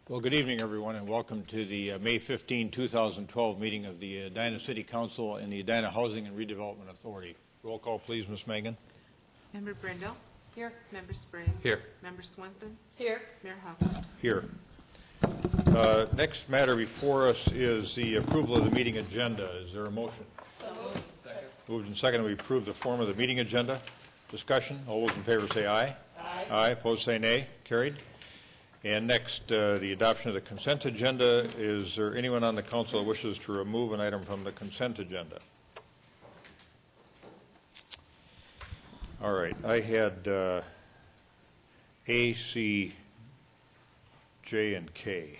Well, good evening, everyone, and welcome to the May 15, 2012 meeting of the Edina City Council and the Edina Housing and Redevelopment Authority. Roll call, please, Ms. Megan. Member Brindle? Here. Member Spring? Here. Member Swenson? Here. Mayor Huff? Here. Next matter before us is the approval of the meeting agenda. Is there a motion? So moved. Second. Moved and seconded. We approve the form of the meeting agenda. Discussion. All those in favor say aye. Aye. Aye. Opposed say nay. Carried. And next, the adoption of the consent agenda. Is there anyone on the council that wishes to remove an item from the consent agenda? All right. I had A, C, J, and K.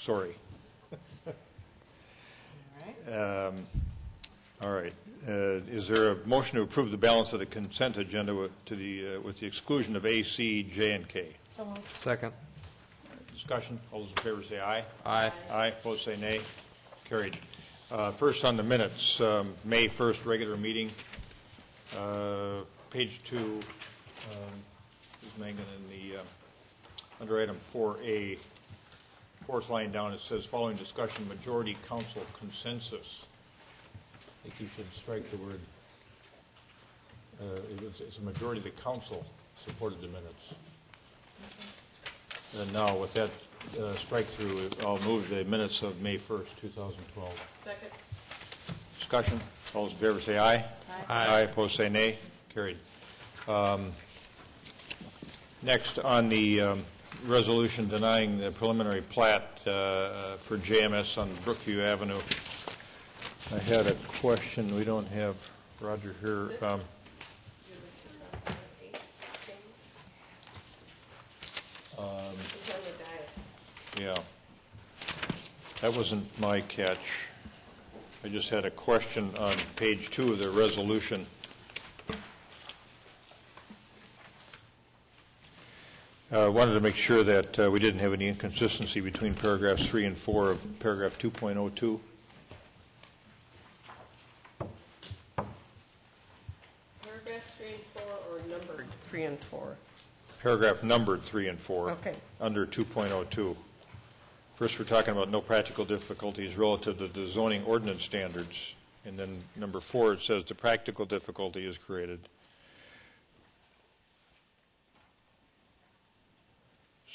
Sorry. All right. Is there a motion to approve the balance of the consent agenda with the exclusion of A, C, J, and K? So moved. Second. Discussion. All those in favor say aye. Aye. Aye. Opposed say nay. Carried. First on the minutes, May 1st regular meeting. Page 2, Ms. Mangan, in the under item 4A, fourth line down, it says following discussion, majority council consensus. I think you should strike the word. It's a majority of the council supported the minutes. And now, with that strike through, I'll move the minutes of May 1st, 2012. Second. Discussion. All those in favor say aye. Aye. Aye. Opposed say nay. Carried. Next, on the resolution denying the preliminary plat for JMS on Brookview Avenue, I had a question. We don't have Roger here. Yeah, that wasn't my catch. I just had a question on page 2 of the resolution. I wanted to make sure that we didn't have any inconsistency between paragraphs 3 and 4 of paragraph 2.02. Paragraphs 3 and 4 or numbered 3 and 4? Paragraph numbered 3 and 4 Okay. under 2.02. First, we're talking about no practical difficulties relative to the zoning ordinance standards. And then number 4, it says the practical difficulty is created.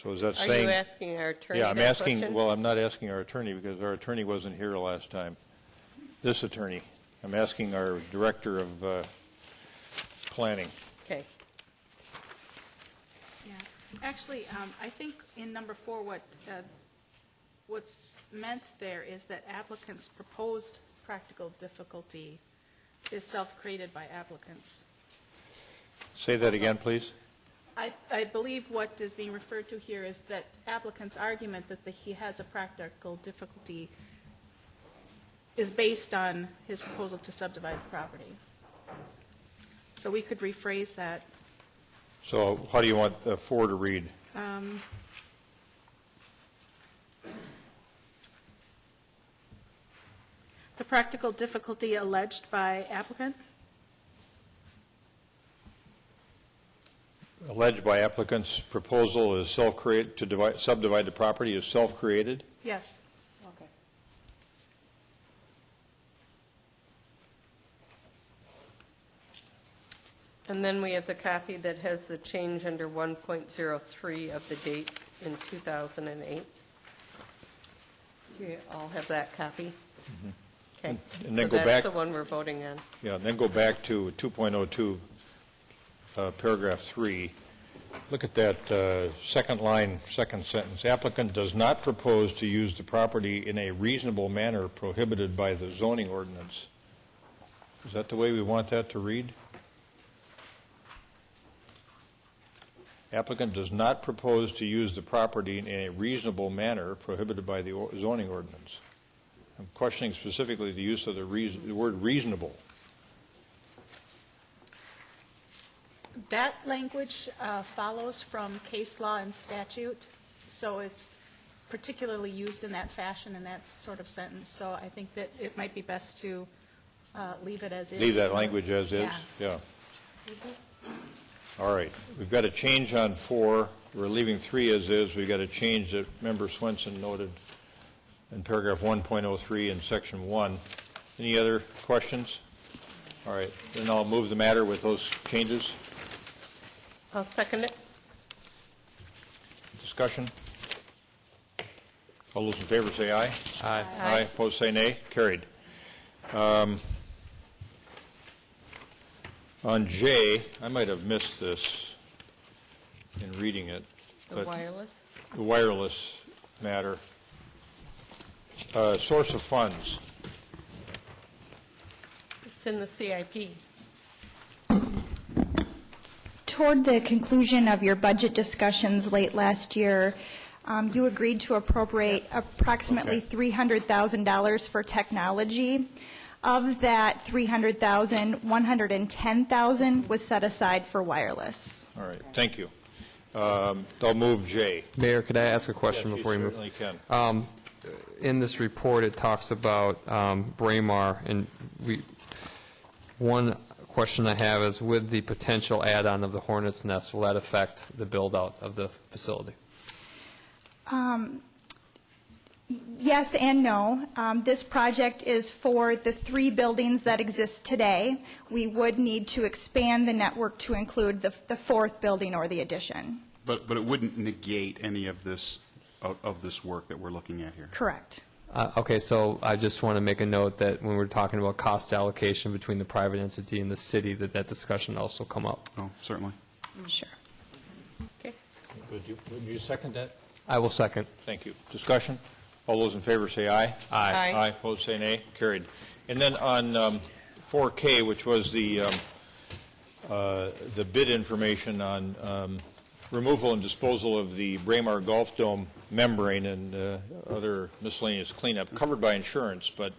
So is that Are saying? you asking our attorney Yeah, I'm that asking, question? well, I'm not asking our attorney because our attorney wasn't here last time. This attorney. I'm asking our director of planning. Okay. Yeah. Actually, I think in number 4, what's meant there is that applicants' proposed practical difficulty is self-created by applicants. Say that again, please. I believe what is being referred to here is that applicant's argument that he has a practical difficulty is based on his proposal to subdivide the property. So we could rephrase that. So how do you want 4 to read? The practical difficulty alleged by applicant? Alleged by applicant's proposal is self-created to subdivide the property is self-created? Yes. Okay. And then we have the copy that has the change under 1.03 of the date in 2008. Do you all have that copy? Mm-hmm. Okay. And then so go that's back. the one we're voting on. Yeah, and then go back to 2.02, paragraph 3. Look at that second line, second sentence. Applicant does not propose to use the property in a reasonable manner prohibited by the zoning ordinance. Is that the way we want that to read? Applicant does not propose to use the property in a reasonable manner prohibited by the zoning ordinance. I'm questioning specifically the use of the word reasonable. That language follows from case law and statute, so it's particularly used in that fashion in that sort of sentence. So I think that it might be best to leave it as is. Leave that language as is? Yeah. Yeah. All right. We've got a change on 4. we're leaving 3 as is. We've got to change that Member Swenson noted in paragraph 1.03 in section 1. Any other questions? All right, then I'll move the matter with those changes. I'll second it. Discussion? All those in favor say aye. Aye. Aye. Opposed say nay. Carried. On J, I might have missed this in reading it, The but wireless. the wireless matter. Source of funds. It's in the CIP. Toward the conclusion of your budget discussions late last year, you agreed to appropriate approximately Okay. $300,000 for technology. Of that $300,000, $110,000 was set aside for wireless. All right, thank you. I'll move J. Mayor, could I ask a question Yes, before you move? certainly can. In this report, it talks about Braemar, and one question I have is, with the potential add-on of the Hornets Nest, will that affect the build-out of the facility? Yes and no. This project is for the 3 buildings that exist today. We would need to expand the network to include the 4th building or the addition. But it wouldn't negate any of this work that we're looking at here. Correct. Okay, so I just want to make a note that when we're talking about cost allocation between the private entity and the city, that discussion also come up. Oh, certainly. Sure. Okay. Would you second that? I will second. Thank you. Discussion? All those in favor say aye. Aye. Aye. Opposed say nay. Carried. And then on 4K, which was the bid information on removal and disposal of the Braemar Golf Dome membrane and other miscellaneous cleanup covered by insurance, but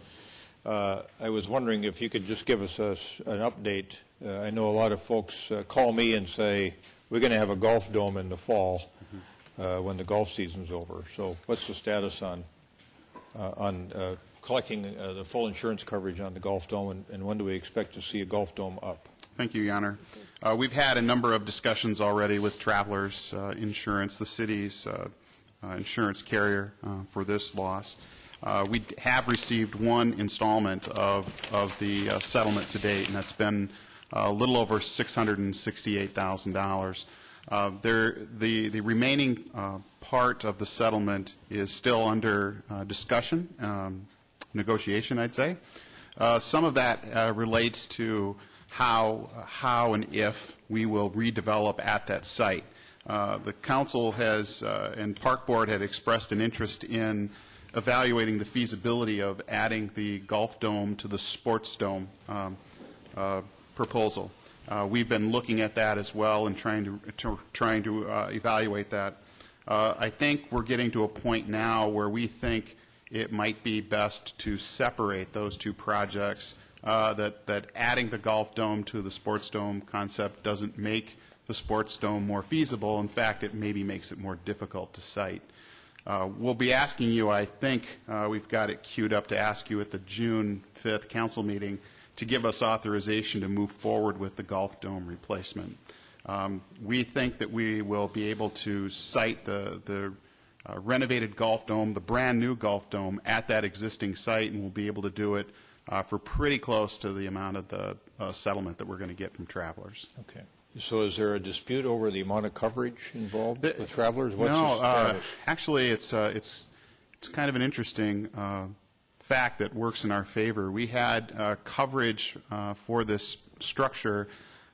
I was wondering if you could just give us an update. I know a lot of folks call me and say, we're going to have a golf dome in the fall when the golf season's over. So what's the status on collecting the full insurance coverage on the golf dome, and when do we expect to see a golf dome up? Thank you, Your Honor. We've had a number of discussions already with Travelers Insurance, the city's insurance carrier for this loss. We have received one installment of the settlement to date, and that's been a little over $668,000. The remaining part of the settlement is still under discussion, negotiation, I'd say. Some of that relates to how and if we will redevelop at that site. The council has and Park Board had expressed an interest in evaluating the feasibility of adding the golf dome to the sports dome proposal. We've been looking at that as well and trying to evaluate that. I think we're getting to a point now where we think it might be best to separate those two projects, that adding the golf dome to the sports dome concept doesn't make the sports dome more feasible. In fact, it maybe makes it more difficult to site. We'll be asking you, I think, we've got it queued up to ask you at the June 5th council meeting to give us authorization to move forward with the golf dome replacement. We think that we will be able to site the renovated golf dome, the brand-new golf dome, at that existing site, and we'll be able to do it for pretty close to the amount of the settlement that we're going to get from Travelers. Okay. So is there a dispute over the amount of coverage involved with Travelers? What's No, the status? actually, it's kind of an interesting fact that works in our favor. We had coverage for this structure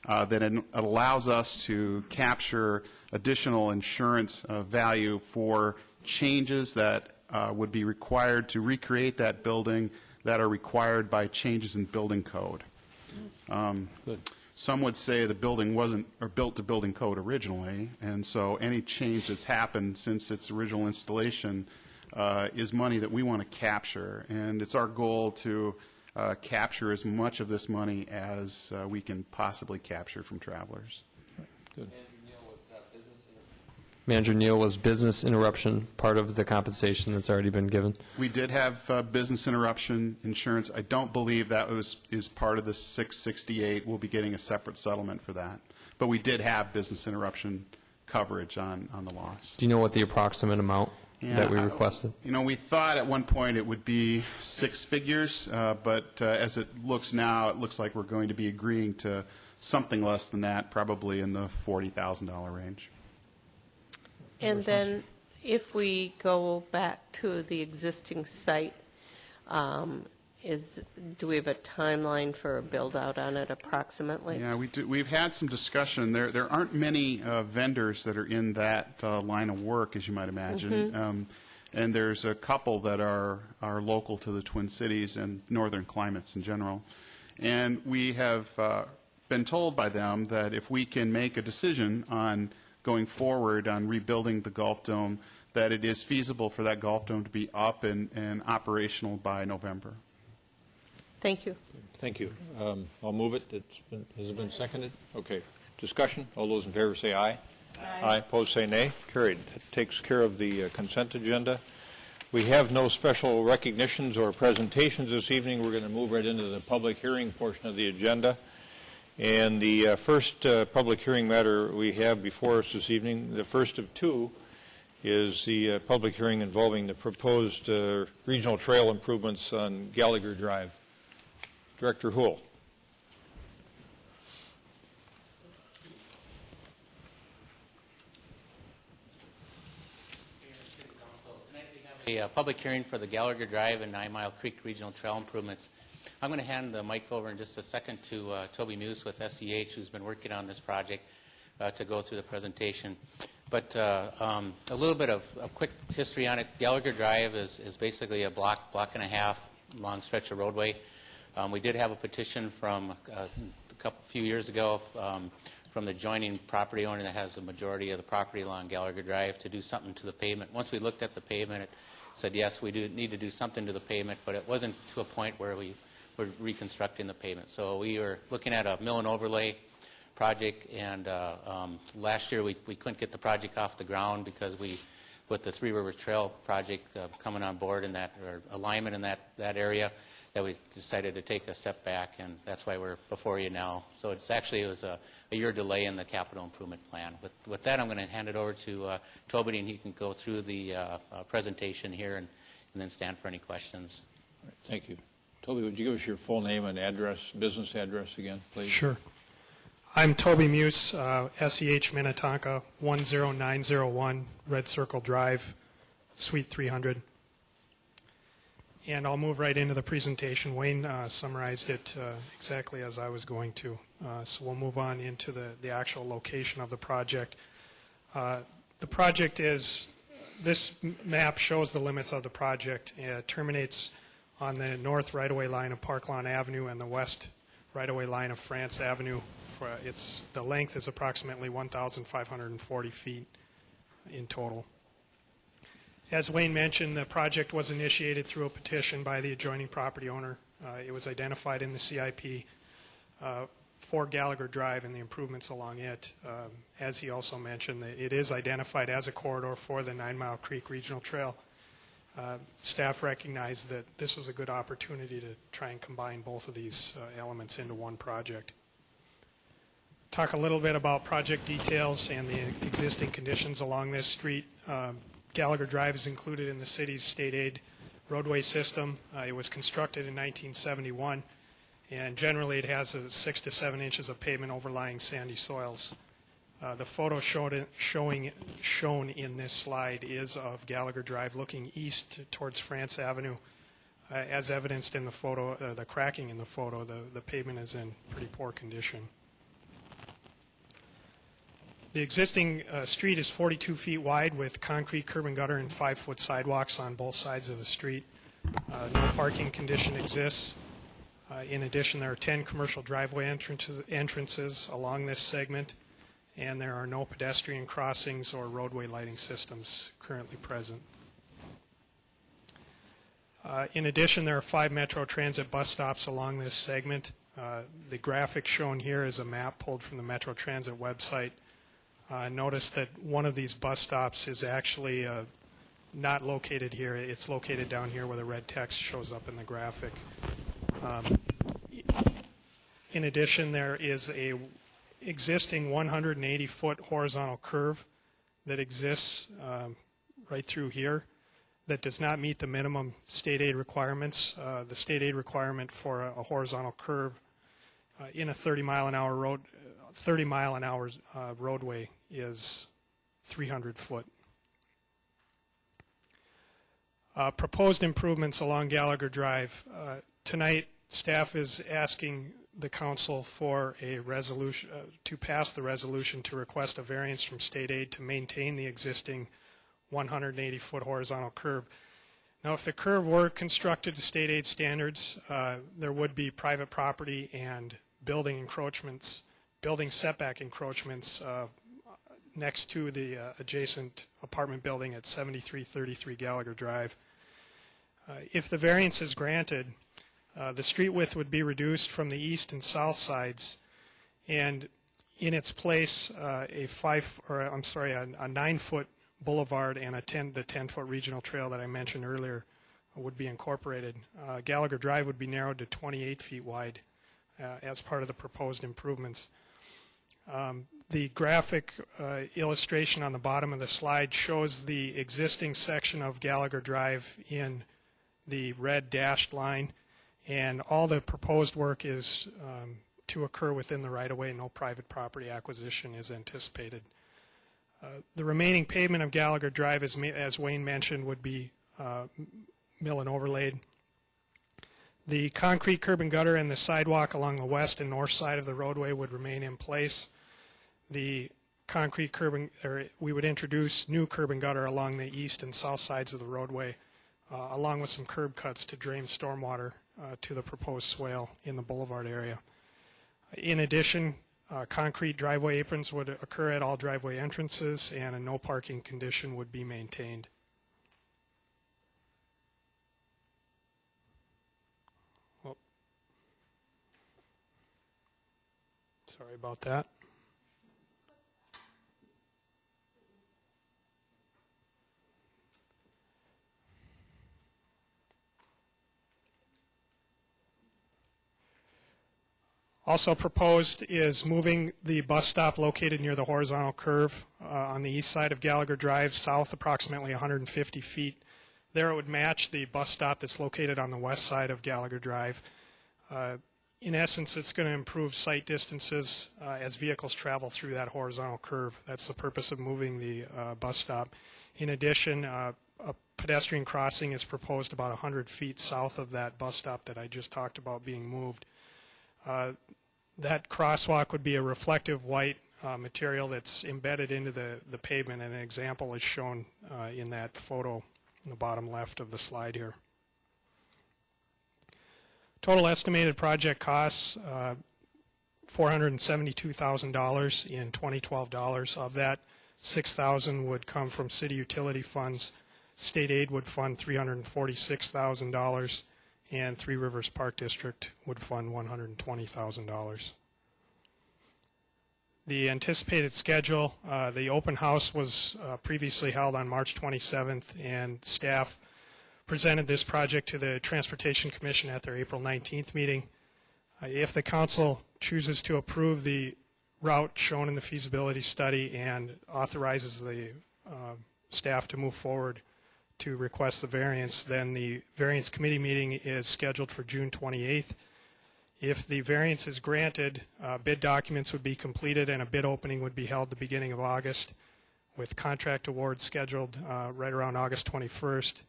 that allows us to capture additional insurance value for changes that would be required to recreate that building that are required by changes in building code. Good. Some would say the building wasn't built to building code originally, and so any change that's happened since its original installation is money that we want to capture, and it's our goal to capture as much of this money as we can possibly capture from Travelers. Good. Manager Neal, was business interruption part of the compensation that's already been given? We did have business interruption insurance. I don't believe that is part of the 668. We'll be getting a separate settlement for that. But we did have business interruption coverage on the loss. Do you know what the approximate amount that we requested? We thought at one point it would be six figures, but as it looks now, it looks like we're going to be agreeing to something less than that, probably in the $40,000 range. And then if we go back to the existing site, do we have a timeline for a build-out on it approximately? Yeah, we do. We've had some discussion. There aren't many vendors that are in that line of work, as you might imagine. And there's a couple that are local to the Twin Cities and northern climates in general. And we have been told by them that if we can make a decision on going forward on rebuilding the Gulf Dome, that it is feasible for that Gulf Dome to be up and operational by November. Thank you. Thank you. I'll move it. Has it been seconded? Okay. Discussion? All those in favor say aye. Aye. Opposed say nay. Carried. That takes care of the consent agenda. We have no special recognitions or presentations this evening. We're going to move right into the public hearing portion of the agenda. And the first public hearing matter we have before us this evening, the first of two, is the public hearing involving the proposed regional trail improvements on Gallagher Drive. Director Houle. A public hearing for the Gallagher Drive and 9 Mile Creek Regional Trail improvements. I'm going to hand the mic over in just a second to Toby Muse with SEH, who's been working on this project, to go through the presentation. But a little bit of a quick history on it. Gallagher Drive is basically a block and a half long stretch of roadway. We did have a petition from a few years ago from the adjoining property owner that has the majority of the property along Gallagher Drive to do something to the pavement. Once we looked at the pavement, it said, yes, we do need to do something to the pavement, but it wasn't to a point where we were reconstructing the pavement. So we were looking at a mill and overlay project, and last year we couldn't get the project off the ground because with the Three Rivers Trail project coming on board in that, or alignment in that area, that we decided to take a step back, and that's why we're before you now. So it was a year delay in the capital improvement plan. With that, I'm going to hand it over to Toby, and he can go through the presentation here and then stand for any questions. Right, thank you. Toby, would you give us your full name and address, business address again, please? Sure. I'm Toby Muse, SEH Minnetonka, 10901 Red Circle Drive, Suite 300. And I'll move right into the presentation. Wayne summarized it exactly as I was going to. So we'll move on into the actual location of the project. The project is, this map shows the limits of the project. It terminates on the north right-of-way line of Park Lawn Avenue and the west right-of-way line of France Avenue. The length is approximately 1,540 feet in total. As Wayne mentioned, the project was initiated through a petition by the adjoining property owner. It was identified in the CIP for Gallagher Drive and the improvements along it. As he also mentioned, it is identified as a corridor for the 9 Mile Creek Regional Trail. Staff recognized that this was a good opportunity to try and combine both of these elements into one project. Talk a little bit about project details and the existing conditions along this street. Gallagher Drive is included in the city's state aid roadway system. It was constructed in 1971, and generally it has 6 to 7 inches of pavement overlying sandy soils. The photo shown in this slide is of Gallagher Drive looking east towards France Avenue. As evidenced in the photo, the cracking in the photo, the pavement is in pretty poor condition. The existing street is 42 feet wide with concrete curb and gutter and 5-foot sidewalks on both sides of the street. No parking condition exists. In addition, there are 10 commercial driveway entrances along this segment, and there are no pedestrian crossings or roadway lighting systems currently present. In addition, there are 5 Metro Transit bus stops along this segment. The graphic shown here is a map pulled from the Metro Transit website. Notice that one of these bus stops is actually not located here. It's located down here where the red text shows up in the graphic. In addition, there is a existing 180-foot horizontal curve that exists right through here that does not meet the minimum state aid requirements. The state aid requirement for a horizontal curve in a 30-mile-an-hour road, 30-mile-an-hour roadway is 300 foot. Proposed improvements along Gallagher Drive. Tonight, staff is asking the council for a resolution, to pass the resolution to request a variance from state aid to maintain the existing 180-foot horizontal curve. Now, if the curve were constructed to state aid standards, there would be private property and building encroachments, building setback encroachments next to the adjacent apartment building at 7333 Gallagher Drive. If the variance is granted, the street width would be reduced from the east and south sides, and in its place, a 9-foot boulevard and the 10-foot regional trail that I mentioned earlier would be incorporated. Gallagher Drive would be narrowed to 28 feet wide as part of the proposed improvements. The graphic illustration on the bottom of the slide shows the existing section of Gallagher Drive in the red dashed line, and all the proposed work is to occur within the right-of-way. No private property acquisition is anticipated. The remaining pavement of Gallagher Drive, as Wayne mentioned, would be mill and overlaid. The concrete curb and gutter and the sidewalk along the west and north side of the roadway would remain in place. The concrete we would introduce new curb and gutter along the east and south sides of the roadway, along with some curb cuts to drain stormwater to the proposed swale in the boulevard area. In addition, concrete driveway aprons would occur at all driveway entrances, and a no parking condition would be maintained. Sorry about that. Also proposed is moving the bus stop located near the horizontal curve on the east side of Gallagher Drive south approximately 150 feet. There it would match the bus stop that's located on the west side of Gallagher Drive. In essence, it's going to improve sight distances as vehicles travel through that horizontal curve. That's the purpose of moving the bus stop. In addition, a pedestrian crossing is proposed about 100 feet south of that bus stop that I just talked about being moved. That crosswalk would be a reflective white material that's embedded into the pavement, and an example is shown in that photo in the bottom left of the slide here. Total estimated project costs, $472,000 in 2012 dollars. Of that, $6,000 would come from city utility funds. State aid would fund $346,000, and Three Rivers Park District would fund $120,000. The anticipated schedule, the open house was previously held on March 27th, and staff presented this project to the Transportation Commission at their April 19th meeting. If the council chooses to approve the route shown in the feasibility study and authorizes the staff to move forward to request the variance, then the variance committee meeting is scheduled for June 28th. If the variance is granted, bid documents would be completed and a bid opening would be held the beginning of August, with contract awards scheduled right around August 21st,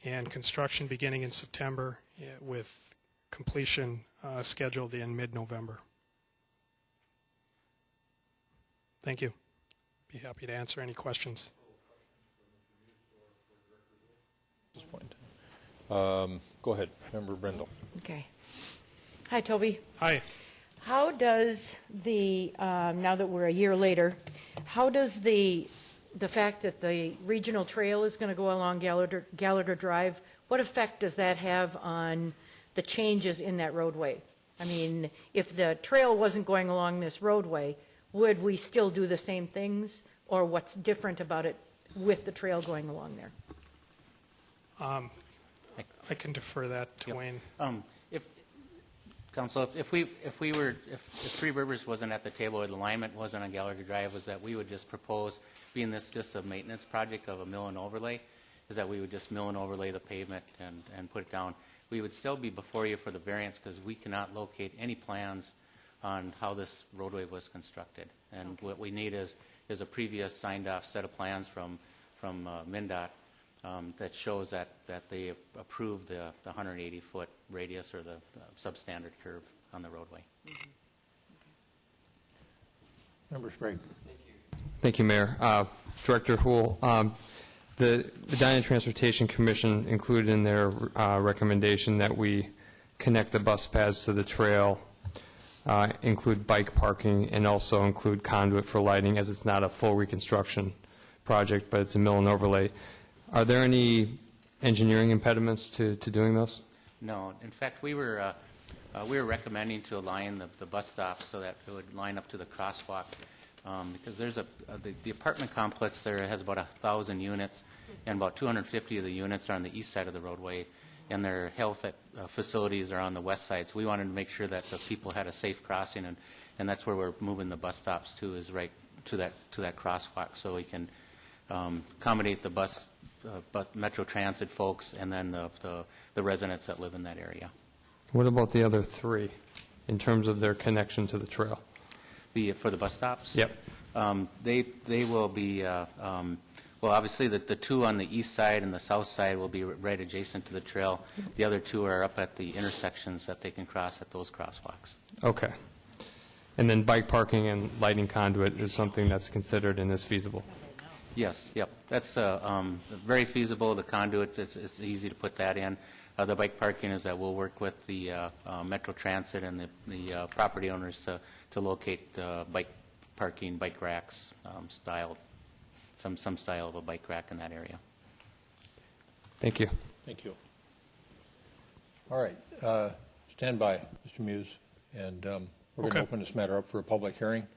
and construction beginning in September, with completion scheduled in mid-November. Thank you. Be happy to answer any questions. At this point. Go ahead, Member Brindle. Okay. Hi, Toby. Hi. How does the, now that we're a year later, how does the fact that the regional trail is going to go along Gallagher Drive, what effect does that have on the changes in that roadway? I mean, if the trail wasn't going along this roadway, would we still do the same things, or what's different about it with the trail going along there? I can defer that to Wayne. Council, if Three Rivers wasn't at the table, or the alignment wasn't on Gallagher Drive, was that we would just propose, being this just a maintenance project of a mill and overlay, is that we would just mill and overlay the pavement and put it down. We would still be before you for the variance because we cannot locate any plans on how this roadway was constructed. And what we need is a previous signed-off set of plans from MnDOT that shows that they approved the 180-foot radius or the substandard curve on the roadway. Member Sprague. Thank you, Mayor. Director Houle, the Edina Transportation Commission included in their recommendation that we connect the bus paths to the trail, include bike parking, and also include conduit for lighting, as it's not a full reconstruction project, but it's a mill and overlay. Are there any engineering impediments to doing this? No. In fact, we were recommending to align the bus stops so that it would line up to the crosswalk, because there's the apartment complex there has about 1,000 units, and about 250 of the units are on the east side of the roadway, and their health facilities are on the west side. So we wanted to make sure that the people had a safe crossing, and that's where we're moving the bus stops to, is right to that crosswalk, so we can accommodate the bus, Metro Transit folks, and then the residents that live in that area. What about the other three, in terms of their connection to the trail? For the bus stops? Yep. They will be, well, obviously, the two on the east side and the south side will be right adjacent to the trail. The other two are up at the intersections that they can cross at those crosswalks. Okay. And then bike parking and lighting conduit is something that's considered and is feasible? Yes, yep. That's very feasible. The conduits, it's easy to put that in. The bike parking is that we'll work with the Metro Transit and the property owners to locate bike parking, bike racks, some style of a bike rack in that area. Thank you. Thank you. All right. Stand by, Mr. Muse, and we're going to open this matter up for a public hearing.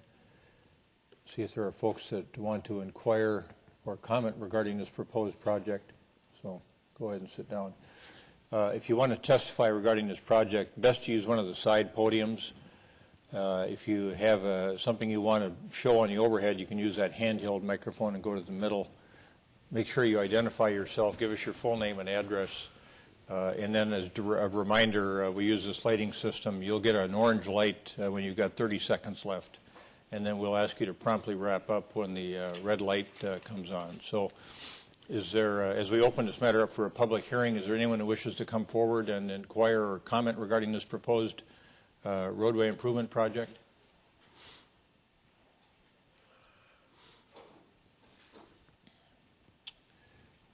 See if there are folks that want to inquire or comment regarding this proposed project. So go ahead and sit down. If you want to testify regarding this project, best to use one of the side podiums. If you have something you want to show on the overhead, you can use that handheld microphone and go to the middle. Make sure you identify yourself, give us your full name and address, and then as a reminder, we use this lighting system. You'll get an orange light when you've got 30 seconds left, and then we'll ask you to promptly wrap up when the red light comes on. So is there, as we open this matter up for a public hearing, is there anyone who wishes to come forward and inquire or comment regarding this proposed roadway improvement project?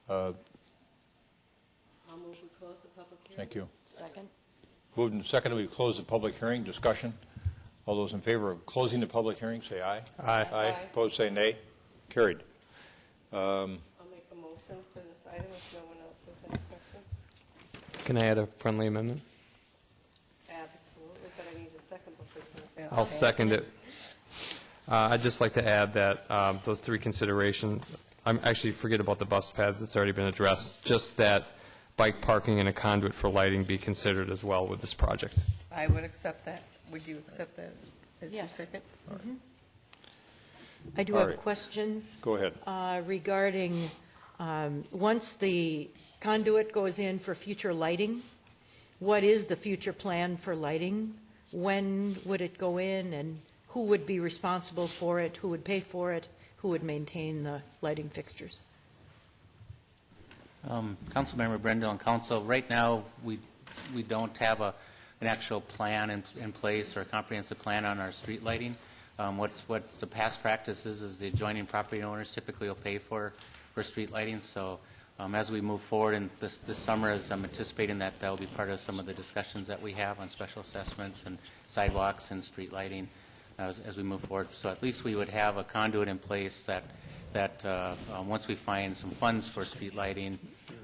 I'll move to close the public hearing. Thank you. Second? Moved and seconded, we close the public hearing. Discussion. All those in favor of closing the public hearing, say aye. Aye. Aye. Opposed, say nay. Carried. I'll make a motion for this item if no one else has any questions. Can I add a friendly amendment? Absolutely, but I need a second before you can. I'll second it. I'd just like to add that those three considerations, I'm actually forget about the bus paths, it's already been addressed, just that bike parking and a conduit for lighting be considered as well with this project. I would accept that. Would you accept that as your Yes. second? I do All have a right. question Go ahead. regarding, once the conduit goes in for future lighting, what is the future plan for lighting? When would it go in, and who would be responsible for it? Who would pay for it? Who would maintain the lighting fixtures? Councilmember Brendel and Council, right now, we don't have an actual plan in place or a comprehensive plan on our street lighting. What the past practice is the adjoining property owners typically will pay for street lighting. So as we move forward, and this summer, as I'm anticipating that will be part of some of the discussions that we have on special assessments and sidewalks and street lighting as we move forward. So at least we would have a conduit in place that once we find some funds for street lighting,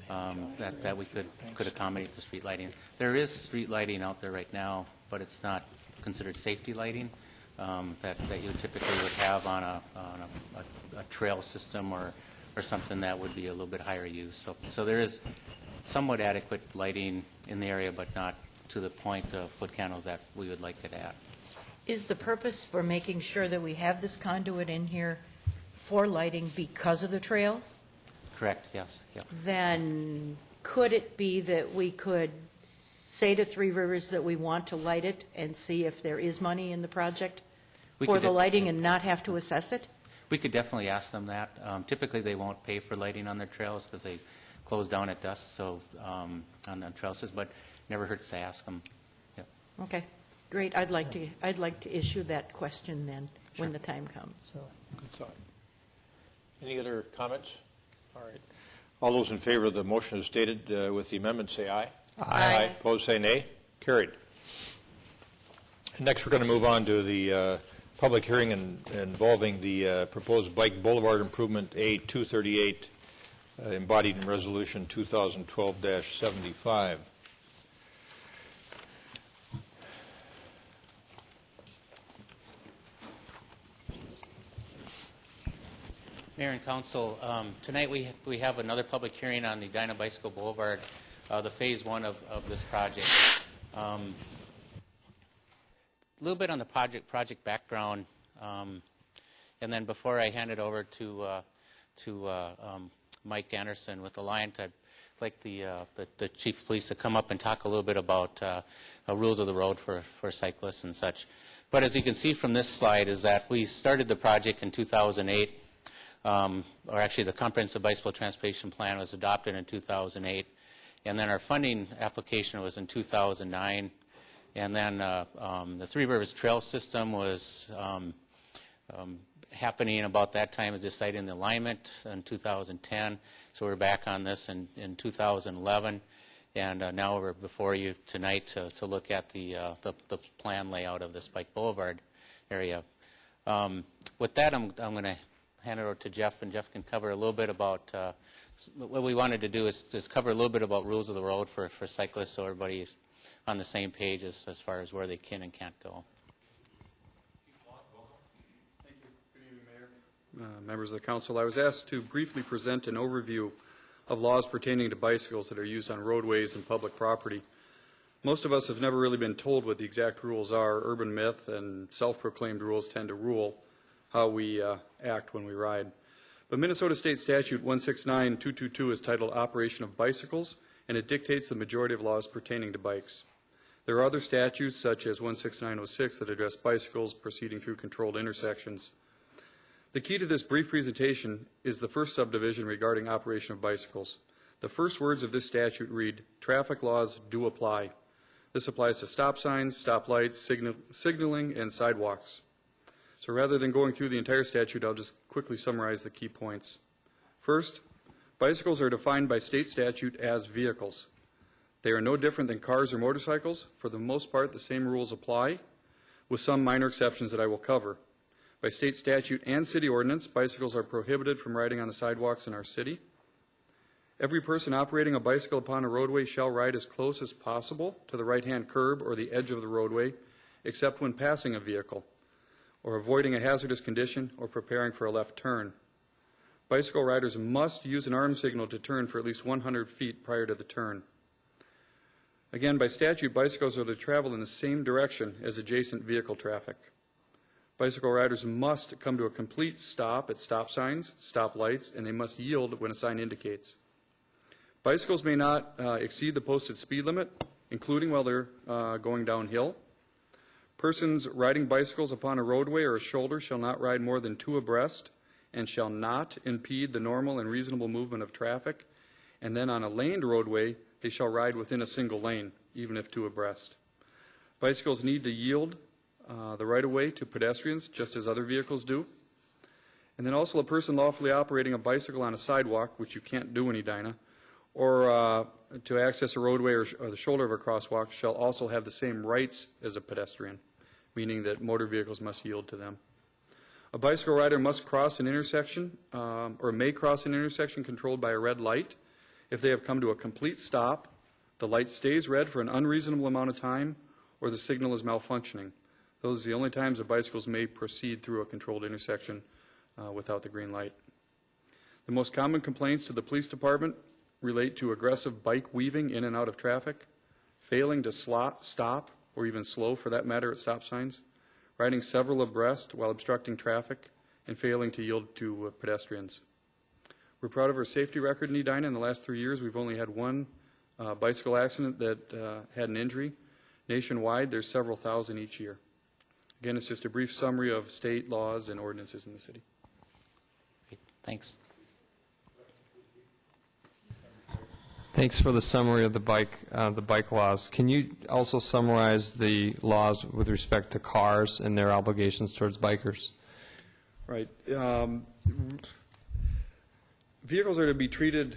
that we could accommodate the street lighting. There is street lighting out there right now, but it's not considered safety lighting that you typically would have on a trail system or something that would be a little bit higher use. So there is somewhat adequate lighting in the area, but not to the point of foot candles that we would like it at. Is the purpose for making sure that we have this conduit in here for lighting because of the trail? Correct, yes, yep. Then could it be that we could say to Three Rivers that we want to light it and see if there is money in the project We for could the de- lighting and not have to assess it? We could definitely ask them that. Typically, they won't pay for lighting on their trails because they close down at dusk, so, on the trails, but never hurts to ask them. Yep. Okay, great. I'd like to issue that question then when the time comes. Good thought. Any other comments? All right. All those in favor of the motion as stated with the amendment, say aye. Aye. Opposed, say nay. Carried. And next, we're going to move on to the public hearing involving the proposed Bike Boulevard Improvement A238, embodied in Resolution 2012-75. Mayor and Council, tonight we have another public hearing on the Edina Bicycle Boulevard, the Phase 1 of this project. A little bit on the project background, and then before I hand it over to Mike Anderson with Alliant, I'd like the Chief of Police to come up and talk a little bit about rules of the road for cyclists and such. But as you can see from this slide is that we started the project in 2008, or actually the Comprehensive Bicycle Transportation Plan was adopted in 2008, and then our funding application was in 2009, and then the Three Rivers Trail System was happening about that time, as deciding the alignment in 2010, so we're back on this in 2011, and now we're before you tonight to look at the plan layout of this Bike Boulevard area. With that, I'm going to hand it over to Jeff, and Jeff can cover a little bit about what we wanted to do is cover a little bit about rules of the road for cyclists, so everybody's on the same page as far as where they can and can't go. Thank you. Good evening, Mayor. Members of the council, I was asked to briefly present an overview of laws pertaining to bicycles that are used on roadways and public property. Most of us have never really been told what the exact rules are. Urban myth and self-proclaimed rules tend to rule how we act when we ride. But Minnesota State Statute 169222 is titled Operation of Bicycles, and it dictates the majority of laws pertaining to bikes. There are other statutes, such as 16906, that address bicycles proceeding through controlled intersections. The key to this brief presentation is the first subdivision regarding operation of bicycles. The first words of this statute read, "Traffic laws do apply." This applies to stop signs, stoplights, signaling, and sidewalks. So rather than going through the entire statute, I'll just quickly summarize the key points. First, bicycles are defined by state statute as vehicles. They are no different than cars or motorcycles. For the most part, the same rules apply, with some minor exceptions that I will cover. By state statute and city ordinance, bicycles are prohibited from riding on the sidewalks in our city. Every person operating a bicycle upon a roadway shall ride as close as possible to the right-hand curb or the edge of the roadway, except when passing a vehicle, or avoiding a hazardous condition, or preparing for a left turn. Bicycle riders must use an arm signal to turn for at least 100 feet prior to the turn. Again, by statute, bicycles are to travel in the same direction as adjacent vehicle traffic. Bicycle riders must come to a complete stop at stop signs, stop lights, and they must yield when a sign indicates. Bicycles may not exceed the posted speed limit, including while they're going downhill. Persons riding bicycles upon a roadway or a shoulder shall not ride more than 2 abreast and shall not impede the normal and reasonable movement of traffic. And then on a laned roadway, they shall ride within a single lane, even if 2 abreast. Bicycles need to yield the right-of-way to pedestrians, just as other vehicles do. And then also a person lawfully operating a bicycle on a sidewalk, which you can't do in Edina, or to access a roadway or the shoulder of a crosswalk shall also have the same rights as a pedestrian, meaning that motor vehicles must yield to them. A bicycle rider must cross an intersection or may cross an intersection controlled by a red light. If they have come to a complete stop, the light stays red for an unreasonable amount of time, or the signal is malfunctioning. Those are the only times that bicycles may proceed through a controlled intersection without the green light. The most common complaints to the police department relate to aggressive bike weaving in and out of traffic, failing to stop or even slow for that matter at stop signs, riding several abreast while obstructing traffic, and failing to yield to pedestrians. We're proud of our safety record in Edina. In the last 3 years, we've only had one bicycle accident that had an injury. Nationwide, there's several thousand each year. Again, it's just a brief summary of state laws and ordinances in the city. Thanks. Thanks for the summary of the bike laws. Can you also summarize the laws with respect to cars and their obligations towards bikers? Right. Vehicles are to be treated,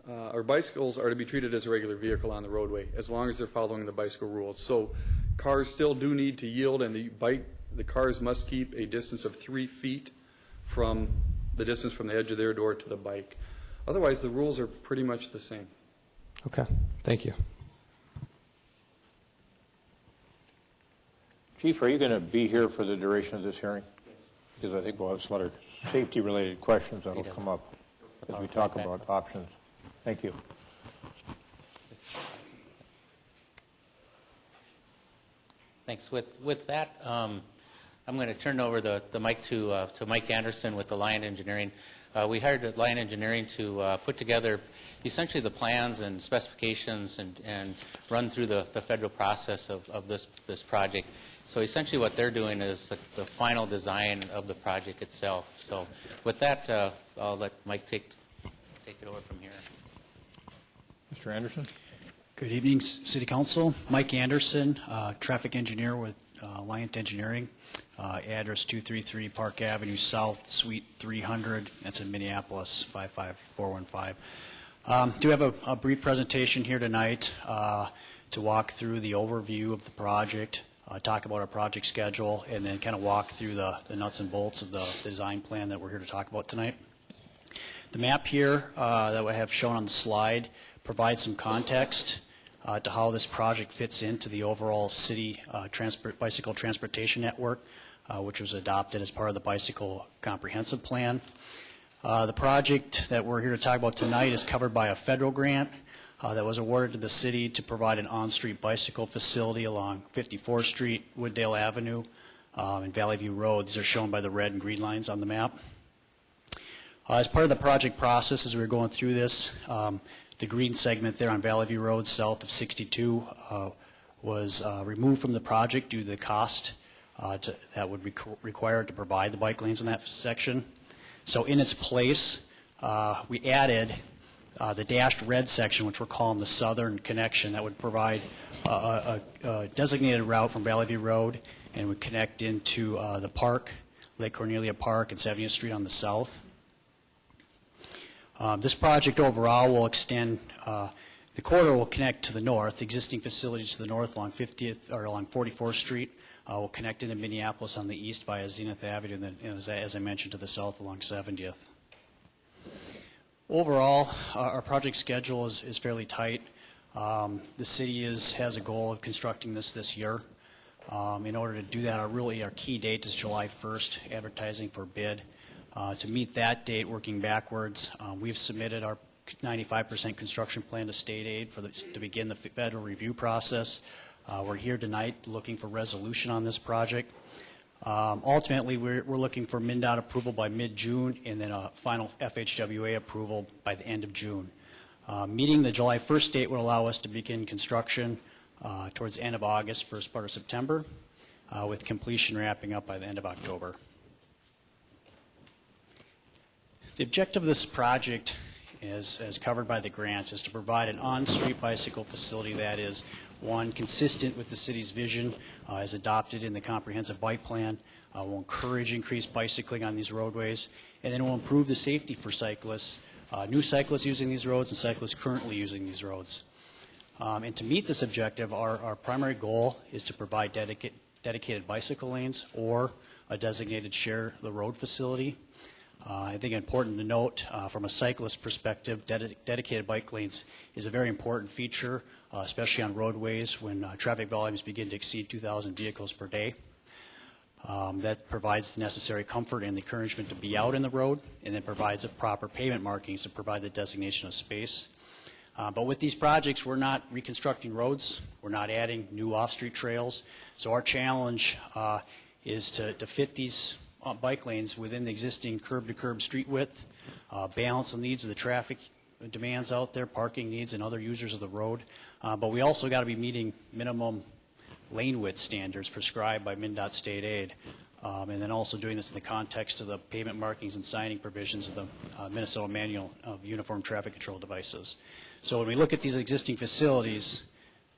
or bicycles are to be treated as a regular vehicle on the roadway, as long as they're following the bicycle rules. So cars still do need to yield, and the cars must keep a distance of 3 feet from the distance from the edge of their door to the bike. Otherwise, the rules are pretty much the same. Okay, thank you. Chief, are you going to be here for the duration of this hearing? Yes. Because I think we'll have some other safety-related questions that will come up as we talk about options. Thank you. Thanks. With that, I'm going to turn over the mic to Mike Anderson with the Lion Engineering. We hired Lion Engineering to put together essentially the plans and specifications and run through the federal process of this project. So essentially what they're doing is the final design of the project itself. So with that, I'll let Mike take it over from here. Mr. Anderson? Good evening, City Council. Mike Anderson, traffic engineer with Lion Engineering. Address 233 Park Avenue South, Suite 300. That's in Minneapolis, 55415. Do have a brief presentation here tonight to walk through the overview of the project, talk about our project schedule, and then kind of walk through the nuts and bolts of the design plan that we're here to talk about tonight. The map here that we have shown on the slide provides some context to how this project fits into the overall city bicycle transportation network, which was adopted as part of the Bicycle Comprehensive Plan. The project that we're here to talk about tonight is covered by a federal grant that was awarded to the city to provide an on-street bicycle facility along 54th Street, Wooddale Avenue, and Valley View Road. These are shown by the red and green lines on the map. As part of the project process, as we were going through this, the green segment there on Valley View Road south of 62 was removed from the project due to the cost that would require to provide the bike lanes in that section. So in its place, we added the dashed red section, which we're calling the southern connection, that would provide a designated route from Valley View Road and would connect into the park, Lake Cornelia Park and 70th Street on the south. This project overall will extend, the corridor will connect to the north, existing facilities to the north along 50th or along 44th Street will connect into Minneapolis on the east via Zenith Avenue, and then, as I mentioned, to the south along 70th. Overall, our project schedule is fairly tight. The city has a goal of constructing this year. In order to do that, our key date is July 1st, advertising for bid. To meet that date, working backwards, we've submitted our 95% construction plan to state aid to begin the federal review process. We're here tonight looking for resolution on this project. Ultimately, we're looking for MnDOT approval by mid-June and then a final FHWA approval by the end of June. Meeting the July 1st date would allow us to begin construction towards the end of August, first part of September, with completion wrapping up by the end of October. The objective of this project, as covered by the grants, is to provide an on-street bicycle facility that is, one, consistent with the city's vision as adopted in the comprehensive bike plan, will encourage increased bicycling on these roadways, and then will improve the safety for cyclists, new cyclists using these roads and cyclists currently using these roads. And to meet this objective, our primary goal is to provide dedicated bicycle lanes or a designated share the road facility. I think important to note from a cyclist perspective, dedicated bike lanes is a very important feature, especially on roadways when traffic volumes begin to exceed 2,000 vehicles per day. That provides the necessary comfort and the encouragement to be out in the road, and then provides the proper pavement markings to provide the designation of space. But with these projects, we're not reconstructing roads, we're not adding new off-street trails, so our challenge is to fit these bike lanes within the existing curb-to-curb street width, balance the needs of the traffic demands out there, parking needs, and other users of the road. But we also got to be meeting minimum lane width standards prescribed by MnDOT state aid, and then also doing this in the context of the pavement markings and signing provisions of the Minnesota Manual of Uniform Traffic Control Devices. So when we look at these existing facilities,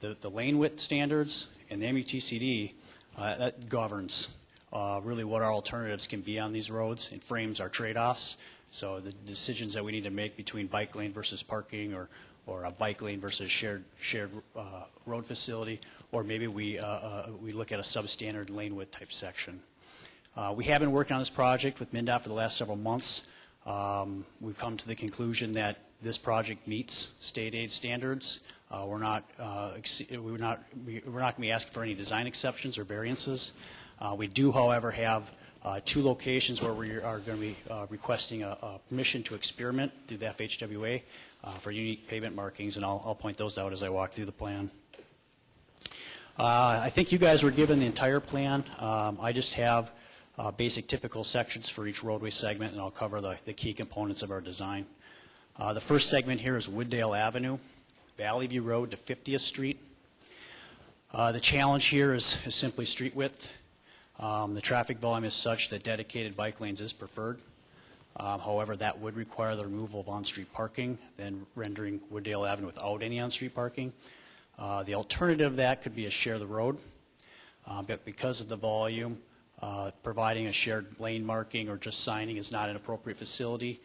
the lane width standards and the MUTCD, that governs really what our alternatives can be on these roads and frames our trade-offs. So the decisions that we need to make between bike lane versus parking, or a bike lane versus shared road facility, or maybe we look at a substandard lane width type section. We have been working on this project with MnDOT for the last several months. We've come to the conclusion that this project meets state aid standards. We're not going to be asking for any design exceptions or variances. We do, however, have 2 locations where we are going to be requesting a permission to experiment through the FHWA for unique pavement markings, and I'll point those out as I walk through the plan. I think you guys were given the entire plan. I just have basic typical sections for each roadway segment, and I'll cover the key components of our design. The first segment here is Wooddale Avenue, Valley View Road to 50th Street. The challenge here is simply street width. The traffic volume is such that dedicated bike lanes is preferred. However, that would require the removal of on-street parking, then rendering Wooddale Avenue without any on-street parking. The alternative of that could be a share the road, but because of the volume, providing a shared lane marking or just signing is not an appropriate facility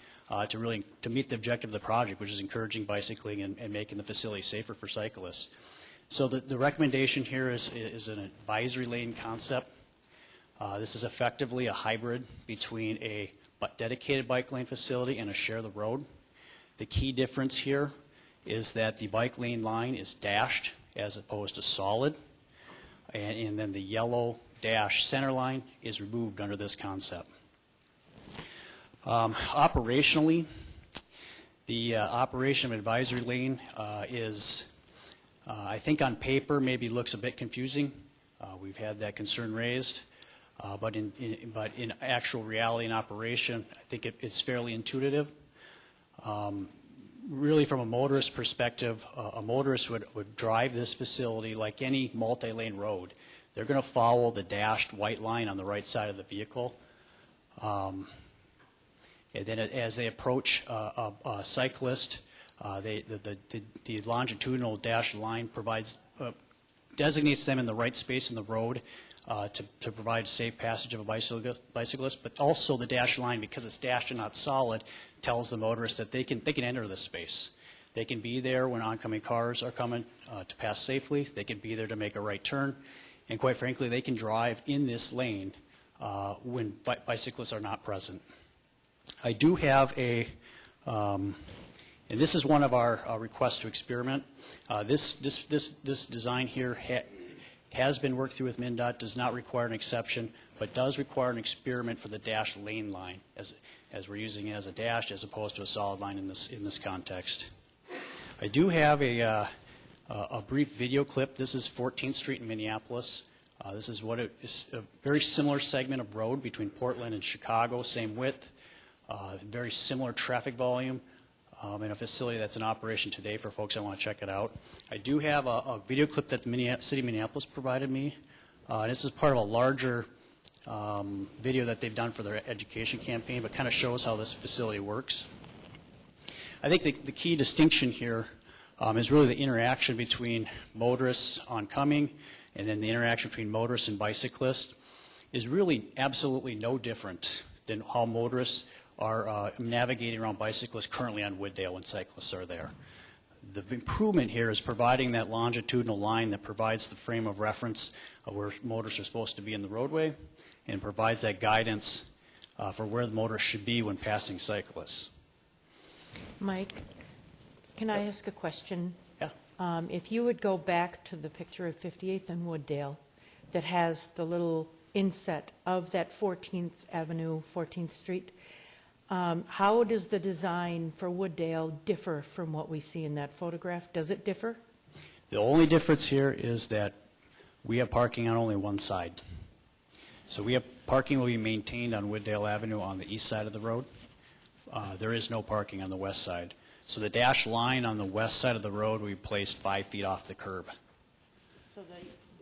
to meet the objective of the project, which is encouraging bicycling and making the facility safer for cyclists. So the recommendation here is an advisory lane concept. This is effectively a hybrid between a dedicated bike lane facility and a share the road. The key difference here is that the bike lane line is dashed as opposed to solid, and then the yellow dash center line is removed under this concept. Operationally, the operation of advisory lane is, I think on paper, maybe looks a bit confusing. We've had that concern raised. But in actual reality and operation, I think it's fairly intuitive. Really, from a motorist perspective, a motorist would drive this facility like any multi-lane road. They're going to follow the dashed white line on the right side of the vehicle. And then as they approach a cyclist, the longitudinal dashed line designates them in the right space in the road to provide safe passage of a bicyclist, but also the dashed line, because it's dashed and not solid, tells the motorist that they can enter this space. They can be there when oncoming cars are coming to pass safely. They can be there to make a right turn. And quite frankly, they can drive in this lane when bicyclists are not present. I do have and this is one of our requests to experiment. This design here has been worked through with MnDOT, does not require an exception, but does require an experiment for the dashed lane line, as we're using it as a dash as opposed to a solid line in this context. I do have a brief video clip. This is 14th Street in Minneapolis. This is what is a very similar segment of road between Portland and Chicago, same width, very similar traffic volume, in a facility that's in operation today for folks that want to check it out. I do have a video clip that the City of Minneapolis provided me. This is part of a larger video that they've done for their education campaign, but kind of shows how this facility works. I think the key distinction here is really the interaction between motorists oncoming, and then the interaction between motorists and bicyclists is really absolutely no different than how motorists are navigating around bicyclists currently on Wooddale when cyclists are there. The improvement here is providing that longitudinal line that provides the frame of reference of where motorists are supposed to be in the roadway, and provides that guidance for where the motorists should be when passing cyclists. Mike, can I ask a question? Yeah. If you would go back to the picture of 58th and Wooddale that has the little inset of that 14th Avenue, 14th Street, How does the design for Wooddale differ from what we see in that photograph? Does it differ? The only difference here is that we have parking on only one side. So parking will be maintained on Wooddale Avenue on the east side of the road. There is no parking on the west side. So the dashed line on the west side of the road will be placed 5 feet off the curb. So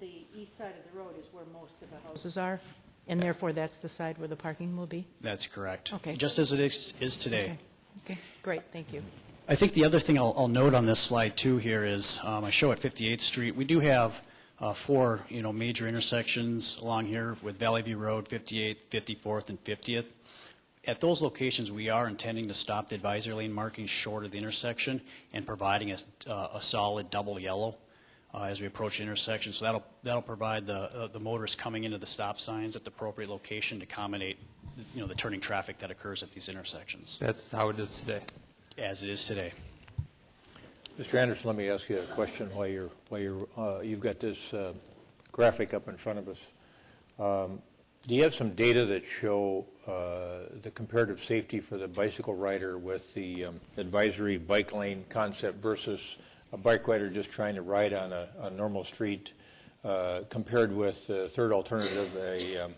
the east side of the road is where most of the houses are, and therefore that's the side where the parking will be? That's correct. Okay. Just as it is today. Okay, great, thank you. I think the other thing I'll note on this slide too here is I show at 58th Street, we do have 4 major intersections along here with Valley View Road, 58th, 54th, and 50th. At those locations, we are intending to stop the advisory lane markings short of the intersection and providing a solid double yellow as we approach the intersection. So that'll provide the motorists coming into the stop signs at the appropriate location to accommodate the turning traffic that occurs at these intersections. That's how it is today. As it is today. Mr. Anderson, let me ask you a question while you've got this graphic up in front of us. Do you have some data that show the comparative safety for the bicycle rider with the advisory bike lane concept versus a bike rider just trying to ride on a normal street compared with the third alternative, a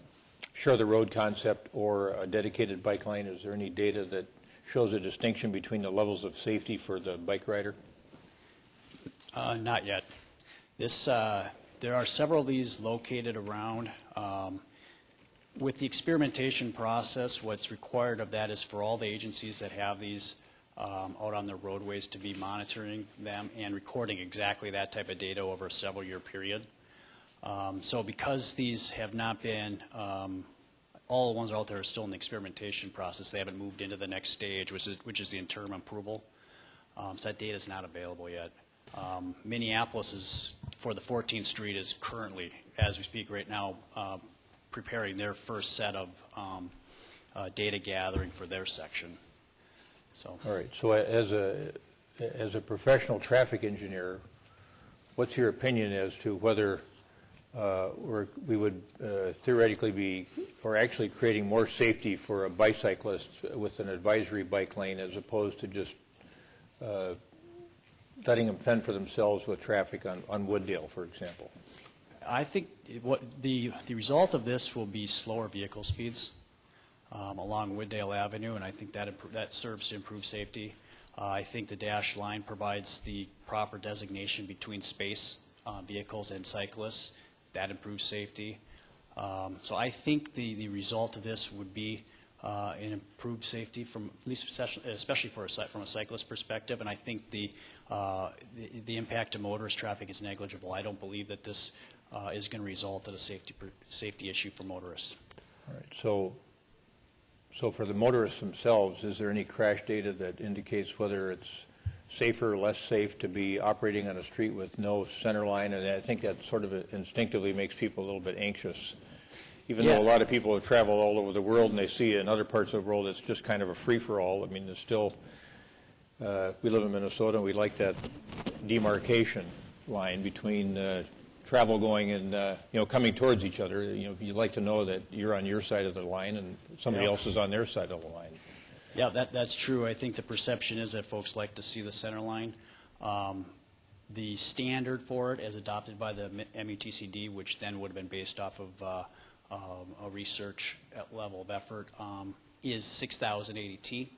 share the road concept or a dedicated bike lane? Is there any data that shows a distinction between the levels of safety for the bike rider? Not yet. There are several of these located around. With the experimentation process, what's required of that is for all the agencies that have these out on their roadways to be monitoring them and recording exactly that type of data over a several-year period. So because these have not been, all the ones out there are still in the experimentation process, they haven't moved into the next stage, which is the interim approval. So that data is not available yet. Minneapolis is, for the 14th Street, is currently, as we speak right now, preparing their first set of data gathering for their section. So. All right. So as a professional traffic engineer, what's your opinion as to whether we would theoretically be, or actually creating more safety for a bicyclist with an advisory bike lane as opposed to just letting them fend for themselves with traffic on Wooddale, for example? I think the result of this will be slower vehicle speeds along Wooddale Avenue, and I think that serves to improve safety. I think the dashed line provides the proper designation between space vehicles and cyclists. That improves safety. So I think the result of this would be an improved safety, from at least especially from a cyclist perspective. And I think the impact to motorist traffic is negligible. I don't believe that this is going to result in a safety issue for motorists. All right. So for the motorists themselves, is there any crash data that indicates whether it's safer or less safe to be operating on a street with no center line? And I think that sort of instinctively makes people a little bit anxious. Even though a lot of people have traveled all over the world and they see in other parts of the world it's just kind of a free-for-all. I mean, there's still, we live in Minnesota and we like that demarcation line between travel going and, coming towards each other. You like to know that you're on your side of the line and somebody else is on their side of the line. Yeah, that's true. I think the perception is that folks like to see the center line. The standard for it, as adopted by the MUTCD, which then would have been based off of a research level of effort, is 6,080 T,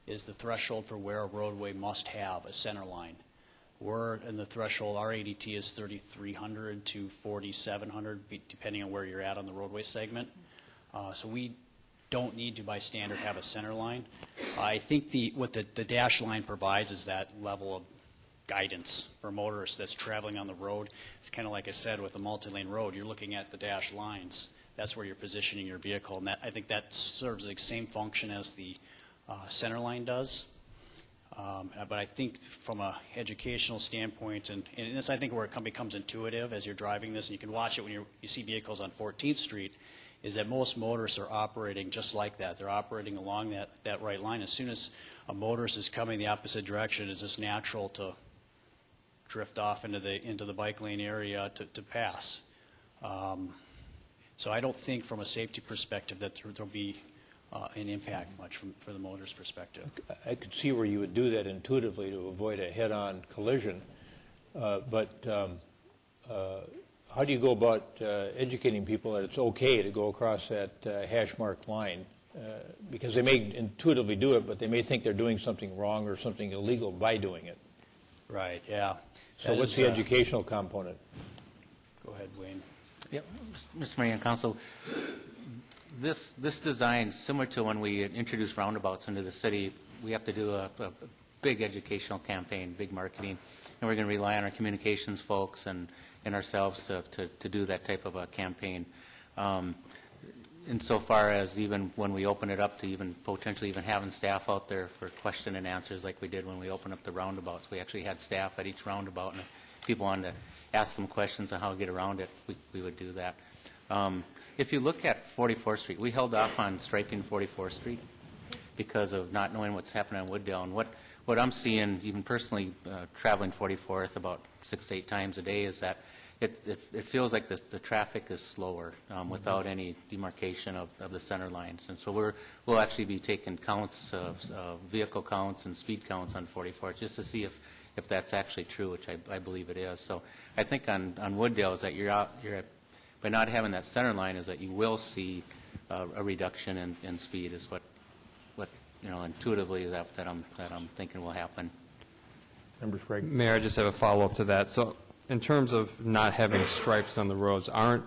is the threshold for where a roadway must have a center line. We're in the threshold, our ADT is 3,300 to 4,700, depending on where you're at on the roadway segment. So we don't need to, by standard, have a center line. I think what the dash line provides is that level of guidance for motorists that's traveling on the road. It's kind of like I said with a multi-lane road. You're looking at the dash lines. That's where you're positioning your vehicle, and I think that serves the same function as the center line does. But I think from an educational standpoint, and this I think where it becomes intuitive as you're driving this, and you can watch it when you see vehicles on 14th Street, is that most motorists are operating just like that. They're operating along that right line. As soon as a motorist is coming the opposite direction, it's just natural to drift off into the bike lane area to pass. So I don't think from a safety perspective that there'll be an impact much for the motorist perspective. I could see where you would do that intuitively to avoid a head-on collision, but how do you go about educating people that it's okay to go across that hash marked line? Because they may intuitively do it, but they may think they're doing something wrong or something illegal by doing it. Right, yeah. So That what's is, the educational component? Go ahead, Wayne. Yep, Mr. Mayor and Council, this design, similar to when we introduced roundabouts into the city, we have to do a big educational campaign, big marketing, and we're going to rely on our communications folks and ourselves to do that type of a campaign. Insofar as even when we open it up to even potentially even having staff out there for question and answers like we did when we opened up the roundabouts. We actually had staff at each roundabout, and if people wanted to ask them questions on how to get around it, we would do that. If you look at 44th Street, we held off on striping 44th Street because of not knowing what's happening on Wooddale. And what I'm seeing, even personally traveling 44th about 6 to 8 times a day, is that it feels like the traffic is slower without any demarcation of the center lines. And so we'll actually be taking counts of vehicle counts and speed counts on 44th just to see if that's actually true, which I believe it is. So I think on Wooddale is that by not having that center line is that you will see a reduction in speed is what intuitively that I'm thinking will happen. Member Sprague? Mayor, I just have a follow-up to that. So in terms of not having stripes on the roads, aren't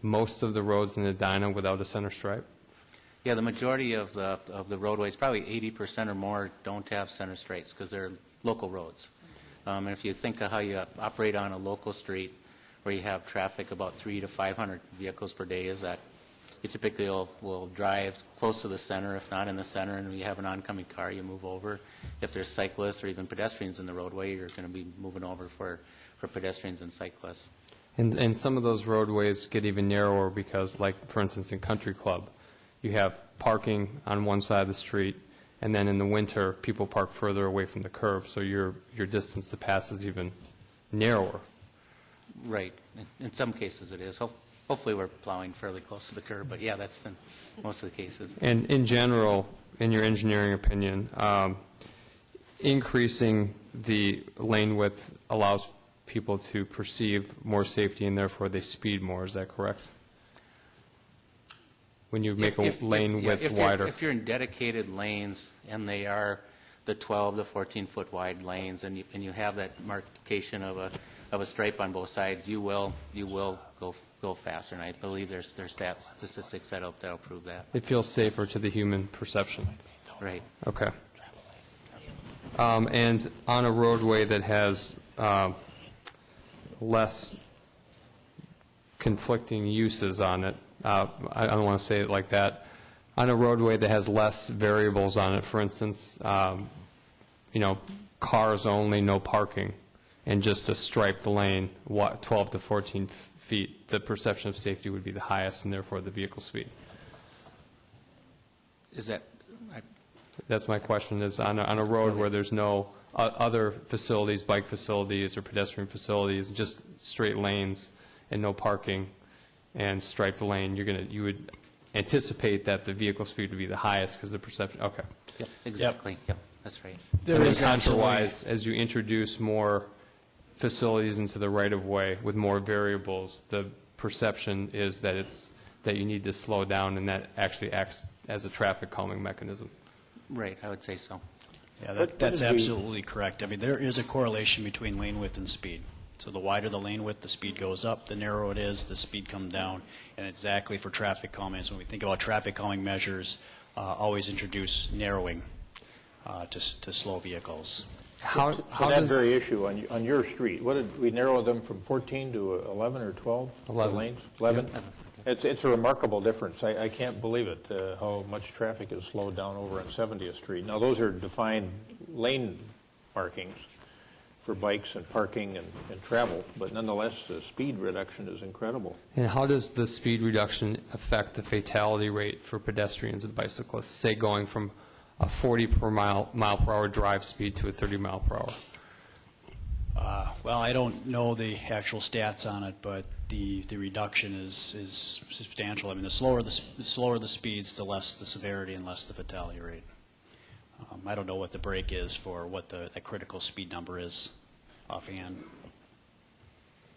most of the roads in Edina without a center stripe? Yeah, the majority of the roadways, probably 80% or more, don't have center stripes because they're local roads. And if you think of how you operate on a local street where you have traffic about 300 to 500 vehicles per day, is that you typically will drive close to the center, if not in the center, and when you have an oncoming car, you move over. If there's cyclists or even pedestrians in the roadway, you're going to be moving over for pedestrians and cyclists. And some of those roadways get even narrower because, like, for instance, in Country Club, you have parking on one side of the street, and then in the winter, people park further away from the curb, so your distance to pass is even narrower. Right. In some cases it is. Hopefully we're plowing fairly close to the curb, but yeah, that's in most of the cases. And in general, in your engineering opinion, increasing the lane width allows people to perceive more safety and therefore they speed more. Is that correct? When you make a lane width wider? If you're in dedicated lanes and they are the 12 to 14-foot wide lanes and you have that marcation of a stripe on both sides, you will go faster. And I believe there's statistics that'll prove that. It feels safer to the human perception. Right. Okay. And on a roadway that has less conflicting uses on it, I don't want to say it like that, on a roadway that has less variables on it, for instance, cars only, no parking, and just a striped lane, 12 to 14 feet, the perception of safety would be the highest and therefore the vehicle speed. Is that... That's my question, is on a road where there's no other facilities, bike facilities or pedestrian facilities, just straight lanes and no parking and striped lane, you would anticipate that the vehicle speed would be the highest because the perception, okay. Yep, exactly. Yep, that's right. And then contra-wise, as you introduce more facilities into the right-of-way with more variables, the perception is that you need to slow down, and that actually acts as a traffic calming mechanism. Right, I would say so. Yeah, that's absolutely correct. I mean, there is a correlation between lane width and speed. So the wider the lane width, the speed goes up. The narrower it is, the speed comes down. And exactly for traffic calming, when we think about traffic calming measures, always introduce narrowing to slow vehicles. How that very issue on your street, what did we narrow them from 14 to 11 or 12 lanes? 11. It's a remarkable difference. I can't believe it how much traffic is slowed down over on 70th Street. Now those are defined lane markings for bikes and parking and travel, but nonetheless the speed reduction is incredible. And how does the speed reduction affect the fatality rate for pedestrians and bicyclists, say going from a 40 mile per hour drive speed to a 30 mile per hour? Well, I don't know the actual stats on it, but the reduction is substantial. I mean, the slower the speeds, the less the severity and less the fatality rate. I don't know what the break is for what the critical speed number is offhand.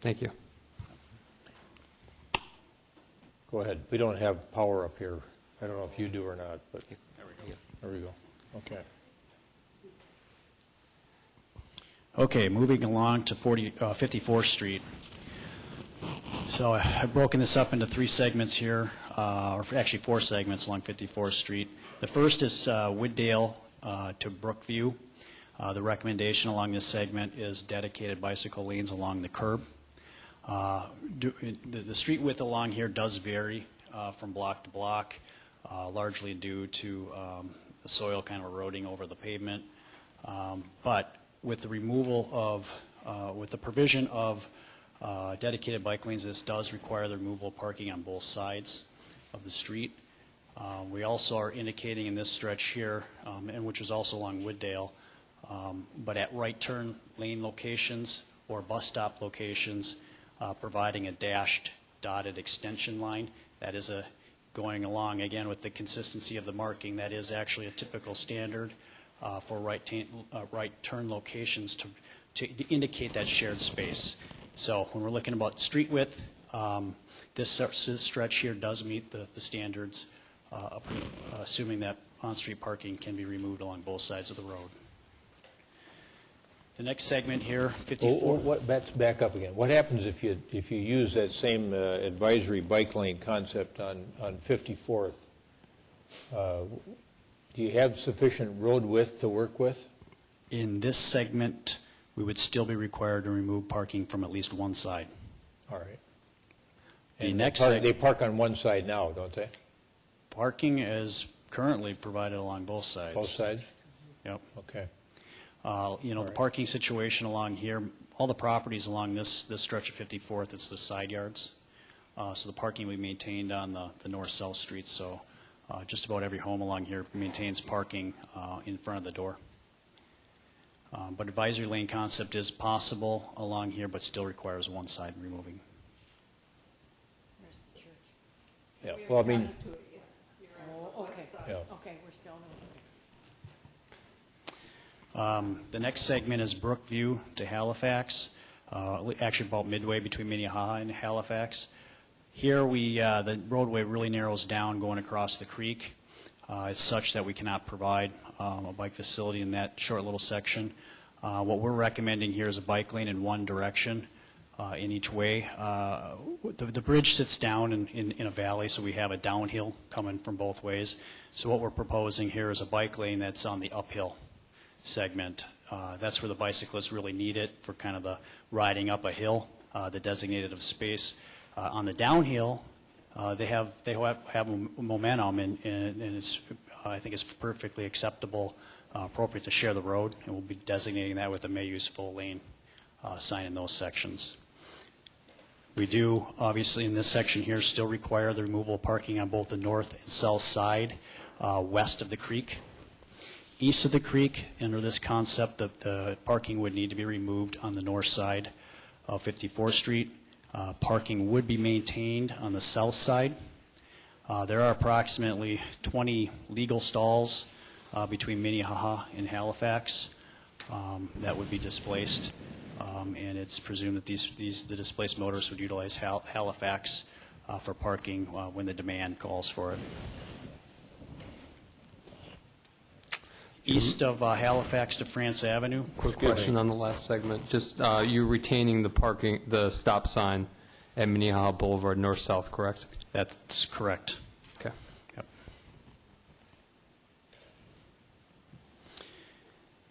Thank you. Go ahead. We don't have power up here. I don't know if you do or not, but there we go. Okay. Okay, moving along to 54th Street. So I've broken this up into 3 segments here, or actually 4 segments along 54th Street. The first is Wooddale to Brookview. The recommendation along this segment is dedicated bicycle lanes along the curb. The street width along here does vary from block to block, largely due to the soil kind of eroding over the pavement. But with the removal of, with the provision of dedicated bike lanes, this does require the removal of parking on both sides of the street. We also are indicating in this stretch here, and which is also along Wooddale, but at right turn lane locations or bus stop locations, providing a dashed dotted extension line. That is going along, again, with the consistency of the marking. That is actually a typical standard for right turn locations to indicate that shared space. So when we're looking about street width, this stretch here does meet the standards, assuming that on-street parking can be removed along both sides of the road. The next segment here, 54. Let's back up again. What happens if you use that same advisory bike lane concept on 54th? Do you have sufficient road width to work with? In this segment, we would still be required to remove parking from at least one side. All right. The And next they park on one side now, don't they? Parking is currently provided along both sides. Both sides? Yep. Okay. The parking situation along here, all the properties along this stretch of 54th, it's the side yards. So the parking we maintained on the north-south streets. So just about every home along here maintains parking in front of the door. But advisory lane concept is possible along here, but still requires one side removing. Yeah. Well, I mean, Okay, yeah. okay, we're still The next segment is Brookview to Halifax, actually about midway between Minnehaha and Halifax. Here, the roadway really narrows down going across the creek. It's such that we cannot provide a bike facility in that short little section. What we're recommending here is a bike lane in one direction in each way. The bridge sits down in a valley, so we have a downhill coming from both ways. So what we're proposing here is a bike lane that's on the uphill segment. That's where the bicyclists really need it for kind of the riding up a hill, the designated of space. On the downhill, they have momentum, and it's, I think it's perfectly acceptable, appropriate to share the road, and we'll be designating that with a may use full lane sign in those sections. We do, obviously, in this section here, still require the removal of parking on both the north and south side, west of the creek. East of the creek, under this concept, the parking would need to be removed on the north side of 54th Street. Parking would be maintained on the south side. There are approximately 20 legal stalls between Minnehaha and Halifax that would be displaced. And it's presumed that the displaced motorists would utilize Halifax for parking when the demand calls for it. East of Halifax to France Avenue. Quick question on the last segment. Just you retaining the stop sign at Minnehaha Boulevard north-south, correct? That's correct. Okay. Yep.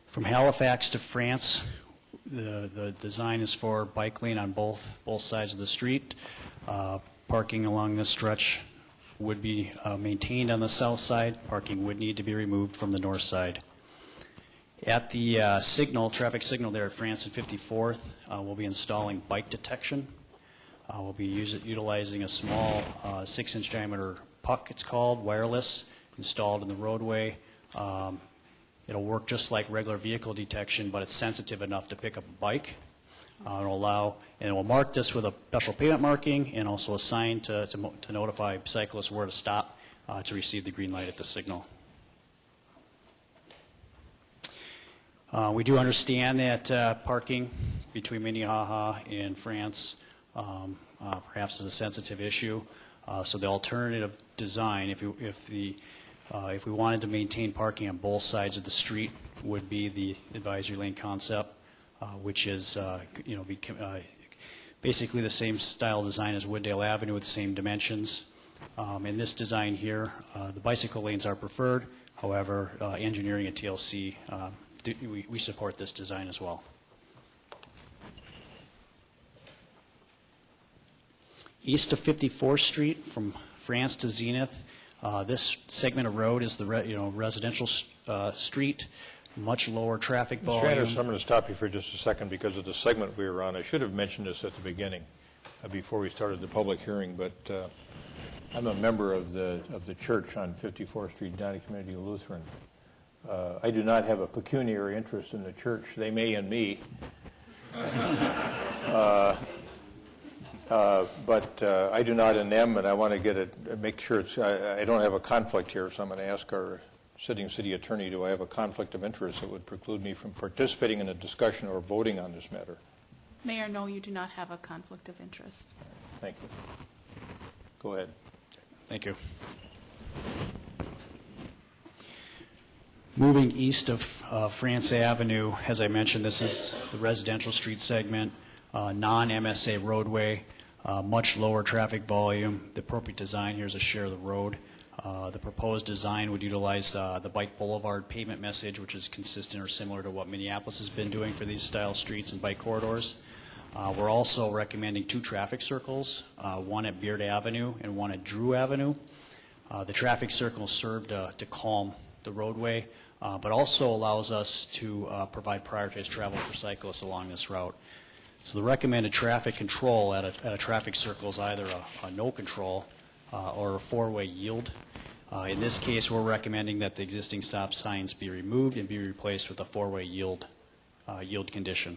From Halifax to France, the design is for bike lane on both sides of the street. Parking along this stretch would be maintained on the south side. Parking would need to be removed from the north side. At the traffic signal there at France and 54th, we'll be installing bike detection. We'll be utilizing a small 6-inch diameter puck, it's called, wireless, installed in the roadway. It'll work just like regular vehicle detection, but it's sensitive enough to pick up a bike It'll allow, and it will mark this with a special pavement marking and also a sign to notify cyclists where to stop to receive the green light at the signal. We do understand that parking between Minnehaha and France perhaps is a sensitive issue. So the alternative design, if we wanted to maintain parking on both sides of the street, would be the advisory lane concept, which is basically the same style design as Wooddale Avenue with the same dimensions. In this design here, the bicycle lanes are preferred. However, engineering at TLC, we support this design as well. East of 54th Street from France to Zenith, this segment of road is the residential street, much lower traffic volume. Mr. Anderson, I'm going to stop you for just a second because of the segment we were on. I should have mentioned this at the beginning before we started the public hearing, but I'm a member of the church on 54th Street, Edina Community Lutheran. I do not have a pecuniary interest in the church. They may in me. But I do not in them, and I want to make sure I don't have a conflict here, so I'm going to ask our sitting city attorney, do I have a conflict of interest that would preclude me from participating in a discussion or voting on this matter? Mayor, no, you do not have a conflict of interest. Thank you. Go ahead. Thank you. Moving east of France Avenue, as I mentioned, this is the residential street segment, non-MSA roadway, much lower traffic volume. The appropriate design here is a share of the road. The proposed design would utilize the bike boulevard pavement message, which is consistent or similar to what Minneapolis has been doing for these style streets and bike corridors. We're also recommending 2 traffic circles, one at Beard Avenue and one at Drew Avenue. The traffic circles serve to calm the roadway, but also allows us to provide prioritized travel for cyclists along this route. So the recommended traffic control at a traffic circle is either a no control or a 4-way yield. In this case, we're recommending that the existing stop signs be removed and be replaced with a 4-way yield condition.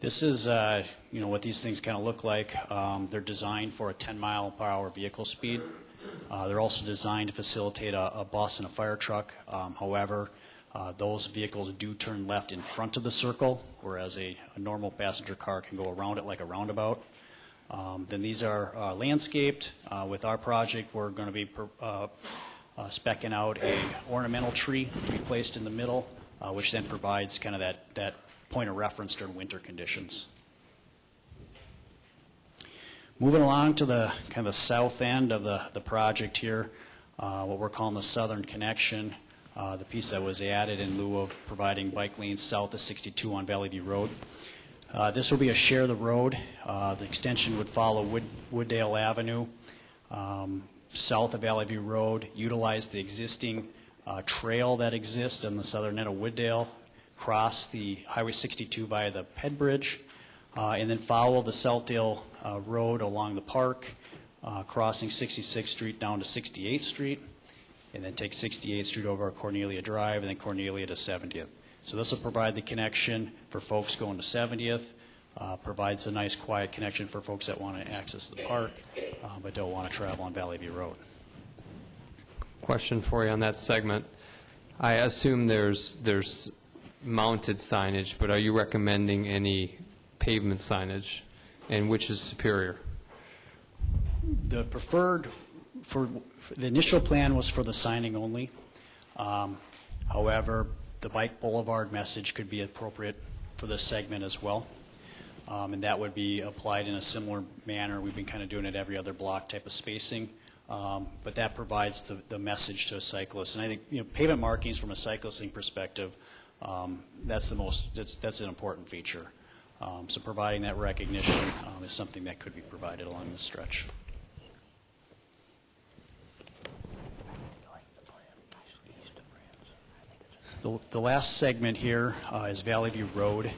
This is what these things kind of look like. They're designed for a 10-mile-per-hour vehicle speed. They're also designed to facilitate a bus and a fire truck. However, those vehicles do turn left in front of the circle, whereas a normal passenger car can go around it like a roundabout. Then these are landscaped. With our project, we're going to be speccing out an ornamental tree to be placed in the middle, which then provides kind of that point of reference during winter conditions. Moving along to the kind of the south end of the project here, what we're calling the southern connection, the piece that was added in lieu of providing bike lanes south of 62 on Valley View Road. This will be a share of the road. The extension would follow Wooddale Avenue, south of Valley View Road, utilize the existing trail that exists on the southern end of Wooddale, cross the Highway 62 via the Ped Bridge, and then follow the Southdale Road along the park, crossing 66th Street down to 68th Street, and then take 68th Street over Cornelia Drive, and then Cornelia to 70th. So this will provide the connection for folks going to 70th, provides a nice quiet connection for folks that want to access the park, but don't want to travel on Valley View Road. Question for you on that segment. I assume there's mounted signage, but are you recommending any pavement signage, and which is superior? The preferred, the initial plan was for the signing only. However, the bike boulevard message could be appropriate for this segment as well. And that would be applied in a similar manner. We've been kind of doing it every other block type of spacing. But that provides the message to a cyclist. And I think pavement markings from a cyclisting perspective, that's an important feature. So providing that recognition is something that could be provided along this stretch. The last segment here is Valley View Road.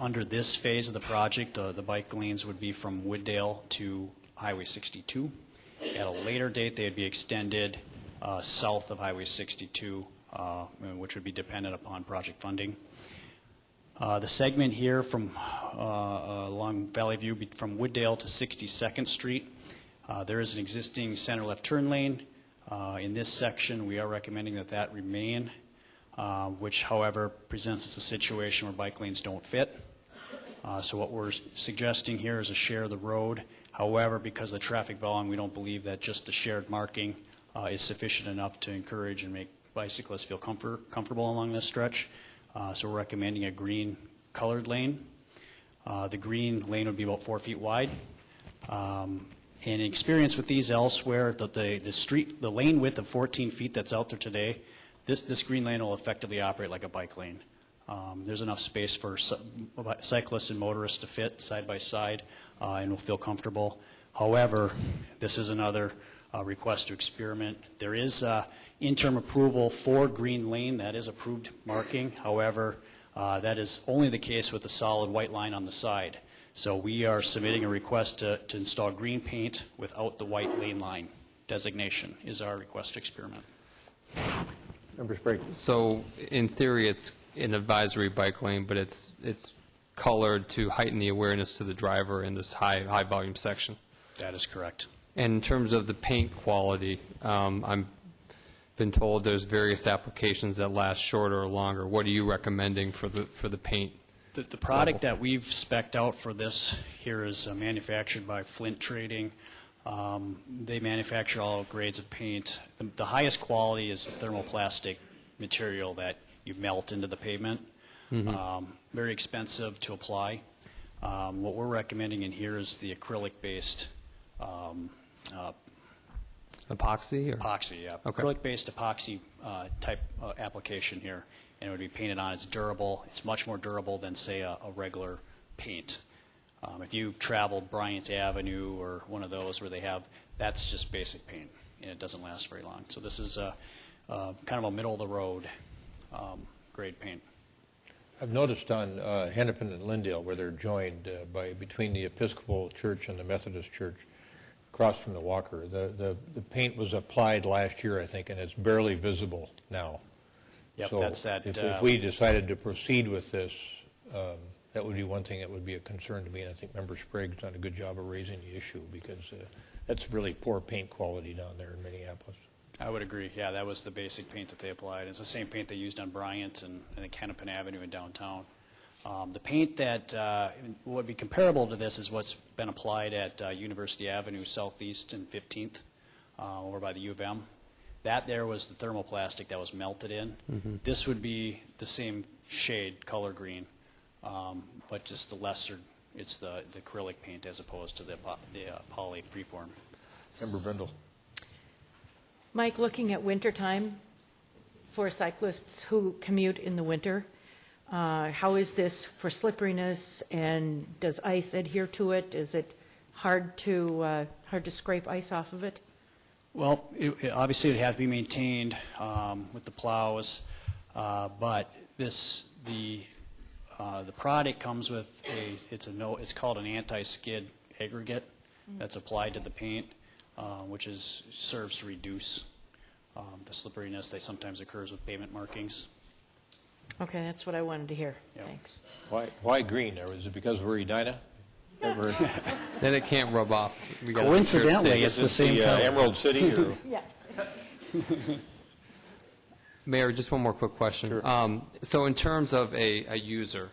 Under this phase of the project, the bike lanes would be from Wooddale to Highway 62. At a later date, they would be extended south of Highway 62, which would be dependent upon project funding. The segment here from along Valley View from Wooddale to 62nd Street, there is an existing center left turn lane. In this section, we are recommending that that remain, which, however, presents us a situation where bike lanes don't fit. So what we're suggesting here is a share of the road. However, because of the traffic volume, we don't believe that just the shared marking is sufficient enough to encourage and make bicyclists feel comfortable along this stretch. So we're recommending a green colored lane. The green lane would be about 4 feet wide. In experience with these elsewhere, the lane width of 14 feet that's out there today, this green lane will effectively operate like a bike lane. There's enough space for cyclists and motorists to fit side by side and will feel comfortable. However, this is another request to experiment. There is interim approval for green lane. That is approved marking. However, that is only the case with a solid white line on the side. So we are submitting a request to install green paint without the white lane line designation is our request to experiment. Member Sprague. So in theory, it's an advisory bike lane, but it's colored to heighten the awareness to the driver in this high volume section. That is correct. And in terms of the paint quality, I've been told there's various applications that last shorter or longer. What are you recommending for the paint? The product that we've spec'd out for this here is manufactured by Flint Trading. They manufacture all grades of paint. The highest quality is thermoplastic material that you melt into the pavement. Very expensive to apply. What we're recommending in here is the acrylic-based Epoxy? Or? epoxy, yeah. Okay. Acrylic-based epoxy type application here, and it would be painted on. It's durable. It's much more durable than, say, a regular paint. If you've traveled Bryant Avenue or one of those where they have, that's just basic paint, and it doesn't last very long. So this is kind of a middle-of-the-road grade paint. I've noticed on Hennepin and Lyndale, where they're joined between the Episcopal Church and the Methodist Church, across from the Walker, the paint was applied last year, I think, and it's barely visible now. Yep, so that's that. If we decided to proceed with this, that would be one thing that would be a concern to me, and I think Member Sprague's done a good job of raising the issue, because that's really poor paint quality down there in Minneapolis. I would agree. Yeah, that was the basic paint that they applied. It's the same paint they used on Bryant and I think Hennepin Avenue in downtown. The paint that would be comparable to this is what's been applied at University Avenue Southeast and 15th over by the U of M. That there was the thermoplastic that was melted in. This would be the same shade, color green, but just the lesser, it's the acrylic paint as opposed to the poly preform. Member Brindle. Mike, looking at wintertime for cyclists who commute in the winter, how is this for slipperiness, and does ice adhere to it? Is it hard to scrape ice off of it? Well, obviously it would have to be maintained with the plows, but the product comes with it's called an anti-skid aggregate that's applied to the paint, which serves to reduce the slipperiness that sometimes occurs with pavement markings. Okay, that's what I wanted to hear. Yep. Thanks. Why green? Or is it because we're Edina? Then it can't rub off. We gotta make sure it Coincidentally, stays. it's the same color. Emerald City? Or? Yeah. Mayor, just one more quick question. Sure. So in terms of a user,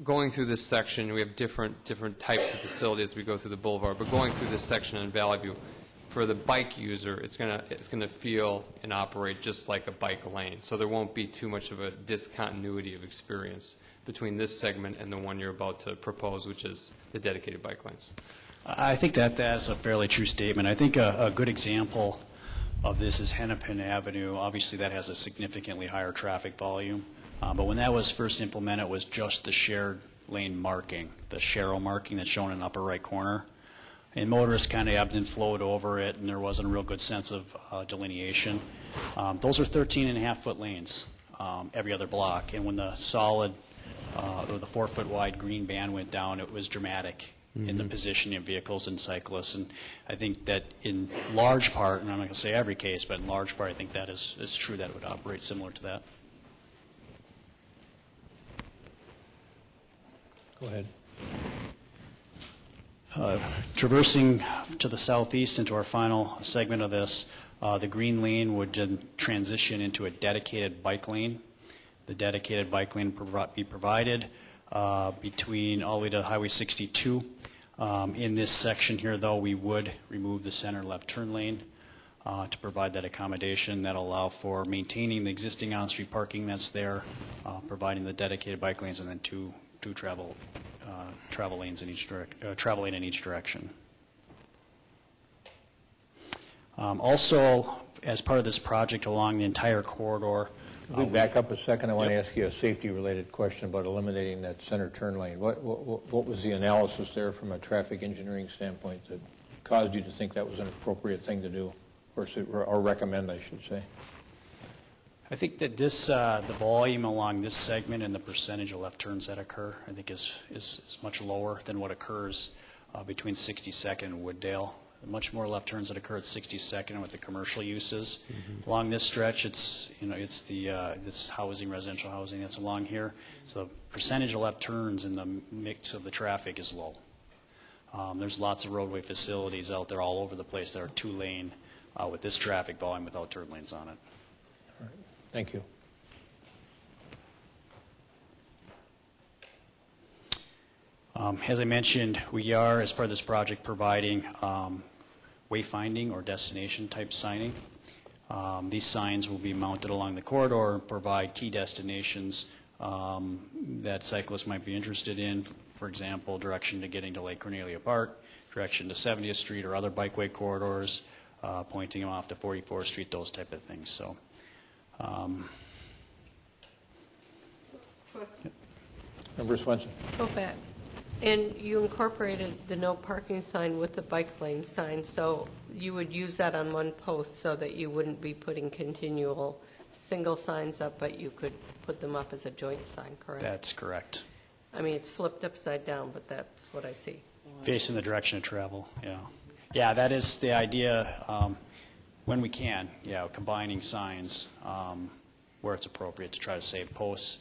going through this section, we have different types of facilities as we go through the boulevard, but going through this section in Valley View, for the bike user, it's gonna feel and operate just like a bike lane. So there won't be too much of a discontinuity of experience between this segment and the one you're about to propose, which is the dedicated bike lanes. I think that's a fairly true statement. I think a good example of this is Hennepin Avenue. Obviously, that has a significantly higher traffic volume. But when that was first implemented, it was just the shared lane marking, the Sharrow marking that's shown in the upper right corner. And motorists kind of ebbed and flowed over it, and there wasn't a real good sense of delineation. Those are 13.5-foot lanes every other block. And when the solid or the 4-foot wide green band went down, it was dramatic in the positioning of vehicles and cyclists. And I think that in large part, and I'm not going to say every case, but in large part, I think that is true that it would operate similar to that. Go ahead. Traversing to the southeast into our final segment of this, the green lane would then transition into a dedicated bike lane. The dedicated bike lane be provided between all the way to Highway 62. In this section here, though, we would remove the center left turn lane to provide that accommodation that'll allow for maintaining the existing on-street parking that's there, providing the dedicated bike lanes, and then two travel lanes in each travel lane in each direction. Also, as part of this project along the entire corridor, Can we back up a second? I want to ask you a safety-related question about eliminating that center turn lane. What was the analysis there from a traffic engineering standpoint that caused you to think that was an appropriate thing to do, or recommend, I should say? I think that this, the volume along this segment and the percentage of left turns that occur, I think is much lower than what occurs between 62nd and Wooddale. Much more left turns that occur at 62nd with the commercial uses. Mm-hmm. Along this stretch, it's this housing, residential housing that's along here. So the percentage of left turns in the mix of the traffic is low. There's lots of roadway facilities out there all over the place that are two-lane with this traffic volume without turn lanes on it. All right. Thank you. As I mentioned, we are, as part of this project, providing wayfinding or destination type signing. These signs will be mounted along the corridor and provide key destinations that cyclists might be interested in. For example, direction to getting to Lake Cornelia Park, direction to 70th Street or other bikeway corridors, pointing them off to 44th Street, those type of things. So, Member Swenson. Go back. And you incorporated the no parking sign with the bike lane sign, so you would use that on one post so that you wouldn't be putting continual single signs up, but you could put them up as a joint sign, correct? that's correct. I mean, it's flipped upside down, but that's what I see. Facing the direction of travel, yeah. Yeah, that is the idea, when we can, combining signs where it's appropriate to try to save posts,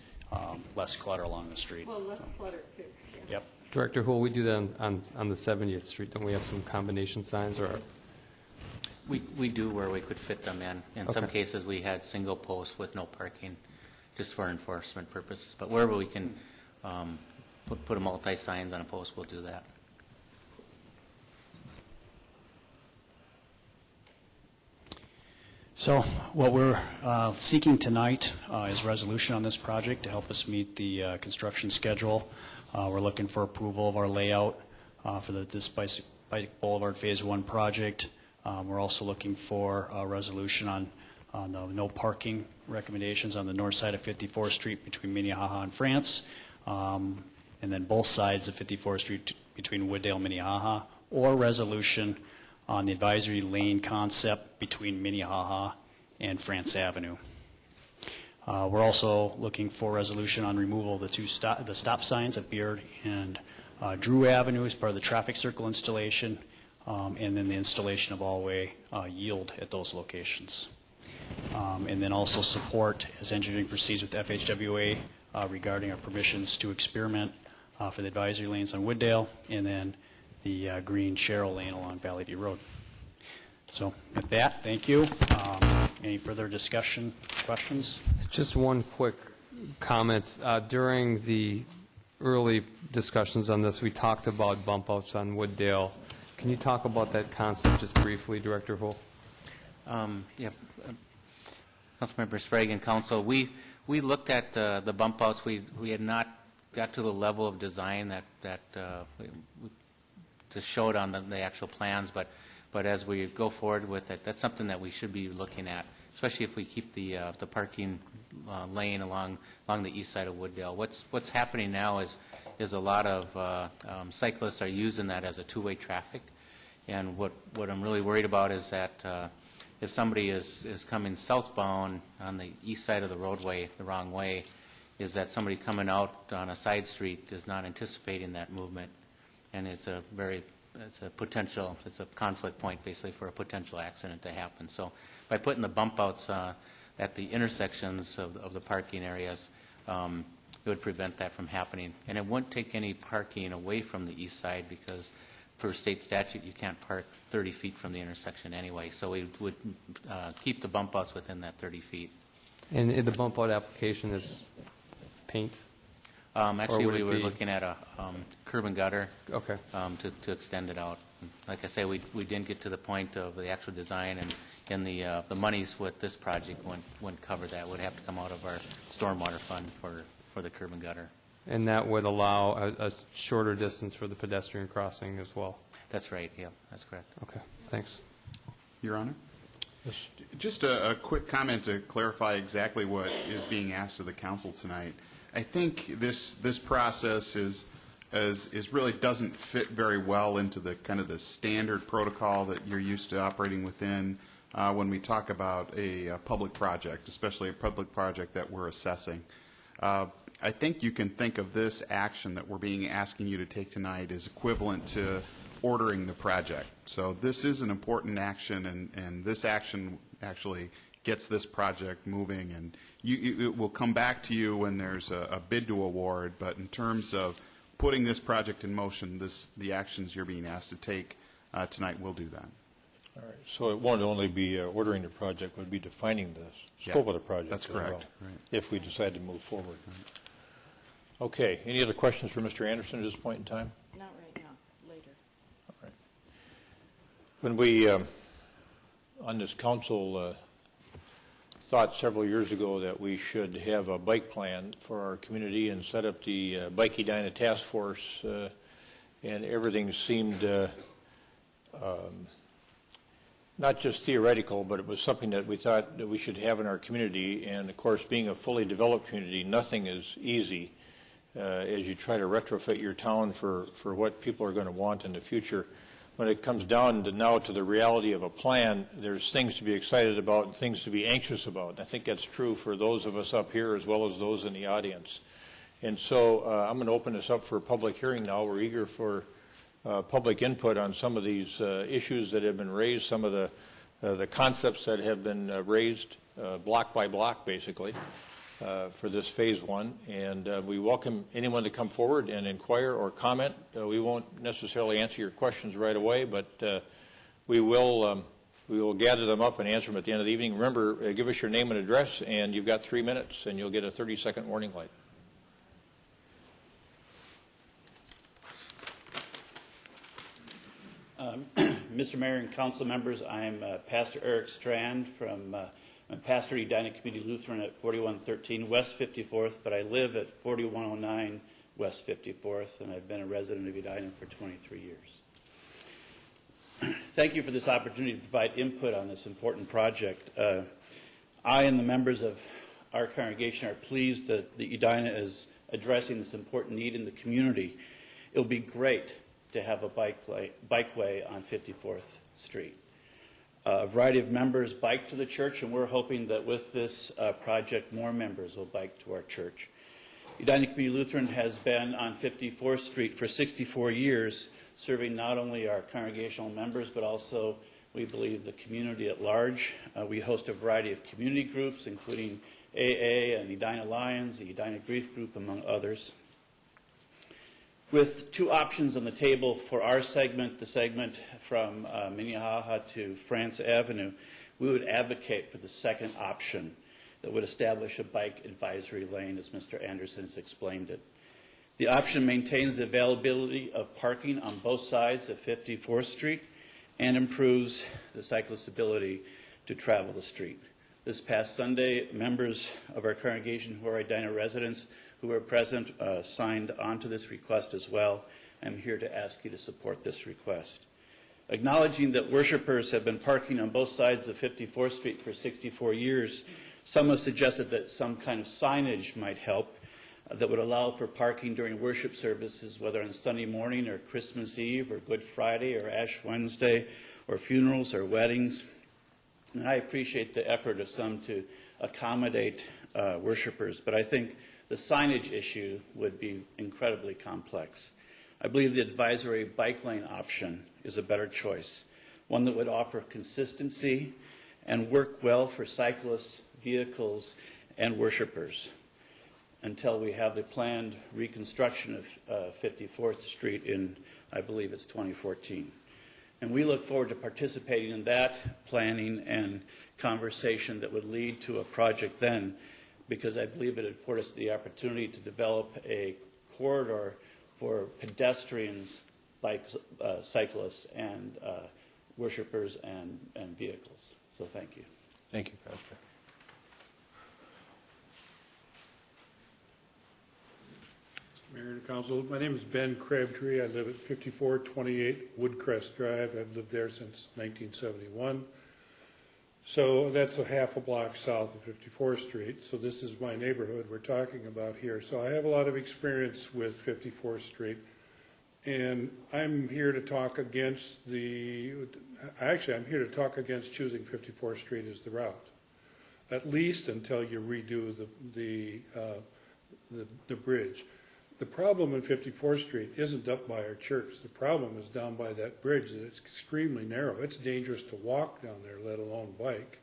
less clutter along the street. Well, less clutter, too. Yep. Director Hool, we do that on the 70th Street. Don't we have some combination signs? Or We do where we could fit them in. In some Okay. cases, we had single posts with no parking, just for enforcement purposes. But wherever we can put a multi-signs on a post, we'll do that. So what we're seeking tonight is resolution on this project to help us meet the construction schedule. We're looking for approval of our layout for this Bike Boulevard Phase 1 project. We're also looking for a resolution on the no parking recommendations on the north side of 54th Street between Minnehaha and France, and then both sides of 54th Street between Wooddale and Minnehaha, or resolution on the advisory lane concept between Minnehaha and France Avenue. We're also looking for resolution on removal of the stop signs at Beard and Drew Avenue as part of the traffic circle installation, and then the installation of all-way yield at those locations. And then also support as engineering proceeds with FHWA regarding our permissions to experiment for the advisory lanes on Wooddale, and then the green Sherrill lane along Valley View Road. So with that, thank you. Any further discussion, questions? just one quick comment. During the early discussions on this, we talked about bump outs on Wooddale. Can you talk about that concept just briefly, Director Hool? Yeah. Councilmember Sprague and Council, we looked at the bump outs. We had not got to the level of design that to show it on the actual plans, but as we go forward with it, that's something that we should be looking at, especially if we keep the parking lane along the east side of Wooddale. What's happening now is a lot of cyclists are using that as a two-way traffic, and what I'm really worried about is that if somebody is coming southbound on the east side of the roadway the wrong way, is that somebody coming out on a side street is not anticipating that movement, and it's a conflict point basically for a potential accident to happen. So by putting the bump outs at the intersections of the parking areas, it would prevent that from happening. And it wouldn't take any parking away from the east side because per state statute, you can't park 30 feet from the intersection anyway. So we would keep the bump outs within that 30 feet. And the bump out application is paint? Actually, would we it were be- looking at a curb and gutter Okay. to extend it out. Like I say, we didn't get to the point of the actual design, and the monies with this project wouldn't cover that. Would have to come out of our stormwater fund for the curb and gutter. And that would allow a shorter distance for the pedestrian crossing as well? That's right, yeah, that's correct. Okay, thanks. Your Honor? Just a quick comment to clarify exactly what is being asked of the council tonight. I think this process is really doesn't fit very well into the kind of the standard protocol that you're used to operating within when we talk about a public project, especially a public project that we're assessing. I think you can think of this action that we're asking you to take tonight as equivalent to ordering the project. So this is an important action, and this action actually gets this project moving, and it will come back to you when there's a bid to award, but in terms of putting this project in motion, the actions you're being asked to take tonight will do that. All right, so it won't only be ordering the project, it would be defining the scope of the project. That's as well, correct. Right. if we decide to move forward. Okay, any other questions for Mr. Anderson at this point in time? Not right now, later. All right. When we, on this council, thought several years ago that we should have a bike plan for our community and set up the Bike Edina Task Force, and everything seemed not just theoretical, but it was something that we thought that we should have in our community. And of course, being a fully developed community, nothing is easy as you try to retrofit your town for what people are going to want in the future. When it comes down to now to the reality of a plan, there's things to be excited about and things to be anxious about. And I think that's true for those of us up here as well as those in the audience. And so I'm going to open this up for a public hearing now. We're eager for public input on some of these issues that have been raised, some of the concepts that have been raised block by block, basically, for this phase one. And we welcome anyone to come forward and inquire or comment. We won't necessarily answer your questions right away, but we will gather them up and answer them at the end of the evening. Remember, give us your name and address, and you've got 3 minutes, and you'll get a 30-second warning light. Mr. Mayor and council members, I'm Pastor Eric Strand from I'm pastor at Edina Community Lutheran at 4113 West 54th, but I live at 4109 West 54th, and I've been a resident of Edina for 23 years. Thank you for this opportunity to provide input on this important project. I and the members of our congregation are pleased that the Edina is addressing this important need in the community. It will be great to have a bikeway on 54th Street. A variety of members bike to the church, and we're hoping that with this project, more members will bike to our church. Edina Community Lutheran has been on 54th Street for 64 years, serving not only our congregational members, but also, we believe, the community at large. We host a variety of community groups, including AA and Edina Lions, the Edina Grief Group, among others. With two options on the table for our segment, the segment from Minnehaha to France Avenue, we would advocate for the second option that would establish a bike advisory lane, as Mr. Anderson has explained it. The option maintains the availability of parking on both sides of 54th Street and improves the cyclist's ability to travel the street. This past Sunday, members of our congregation who are Edina residents who were present signed on to this request as well. I'm here to ask you to support this request. Acknowledging that worshipers have been parking on both sides of 54th Street for 64 years, some have suggested that some kind of signage might help that would allow for parking during worship services, whether on Sunday morning or Christmas Eve or Good Friday or Ash Wednesday or funerals or weddings. And I appreciate the effort of some to accommodate worshipers, but I think the signage issue would be incredibly complex. I believe the advisory bike lane option is a better choice, one that would offer consistency and work well for cyclists, vehicles, and worshipers. until we have the planned reconstruction of 54th Street in, I believe it's 2014. And we look forward to participating in that planning and conversation that would lead to a project then, because I believe it would afford us the opportunity to develop a corridor for pedestrians, bikes, cyclists, and worshipers and vehicles. So thank you. Thank you, Pastor. Mayor and Council, my name is Ben Crabtree. I live at 5428 Woodcrest Drive. I've lived there since 1971. So that's a half a block south of 54th Street. So this is my neighborhood we're talking about here. So I have a lot of experience with 54th Street. And I'm here to talk against I'm here to talk against choosing 54th Street as the route, at least until you redo the bridge. The problem in 54th Street isn't up by our church. The problem is down by that bridge, that it's extremely narrow. It's dangerous to walk down there, let alone bike.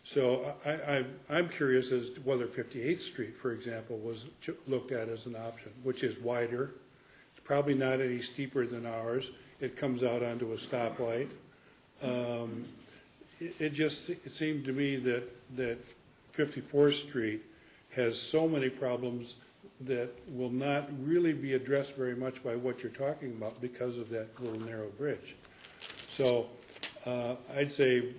So I'm curious as to whether 58th Street, for example, was looked at as an option, which is wider. It's probably not any steeper than ours. It comes out onto a stoplight. It seemed to me that 54th Street has so many problems that will not really be addressed very much by what you're talking about because of that little narrow bridge. So I'd say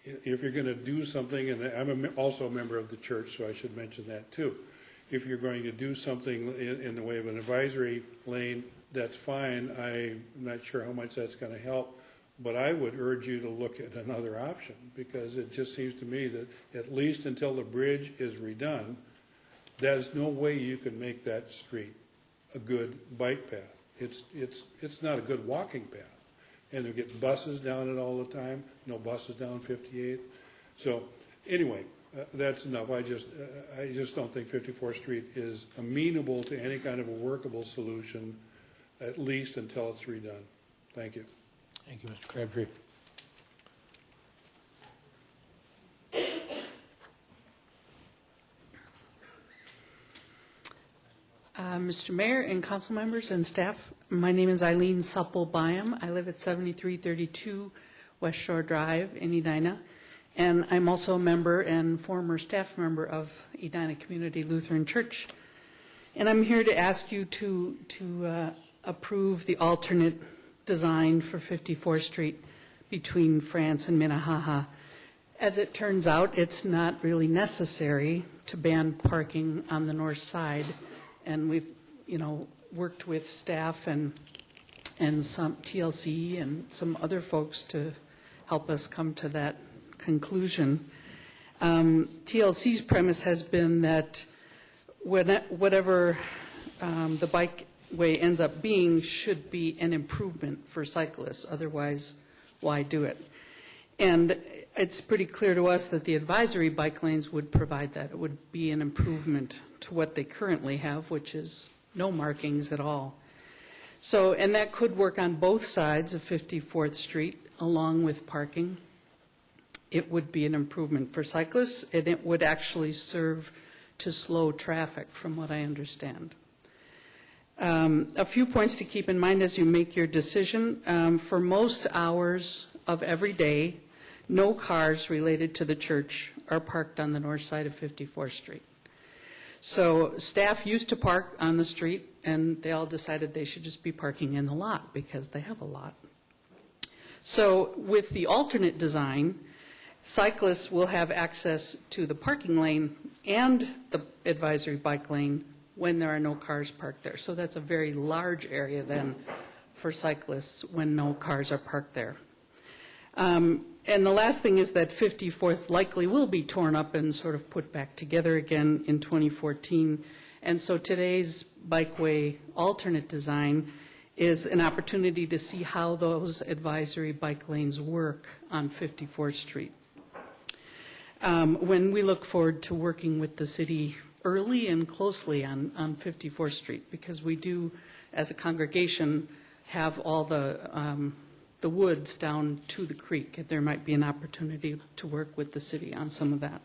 if you're going to do something, and I'm also a member of the church, so I should mention that too. If you're going to do something in the way of an advisory lane, that's fine. I'm not sure how much that's going to help, but I would urge you to look at another option, because it just seems to me that at least until the bridge is redone, there's no way you can make that street a good bike path. It's not a good walking path. And you get buses down it all the time, no buses down 58th. So anyway, that's enough. I just don't think 54th Street is amenable to any kind of a workable solution, at least until it's redone. Thank you. Thank you, Mr. Crabtree. Mr. Mayor and council members and staff, my name is Eileen Supple-Byam. I live at 7332 West Shore Drive in Edina, and I'm also a member and former staff member of Edina Community Lutheran Church. And I'm here to ask you to approve the alternate design for 54th Street between France and Minnehaha. As it turns out, it's not really necessary to ban parking on the north side. And we've, worked with staff and some TLC and some other folks to help us come to that conclusion. TLC's premise has been that whatever the bikeway ends up being should be an improvement for cyclists. Otherwise, why do it? And it's pretty clear to us that the advisory bike lanes would provide that. It would be an improvement to what they currently have, which is no markings at all. So, and that could work on both sides of 54th Street, along with parking. It would be an improvement for cyclists, and it would actually serve to slow traffic, from what I understand. A few points to keep in mind as you make your decision. For most hours of every day, no cars related to the church are parked on the north side of 54th Street. So staff used to park on the street, and they all decided they should just be parking in the lot because they have a lot. So with the alternate design, cyclists will have access to the parking lane and the advisory bike lane when there are no cars parked there. So that's a very large area then for cyclists when no cars are parked there. And the last thing is that 54th likely will be torn up and sort of put back together again in 2014. And so today's bikeway alternate design is an opportunity to see how those advisory bike lanes work on 54th Street. When we look forward to working with the city early and closely on 54th Street, because we do, as a congregation, have all the woods down to the creek. There might be an opportunity to work with the city on some of that.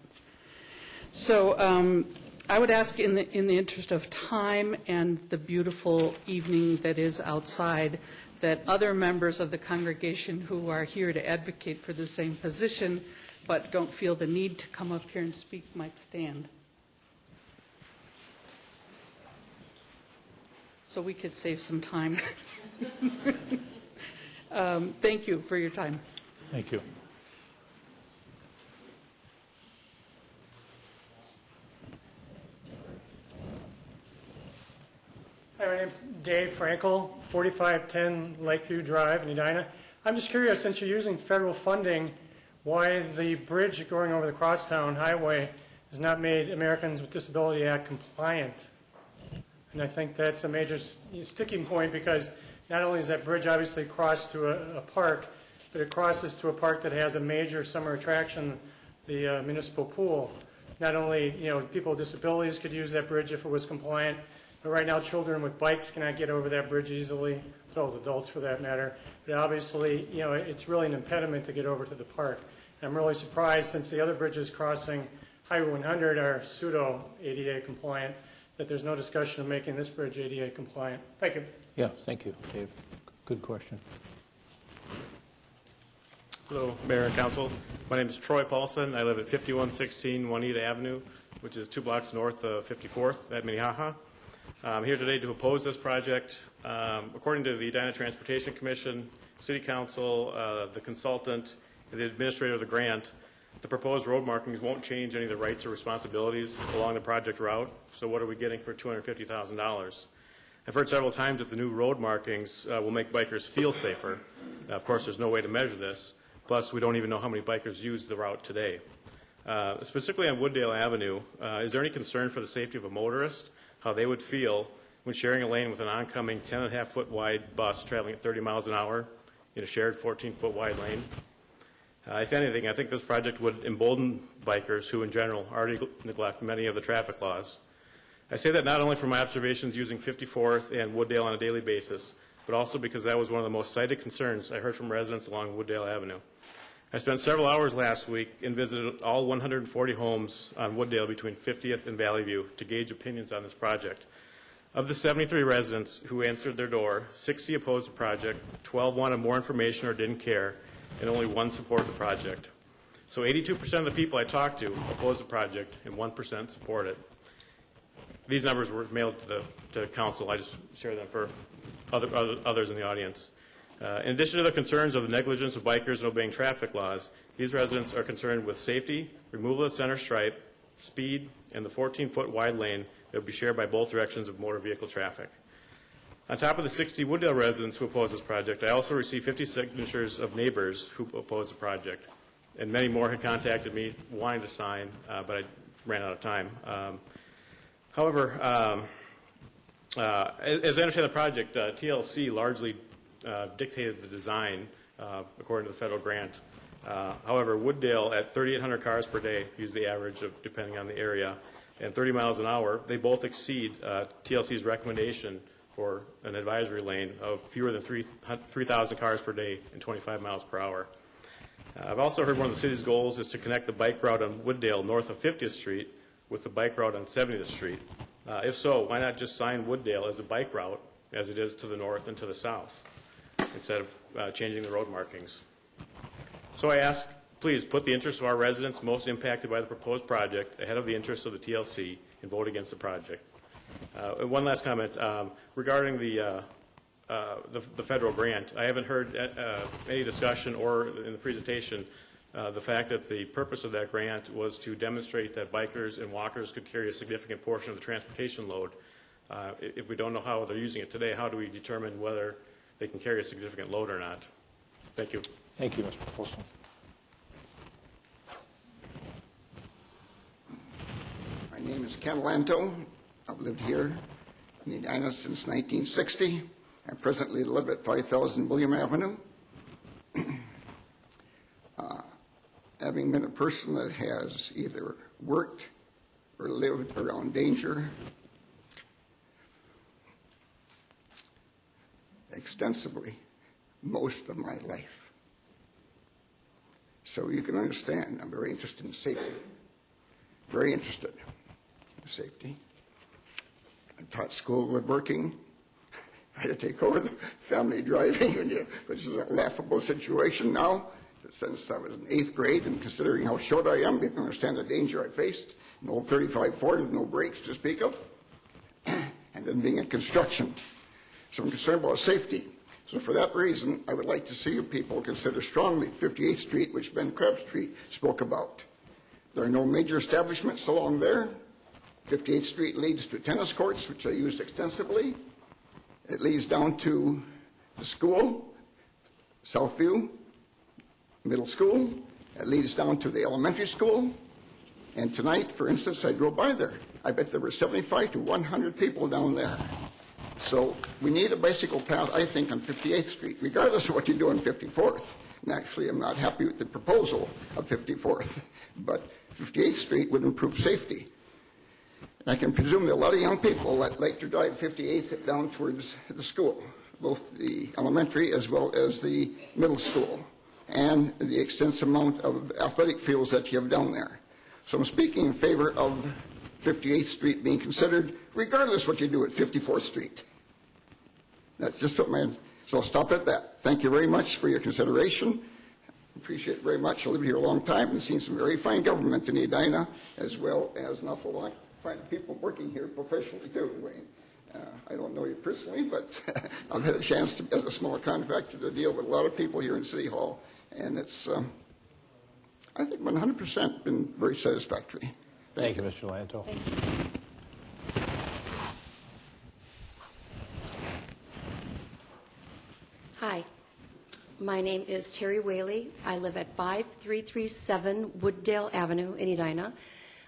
So I would ask in the interest of time and the beautiful evening that is outside, that other members of the congregation who are here to advocate for the same position but don't feel the need to come up here and speak might stand. So we could save some time. Thank you for your time. Thank you. Hi, my name's Dave Frankel, 4510 Lakeview Drive in Edina. I'm just curious, since you're using federal funding, why the bridge going over the Crosstown Highway is not made Americans with Disability Act compliant. And I think that's a major sticking point, because not only is that bridge obviously crossed to a park, but it crosses to a park that has a major summer attraction, the municipal pool. Not only, people with disabilities could use that bridge if it was compliant, but right now children with bikes cannot get over that bridge easily, as well as adults for that matter. But obviously, it's really an impediment to get over to the park. And I'm really surprised, since the other bridges crossing Highway 100 are pseudo ADA compliant, that there's no discussion of making this bridge ADA compliant. Thank you. Yeah, thank you, Dave. Good question. Hello, Mayor and Council. My name is Troy Paulson. I live at 5116 Juanita Avenue, which is 2 blocks north of 54th at Minnehaha. I'm here today to oppose this project. According to the Edina Transportation Commission, City Council, the consultant, and the administrator of the grant, the proposed road markings won't change any of the rights or responsibilities along the project route. So what are we getting for $250,000? I've heard several times that the new road markings will make bikers feel safer. Of course, there's no way to measure this. Plus, we don't even know how many bikers use the route today. Specifically on Wooddale Avenue, is there any concern for the safety of a motorist, how they would feel when sharing a lane with an oncoming 10.5-foot wide bus traveling at 30 miles an hour in a shared 14-foot wide lane? If anything, I think this project would embolden bikers who, in general, already neglect many of the traffic laws. I say that not only from my observations using 54th and Wooddale on a daily basis, but also because that was one of the most cited concerns I heard from residents along Wooddale Avenue. I spent several hours last week and visited all 140 homes on Wooddale between 50th and Valley View to gauge opinions on this project. Of the 73 residents who answered their door, 60 opposed the project, 12 wanted more information or didn't care, and only 1 supported the project. So 82% of the people I talked to opposed the project and 1% support it. These numbers were mailed to council. I just share them for others in the audience. In addition to the concerns of the negligence of bikers and obeying traffic laws, these residents are concerned with safety, removal of the center stripe, speed, and the 14-foot wide lane that would be shared by both directions of motor vehicle traffic. On top of the 60 Wooddale residents who oppose this project, I also received 50 signatures of neighbors who oppose the project, and many more had contacted me wanting to sign, but I ran out of time. However, as I understand the project, TLC largely dictated the design according to the federal grant. However, Wooddale at 3,800 cars per day, use the average of depending on the area, and 30 miles an hour, they both exceed TLC's recommendation for an advisory lane of fewer than 3,000 cars per day and 25 miles per hour. I've also heard one of the city's goals is to connect the bike route on Wooddale north of 50th Street with the bike route on 70th Street. If so, why not just sign Wooddale as a bike route as it is to the north and to the south, instead of changing the road markings? So I ask, please put the interests of our residents most impacted by the proposed project ahead of the interests of the TLC and vote against the project. And one last comment regarding the federal grant. I haven't heard any discussion or in the presentation the fact that the purpose of that grant was to demonstrate that bikers and walkers could carry a significant portion of the transportation load. If we don't know how they're using it today, how do we determine whether they can carry a significant load or not? Thank you. Thank you, Mr. Paulson. My name is Ken Lanto. I've lived here in Edina since 1960. I presently live at 5,000 William Avenue. Having been a person that has either worked or lived around danger extensively most of my life. So you can understand, I'm very interested in safety, very interested. safety. I taught school woodworking. I had to take over the family driving, which is a laughable situation now. Since I was in 8th grade, and considering how short I am, you can understand the danger I faced. An old 35 Ford with no brakes to speak of, and then being in construction. So I'm concerned about safety. So for that reason, I would like to see you people consider strongly 58th Street, which Ben Crabtree spoke about. There are no major establishments along there. 58th Street leads to tennis courts, which I used extensively. It leads down to the school, Southview Middle School. It leads down to the elementary school. And tonight, for instance, I drove by there. I bet there were 75 to 100 people down there. So we need a bicycle path, I think, on 58th Street, regardless of what you do on 54th. And actually, I'm not happy with the proposal of 54th. But 58th Street would improve safety. And I can presume that a lot of young people like to drive 58th down towards the school, both the elementary as well as the middle school, and the extensive amount of athletic fields that you have down there. So I'm speaking in favor of 58th Street being considered, regardless what you do at 54th Street. That's just what so I'll stop at that. Thank you very much for your consideration. Appreciate it very much. I've lived here a long time and seen some very fine government in Edina, as well as an awful lot of fine people working here professionally too, Wayne. I don't know you personally, but I've had a chance to, as a small contractor, to deal with a lot of people here in City Hall, and it's, I think, 100% been very satisfactory. Thank you, Mr. Lanto. Hi, my name is Terry Whaley. I live at 5337 Wooddale Avenue in Edina.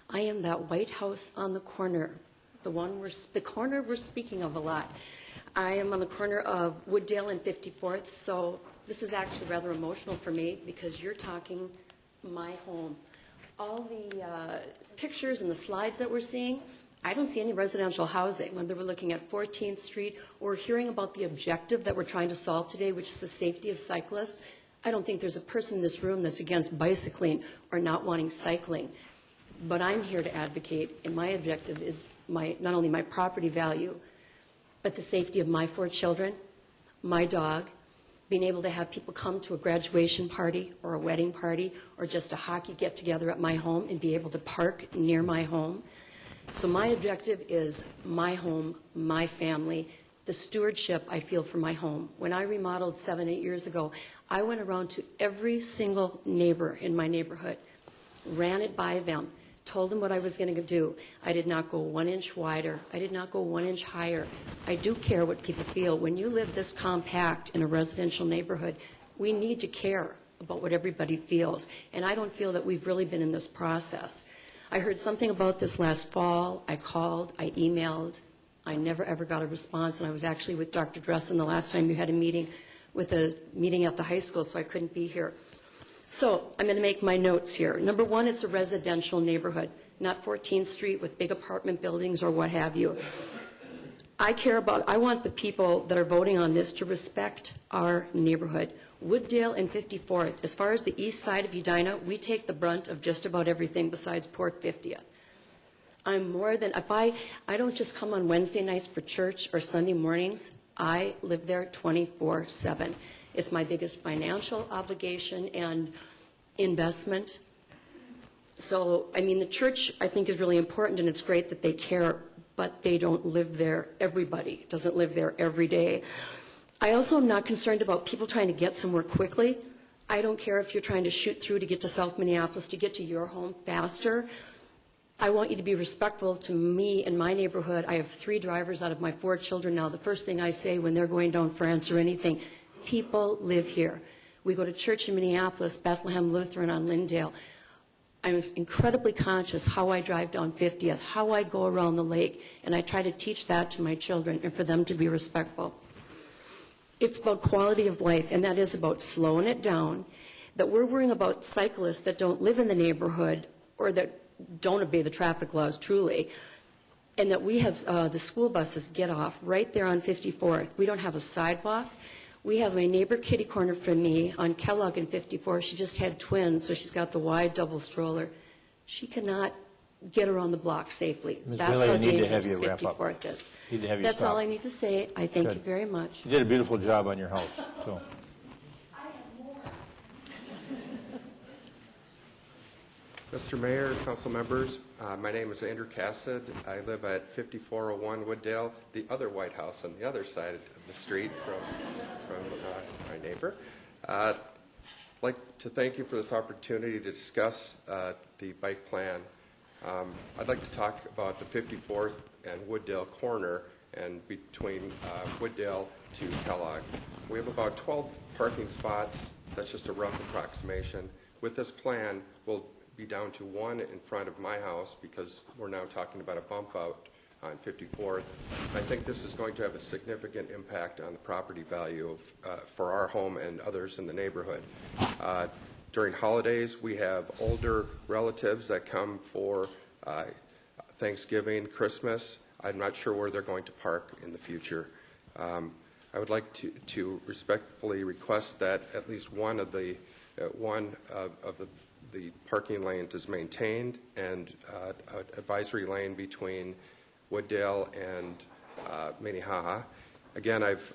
I am that white house on the corner, the corner we're speaking of a lot. I am on the corner of Wooddale and 54th, so this is actually rather emotional for me because you're talking my home. All the pictures and the slides that we're seeing, I don't see any residential housing. Whether we're looking at 14th Street or hearing about the objective that we're trying to solve today, which is the safety of cyclists, I don't think there's a person in this room that's against bicycling or not wanting cycling. But I'm here to advocate, and my objective is not only my property value, but the safety of my 4 children, my dog, being able to have people come to a graduation party or a wedding party or just a hockey get-together at my home and be able to park near my home. So my objective is my home, my family, the stewardship I feel for my home. When I remodeled 7, 8 years ago, I went around to every single neighbor in my neighborhood, ran it by them, told them what I was going to do. I did not go 1 inch wider. I did not go 1 inch higher. I do care what people feel. When you live this compact in a residential neighborhood, we need to care about what everybody feels. And I don't feel that we've really been in this process. I heard something about this last fall. I called, I emailed. I never ever got a response, and I was actually with Dr. Dressen the last time you had a meeting at the high school, so I couldn't be here. So I'm going to make my notes here. Number 1, it's a residential neighborhood, not 14th Street with big apartment buildings or what have you. I want the people that are voting on this to respect our neighborhood. Wooddale and 54th, as far as the east side of Edina, we take the brunt of just about everything besides Port 50th. I don't just come on Wednesday nights for church or Sunday mornings. I live there 24/7. It's my biggest financial obligation and investment. So, I mean, the church, I think, is really important, and it's great that they care, but they don't live there. Everybody doesn't live there every day. I also am not concerned about people trying to get somewhere quickly. I don't care if you're trying to shoot through to get to South Minneapolis to get to your home faster. I want you to be respectful to me and my neighborhood. I have 3 drivers out of my 4 children now. The first thing I say when they're going down France or anything, people live here. We go to church in Minneapolis, Bethlehem Lutheran on Lyndale. I'm incredibly conscious how I drive down 50th, how I go around the lake, and I try to teach that to my children and for them to be respectful. It's about quality of life, and that is about slowing it down, that we're worrying about cyclists that don't live in the neighborhood or that don't obey the traffic laws truly, and that we have the school buses get off right there on 54th. We don't have a sidewalk. We have my neighbor kitty corner from me on Kellogg and 54. She just had twins, so she's got the wide double stroller. She cannot get around the block safely. Ms. That's Bailey, how I need to have dangerous you wrap up. 54th is. Need to have you That's all stop. I need to say. I thank you Good. very much. You did a beautiful job on your house, so. Mr. Mayor, council members, my name is Andrew Cassad. I live at 5401 Wooddale, the other White House on the other side of the street from my neighbor. I'd like to thank you for this opportunity to discuss the bike plan. I'd like to talk about the 54th and Wooddale corner and between Wooddale to Kellogg. We have about 12 parking spots. That's just a rough approximation. With this plan, we'll be down to one in front of my house because we're now talking about a bump out on 54th. I think this is going to have a significant impact on the property value of, for our home and others in the neighborhood. During holidays, we have older relatives that come for Thanksgiving, Christmas. I'm not sure where they're going to park in the future. I would like to respectfully request that at least one of the parking lanes is maintained and an advisory lane between Wooddale and Minnehaha. Again, I've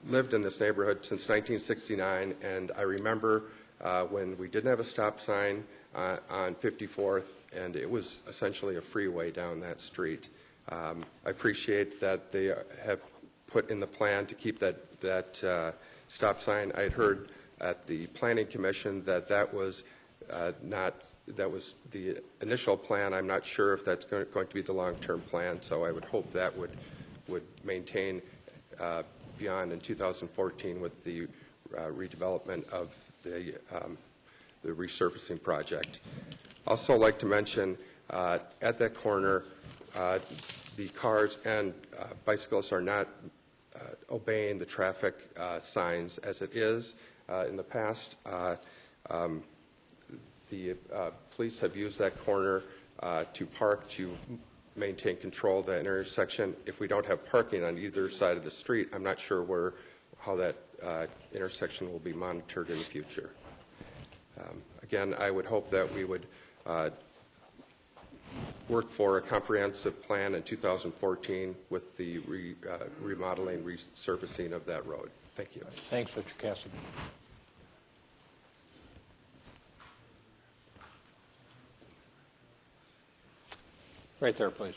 lived in this neighborhood since 1969, and I remember when we didn't have a stop sign on 54th, and it was essentially a freeway down that street. I appreciate that they have put in the plan to keep that stop sign. I had heard at the Planning Commission that was that was the initial plan. I'm not sure if that's going to be the long-term plan, so I would hope that would maintain beyond in 2014 with the redevelopment of the resurfacing project. Also like to mention at that corner, the cars and bicyclists are not obeying the traffic signs as it is. In the past, the police have used that corner to park to maintain control of that intersection. If we don't have parking on either side of the street, I'm not sure how that intersection will be monitored in the future. Again, I would hope that we would work for a comprehensive plan in 2014 with the remodeling, resurfacing of that road. Thank you. Thanks, Mr. Cassidy. Right there, please.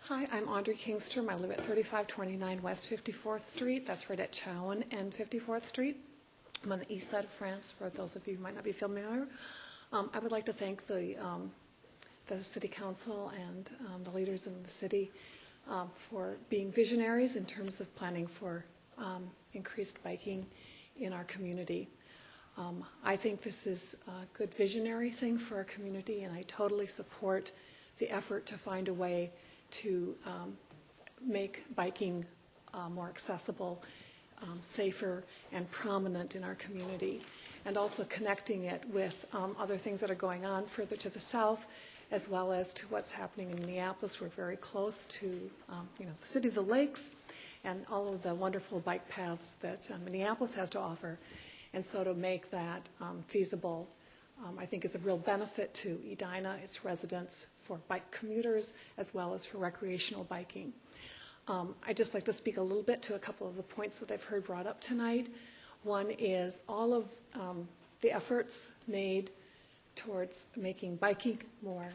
Hi, I'm Audrey Kingstrom. I live at 3529 West 54th Street. That's right at Chowan and 54th Street. I'm on the east side of France, for those of you who might not be familiar. I would like to thank the City Council and the leaders in the city for being visionaries in terms of planning for increased biking in our community. I think this is a good visionary thing for our community, and I totally support the effort to find a way to make biking more accessible, safer, and prominent in our community, and also connecting it with other things that are going on further to the south, as well as to what's happening in Minneapolis. We're very close to the City of the Lakes and all of the wonderful bike paths that Minneapolis has to offer. And so to make that feasible, I think is a real benefit to Edina, its residents, for bike commuters, as well as for recreational biking. I'd just like to speak a little bit to a couple of the points that I've heard brought up tonight. One is all of the efforts made towards making biking more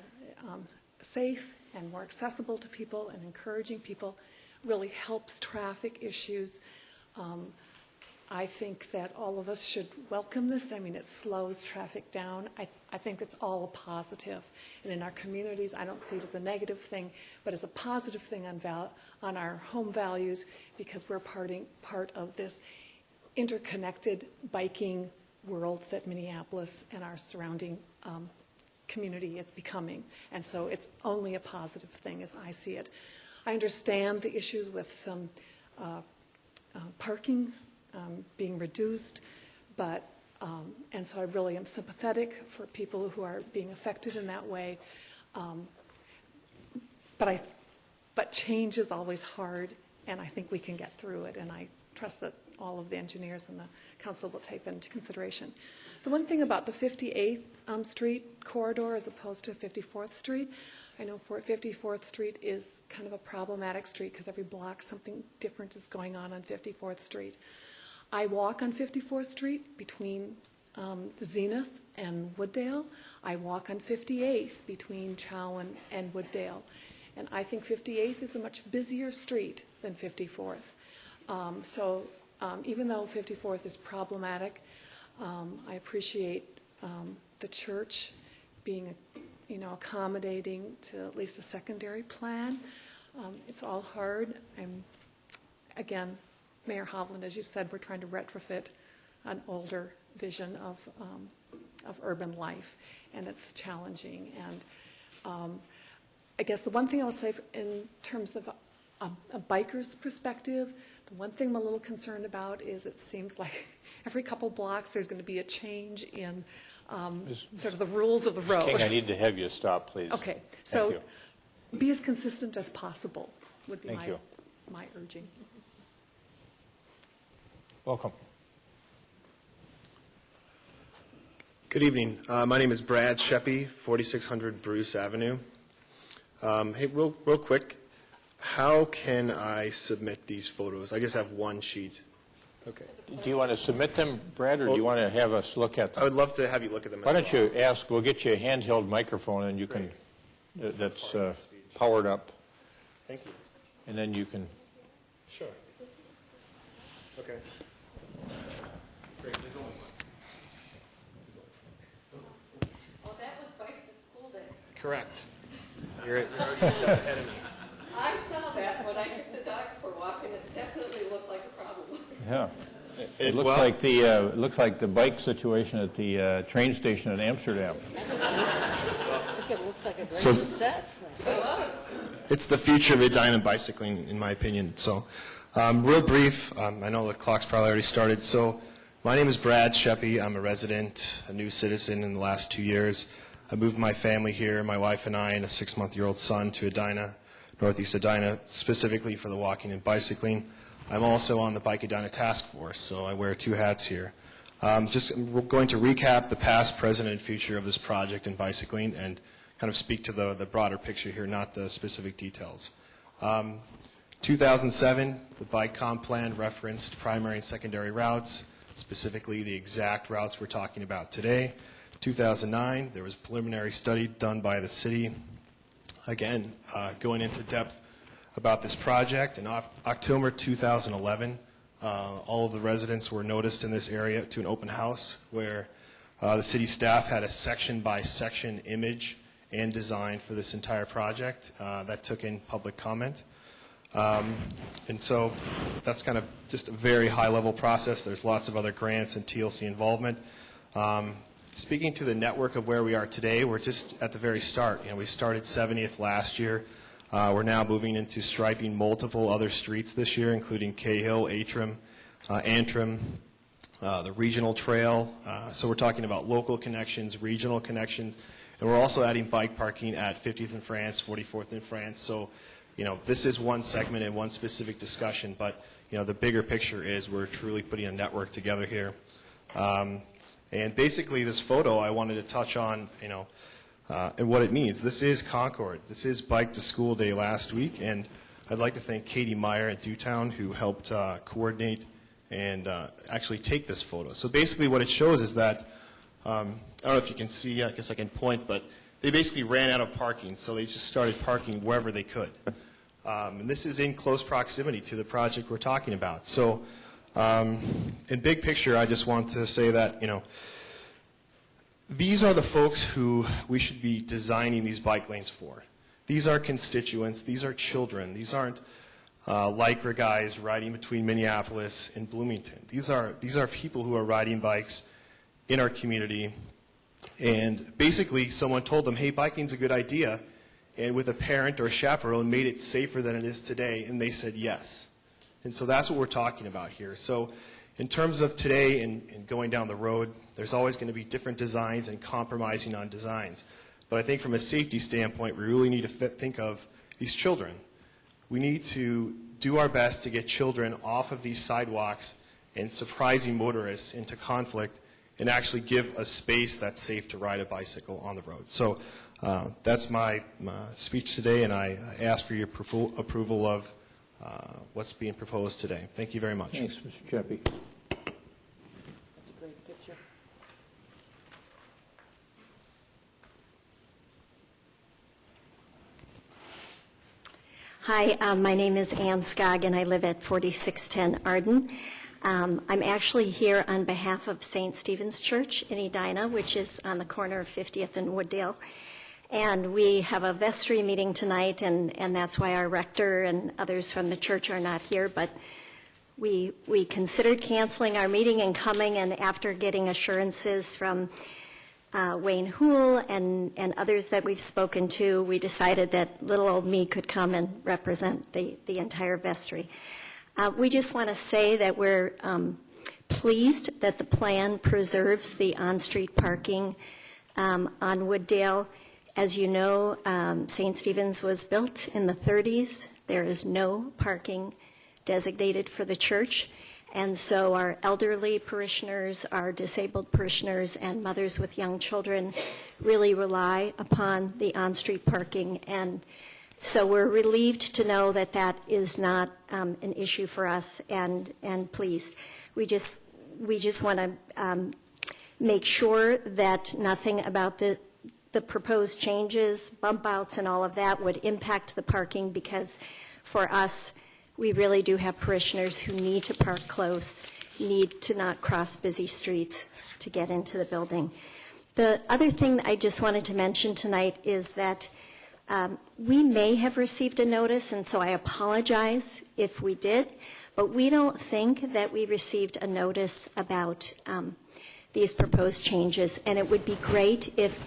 safe and more accessible to people and encouraging people really helps traffic issues. I think that all of us should welcome this. I mean, it slows traffic down. I think it's all a positive. And in our communities, I don't see it as a negative thing, but as a positive thing on our home values, because we're part of this interconnected biking world that Minneapolis and our surrounding community is becoming. And so it's only a positive thing as I see it. I understand the issues with some parking being reduced, but and so I really am sympathetic for people who are being affected in that way. But change is always hard, and I think we can get through it, and I trust that all of the engineers and the council will take that into consideration. The one thing about the 58th Street corridor as opposed to 54th Street, I know 54th Street is kind of a problematic street because every block something different is going on 54th Street. I walk on 54th Street between the Zenith and Wooddale. I walk on 58th between Chowan and Wooddale. And I think 58th is a much busier street than 54th. Even though 54th is problematic, I appreciate the church being, accommodating to at least a secondary plan. It's all hard. Again, Mayor Hovland, as you said, we're trying to retrofit an older vision of urban life, and it's challenging. And I guess the one thing I would say in terms of a biker's perspective, the one thing I'm a little concerned about is it seems like every couple blocks there's going to be a change in sort of the rules of the road. King, I need to have you stop, please. Okay, so be as consistent as possible would be Thank you. my urging. Welcome. Good evening. My name is Brad Sheppy, 4600 Bruce Avenue. Hey, real quick, how can I submit these photos? I just have one sheet. Okay. Do you want to submit them, Brad, or do you want to have us look at them? I would love to have you look at them. Why don't you ask, we'll get you a handheld microphone and you can, that's powered up. Thank you. And then you can. Sure. Okay. Great. There's only one. Well, that was Bike to School Day. Correct. You're already a step ahead of me. I saw that when I took the dogs for a walk, and it definitely looked like a problem. Yeah. It looks like the bike situation at the train station in Amsterdam. I think it looks like a great So- success. It's the future of Edina bicycling, in my opinion. So, real brief, I know the clock's probably already started. So, my name is Brad Sheppy. I'm a resident, a new citizen in the last 2 years. I moved my family here, my wife and I, and a 6-month-old son to Edina, Northeast Edina, specifically for the walking and bicycling. I'm also on the Bike Edina Task Force, so I wear 2 hats here. I'm going to recap the past, present, and future of this project in bicycling and kind of speak to the broader picture here, not the specific details. 2007, the bike comp plan referenced primary and secondary routes, specifically the exact routes we're talking about today. 2009, there was a preliminary study done by the city, again, going into depth about this project. In October 2011, all of the residents were noticed in this area to an open house where the city staff had a section-by-section image and design for this entire project that took in public comment. And so that's kind of just a very high-level process. There's lots of other grants and TLC involvement. Speaking to the network of where we are today, we're just at the very start. We started 70th last year. We're now moving into striping multiple other streets this year, including Cahill, Antrim, the regional trail. So we're talking about local connections, regional connections, and we're also adding bike parking at 50th in France, 44th in France. So, this is one segment and one specific discussion, but, the bigger picture is we're truly putting a network together here. And basically, this photo I wanted to touch on, and what it means. This is Concord. This is Bike to School Day last week, and I'd like to thank Katie Meyer at Dewtown who helped coordinate and actually take this photo. So basically what it shows is that, I don't know if you can see, I guess I can point, but they basically ran out of parking, so they just started parking wherever they could. And this is in close proximity to the project we're talking about. So in big picture, I just want to say that, these are the folks who we should be designing these bike lanes for. These are constituents. These are children. These aren't Lycra guys riding between Minneapolis and Bloomington. These are people who are riding bikes in our community. And basically, someone told them, hey, biking's a good idea. And with a parent or a chaperone, made it safer than it is today. And they said yes. And so that's what we're talking about here. So in terms of today and going down the road, there's always going to be different designs and compromising on designs. But I think from a safety standpoint, we really need to think of these children. We need to do our best to get children off of these sidewalks and surprising motorists into conflict and actually give a space that's safe to ride a bicycle on the road. So That's my speech today, and I ask for your approval of what's being proposed today. Thank you very much. Thanks, Mr. Chappie. Hi, my name is Ann Skog, and I live at 4610 Arden. I'm actually here on behalf of St. Stephen's Church in Edina, which is on the corner of 50th and Wooddale. And we have a vestry meeting tonight, and that's why our rector and others from the church are not here. But we considered canceling our meeting and coming, and after getting assurances from Wayne Hool and others that we've spoken to, we decided that little old me could come and represent the entire vestry. We just want to say that we're pleased that the plan preserves the on-street parking on Wooddale. As you know, St. Stephen's was built in the 30s. There is no parking designated for the church. And so our elderly parishioners, our disabled parishioners, and mothers with young children really rely upon the on-street parking. And so we're relieved to know that that is not an issue for us, and pleased. We just want to make sure that nothing about the proposed changes, bump outs, and all of that would impact the parking, because for us, we really do have parishioners who need to park close, need to not cross busy streets to get into the building. The other thing I just wanted to mention tonight is that we may have received a notice, and so I apologize if we did, but we don't think that we received a notice about these proposed changes, and it would be great if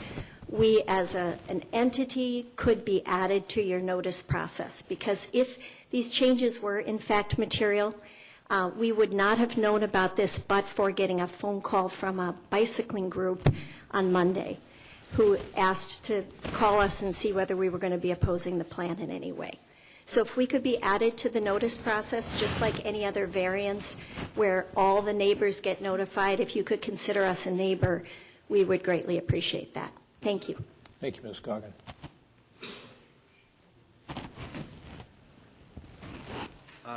we as an entity could be added to your notice process, because if these changes were in fact material, we would not have known about this but for getting a phone call from a bicycling group on Monday who asked to call us and see whether we were going to be opposing the plan in any way. So if we could be added to the notice process, just like any other variance where all the neighbors get notified, if you could consider us a neighbor, we would greatly appreciate that. Thank you. Thank you, Ms. Goggin.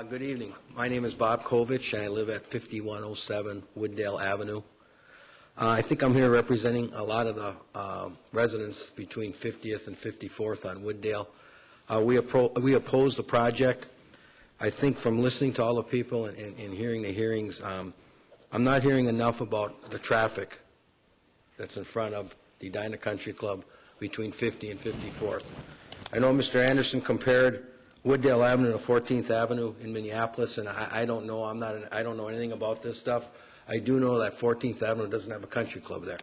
Good evening. My name is Bob Kovich, and I live at 5107 Wooddale Avenue. I think I'm here representing a lot of the residents between 50th and 54th on Wooddale. We oppose the project. I think from listening to all the people and hearing the hearings, I'm not hearing enough about the traffic that's in front of the Edina Country Club between 50 and 54th. I know Mr. Anderson compared Wooddale Avenue to 14th Avenue in Minneapolis, and I don't know. I don't know anything about this stuff. I do know that 14th Avenue doesn't have a country club there.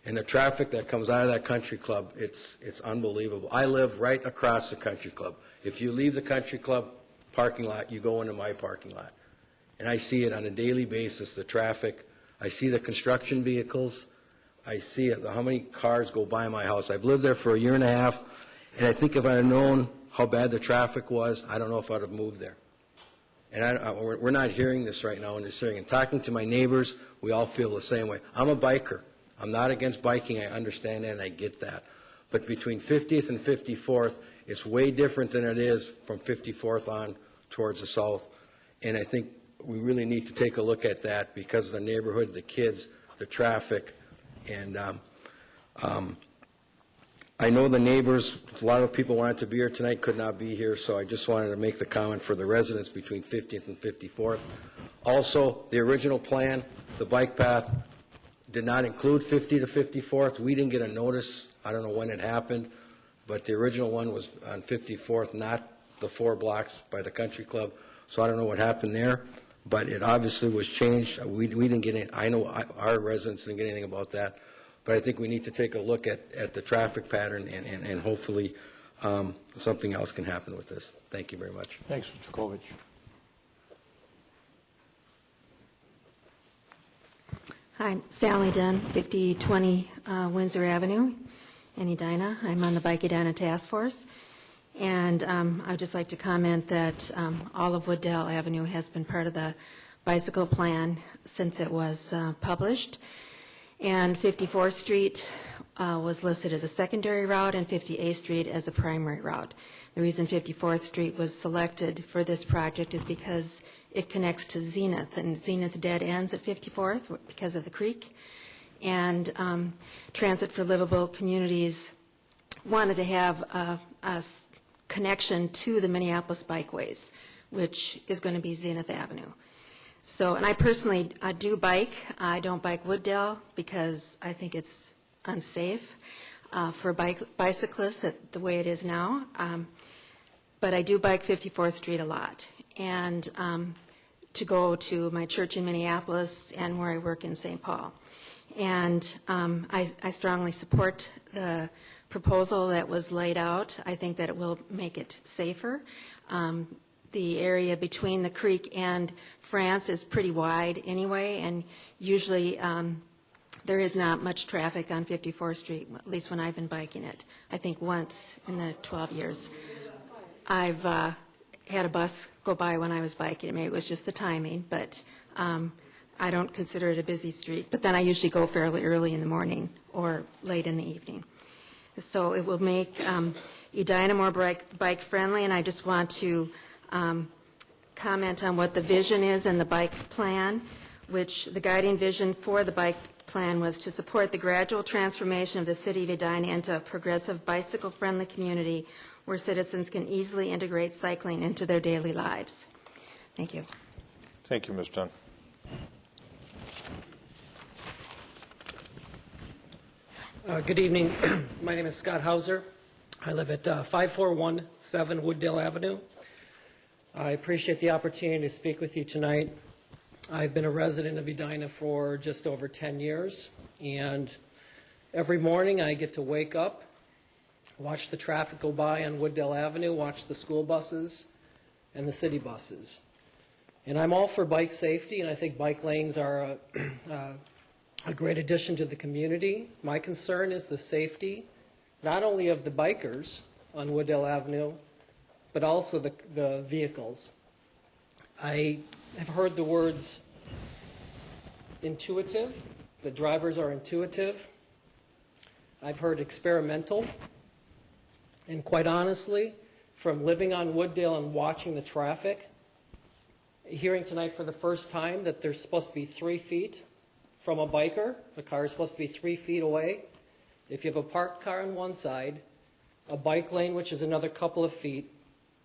And the traffic that comes out of that country club, it's unbelievable. I live right across the country club. If you leave the country club parking lot, you go into my parking lot. And I see it on a daily basis, the traffic. I see the construction vehicles. I see it, how many cars go by my house. I've lived there for a year and a half, and I think if I had known how bad the traffic was, I don't know if I'd have moved there. And we're not hearing this right now in this hearing. And talking to my neighbors, we all feel the same way. I'm a biker. I'm not against biking. I understand that, and I get that. But between 50th and 54th, it's way different than it is from 54th on towards the south. And I think we really need to take a look at that because of the neighborhood, the kids, the traffic. And I know the neighbors, a lot of people wanted to be here tonight, could not be here, so I just wanted to make the comment for the residents between 50th and 54th. Also, the original plan, the bike path, did not include 50 to 54th. We didn't get a notice. I don't know when it happened, but the original one was on 54th, not the 4 blocks by the country club. So I don't know what happened there, but it obviously was changed. We didn't get it. I know our residents didn't get anything about that. But I think we need to take a look at the traffic pattern and hopefully something else can happen with this. Thank you very much. Thanks, Mr. Kovich. Hi, Sally Dunn, 5020 Windsor Avenue in Edina. I'm on the Bike Edina Task Force. And I would just like to comment that all of Wooddale Avenue has been part of the bicycle plan since it was published. And 54th Street was listed as a secondary route and 50A Street as a primary route. The reason 54th Street was selected for this project is because it connects to Zenith, and Zenith dead ends at 54th because of the creek. And Transit for Livable Communities wanted to have a connection to the Minneapolis bikeways, which is going to be Zenith Avenue. So, and I personally do bike. I don't bike Wooddale because I think it's unsafe for bicyclists the way it is now. But I do bike 54th Street a lot, and to go to my church in Minneapolis and where I work in St. Paul. And I strongly support the proposal that was laid out. I think that it will make it safer. The area between the creek and France is pretty wide anyway, and usually there is not much traffic on 54th Street, at least when I've been biking it. I think once in the 12 years. I've had a bus go by when I was biking. Maybe it was just the timing, but I don't consider it a busy street. But then I usually go fairly early in the morning or late in the evening. So it will make Edina more bike-friendly, and I just want to comment on what the vision is in the bike plan, which the guiding vision for the bike plan was to support the gradual transformation of the city of Edina into a progressive bicycle-friendly community where citizens can easily integrate cycling into their daily lives. Thank you. Thank you, Ms. Dunn. Good evening. My name is Scott Hauser. I live at 5417 Wooddale Avenue. I appreciate the opportunity to speak with you tonight. I've been a resident of Edina for just over 10 years, and every morning I get to wake up, watch the traffic go by on Wooddale Avenue, watch the school buses and the city buses. And I'm all for bike safety, and I think bike lanes are a great addition to the community. My concern is the safety, not only of the bikers on Wooddale Avenue, but also the vehicles. I have heard the words intuitive. The drivers are intuitive. I've heard experimental. And quite honestly, from living on Wooddale and watching the traffic, hearing tonight for the first time that there's supposed to be 3 feet from a biker, a car is supposed to be 3 feet away. If you have a parked car on one side, a bike lane, which is another couple of feet,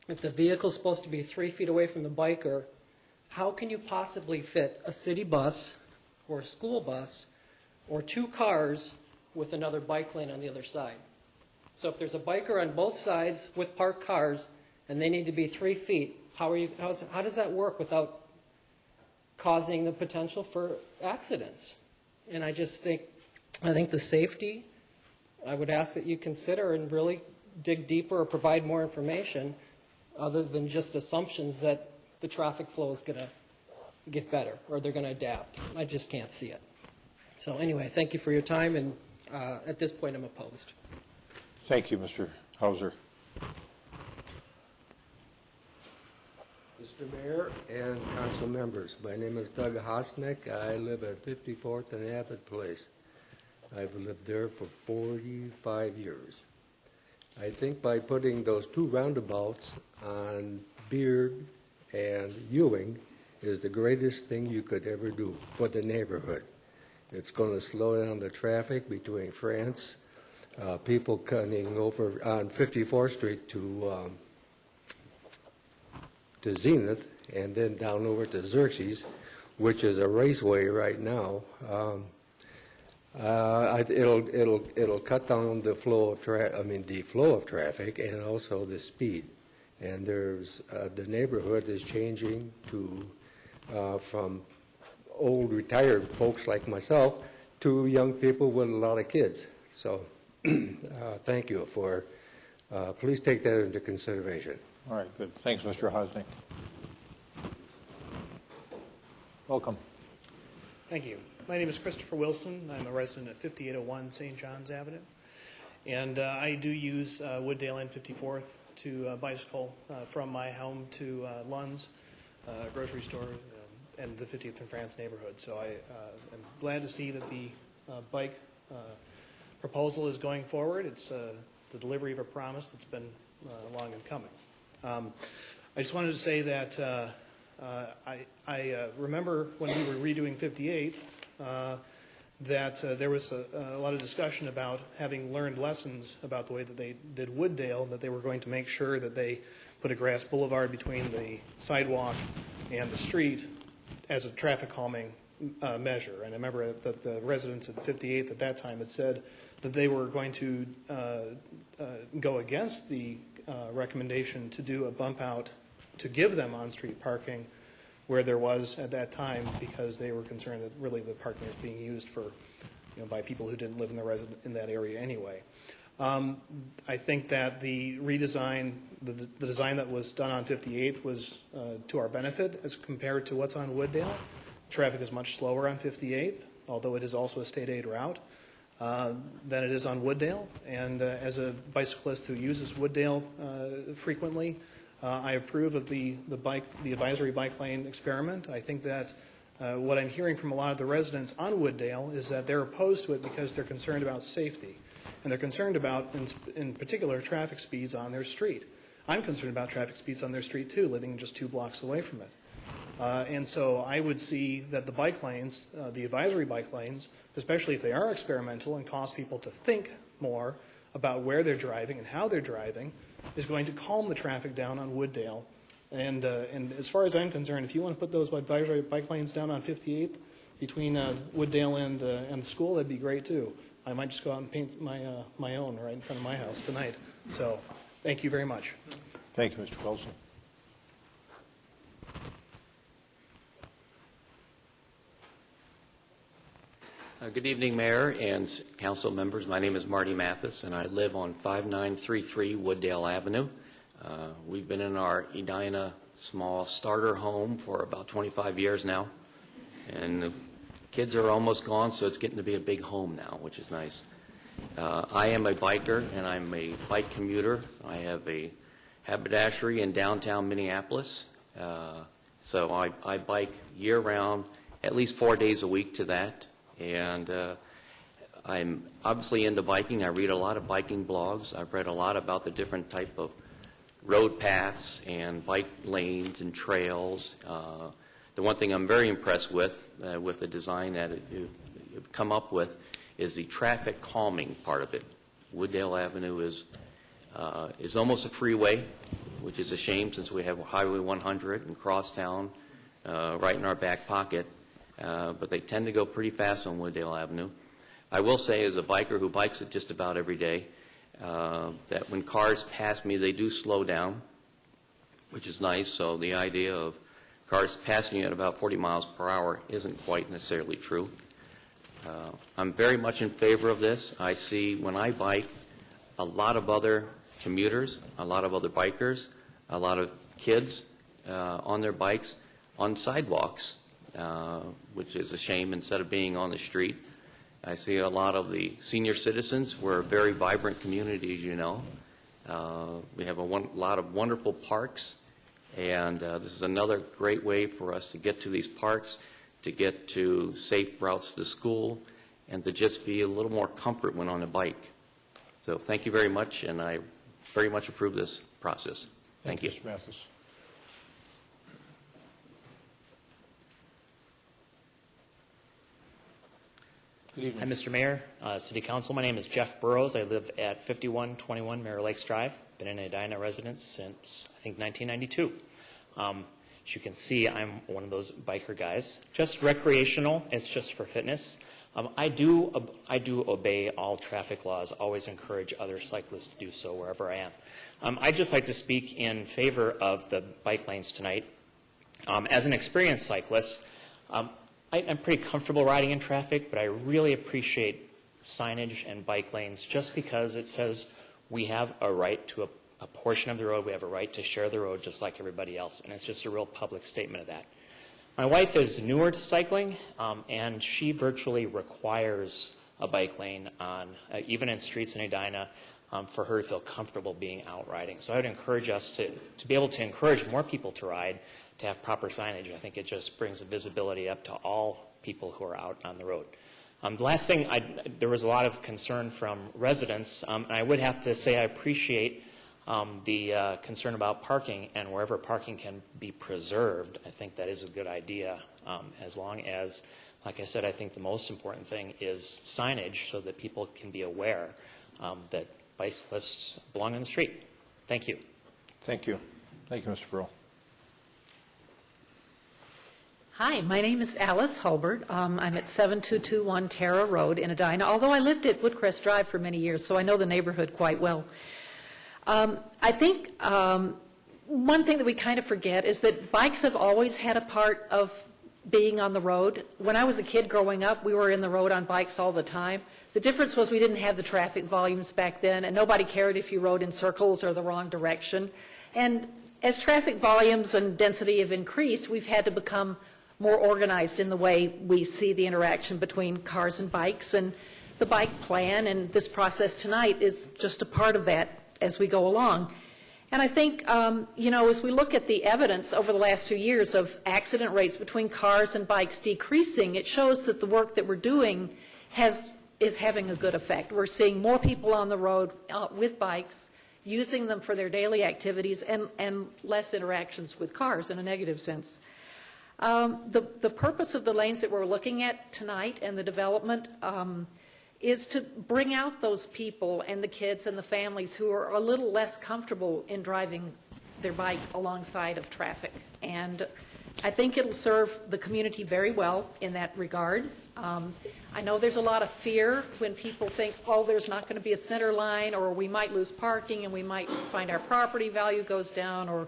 if the vehicle is supposed to be 3 feet away from the biker, how can you possibly fit a city bus or a school bus or 2 cars with another bike lane on the other side? So if there's a biker on both sides with parked cars and they need to be 3 feet, how does that work without causing the potential for accidents? And I think the safety, I would ask that you consider and really dig deeper or provide more information other than just assumptions that the traffic flow is going to get better or they're going to adapt. I just can't see it. So anyway, thank you for your time, and at this point I'm opposed. Thank you, Mr. Hauser. Mr. Mayor and council members, my name is Doug Hosnick. I live at 54th and Abbott Place. I've lived there for 45 years. I think by putting those 2 roundabouts on Beard and Ewing is the greatest thing you could ever do for the neighborhood. It's going to slow down the traffic between France, people coming over on 54th Street to Zenith, and then down over to Xerxes, which is a raceway right now. It'll cut down the flow of traffic and also the speed. And there's the neighborhood is changing to from old retired folks like myself to young people with a lot of kids. So thank you for please take that into consideration. All right, good. Thanks, Mr. Hosnick. Welcome. Thank you. My name is Christopher Wilson. I'm a resident at 5801 St. John's Avenue. And I do use Wooddale and 54th to bicycle from my home to Lund's grocery store and the 50th and France neighborhood. So I am glad to see that the bike proposal is going forward. It's the delivery of a promise that's been long in coming. I just wanted to say that I remember when we were redoing 58 that there was a lot of discussion about having learned lessons about the way that they did Wooddale, that they were going to make sure that they put a grass boulevard between the sidewalk and the street as a traffic calming measure. And I remember that the residents at 58th at that time had said that they were going to go against the recommendation to do a bump out to give them on-street parking where there was at that time, because they were concerned that really the parking was being used for, by people who didn't live in that area anyway. I think that the redesign, the design that was done on 58th was to our benefit as compared to what's on Wooddale. Traffic is much slower on 58th, although it is also a state aid route, than it is on Wooddale. And as a bicyclist who uses Wooddale frequently, I approve of the advisory bike lane experiment. I think that what I'm hearing from a lot of the residents on Wooddale is that they're opposed to it because they're concerned about safety. And they're concerned about, in particular, traffic speeds on their street. I'm concerned about traffic speeds on their street, too, living just 2 blocks away from it. And so I would see that the bike lanes, the advisory bike lanes, especially if they are experimental and cause people to think more about where they're driving and how they're driving, is going to calm the traffic down on Wooddale. And as far as I'm concerned, if you want to put those advisory bike lanes down on 58th between Wooddale and the school, that'd be great too. I might just go out and paint my own right in front of my house tonight. So thank you very much. Thank you, Mr. Wilson. Good evening, Mayor and council members. My name is Marty Mathis, and I live on 5933 Wooddale Avenue. We've been in our Edina small starter home for about 25 years now, and the kids are almost gone, so it's getting to be a big home now, which is nice. I am a biker, and I'm a bike commuter. I have a haberdashery in downtown Minneapolis, so I bike year-round, at least 4 days a week to that. And I'm obviously into biking. I read a lot of biking blogs. I've read a lot about the different type of road paths and bike lanes and trails. The one thing I'm very impressed with the design that you've come up with is the traffic calming part of it. Wooddale Avenue is almost a freeway, which is a shame since we have Highway 100 and Crosstown right in our back pocket. But they tend to go pretty fast on Wooddale Avenue. I will say, as a biker who bikes it just about every day, that when cars pass me, they do slow down, which is nice. So the idea of cars passing you at about 40 miles per hour isn't quite necessarily true. I'm very much in favor of this. I see when I bike a lot of other commuters, a lot of other bikers, a lot of kids on their bikes on sidewalks. Which is a shame instead of being on the street. I see a lot of the senior citizens. We're a very vibrant community, as you know. We have a lot of wonderful parks, and this is another great way for us to get to these parks, to get to safe routes to school, and to just be a little more comfort when on a bike. So thank you very much, and I very much approve this process. Thank you. Mr. Mathis. Hi, Mr. Mayor, City Council. My name is Jeff Burrows. I live at 5121 Mirror Lakes Drive. Been an Edina resident since, I think, 1992. As you can see, I'm one of those biker guys. Just recreational. It's just for fitness. I do obey all traffic laws. Always encourage other cyclists to do so wherever I am. I'd just like to speak in favor of the bike lanes tonight. As an experienced cyclist, I'm pretty comfortable riding in traffic, but I really appreciate signage and bike lanes just because it says we have a right to a portion of the road. We have a right to share the road just like everybody else, and it's just a real public statement of that. My wife is newer to cycling, and she virtually requires a bike lane on, even in streets in Edina, for her to feel comfortable being out riding. So I would encourage us to be able to encourage more people to ride, to have proper signage. I think it just brings the visibility up to all people who are out on the road. The last thing, there was a lot of concern from residents, and I would have to say I appreciate the concern about parking, and wherever parking can be preserved, I think that is a good idea, as long as, like I said, I think the most important thing is signage so that people can be aware that bicyclists belong in the street. Thank you. Thank you. Thank you, Mr. Burrow. Hi, my name is Alice Hulbert. I'm at 7221 Terra Road in Edina, although I lived at Woodcrest Drive for many years, so I know the neighborhood quite well. I think one thing that we kind of forget is that bikes have always had a part of being on the road. When I was a kid growing up, we were in the road on bikes all the time. The difference was we didn't have the traffic volumes back then, and nobody cared if you rode in circles or the wrong direction. And as traffic volumes and density have increased, we've had to become more organized in the way we see the interaction between cars and bikes, and the bike plan and this process tonight is just a part of that as we go along. And I think, as we look at the evidence over the last few years of accident rates between cars and bikes decreasing, it shows that the work that we're doing is having a good effect. We're seeing more people on the road with bikes, using them for their daily activities, and less interactions with cars in a negative sense. The purpose of the lanes that we're looking at tonight and the development is to bring out those people and the kids and the families who are a little less comfortable in driving their bike alongside of traffic. And I think it'll serve the community very well in that regard. I know there's a lot of fear when people think, oh, there's not going to be a center line, or we might lose parking and we might find our property value goes down, or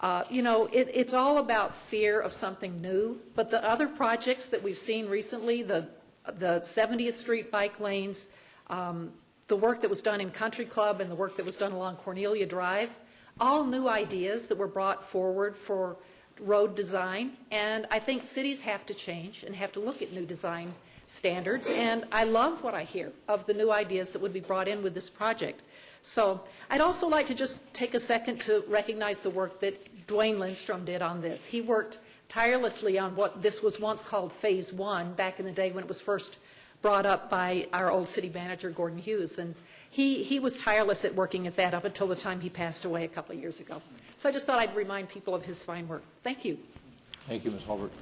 it's all about fear of something new. But the other projects that we've seen recently, the 70th Street bike lanes, the work that was done in Country Club and the work that was done along Cornelia Drive, all new ideas that were brought forward for road design. And I think cities have to change and have to look at new design standards. And I love what I hear of the new ideas that would be brought in with this project. So I'd also like to just take a second to recognize the work that Dwayne Lindstrom did on this. He worked tirelessly on what this was once called Phase 1 back in the day when it was first brought up by our old city manager, Gordon Hughes. And he was tireless at working at that up until the time he passed away a couple of years ago. So I just thought I'd remind people of his fine work. Thank you. Thank you, Ms. Hulbert.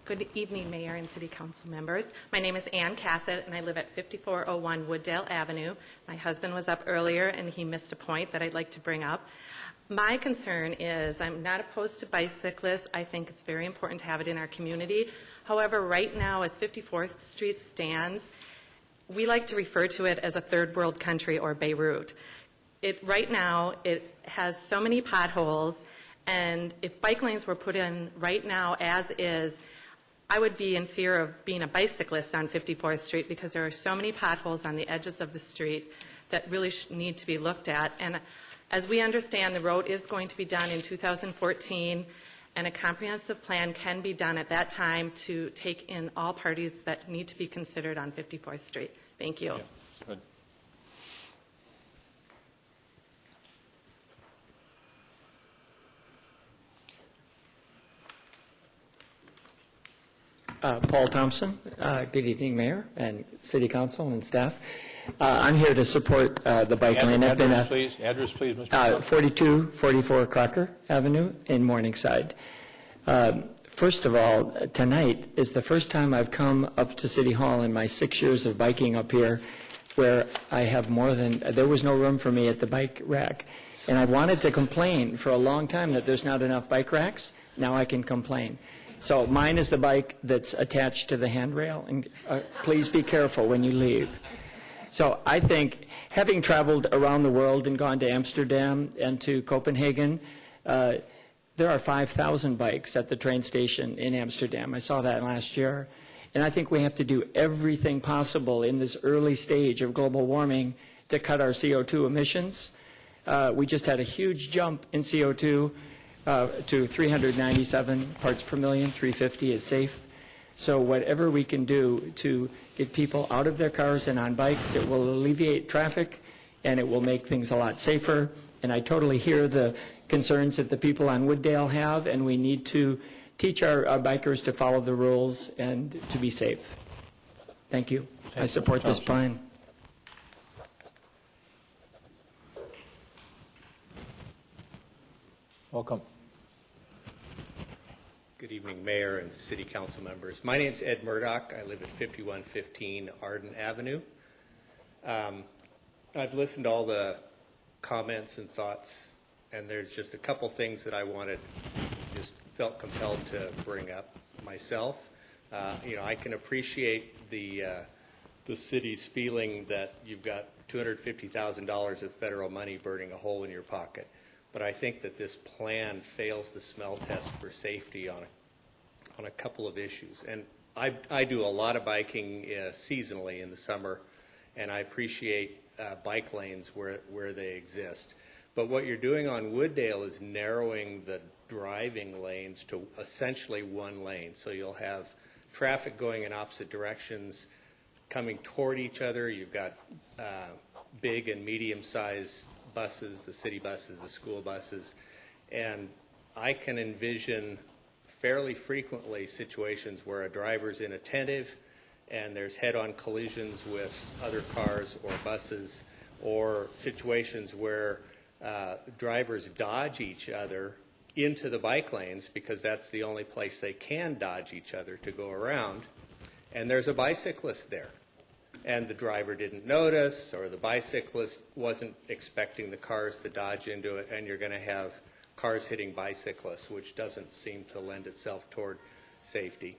Good evening, Mayor and City Council members. My name is Ann Cassett, and I live at 5401 Wooddale Avenue. My husband was up earlier, and he missed a point that I'd like to bring up. My concern is I'm not opposed to bicyclists. I think it's very important to have it in our community. However, right now, as 54th Street stands, we like to refer to it as a third world country or Beirut. Right now, it has so many potholes, and if bike lanes were put in right now as is, I would be in fear of being a bicyclist on 54th Street because there are so many potholes on the edges of the street that really need to be looked at. And as we understand, the road is going to be done in 2014, and a comprehensive plan can be done at that time to take in all parties that need to be considered on 54th Street. Thank you. Yeah, good. Paul Thompson. Good evening, Mayor and City Council and staff. I'm here to support the bike lane. Address, please, Mr. Thompson. 4244 Crocker Avenue in Morningside. First of all, tonight is the first time I've come up to City Hall in my 6 years of biking up here where I have there was no room for me at the bike rack. And I wanted to complain for a long time that there's not enough bike racks. Now I can complain. So mine is the bike that's attached to the handrail, and please be careful when you leave. So I think, having traveled around the world and gone to Amsterdam and to Copenhagen, there are 5,000 bikes at the train station in Amsterdam. I saw that last year. And I think we have to do everything possible in this early stage of global warming to cut our CO2 emissions. We just had a huge jump in CO2 to 397 parts per million. 350 is safe. So whatever we can do to get people out of their cars and on bikes, it will alleviate traffic and it will make things a lot safer. And I totally hear the concerns that the people on Wooddale have, and we need to teach our bikers to follow the rules and to be safe. Thank you. I support this plan. Welcome. Good evening, Mayor and City Council members. My name is Ed Murdoch. I live at 5115 Arden Avenue. I've listened to all the comments and thoughts, and there's just a couple things that I just felt compelled to bring up myself. I can appreciate the city's feeling that you've got $250,000 of federal money burning a hole in your pocket. But I think that this plan fails the smell test for safety on a couple of issues. And I do a lot of biking seasonally in the summer, and I appreciate bike lanes where they exist. But what you're doing on Wooddale is narrowing the driving lanes to essentially one lane. So you'll have traffic going in opposite directions coming toward each other. You've got big and medium-sized buses, the city buses, the school buses, and I can envision fairly frequently situations where a driver's inattentive and there's head-on collisions with other cars or buses, or situations where drivers dodge each other into the bike lanes because that's the only place they can dodge each other to go around, and there's a bicyclist there. And the driver didn't notice, or the bicyclist wasn't expecting the cars to dodge into it, and you're going to have cars hitting bicyclists, which doesn't seem to lend itself toward safety.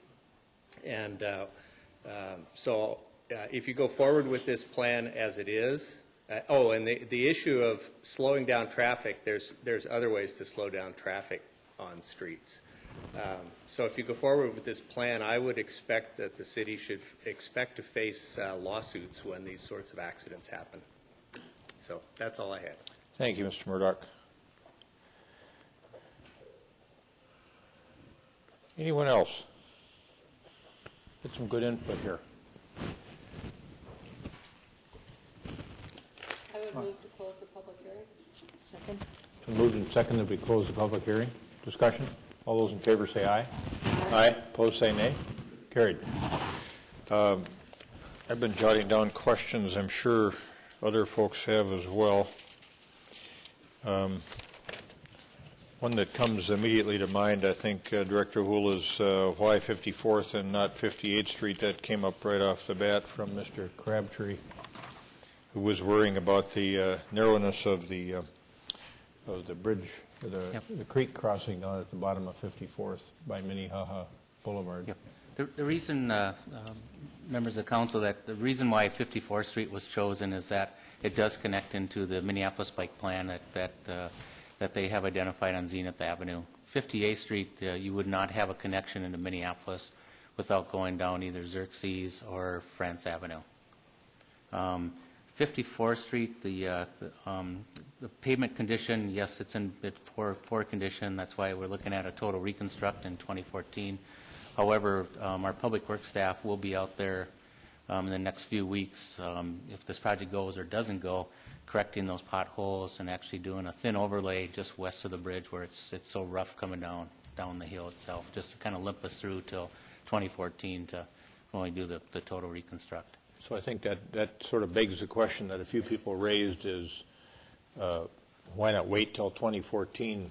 And so if you go forward with this plan as it is, and the issue of slowing down traffic, there's other ways to slow down traffic on streets. So if you go forward with this plan, I would expect that the city should expect to face lawsuits when these sorts of accidents happen. So that's all I had. Thank you, Mr. Murdoch. Anyone else? Get some good input here. I would move to close the public hearing. Second. It's been moved and seconded that we close the public hearing. Discussion? All those in favor say aye. Aye. Opposed say nay. Carried. I've been jotting down questions. I'm sure other folks have as well. One that comes immediately to mind, I think, Director Houle, is why 54th and not 58th Street. That came up right off the bat from Mr. Crabtree, who was worrying about the narrowness of the bridge, the creek crossing down at the bottom of 54th by Minnehaha Boulevard. Yep. The reason, members of council, that the reason why 54th Street was chosen is that it does connect into the Minneapolis bike plan that they have identified on Zenith Avenue. 58th Street, you would not have a connection into Minneapolis without going down either Xerxes or France Avenue. 54th Street, the pavement condition, yes, it's in poor condition. That's why we're looking at a total reconstruct in 2014. However, our public works staff will be out there in the next few weeks, if this project goes or doesn't go, correcting those potholes and actually doing a thin overlay just west of the bridge where it's so rough coming down the hill itself, just to kind of limp us through till 2014 to when we do the total reconstruct. So I think that sort of begs the question that a few people raised is why not wait till 2014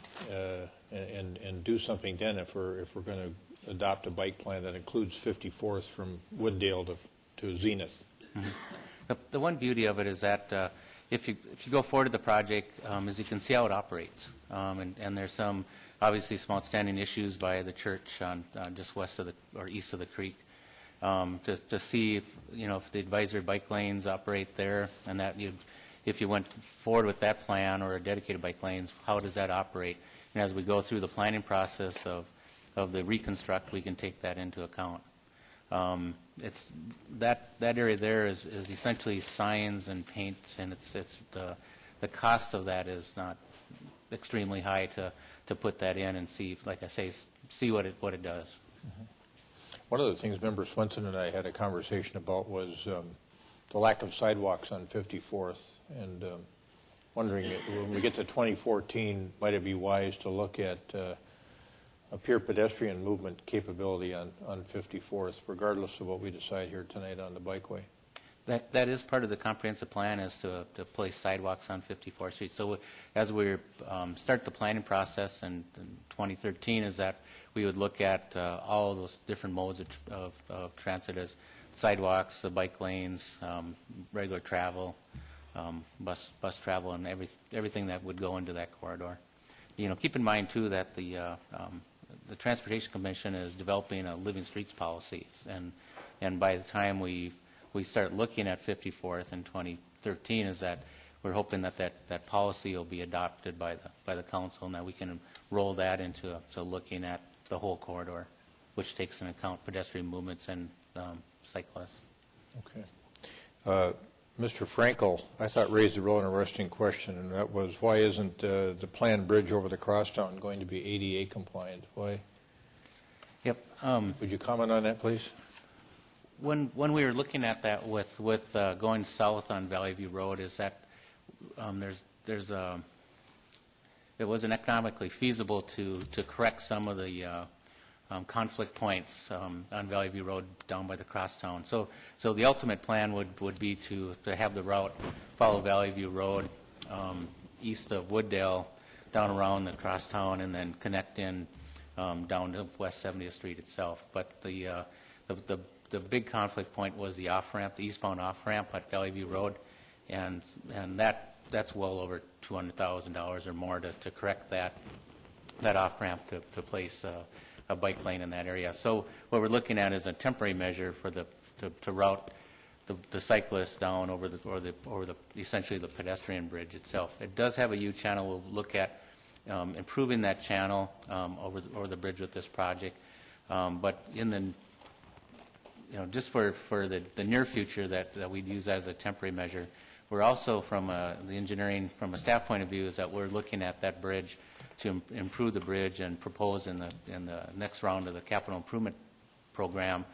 and do something then if we're going to adopt a bike plan that includes 54th from Wooddale to Zenith. Mm-hmm. The one beauty of it is that if you go forward to the project, as you can see how it operates, and there's some obviously some outstanding issues by the church on just west of or east of the creek. To see if the advisory bike lanes operate there, and that if you went forward with that plan or a dedicated bike lanes, how does that operate? And as we go through the planning process of the reconstruct, we can take that into account. It's that area there is essentially signs and paint, and it's the cost of that is not extremely high to put that in and see, like I say, see what it does. Mm-hmm. One of the things Member Swenson and I had a conversation about was the lack of sidewalks on 54th, and wondering when we get to 2014, might it be wise to look at a pure pedestrian movement capability on 54th, regardless of what we decide here tonight on the bikeway? That is part of the comprehensive plan, is to place sidewalks on 54th Street. So as we start the planning process in 2013, is that we would look at all of those different modes of transit as sidewalks, the bike lanes, regular travel, bus travel, and everything that would go into that corridor. Keep in mind too that the Transportation Commission is developing a living streets policy, and by the time we start looking at 54th in 2013, is that we're hoping that policy will be adopted by the council, and that we can roll that into looking at the whole corridor, which takes into account pedestrian movements and cyclists. Okay. Mr. Frankel, I thought raised a real interesting question, and that was, why isn't the planned bridge over the crosstown going to be ADA compliant? Why? Yep. Would you comment on that, please? When we were looking at that with going south on Valley View Road, is that it wasn't economically feasible to correct some of the conflict points on Valley View Road down by the crosstown. So the ultimate plan would be to have the route follow Valley View Road east of Wooddale, down around the crosstown, and then connect in down to West 70th Street itself. But the big conflict point was the off-ramp, the eastbound off-ramp at Valley View Road, and that's well over $200,000 or more to correct that off-ramp to place a bike lane in that area. So what we're looking at is a temporary measure for to route the cyclists down over essentially the pedestrian bridge itself. It does have a U-channel. We'll look at improving that channel over the bridge with this project, but in the just for the near future that we'd use that as a temporary measure. We're also, from the engineering, from a staff point of view, is that we're looking at that bridge to improve the bridge and propose in the next round of the capital improvement program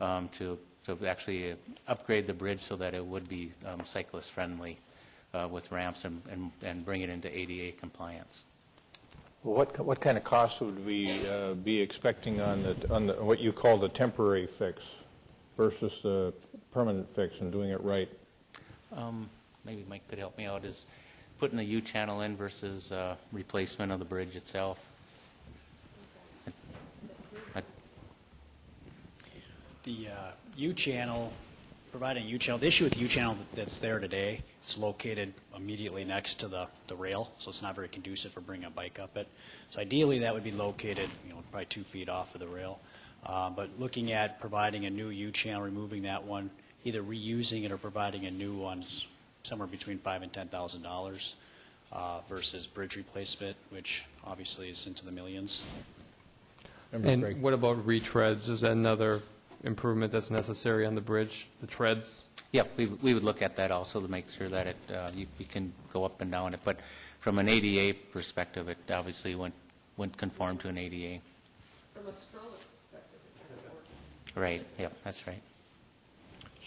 to actually upgrade the bridge so that it would be cyclist friendly with ramps and bring it into ADA compliance. Well, what kind of cost would we be expecting on what you call the temporary fix versus the permanent fix and doing it right? Maybe Mike could help me out, is putting the U-channel in versus replacement of the bridge itself. The U-channel, providing U-channel, the issue with the U-channel that's there today, it's located immediately next to the rail, so it's not very conducive for bringing a bike up it. So ideally, that would be located, probably 2 feet off of the rail. But looking at providing a new U-channel, removing that one, either reusing it or providing a new one, is somewhere between $5,000 and $10,000 versus bridge replacement, which obviously is into the millions. And what about retreads? Is that another improvement that's necessary on the bridge, the treads? Yeah, we would look at that also to make sure that you can go up and down it. But from an ADA perspective, it obviously wouldn't conform to an ADA. From a stroller perspective, Right, yeah, that's right.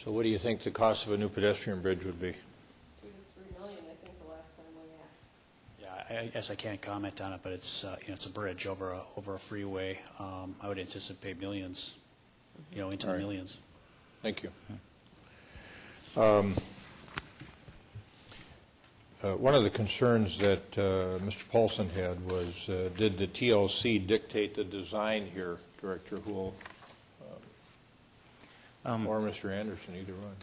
So what do you think the cost of a new pedestrian bridge would be? $2 to $3 million, I think, the last time we asked. Yeah, I guess I can't comment on it, but it's it's a bridge over a freeway. I would anticipate millions, into the millions. Thank you. One of the concerns that Mr. Paulson had was, did the TLC dictate the design here, Director Houle, or Mr. Anderson, either one?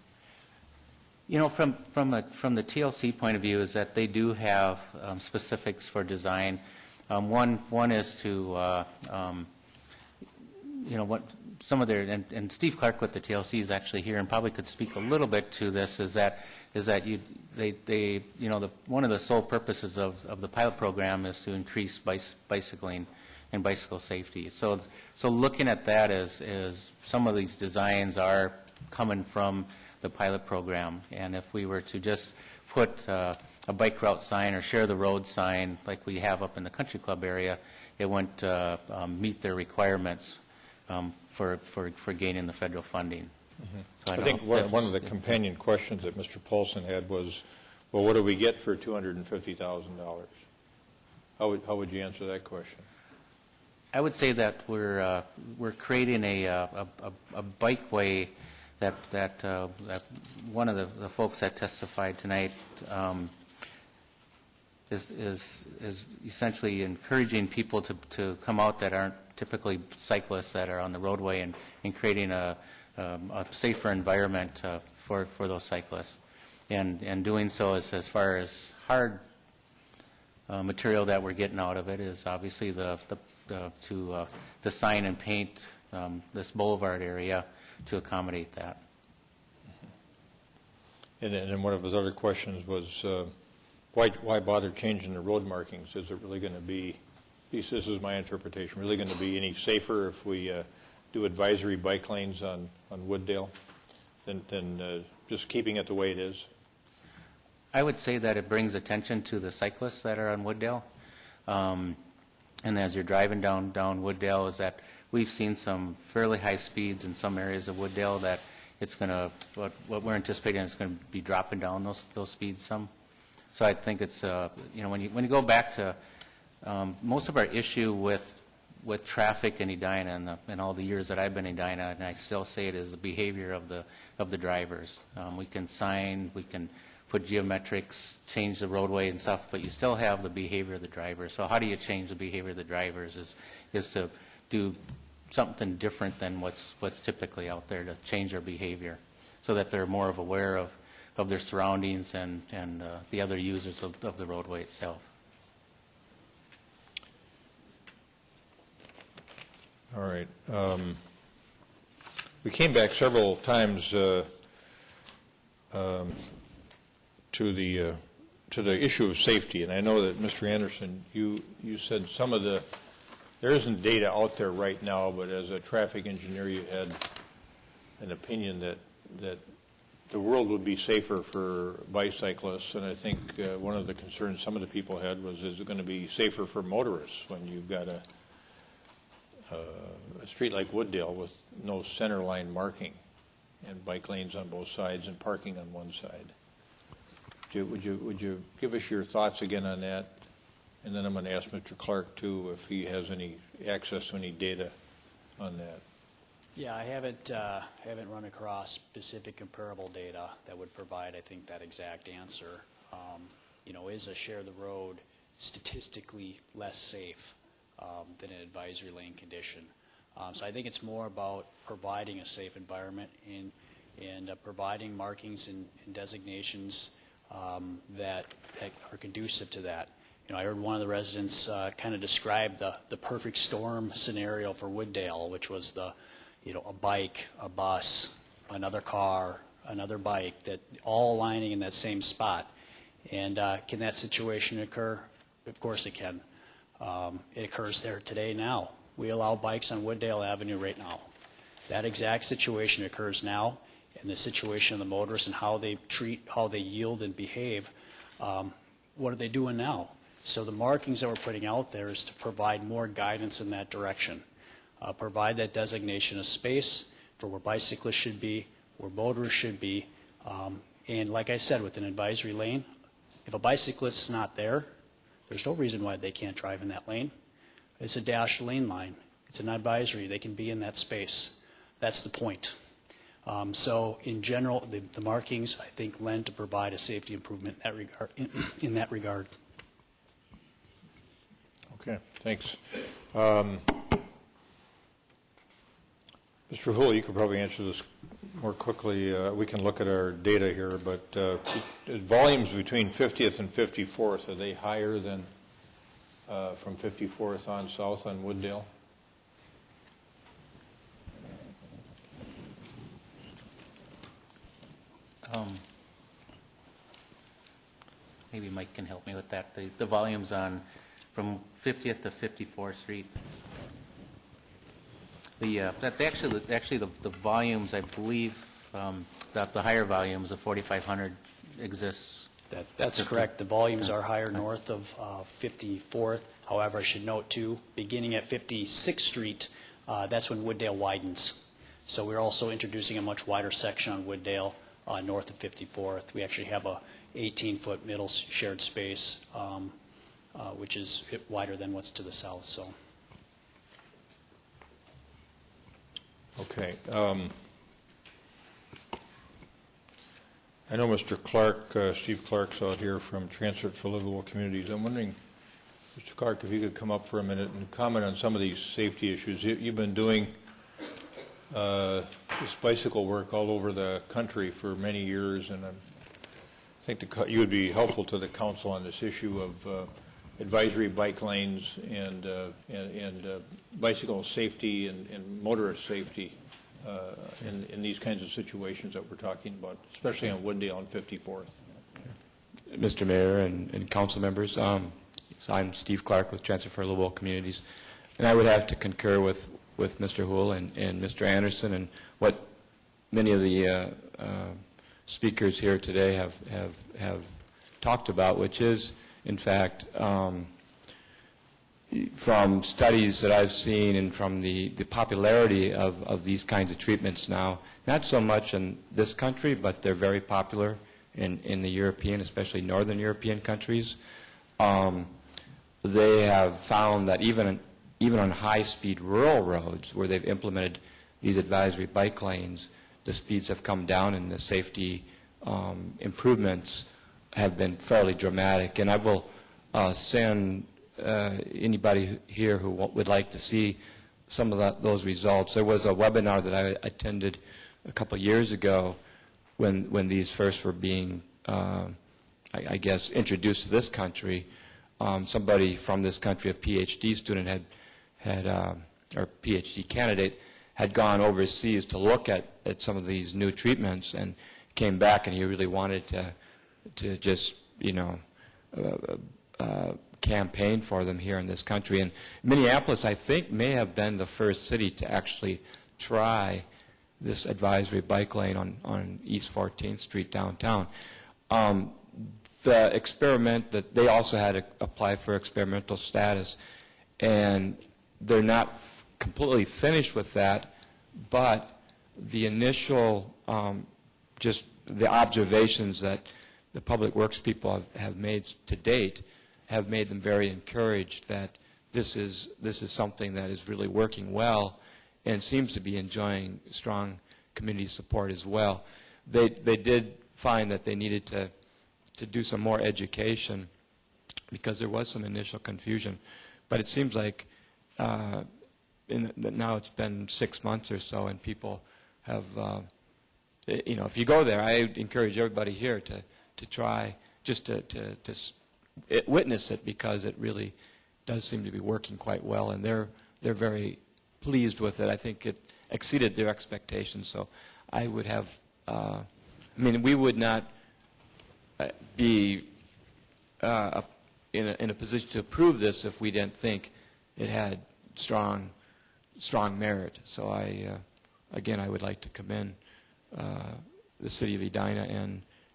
From the TLC point of view, is that they do have specifics for design. One is to what some of their, and Steve Clark with the TLC is actually here and probably could speak a little bit to this, is that one of the sole purposes of the pilot program is to increase bicycling and bicycle safety. So looking at that as some of these designs are coming from the pilot program, and if we were to just put a bike route sign or share the road sign like we have up in the country club area, it wouldn't meet their requirements for gaining the federal funding. Mm-hmm. So I think one of the companion questions that Mr. Paulson had was, well, what do we get for $250,000? How would you answer that question? I would say that we're creating a bikeway that one of the folks that testified tonight is essentially encouraging people to come out that aren't typically cyclists that are on the roadway and creating a safer environment for those cyclists. And doing so is, as far as hard material that we're getting out of it, is obviously the sign and paint this boulevard area to accommodate that. And then one of his other questions was, why bother changing the road markings? Is it really going to be, this is my interpretation, really going to be any safer if we do advisory bike lanes on Wooddale than just keeping it the way it is? I would say that it brings attention to the cyclists that are on Wooddale. And as you're driving down Wooddale, is that we've seen some fairly high speeds in some areas of Wooddale that it's going to, what we're anticipating is going to be dropping down those speeds some. So I think it's, when you go back to most of our issue with traffic in Edina and all the years that I've been in Edina, and I still say it, is the behavior of the drivers. We can sign, we can put geometrics, change the roadway and stuff, but you still have the behavior of the drivers. So how do you change the behavior of the drivers is to do something different than what's typically out there, to change their behavior so that they're more aware of their surroundings and the other users of the roadway itself. All right. We came back several times to the issue of safety, and I know that Mr. Anderson, you said some of there isn't data out there right now, but as a traffic engineer, you had an opinion that the world would be safer for bicyclists, and I think one of the concerns some of the people had was, is it going to be safer for motorists when you've got a street like Wooddale with no center line marking and bike lanes on both sides and parking on one side? Would you give us your thoughts again on that? And then I'm going to ask Mr. Clark, too, if he has any access to any data on that. Yeah, I haven't run across specific comparable data that would provide, I think, that exact answer. Is a share the road statistically less safe than an advisory lane condition? So I think it's more about providing a safe environment and providing markings and designations that are conducive to that. I heard one of the residents kind of describe the perfect storm scenario for Wooddale, which was a bike, a bus, another car, another bike, that all aligning in that same spot. And can that situation occur? Of course it can. It occurs there today now. We allow bikes on Wooddale Avenue right now. That exact situation occurs now, and the situation of the motorists and how they treat, how they yield and behave, what are they doing now? So the markings that we're putting out there is to provide more guidance in that direction. Provide that designation of space for where bicyclists should be, where motorists should be. And like I said, with an advisory lane, if a bicyclist is not there, there's no reason why they can't drive in that lane. It's a dashed lane line. It's an advisory. They can be in that space. That's the point. So in general, the markings, I think, lend to provide a safety improvement in that regard. Okay, thanks. Mr. Hull, you could probably answer this more quickly. We can look at our data here, but volumes between 50th and 54th, are they higher than from 54th on south on Wooddale? Maybe Mike can help me with that. The volumes on from 50th to 54th Street. Actually the volumes, I believe, the higher volumes, the 4,500 exists. That's correct. The volumes are higher north of 54th. However, I should note, too, beginning at 56th Street, that's when Wooddale widens. So we're also introducing a much wider section on Wooddale north of 54th. We actually have a 18-foot middle shared space, which is wider than what's to the south. So. Okay. I know Mr. Clark, Steve Clark's out here from Transit for Livable Communities. I'm wondering, Mr. Clark, if you could come up for a minute and comment on some of these safety issues. You've been doing this bicycle work all over the country for many years, and I think you would be helpful to the council on this issue of advisory bike lanes and bicycle safety and motorist safety in these kinds of situations that we're talking about, especially on Wooddale and 54th. Mr. Mayor and council members, so I'm Steve Clark with Transit for Livable Communities, and I would have to concur with Mr. Houle and Mr. Anderson and what many of the speakers here today have talked about, which is, in fact, from studies that I've seen and from the popularity of these kinds of treatments now, not so much in this country, but they're very popular in the European, especially Northern European countries. They have found that even on high-speed rural roads where they've implemented these advisory bike lanes, the speeds have come down and the safety improvements have been fairly dramatic. And I will send anybody here who would like to see some of those results. There was a webinar that I attended a couple years ago when these first were being, I guess, introduced to this country. Somebody from this country, a PhD student, or PhD candidate, had gone overseas to look at some of these new treatments and came back, and he really wanted to just, campaign for them here in this country. And Minneapolis, I think, may have been the first city to actually try this advisory bike lane on East 14th Street downtown. The experiment that they also had to apply for experimental status, and they're not completely finished with that, but the initial, just the observations that the public works people have made to date have made them very encouraged that this is something that is really working well and seems to be enjoying strong community support as well. They did find that they needed to do some more education because there was some initial confusion. But it seems like now it's been 6 months or so, and people have, if you go there, I encourage everybody here to try just to witness it, because it really does seem to be working quite well, and they're very pleased with it. I think it exceeded their expectations. So I would have, we would not be in a position to approve this if we didn't think it had strong merit. So again, I would like to commend the city of Edina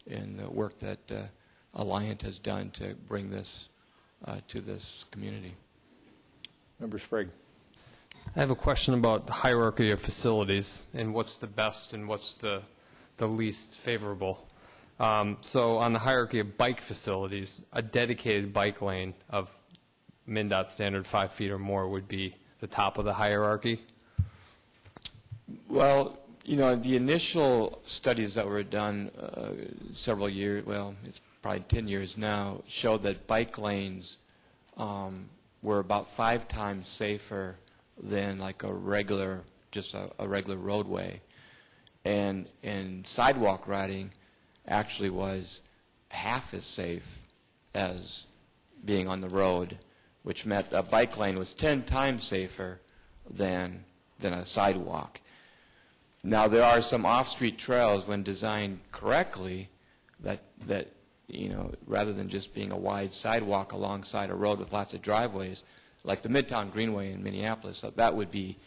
and the work that Alliant has done to bring this to this community. Member Sprague. I have a question about the hierarchy of facilities and what's the best and what's the least favorable. So on the hierarchy of bike facilities, a dedicated bike lane of MnDOT standard 5 feet or more would be the top of the hierarchy? Well, the initial studies that were done several years, well, it's probably 10 years now, showed that bike lanes were about 5 times safer than like a regular roadway. And sidewalk riding actually was half as safe as being on the road, which meant a bike lane was 10 times safer than a sidewalk. Now, there are some off-street trails, when designed correctly, that rather than just being a wide sidewalk alongside a road with lots of driveways, like the Midtown Greenway in Minneapolis, that would be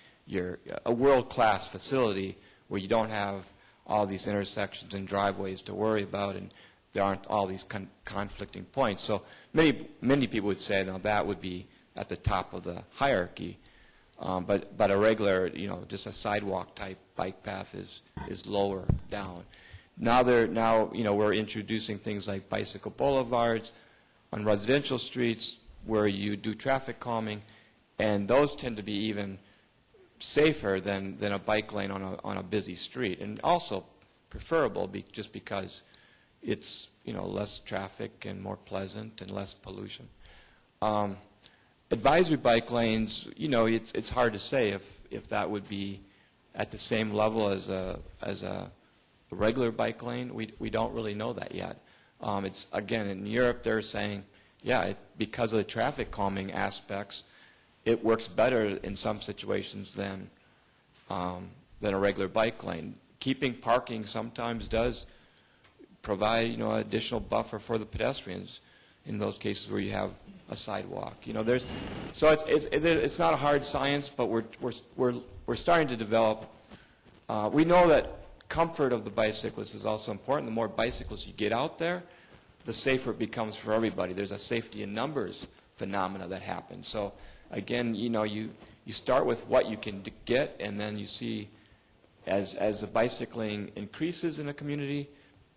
a world-class facility where you don't have all these intersections and driveways to worry about, and there aren't all these conflicting points. So many people would say, now that would be at the top of the hierarchy. But a regular, just a sidewalk-type bike path is lower down. Now we're introducing things like bicycle boulevards on residential streets where you do traffic calming, and those tend to be even safer than a bike lane on a busy street, and also preferable just because it's, less traffic and more pleasant and less pollution. Advisory bike lanes, it's hard to say if that would be at the same level as a regular bike lane. We don't really know that yet. It's, again, in Europe they're saying, because of the traffic calming aspects, it works better in some situations than a regular bike lane. Keeping parking sometimes does provide, additional buffer for the pedestrians in those cases where you have a sidewalk. So it's not a hard science, but we're starting to develop. We know that comfort of the bicyclist is also important. The more bicyclists you get out there, the safer it becomes for everybody. There's a safety in numbers phenomena that happens. So again, you start with what you can get, and then you see as the bicycling increases in a community,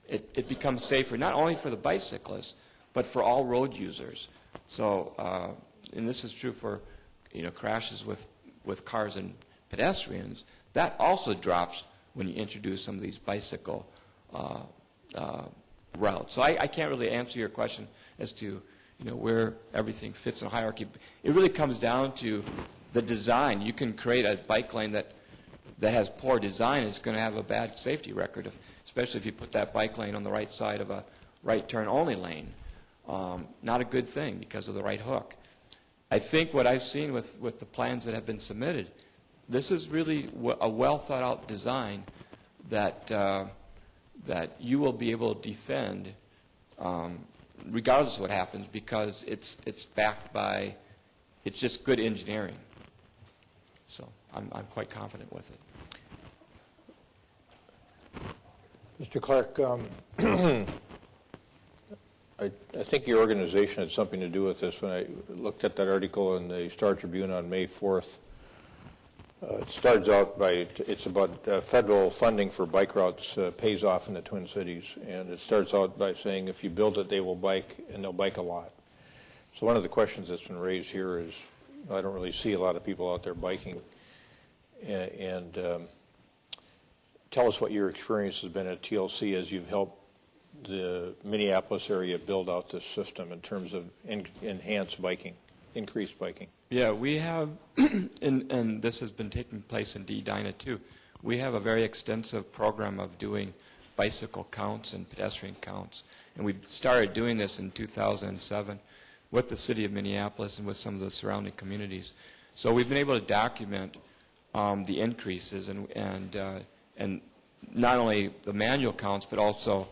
it becomes safer, not only for the bicyclists, but for all road users. So, and this is true for, crashes with cars and pedestrians. That also drops when you introduce some of these bicycle routes. So I can't really answer your question as to, where everything fits in a hierarchy. It really comes down to the design. You can create a bike lane that has poor design. It's going to have a bad safety record, especially if you put that bike lane on the right side of a right turn only lane. Not a good thing because of the right hook. I think what I've seen with the plans that have been submitted, this is really a well thought out design that you will be able to defend regardless of what happens, because it's backed by, it's just good engineering. So I'm quite confident with it. Mr. Clark, I think your organization had something to do with this. When I looked at that article in the Star Tribune on May 4th, it starts out by, it's about federal funding for bike routes pays off in the Twin Cities. And it starts out by saying if you build it, they will bike, and they'll bike a lot. So one of the questions that's been raised here is, I don't really see a lot of people out there biking. And tell us what your experience has been at TLC as you've helped the Minneapolis area build out this system in terms of enhanced biking, increased biking. Yeah, we have, and this has been taking place in Edina too, we have a very extensive program of doing bicycle counts and pedestrian counts. And we started doing this in 2007 with the city of Minneapolis and with some of the surrounding communities. So we've been able to document the increases and not only the manual counts, but also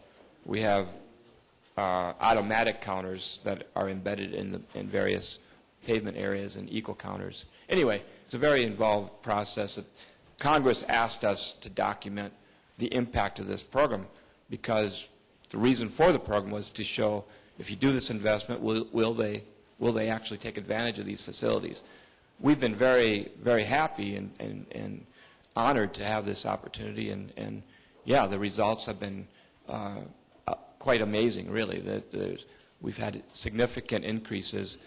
we have automatic counters that are embedded in various pavement areas and eco counters. Anyway, it's a very involved process. Congress asked us to document the impact of this program because the reason for the program was to show if you do this investment, will they actually take advantage of these facilities? We've been very, very happy and honored to have this opportunity, and yeah, the results have been quite amazing, really. We've had significant increases,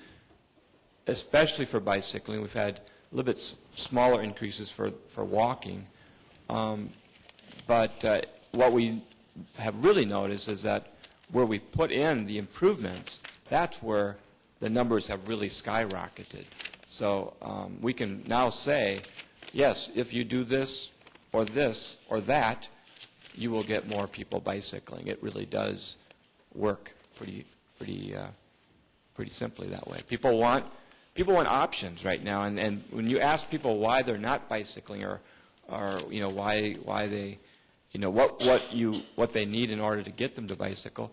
especially for bicycling. We've had a little bit smaller increases for walking. But what we have really noticed is that where we put in the improvements, that's where the numbers have really skyrocketed. So we can now say, yes, if you do this or that, you will get more people bicycling. It really does work pretty simply that way. People want options right now, and when you ask people why they're not bicycling or why they what they need in order to get them to bicycle,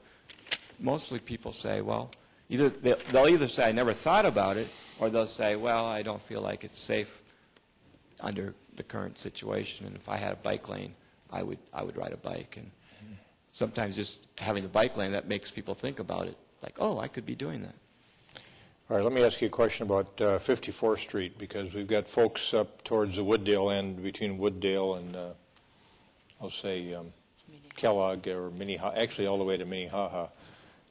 mostly people say, well, they'll either say I never thought about it, or they'll say, well, I don't feel like it's safe under the current situation, and if I had a bike lane, I would ride a bike. And sometimes just having a bike lane, that makes people think about it, like, oh, I could be doing that. All right, let me ask you a question about 54th Street, because we've got folks up towards the Wooddale end, between Wooddale and, I'll say, Kellogg, or Minnehaha, actually all the way to Minnehaha,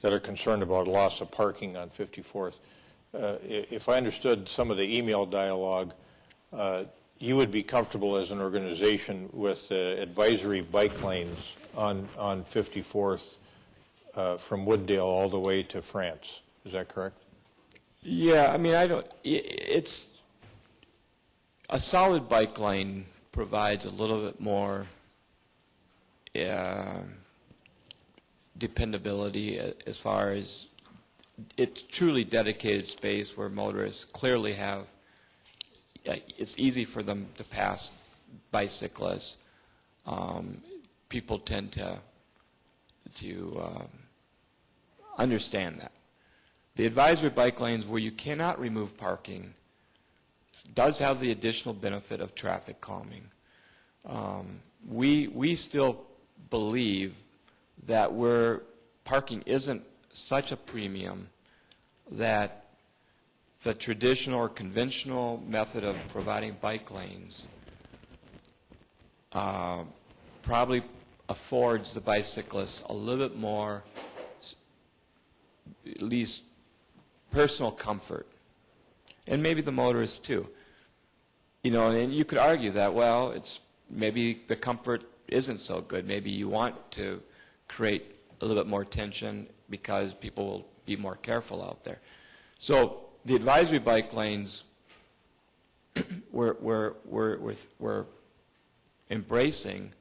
that are concerned about loss of parking on 54th. If I understood some of the email dialogue, you would be comfortable as an organization with advisory bike lanes on 54th from Wooddale all the way to France. Is that correct? Yeah, I mean, it's a solid bike lane provides a little bit more dependability as far as it's truly dedicated space where motorists clearly have, it's easy for them to pass bicyclists. People tend to understand that. The advisory bike lanes where you cannot remove parking does have the additional benefit of traffic calming. We still believe that where parking isn't such a premium that the traditional or conventional method of providing bike lanes probably affords the bicyclists a little bit more, at least personal comfort, and maybe the motorists too. You know, and you could argue that, well, it's maybe the comfort isn't so good. Maybe you want to create a little bit more tension because people will be more careful out there. So the advisory bike lanes we're embracing,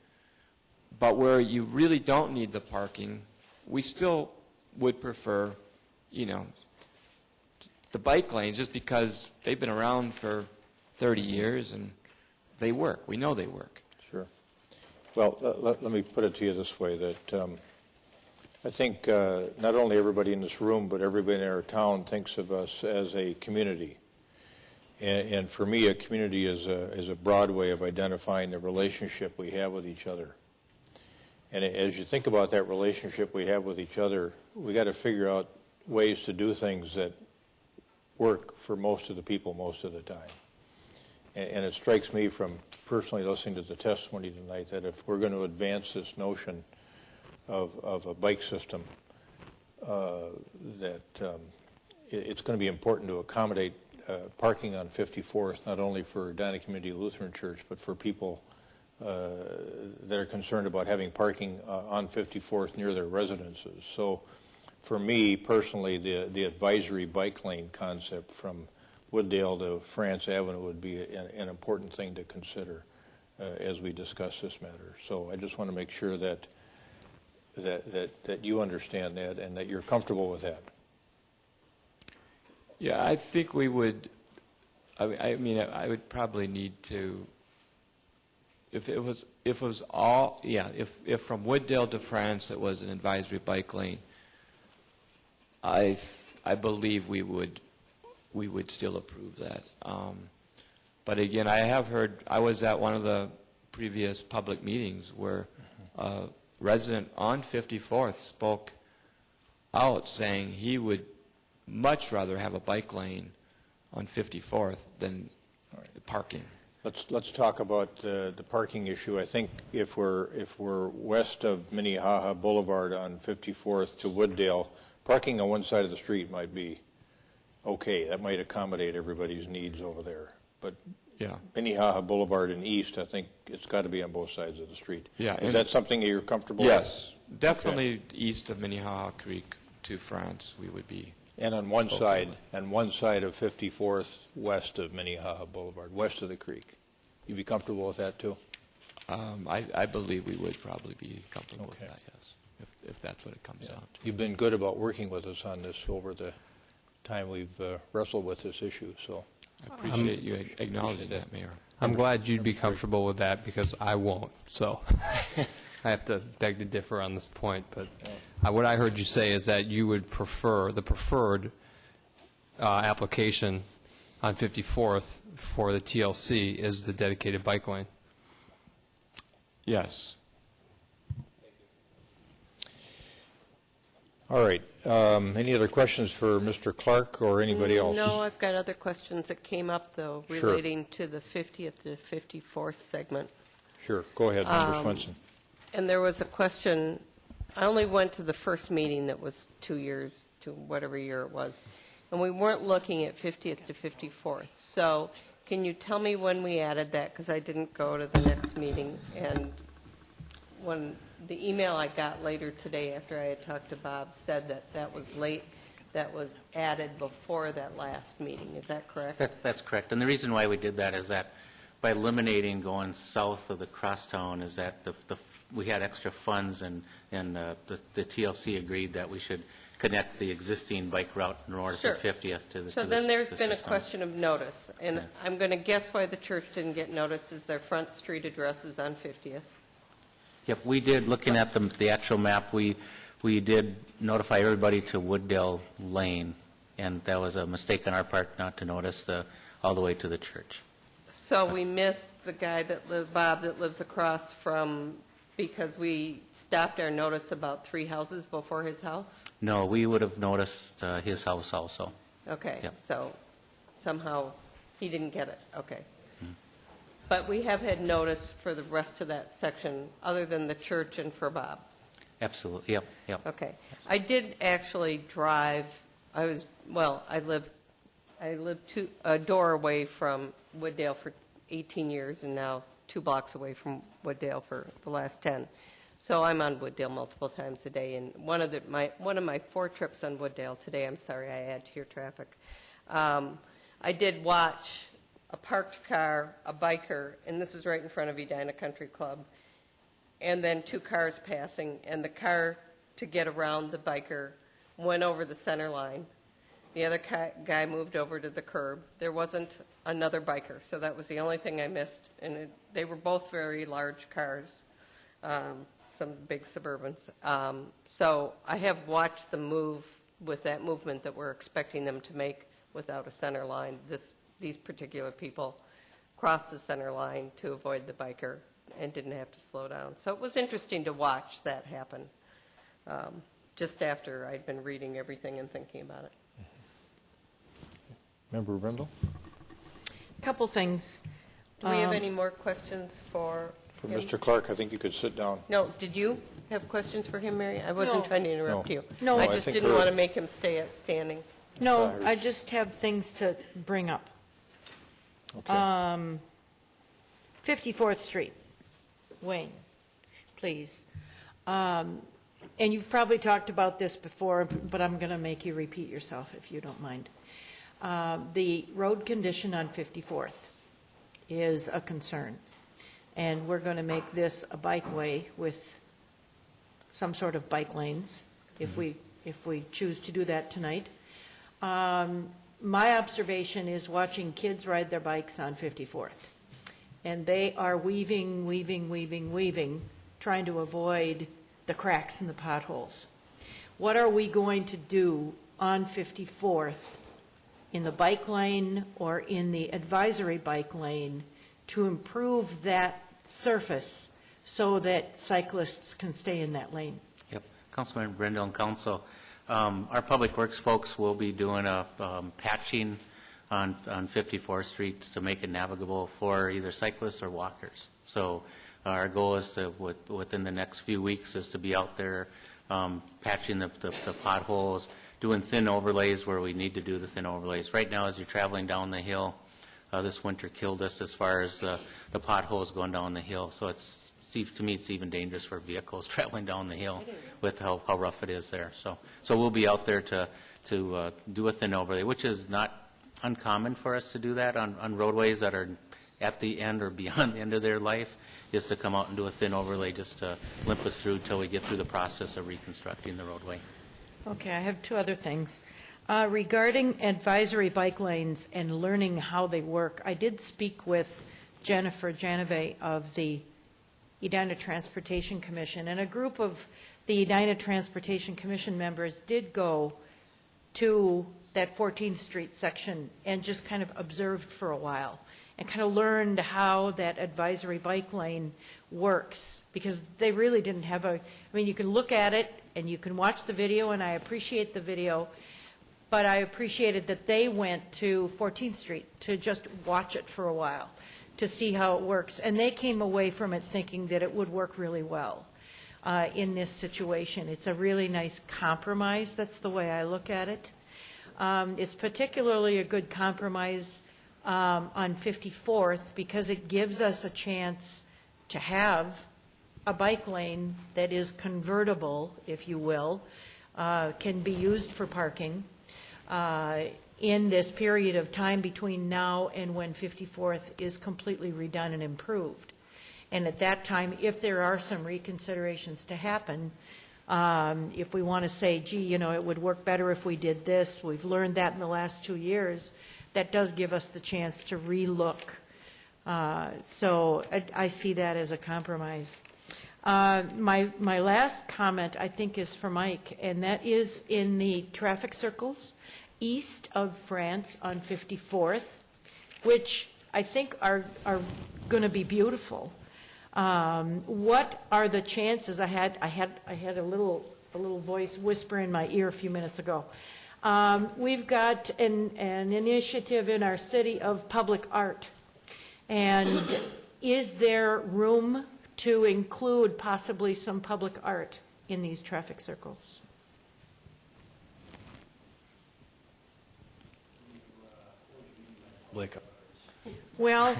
but where you really don't need the parking, we still would prefer, you know, the bike lanes just because they've been around for 30 years and they work. We know they work. Sure. Well, let me put it to you this way, that I think not only everybody in this room, but everybody in our town thinks of us as a community. And for me, a community is a broad way of identifying the relationship we have with each other. And as you think about that relationship we have with each other, we got to figure out ways to do things that work for most of the people most of the time. And it strikes me from personally listening to the testimony tonight that if we're going to advance this notion of a bike system, that it's going to be important to accommodate parking on 54th, not only for Edina Community Lutheran Church, but for people that are concerned about having parking on 54th near their residences. So for me personally, the advisory bike lane concept from Wooddale to France Avenue would be an important thing to consider as we discuss this matter. So I just want to make sure that you understand that and that you're comfortable with that. Yeah, I think we would. I mean, I would probably need to. If it was all, yeah. If from Wooddale to France it was an advisory bike lane, I believe we would still approve that. But again, I have heard. I was at one of the previous public meetings where a resident on 54th spoke out, saying he would much rather have a bike lane on 54th than parking. Let's talk about the parking issue. I think if we're west of Minnehaha Boulevard on 54th to Wooddale, parking on one side of the street might be okay. That might accommodate everybody's needs over there. But yeah, Minnehaha Boulevard and east, I think it's got to be on both sides of the street. Yeah, is that something you're comfortable with? Yes, definitely. Okay. East of Minnehaha Creek to France, we would be. And on one side, of 54th, west of Minnehaha Boulevard, west of the creek. You'd be comfortable with that too? I believe we would probably be comfortable with that, yes, if that's what it comes down to. You've been good about working with us on this over the time we've wrestled with this issue, so. I appreciate you acknowledging that, Mayor. I'm glad you'd be comfortable with that because I won't, so I have to beg to differ on this point. But what I heard you say is that you would prefer, the preferred application on 54th for the TLC is the dedicated bike lane. Yes. All right. Any other questions for Mr. Clark or anybody else? No, I've got other questions that came up, though, relating to the 50th to 54th segment. Sure. Go ahead, Member Swenson. And there was a question. I only went to the first meeting that was 2 years, to whatever year it was, and we weren't looking at 50th to 54th. So Can you tell me when we added that? Because I didn't go to the next meeting. And when the email I got later today after I had talked to Bob said that that was late, that was added before that last meeting. Is that correct? That's correct. And the reason why we did that is that by eliminating going south of the crosstown is that we had extra funds, and the TLC agreed that we should connect the existing bike route north of 50th to the So to then the there's system. been a question of notice. And I'm going to guess why the church didn't get notice is their front street address is on 50th. Yep, we did, looking at the actual map, we did notify everybody to Wooddale Lane, and that was a mistake on our part not to notice all the way to the church. So we missed the guy Bob, that lives across from, because we stopped our notice about 3 houses before his house? No, we would have noticed his house also. Okay, Yep. so somehow he didn't get it, okay. But we have had notice for the rest of that section, other than the church and for Bob? Absolutely, yep. Okay. I did actually drive, I lived a door away from Wooddale for 18 years, and now 2 blocks away from Wooddale for the last 10. So I'm on Wooddale multiple times a day, and one of my 4 trips on Wooddale today, I'm sorry I add to your traffic, I did watch a parked car, a biker, and this is right in front of Edina Country Club, and then 2 cars passing, and the car, to get around the biker, went over the center line. The other guy moved over to the curb. There wasn't another biker, so that was the only thing I missed. And they were both very large cars, some big Suburbans. So I have watched them move with that movement that we're expecting them to make without a center line. These particular people crossed the center line to avoid the biker and didn't have to slow down. So it was interesting to watch that happen just after I'd been reading everything and thinking about it. Member Brindle? Couple things. Do we have any more questions for For him? Mr. Clark, I think you could sit down. No, did you have questions for him, Mary? I wasn't No. trying to interrupt No. you. No. I I just think didn't her- want to make him stay at standing. No, I just have things to bring up. Okay. 54th Street, Wayne, please. And you've probably talked about this before, but I'm going to make you repeat yourself if you don't mind. The road condition on 54th is a concern, and we're going to make this a bikeway with some sort of bike lanes if we choose to do that tonight. My observation is watching kids ride their bikes on 54th, and they are weaving, trying to avoid the cracks and the potholes. What are we going to do on 54th in the bike lane or in the advisory bike lane to improve that surface so that cyclists can stay in that lane? Yep. Councilman Brindle and Council, our Public Works folks will be doing a patching on 54th Street to make it navigable for either cyclists or walkers. So our goal is to, within the next few weeks, is to be out there patching the potholes, doing thin overlays where we need to do the thin overlays. Right now, as you're traveling down the hill, this winter killed us as far as the potholes going down the hill. So to me, it's even dangerous for vehicles traveling down the hill with how rough it is there. So we'll be out there to do a thin overlay, which is not uncommon for us to do that on roadways that are at the end or beyond the end of their life, is to come out and do a thin overlay just to limp us through till we get through the process of reconstructing the roadway. Okay, I have 2 other things. Regarding advisory bike lanes and learning how they work, I did speak with Jennifer Janove of the Edina Transportation Commission, and a group of the Edina Transportation Commission members did go to that 14th Street section and just kind of observed for a while and kind of learned how that advisory bike lane works, because they really didn't have you can look at it and you can watch the video, and I appreciate the video, but I appreciated that they went to 14th Street to just watch it for a while to see how it works, and they came away from it thinking that it would work really well in this situation. It's a really nice compromise. That's the way I look at it. It's particularly a good compromise on 54th because it gives us a chance to have a bike lane that is convertible, if you will, can be used for parking in this period of time between now and when 54th is completely redone and improved. And at that time, if there are some reconsiderations to happen, if we want to say, gee, you know, it would work better if we did this, we've learned that in the last 2 years, that does give us the chance to relook. So I see that as a compromise. My last comment, I think, is for Mike, and that is in the traffic circles east of France on 54th, which I think are going to be beautiful. What are the chances? I had a little voice whisper in my ear a few minutes ago. We've got an initiative in our city of public art, and is there room to include possibly some public art in these traffic circles? Well,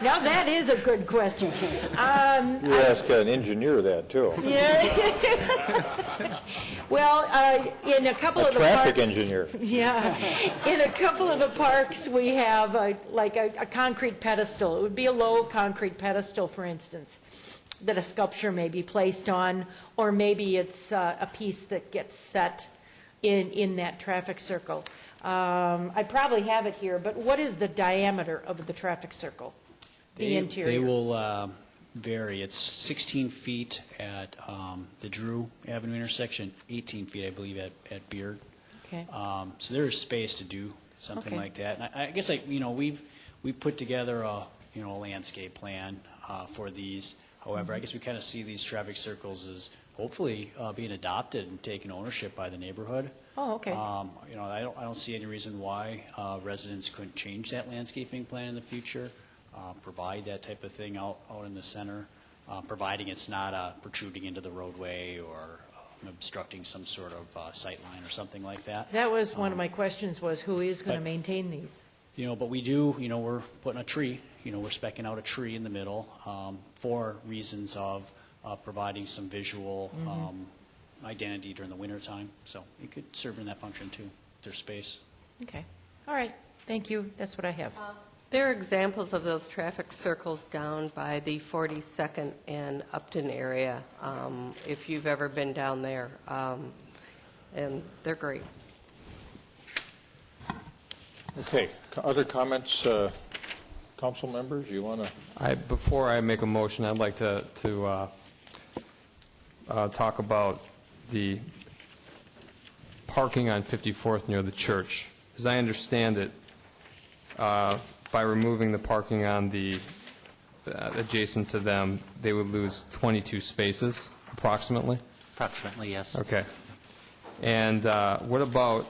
now that is a good question. You ask an engineer that, too. Yeah. Well, in a couple of the parks... traffic engineer. Yeah. In a couple of the parks, we have like a concrete pedestal. It would be a low concrete pedestal, for instance, that a sculpture may be placed on, or maybe it's a piece that gets set in that traffic circle. I probably have it here, but what is the diameter of the traffic circle? The interior. They will vary. It's 16 feet at the Drew Avenue intersection, 18 feet, I believe, at Beard. Okay. So there is space to do something like that. And I guess we've put together a landscape plan for these. However, I guess we kind of see these traffic circles as hopefully being adopted and taken ownership by the neighborhood. Oh, okay. I don't see any reason why residents couldn't change that landscaping plan in the future. Provide that type of thing out in the center, providing it's not protruding into the roadway or obstructing some sort of sight line or something like that. That was one of my questions, was who is going to maintain these? But we do, we're putting a tree, we're specking out a tree in the middle for reasons of providing some visual identity during the winter time. So it could serve in that function too, there's space. Okay. All right. Thank you. That's what I have. There are examples of those traffic circles down by the 42nd and Upton area, if you've ever been down there, and they're great. Okay. Other comments, council members? You want to? Before I make a motion, I'd like to talk about the parking on 54th near the church. As I understand it, by removing the parking on the adjacent to them, they would lose 22 spaces, approximately? Approximately, yes. Okay. And what about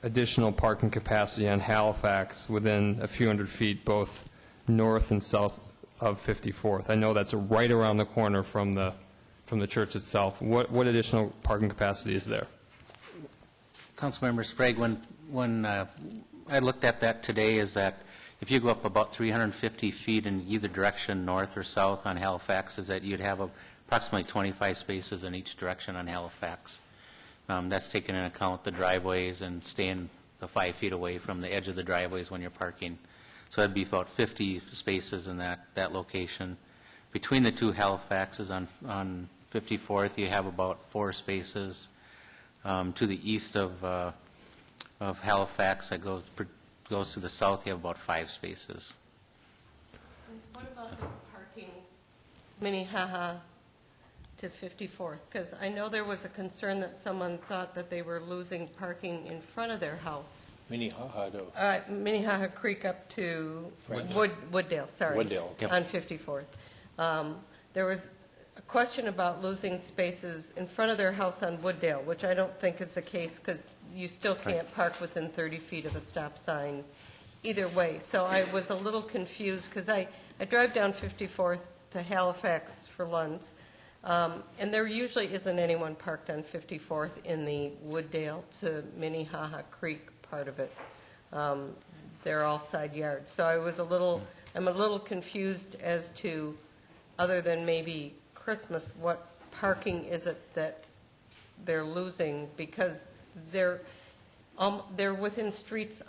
additional parking capacity on Halifax within a few hundred feet, both north and south of 54th? I know that's right around the corner from the church itself. What additional parking capacity is there? Councilmember Sprague, when I looked at that today, is that if you go up about 350 feet in either direction, north or south on Halifax, is that you'd have approximately 25 spaces in each direction on Halifax. That's taking into account the driveways and staying the 5 feet away from the edge of the driveways when you're parking. So that'd be about 50 spaces in that location. Between the two Halifaxes on 54th, you have about 4 spaces. To the east of Halifax, that goes to the south, you have about 5 spaces. What about the parking, Minnehaha to 54th? Because I know there was a concern that someone thought that they were losing parking in front of their house. Minnehaha, though. Minnehaha Creek up to Wooddale, sorry. Wooddale. Yep. On 54th. There was a question about losing spaces in front of their house on Wooddale, which I don't think is the case because you still can't park within 30 feet of a stop sign either way. So I was a little confused because I drive down 54th to Halifax for lunch, and there usually isn't anyone parked on 54th in the Wooddale to Minnehaha Creek part of it. They're all side yards. So I'm a little confused as to, other than maybe Christmas, what parking is it that they're losing? Because they're within streets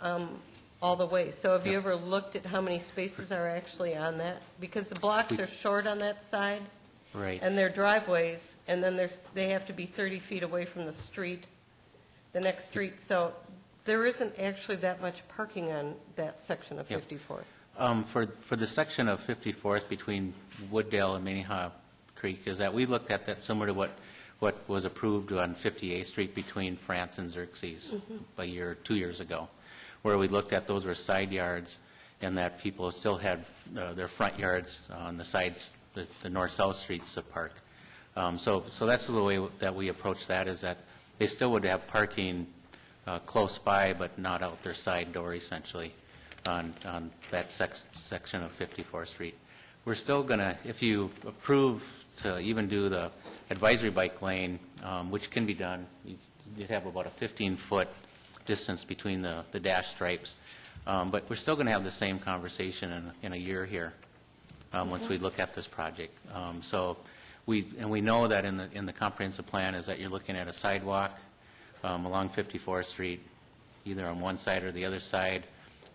all the way. So have you ever looked at how many spaces are actually on that? Because the blocks are short on that side. Right. And they're driveways, and then they have to be 30 feet away from the street, the next street. So there isn't actually that much parking on that section of 54th. For the section of 54th between Wooddale and Minnehaha Creek, is that we looked at that similar to what was approved on 58th Street between France and Xerxes a 2 years ago, where we looked at those were side yards and that people still had their front yards on the sides, the north-south streets of park. So that's the way that we approach that, is that they still would have parking close by, but not out their side door, essentially, on that section of 54th Street. We're still going to, if you approve to even do the advisory bike lane, which can be done, you'd have about a 15-foot distance between the dash stripes. But we're still going to have the same conversation in a year here once we look at this project. So we know that in the comprehensive plan is that you're looking at a sidewalk along 54th Street, either on one side or the other side,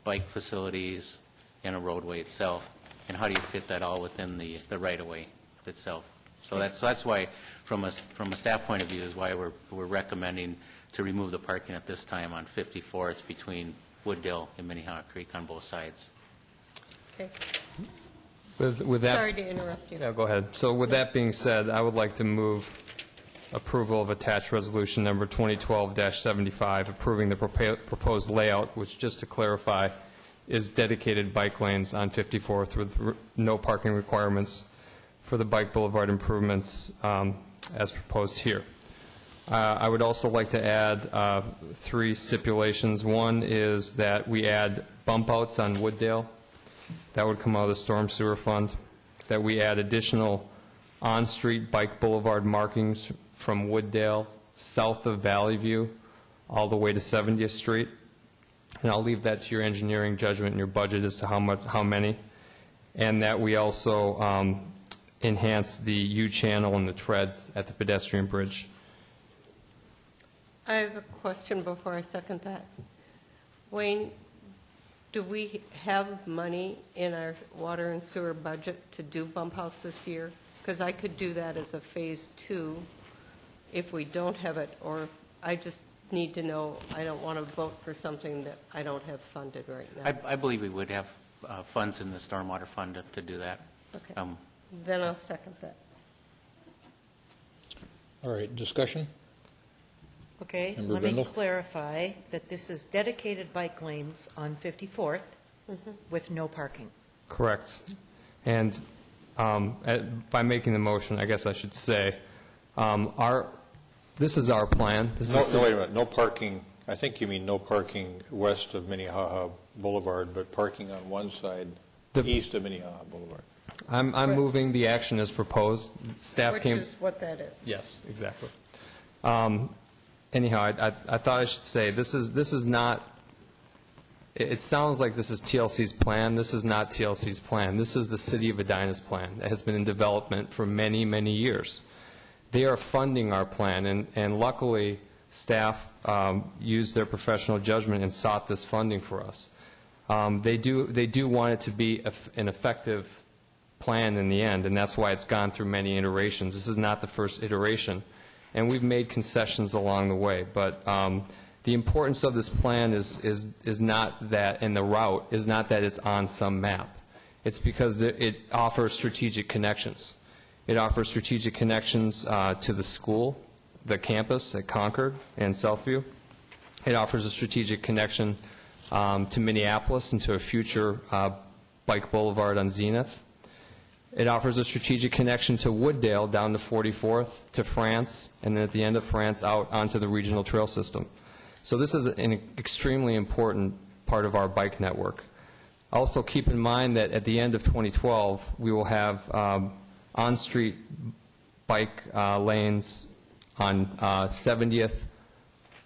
bike facilities, and a roadway itself. And how do you fit that all within the right-of-way itself? So that's why, from a staff point of view, is why we're recommending to remove the parking at this time on 54th between Wooddale and Minnehaha Creek on both sides. Okay. With that, Sorry to interrupt you. Yeah, go ahead. So with that being said, I would like to move approval of attached resolution number 2012-75, approving the proposed layout, which, just to clarify, is dedicated bike lanes on 54th with no parking requirements for the bike boulevard improvements as proposed here. I would also like to add 3 stipulations. One is that we add bump outs on Wooddale. That would come out of the storm sewer fund. That we add additional on-street bike boulevard markings from Wooddale south of Valley View all the way to 70th Street. And I'll leave that to your engineering judgment and your budget as to how many. And that we also enhance the U-channel and the treads at the pedestrian bridge. I have a question before I second that. Wayne, do we have money in our water and sewer budget to do bump outs this year? Because I could do that as a phase 2 if we don't have it, or I just need to know, I don't want to vote for something that I don't have funded right now. I believe we would have funds in the stormwater fund to do that. Okay. Then I'll second that. All right, discussion? Okay, Member let me Brindle? clarify that this is dedicated bike lanes on 54th with no parking. Correct. And by making the motion, I guess I should say, this is our plan. No, wait a minute, no parking, I think you mean no parking west of Minnehaha Boulevard, but parking on one side, east of Minnehaha Boulevard. I'm moving the action as proposed. Staff Which came. is what that is. Yes, exactly. Anyhow, I thought I should say this is not. It sounds like this is TLC's plan. This is not TLC's plan. This is the City of Edina's plan that has been in development for many, many years. They are funding our plan, and luckily, staff used their professional judgment and sought this funding for us. They do want it to be an effective plan in the end, and that's why it's gone through many iterations. This is not the first iteration, and we've made concessions along the way. But the importance of this plan is not that, and the route is not that it's on some map. It's because it offers strategic connections. It offers strategic connections to the school, the campus at Concord and Southview. It offers a strategic connection to Minneapolis and to a future bike boulevard on Zenith. It offers a strategic connection to Wooddale down to 44th, to France, and then at the end of France out onto the regional trail system. So this is an extremely important part of our bike network. Also keep in mind that at the end of 2012, we will have on-street bike lanes on 70th,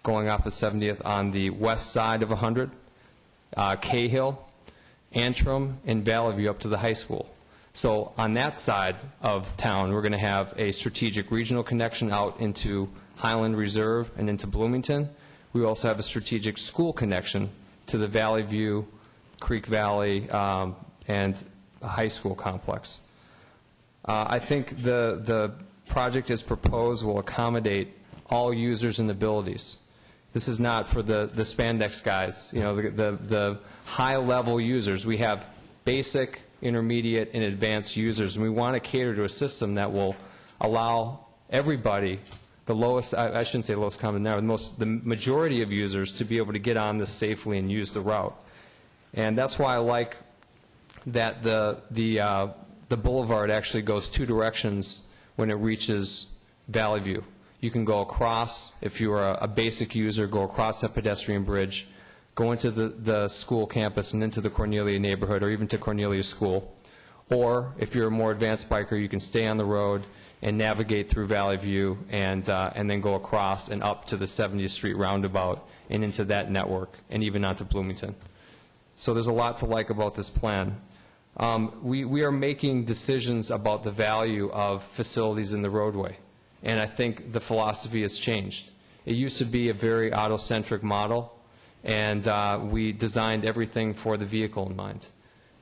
going off of 70th on the west side of 100, Cahill, Antrim, and Valley View up to the high school. So on that side of town, we're going to have a strategic regional connection out into Highland Reserve and into Bloomington. We also have a strategic school connection to the Valley View, Creek Valley, and a high school complex. I think the project as proposed will accommodate all users and abilities. This is not for the spandex guys, you know, the high-level users. We have basic, intermediate, and advanced users, and we want to cater to a system that will allow everybody, the lowest, I shouldn't say lowest common denominator, the majority of users to be able to get on this safely and use the route. And that's why I like that the boulevard actually goes two directions when it reaches Valley View. You can go across, if you are a basic user, go across that pedestrian bridge, go into the school campus and into the Cornelia neighborhood, or even to Cornelia School. Or if you're a more advanced biker, you can stay on the road and navigate through Valley View and then go across and up to the 70th Street roundabout and into that network and even onto Bloomington. So there's a lot to like about this plan. We are making decisions about the value of facilities in the roadway, and I think the philosophy has changed. It used to be a very auto-centric model, and we designed everything for the vehicle in mind.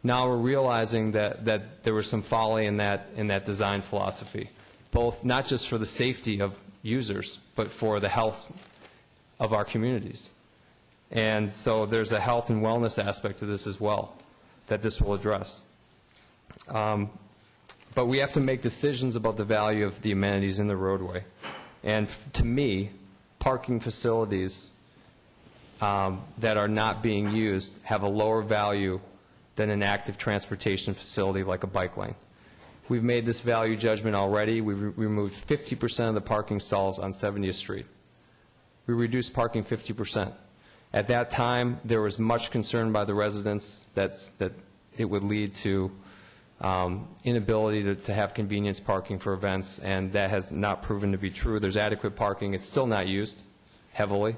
Now we're realizing that there was some folly in that design philosophy, both not just for the safety of users, but for the health of our communities. And so there's a health and wellness aspect to this as well that this will address. But we have to make decisions about the value of the amenities in the roadway. And to me, parking facilities that are not being used have a lower value than an active transportation facility like a bike lane. We've made this value judgment already. We've removed 50% of the parking stalls on 70th Street. We reduced parking 50%. At that time, there was much concern by the residents that it would lead to inability to have convenience parking for events, and that has not proven to be true. There's adequate parking. It's still not used heavily,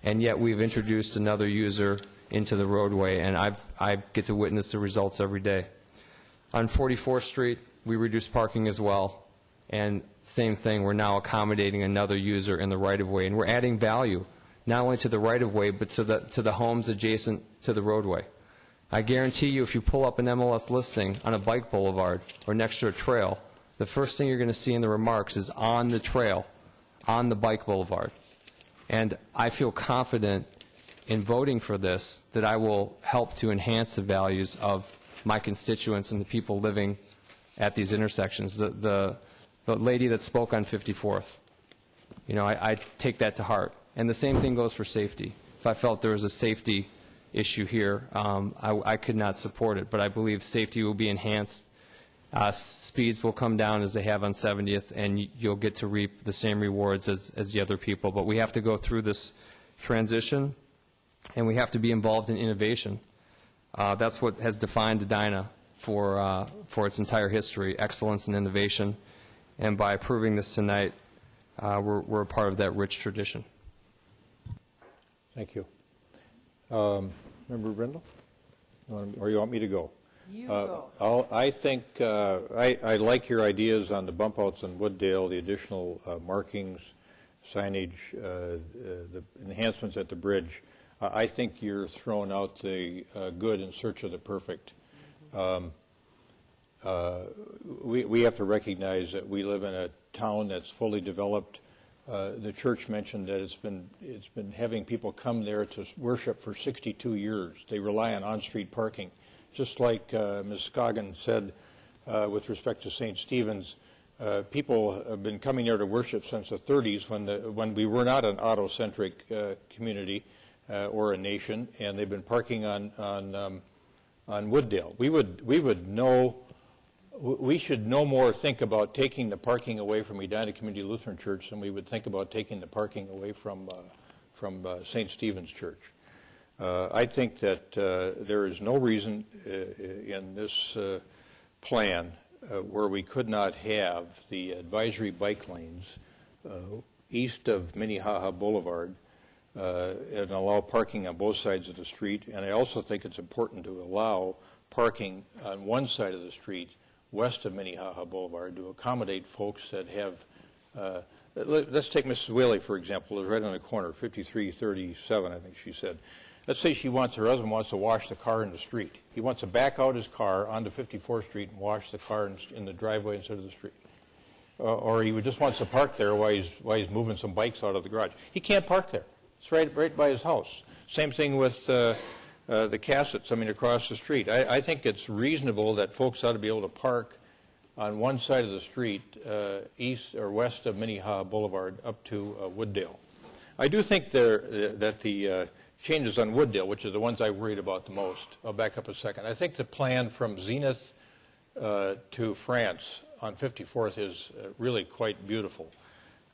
and yet we've introduced another user into the roadway, and I get to witness the results every day. On 44th Street, we reduced parking as well, and same thing, we're now accommodating another user in the right-of-way, and we're adding value, not only to the right-of-way, but to the homes adjacent to the roadway. I guarantee you, if you pull up an MLS listing on a bike boulevard or next to a trail, the first thing you're going to see in the remarks is on the trail, on the bike boulevard. And I feel confident in voting for this that I will help to enhance the values of my constituents and the people living at these intersections. The lady that spoke on 54th, you know, I take that to heart. And the same thing goes for safety. If I felt there was a safety issue here, I could not support it, but I believe safety will be enhanced. Speeds will come down as they have on 70th, and you'll get to reap the same rewards as the other people. But we have to go through this transition, and we have to be involved in innovation. That's what has defined Edina for its entire history, excellence and innovation. And by approving this tonight, we're a part of that rich tradition. Thank you. Member Brindle? Or you want me to go? You go. I think I like your ideas on the bump outs in Wooddale, the additional markings, signage, the enhancements at the bridge. I think you're throwing out the good in search of the perfect. We have to recognize that we live in a town that's fully developed. The church mentioned that it's been having people come there to worship for 62 years. They rely on on-street parking. Just like Ms. Scoggin said with respect to St. Stephen's, people have been coming there to worship since the 30s when we were not an auto-centric community or a nation, and they've been parking on Wooddale. We should no more think about taking the parking away from Edina Community Lutheran Church than we would think about taking the parking away from St. Stephen's Church. I think that there is no reason in this plan where we could not have the advisory bike lanes east of Minnehaha Boulevard and allow parking on both sides of the street. And I also think it's important to allow parking on one side of the street west of Minnehaha Boulevard to accommodate folks that have, let's take Mrs. Whaley, for example, is right on the corner, 5337, I think she said. Let's say her husband wants to wash the car in the street. He wants to back out his car onto 54th Street and wash the car in the driveway instead of the street. Or he just wants to park there while he's moving some bikes out of the garage. He can't park there. It's right by his house. Same thing with the Cassetts, across the street. I think it's reasonable that folks ought to be able to park on one side of the street, east or west of Minnehaha Boulevard, up to Wooddale. I do think that the changes on Wooddale, which are the ones I worried about the most, I'll back up a second. I think the plan from Zenith to France on 54th is really quite beautiful.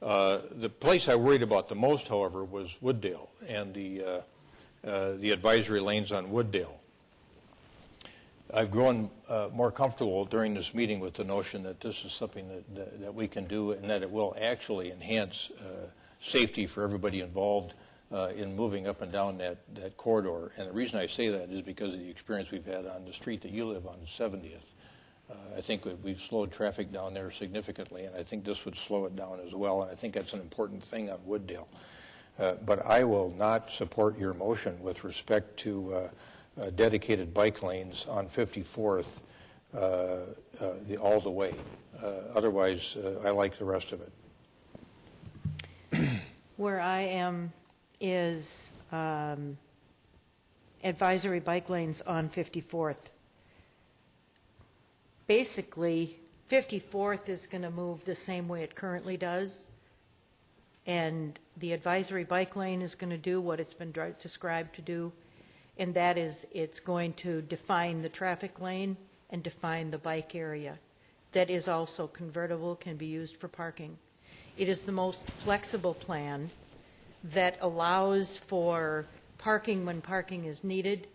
The place I worried about the most, however, was Wooddale and the advisory lanes on Wooddale. I've grown more comfortable during this meeting with the notion that this is something that we can do and that it will actually enhance safety for everybody involved in moving up and down that corridor. And the reason I say that is because of the experience we've had on the street that you live on, 70th. I think we've slowed traffic down there significantly, and I think this would slow it down as well, and I think that's an important thing on Wooddale. But I will not support your motion with respect to dedicated bike lanes on 54th all the way. Otherwise, I like the rest of it. Where I am is advisory bike lanes on 54th. Basically, 54th is going to move the same way it currently does, and the advisory bike lane is going to do what it's been described to do, and that is it's going to define the traffic lane and define the bike area. That is also convertible, can be used for parking. It is the most flexible plan that allows for parking when parking is needed,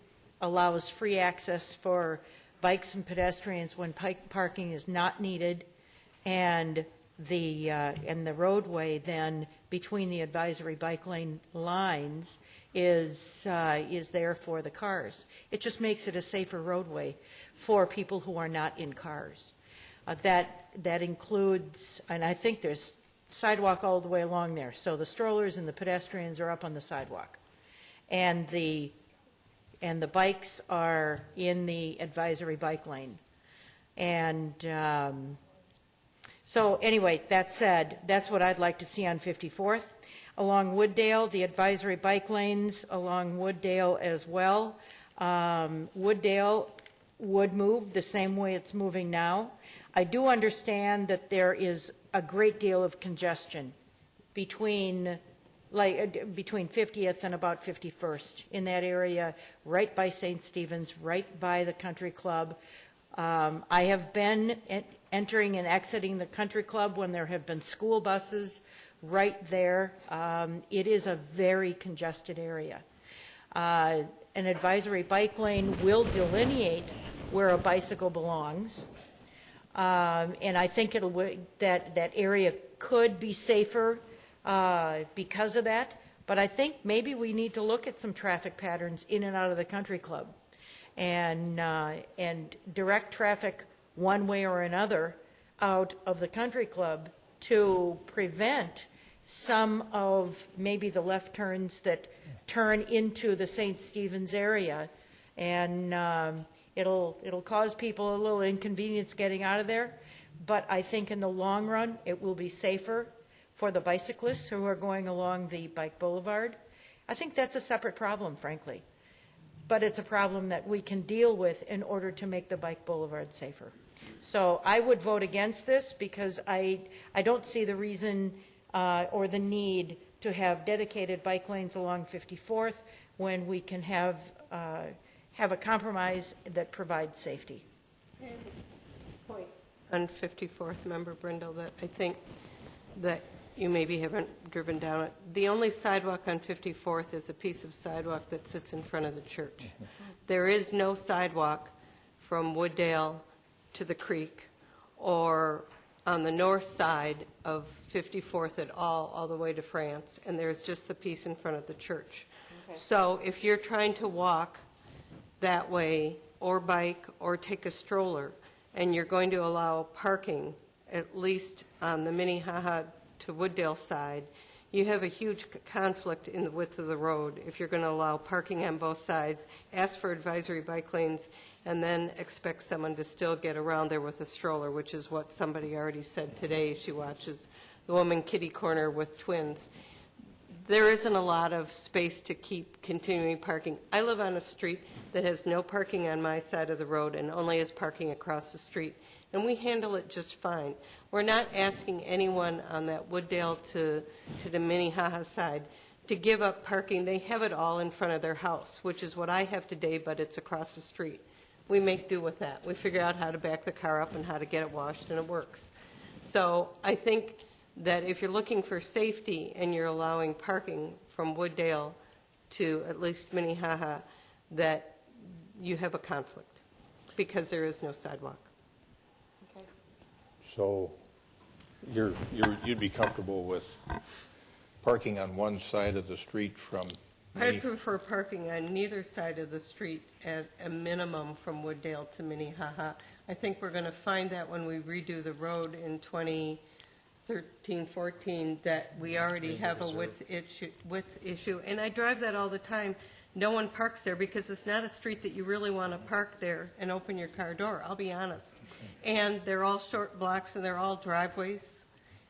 allows free access for bikes and pedestrians when parking is not needed, and the roadway then between the advisory bike lane lines is there for the cars. It just makes it a safer roadway for people who are not in cars. That includes, and I think there's sidewalk all the way along there. So the strollers and the pedestrians are up on the sidewalk, and the bikes are in the advisory bike lane. And so anyway, that said, that's what I'd like to see on 54th. Along Wooddale, the advisory bike lanes along Wooddale as well. Wooddale would move the same way it's moving now. I do understand that there is a great deal of congestion between 50th and about 51st in that area, right by St. Stephen's, right by the country club. I have been entering and exiting the country club when there have been school buses right there. It is a very congested area. An advisory bike lane will delineate where a bicycle belongs. And I think that area could be safer because of that. But I think maybe we need to look at some traffic patterns in and out of the country club and direct traffic one way or another out of the country club to prevent some of maybe the left turns that turn into the St. Stephen's area. And it'll cause people a little inconvenience getting out of there. But I think in the long run, it will be safer for the bicyclists who are going along the bike boulevard. I think that's a separate problem, frankly. But it's a problem that we can deal with in order to make the bike boulevard safer. So I would vote against this because I don't see the reason or the need to have dedicated bike lanes along 54th when we can have a compromise that provides safety. Point on 54th, Member Brindle, that I think that you maybe haven't driven down it. The only sidewalk on 54th is a piece of sidewalk that sits in front of the church. There is no sidewalk from Wooddale to the creek or on the north side of 54th at all the way to France, and there's just the piece in front of the church. Okay. So if you're trying to walk that way, or bike, or take a stroller, and you're going to allow parking, at least on the Minnehaha to Wooddale side, you have a huge conflict in the width of the road if you're going to allow parking on both sides, ask for advisory bike lanes, and then expect someone to still get around there with a stroller, which is what somebody already said today. She watches the woman kitty corner with twins. There isn't a lot of space to keep continuing parking. I live on a street that has no parking on my side of the road and only has parking across the street, and we handle it just fine. We're not asking anyone on that Wooddale to the Minnehaha side to give up parking. They have it all in front of their house, which is what I have today, but it's across the street. We make do with that. We figure out how to back the car up and how to get it washed, and it works. So I think that if you're looking for safety and you're allowing parking from Wooddale to at least Minnehaha, that you have a conflict because there is no sidewalk. Okay. So you'd be comfortable with parking on one side of the street from I'd prefer parking on neither side of the street at a minimum from Wooddale to Minnehaha. I think we're going to find that when we redo the road in 2013, 14, that we already have a width issue. And I drive that all the time. No one parks there because it's not a street that you really want to park there and open your car door, I'll be honest. And they're all short blocks and they're all driveways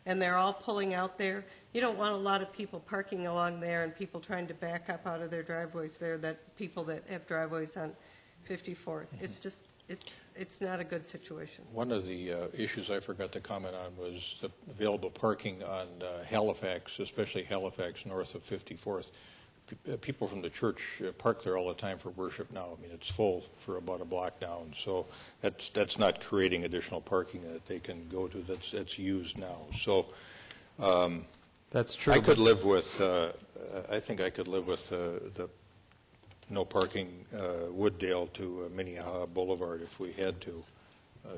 and they're all pulling out there. You don't want a lot of people parking along there and people trying to back up out of their driveways there, that people that have driveways on 54th. It's just, it's not a good situation. One of the issues I forgot to comment on was the available parking on Halifax, especially Halifax north of 54th. People from the church park there all the time for worship now. I mean, it's full for about a block down, so that's not creating additional parking that they can go to. That's used now. So that's true. I could live with. I think I could live with the no parking Wooddale to Minnehaha Boulevard if we had to.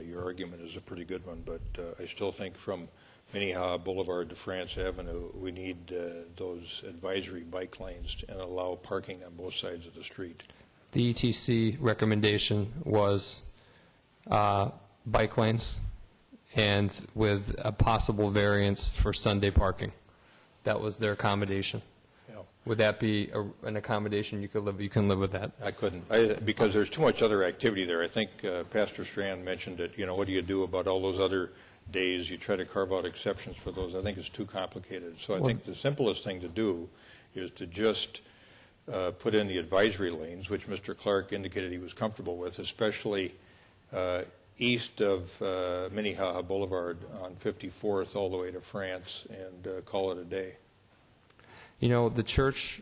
Your argument is a pretty good one, but I still think from Minnehaha Boulevard to France Avenue, we need those advisory bike lanes and allow parking on both sides of the street. The ETC recommendation was bike lanes and with a possible variance for Sunday parking. That was their accommodation. Yeah. Would that be an accommodation you can live with that? I couldn't, because there's too much other activity there. I think Pastor Strand mentioned it. You know, what do you do about all those other days? You try to carve out exceptions for those. I think it's too complicated. So I think the simplest thing to do is to just put in the advisory lanes, which Mr. Clark indicated he was comfortable with, especially east of Minnehaha Boulevard on 54th all the way to France, and call it a day. You know, the church,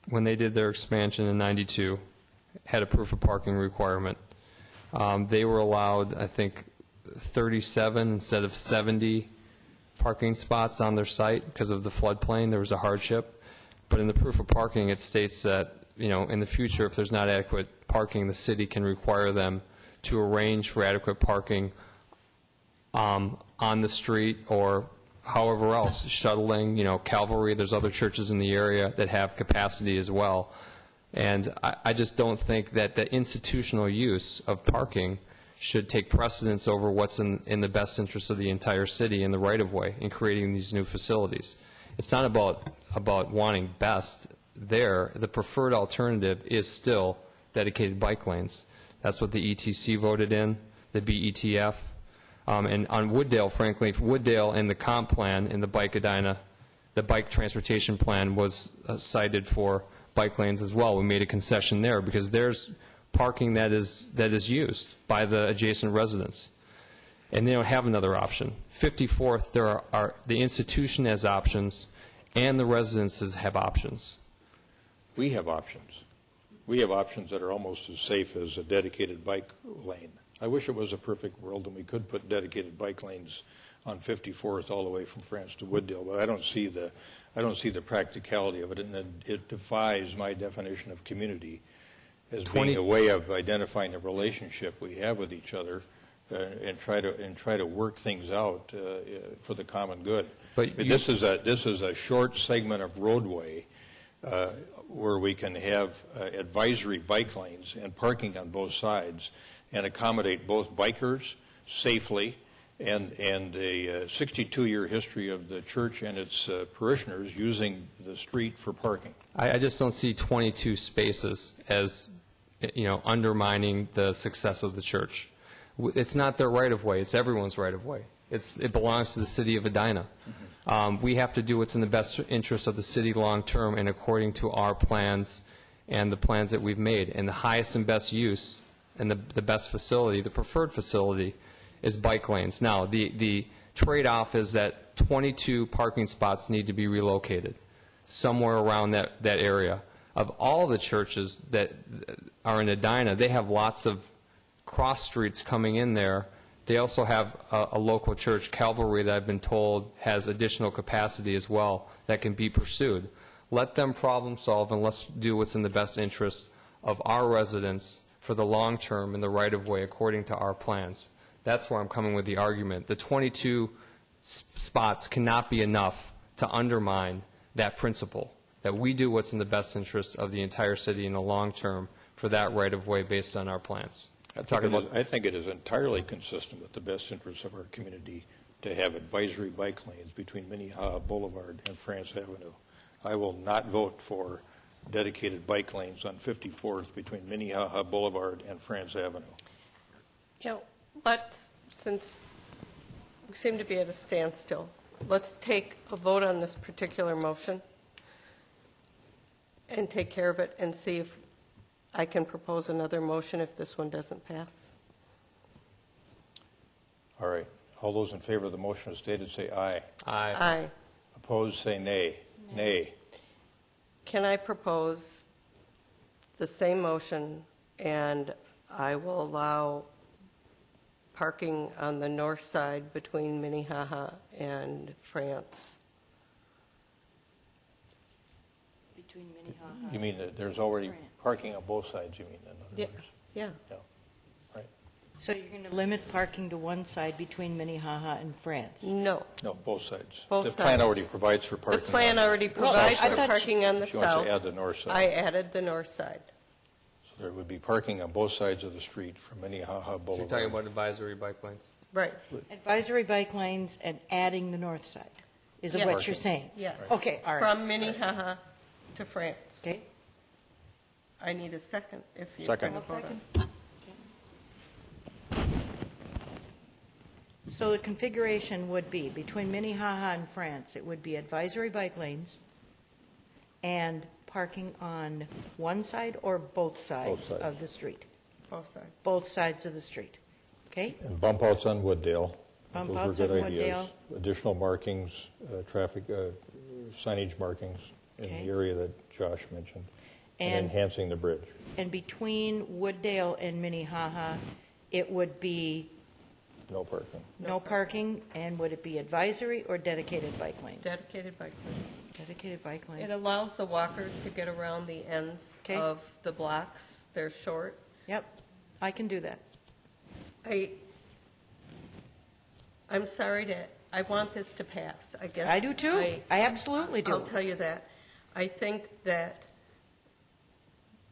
when they did their expansion in '92, had a proof of parking requirement. They were allowed, I think, 37 instead of 70 parking spots on their site because of the floodplain. There was a hardship. But in the proof of parking, it states that, you know, in the future, if there's not adequate parking, the city can require them to arrange for adequate parking on the street or however else, shuttling, you know, Calvary. There's other churches in the area that have capacity as well. And I just don't think that the institutional use of parking should take precedence over what's in the best interest of the entire city in the right-of-way in creating these new facilities. It's not about wanting best there. The preferred alternative is still dedicated bike lanes. That's what the ETC voted in, the BETF. And on Wooddale, frankly, Wooddale in the comp plan, in the Bike Edina, the bike transportation plan was cited for bike lanes as well. We made a concession there because there's parking that is used by the adjacent residents, and they don't have another option. 54th, there are the institution has options, and the residences have options. We have options. We have options that are almost as safe as a dedicated bike lane. I wish it was a perfect world and we could put dedicated bike lanes on 54th all the way from France to Wooddale, but I don't see the practicality of it, and it defies my definition of community as being a way of identifying the relationship we have with each other and try to work things out for the common good. But this is a short segment of roadway where we can have advisory bike lanes and parking on both sides and accommodate both bikers safely and a 62-year history of the church and its parishioners using the street for parking. I just don't see 22 spaces as, undermining the success of the church. It's not their right-of-way. It's everyone's right-of-way. It belongs to the city of Edina. We have to do what's in the best interest of the city long-term and according to our plans and the plans that we've made. And the highest and best use and the best facility, the preferred facility, is bike lanes. Now, the trade-off is that 22 parking spots need to be relocated somewhere around that area. Of all the churches that are in Edina, they have lots of cross streets coming in there. They also have a local church, Calvary, that I've been told has additional capacity as well that can be pursued. Let them problem solve, and let's do what's in the best interest of our residents for the long term in the right-of-way according to our plans. That's where I'm coming with the argument. The 22 spots cannot be enough to undermine that principle, that we do what's in the best interest of the entire city in the long term for that right-of-way based on our plans. I think it is entirely consistent with the best interests of our community to have advisory bike lanes between Minnehaha Boulevard and France Avenue. I will not vote for dedicated bike lanes on 54th between Minnehaha Boulevard and France Avenue. Since we seem to be at a standstill, let's take a vote on this particular motion and take care of it and see if I can propose another motion if this one doesn't pass. All right. All those in favor of the motion as stated say aye. Aye. Aye. Opposed say nay. Nay. Can I propose the same motion, and I will allow parking on the north side between Minnehaha and France? Between Minnehaha. You mean that there's already parking on both sides, you mean? Yeah. Right. So you're going to limit parking to one side between Minnehaha and France? No. No, both sides. Both the sides. plan already provides for The parking. plan already provides for parking on the She wants south. to add the north side. I added the north side. So there would be parking on both sides of the street from Minnehaha So Boulevard. you're talking about advisory bike lanes? Right. Advisory bike lanes and adding the north side, is Yeah. what you're saying? Yes. Okay, all right. From Minnehaha to France. Okay. I need a second if you're Second. going to vote on. So the configuration would be, between Minnehaha and France, it would be advisory bike lanes and parking on one side or both sides sides. of the street? Both sides. Both sides of the street, okay? And bump outs on Wooddale. Bump Those outs were good on ideas. Wooddale. Additional markings, traffic, signage markings in Okay. the area that Josh mentioned. And And- enhancing the bridge. And between Wooddale and Minnehaha, it would be No parking. no parking, and would it be advisory or dedicated bike lanes? Dedicated bike lanes. Dedicated bike It lanes. allows the walkers to get around the ends Okay. of the blocks. They're short. Yep, I can do that. I'm sorry I want this to pass, I guess. I do too. I absolutely do. I'll tell you that. I think that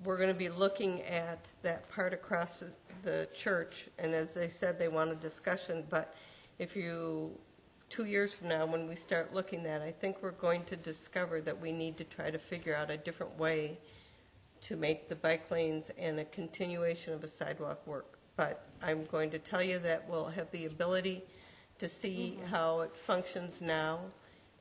we're going to be looking at that part across the church, and as they said, they want a discussion, but if 2 years from now, when we start looking at it, I think we're going to discover that we need to try to figure out a different way to make the bike lanes and a continuation of a sidewalk work. But I'm going to tell you that we'll have the ability to see how it functions now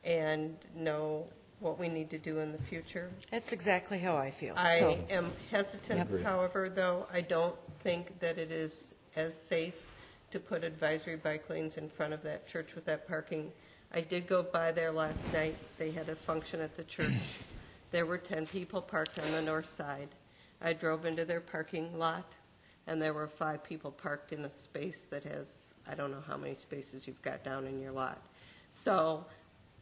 and know what we need to do in the future. That's exactly how I feel. I So- am hesitant, Yep. however, though, I don't think that it is as safe to put advisory bike lanes in front of that church with that parking. I did go by there last night. They had a function at the church. There were 10 people parked on the north side. I drove into their parking lot, and there were 5 people parked in a space that has, I don't know how many spaces you've got down in your lot. So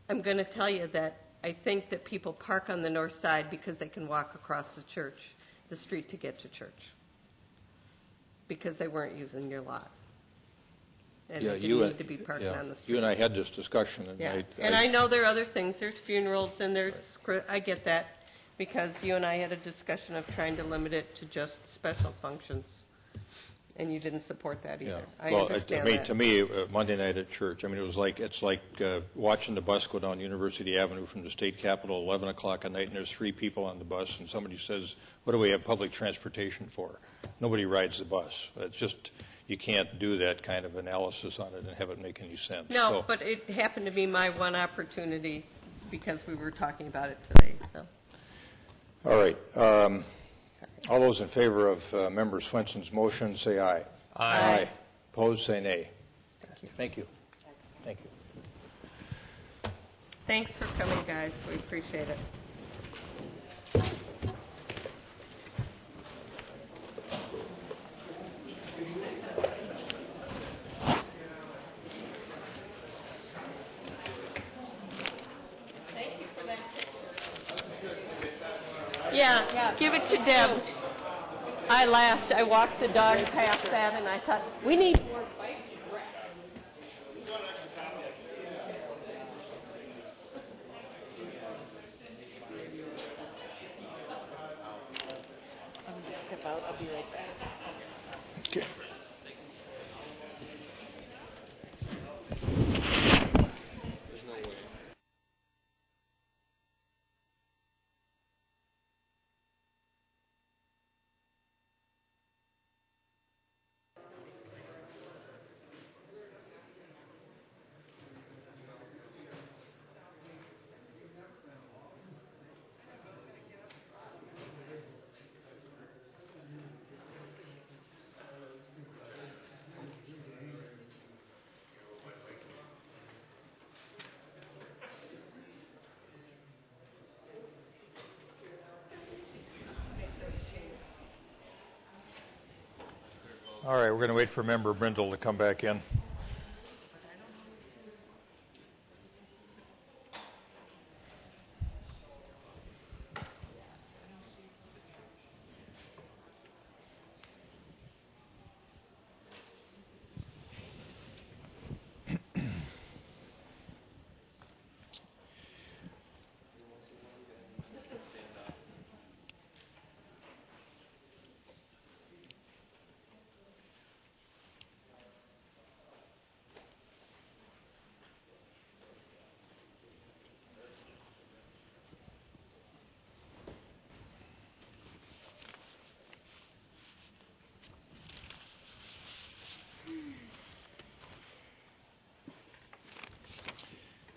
I'm going to tell you that I think that people park on the north side because they can walk across the street to get to church, because they weren't using your lot. and Yeah, they you didn't and, need to be parking yeah, on the street. you and I had this discussion, and Yeah, and I know there are other things, there's funerals, and there's, I get that, because you and I had a discussion of trying to limit it to just special functions, and you didn't support that either. I well, understand I mean, that. to me, Monday night at church, I mean, it's like watching the bus go down University Avenue from the state capitol 11 o'clock at night, and there's 3 people on the bus, and somebody says, what do we have public transportation for? Nobody rides the bus. It's just, you can't do that kind of analysis on it and have it make any sense. No, So- but it happened to be my one opportunity because we were talking about it today, so. All right. All those in favor of Member Swenson's motion, say aye. Aye. Opposed, say nay. Thank you. Thank you. Thanks for coming, guys. We appreciate it. Yeah, give it to Deb. I laughed. I walked the dog past that, and I thought, we need more bike racks. I'm going to step out. I'll be right back. Okay. All right, we're going to wait for Member Brindle to come back in.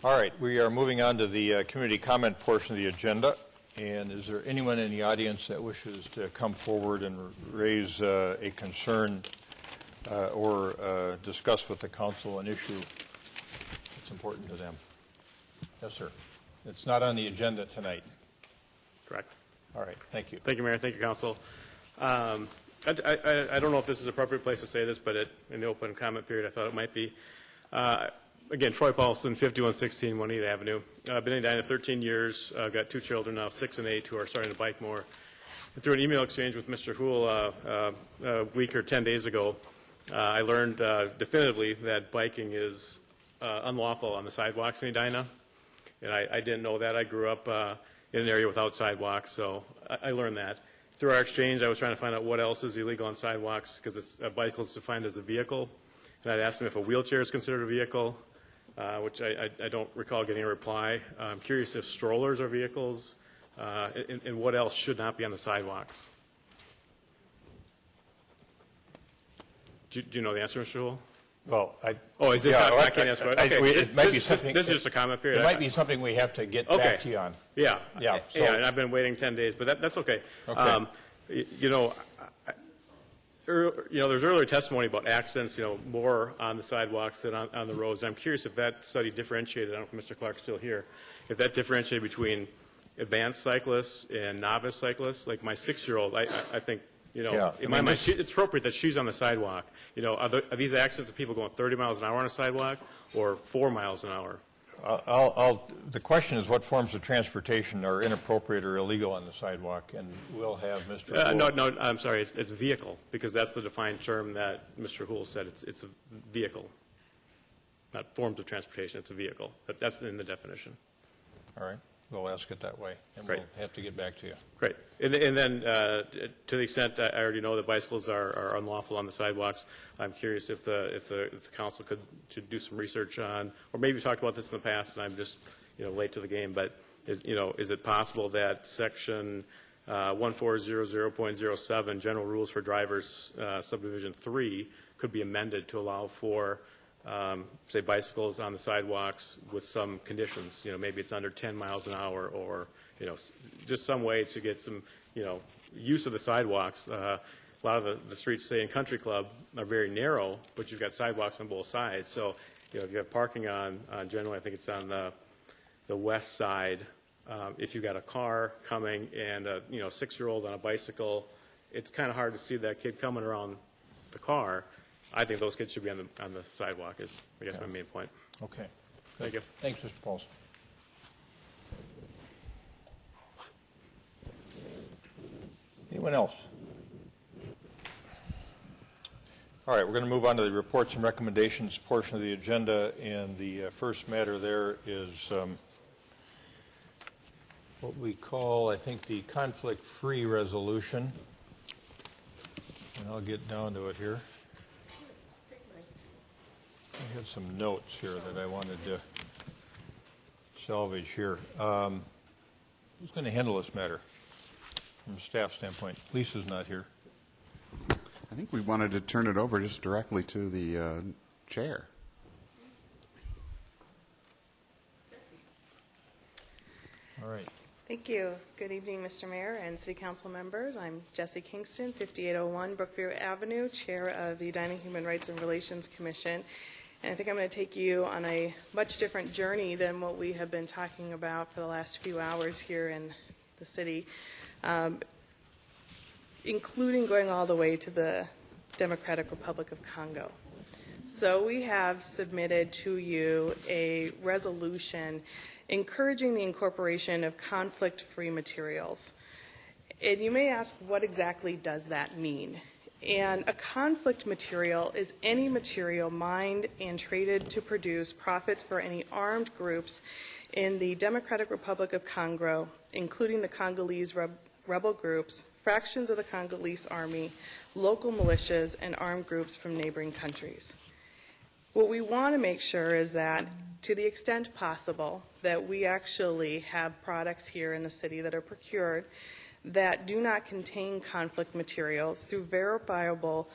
All right, we are moving on to the community comment portion of the agenda. And is there anyone in the audience that wishes to come forward and raise a concern or discuss with the council an issue that's important to them? Yes, sir. It's not on the agenda tonight. Correct. All right, thank you. Thank you, Mayor. Thank you, Council. I don't know if this is an appropriate place to say this, but in the open comment period, I thought it might be. Again, Troy Paulson, 5116 Juanita Avenue. I've been in Edina 13 years. I've got 2 children now, 6 and 8, who are starting to bike more. And through an email exchange with Mr. Hool a week or 10 days ago, I learned definitively that biking is unlawful on the sidewalks in Edina. And I didn't know that. I grew up in an area without sidewalks, so I learned that. Through our exchange, I was trying to find out what else is illegal on sidewalks, because a bicycle is defined as a vehicle. And I'd asked him if a wheelchair is considered a vehicle, which I don't recall getting a reply. I'm curious if strollers are vehicles, and what else should not be on the sidewalks. Do you know the answer, Mr. Hool? Well, I can't answer it. Okay. It might be something. This is just a comment period. It might be something we have to get back to you on. Yeah. Yeah. So, Yeah, and I've been waiting 10 days, but that's okay. Okay. There's earlier testimony about accidents, more on the sidewalks than on the roads. I'm curious if that study differentiated, I don't know if Mr. Clark's still here, if that differentiated between advanced cyclists and novice cyclists. Like my 6-year-old, I think, in my mind, it's appropriate that she's on the sidewalk. Are these accidents of people going 30 miles an hour on a sidewalk or 4 miles an hour? The question is what forms of transportation are inappropriate or illegal on the sidewalk, and we'll have Mr. Hool. No, I'm sorry, it's vehicle, because that's the defined term that Mr. Hool said. It's a vehicle. not forms of transportation, it's a vehicle. That's in the definition. All right, we'll ask it that way, and Great. we'll have to get back to you. Great. And then, to the extent I already know that bicycles are unlawful on the sidewalks, I'm curious if the council could do some research on, or maybe talked about this in the past, and I'm just late to the game, but is it possible that section 1400.07, general rules for drivers, subdivision 3, could be amended to allow for say bicycles on the sidewalks with some conditions, maybe it's under 10 miles an hour, or just some way to get some use of the sidewalks. A lot of the streets, say in Country Club, are very narrow, but you've got sidewalks on both sides. So if you have parking on generally, I think it's on the west side. If you've got a car coming and a 6-year-old on a bicycle, it's kind of hard to see that kid coming around the car. I think those kids should be on the sidewalk, is I guess my main point. Okay. Thank you. Thanks, Mr. Paulson. Anyone else? All right, we're going to move on to the reports and recommendations portion of the agenda, and the first matter there is what we call, I think, the conflict-free resolution, and I'll get down to it here. I had some notes here that I wanted to salvage here. Who's going to handle this matter from a staff standpoint? Lisa's not here. I think we wanted to turn it over just directly to the chair. All right. Thank you. Good evening, Mr. Mayor and City Council members. I'm Jessie Kingston, 5801 Brookview Avenue, Chair of the Edina Human Rights and Relations Commission. And I think I'm going to take you on a much different journey than what we have been talking about for the last few hours here in the city, including going all the way to the Democratic Republic of Congo. So we have submitted to you a resolution encouraging the incorporation of conflict-free materials. And you may ask, what exactly does that mean? And a conflict material is any material mined and traded to produce profits for any armed groups in the Democratic Republic of Congo, including the Congolese rebel groups, fractions of the Congolese army, local militias, and armed groups from neighboring countries. What we want to make sure is that, to the extent possible, that we actually have products here in the city that are procured that do not contain conflict materials through verifiable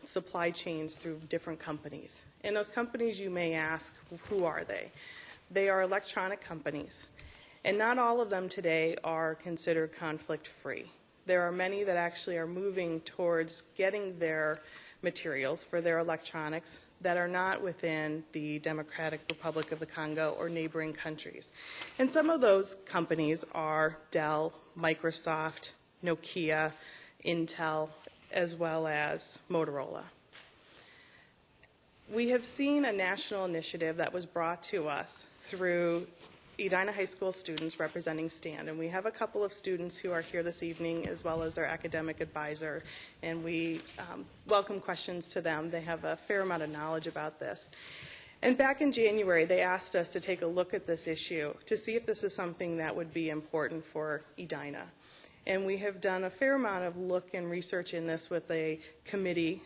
supply chains through different companies. And those companies, you may ask, who are they? They are electronic companies. And not all of them today are considered conflict-free. There are many that actually are moving towards getting their materials for their electronics that are not within the Democratic Republic of the Congo or neighboring countries. And some of those companies are Dell, Microsoft, Nokia, Intel, as well as Motorola. We have seen a national initiative that was brought to us through Edina High School students representing STAND, and we have a couple of students who are here this evening as well as their academic advisor, and we welcome questions to them. They have a fair amount of knowledge about this. And back in January, they asked us to take a look at this issue to see if this is something that would be important for Edina. And we have done a fair amount of look and research in this with a committee,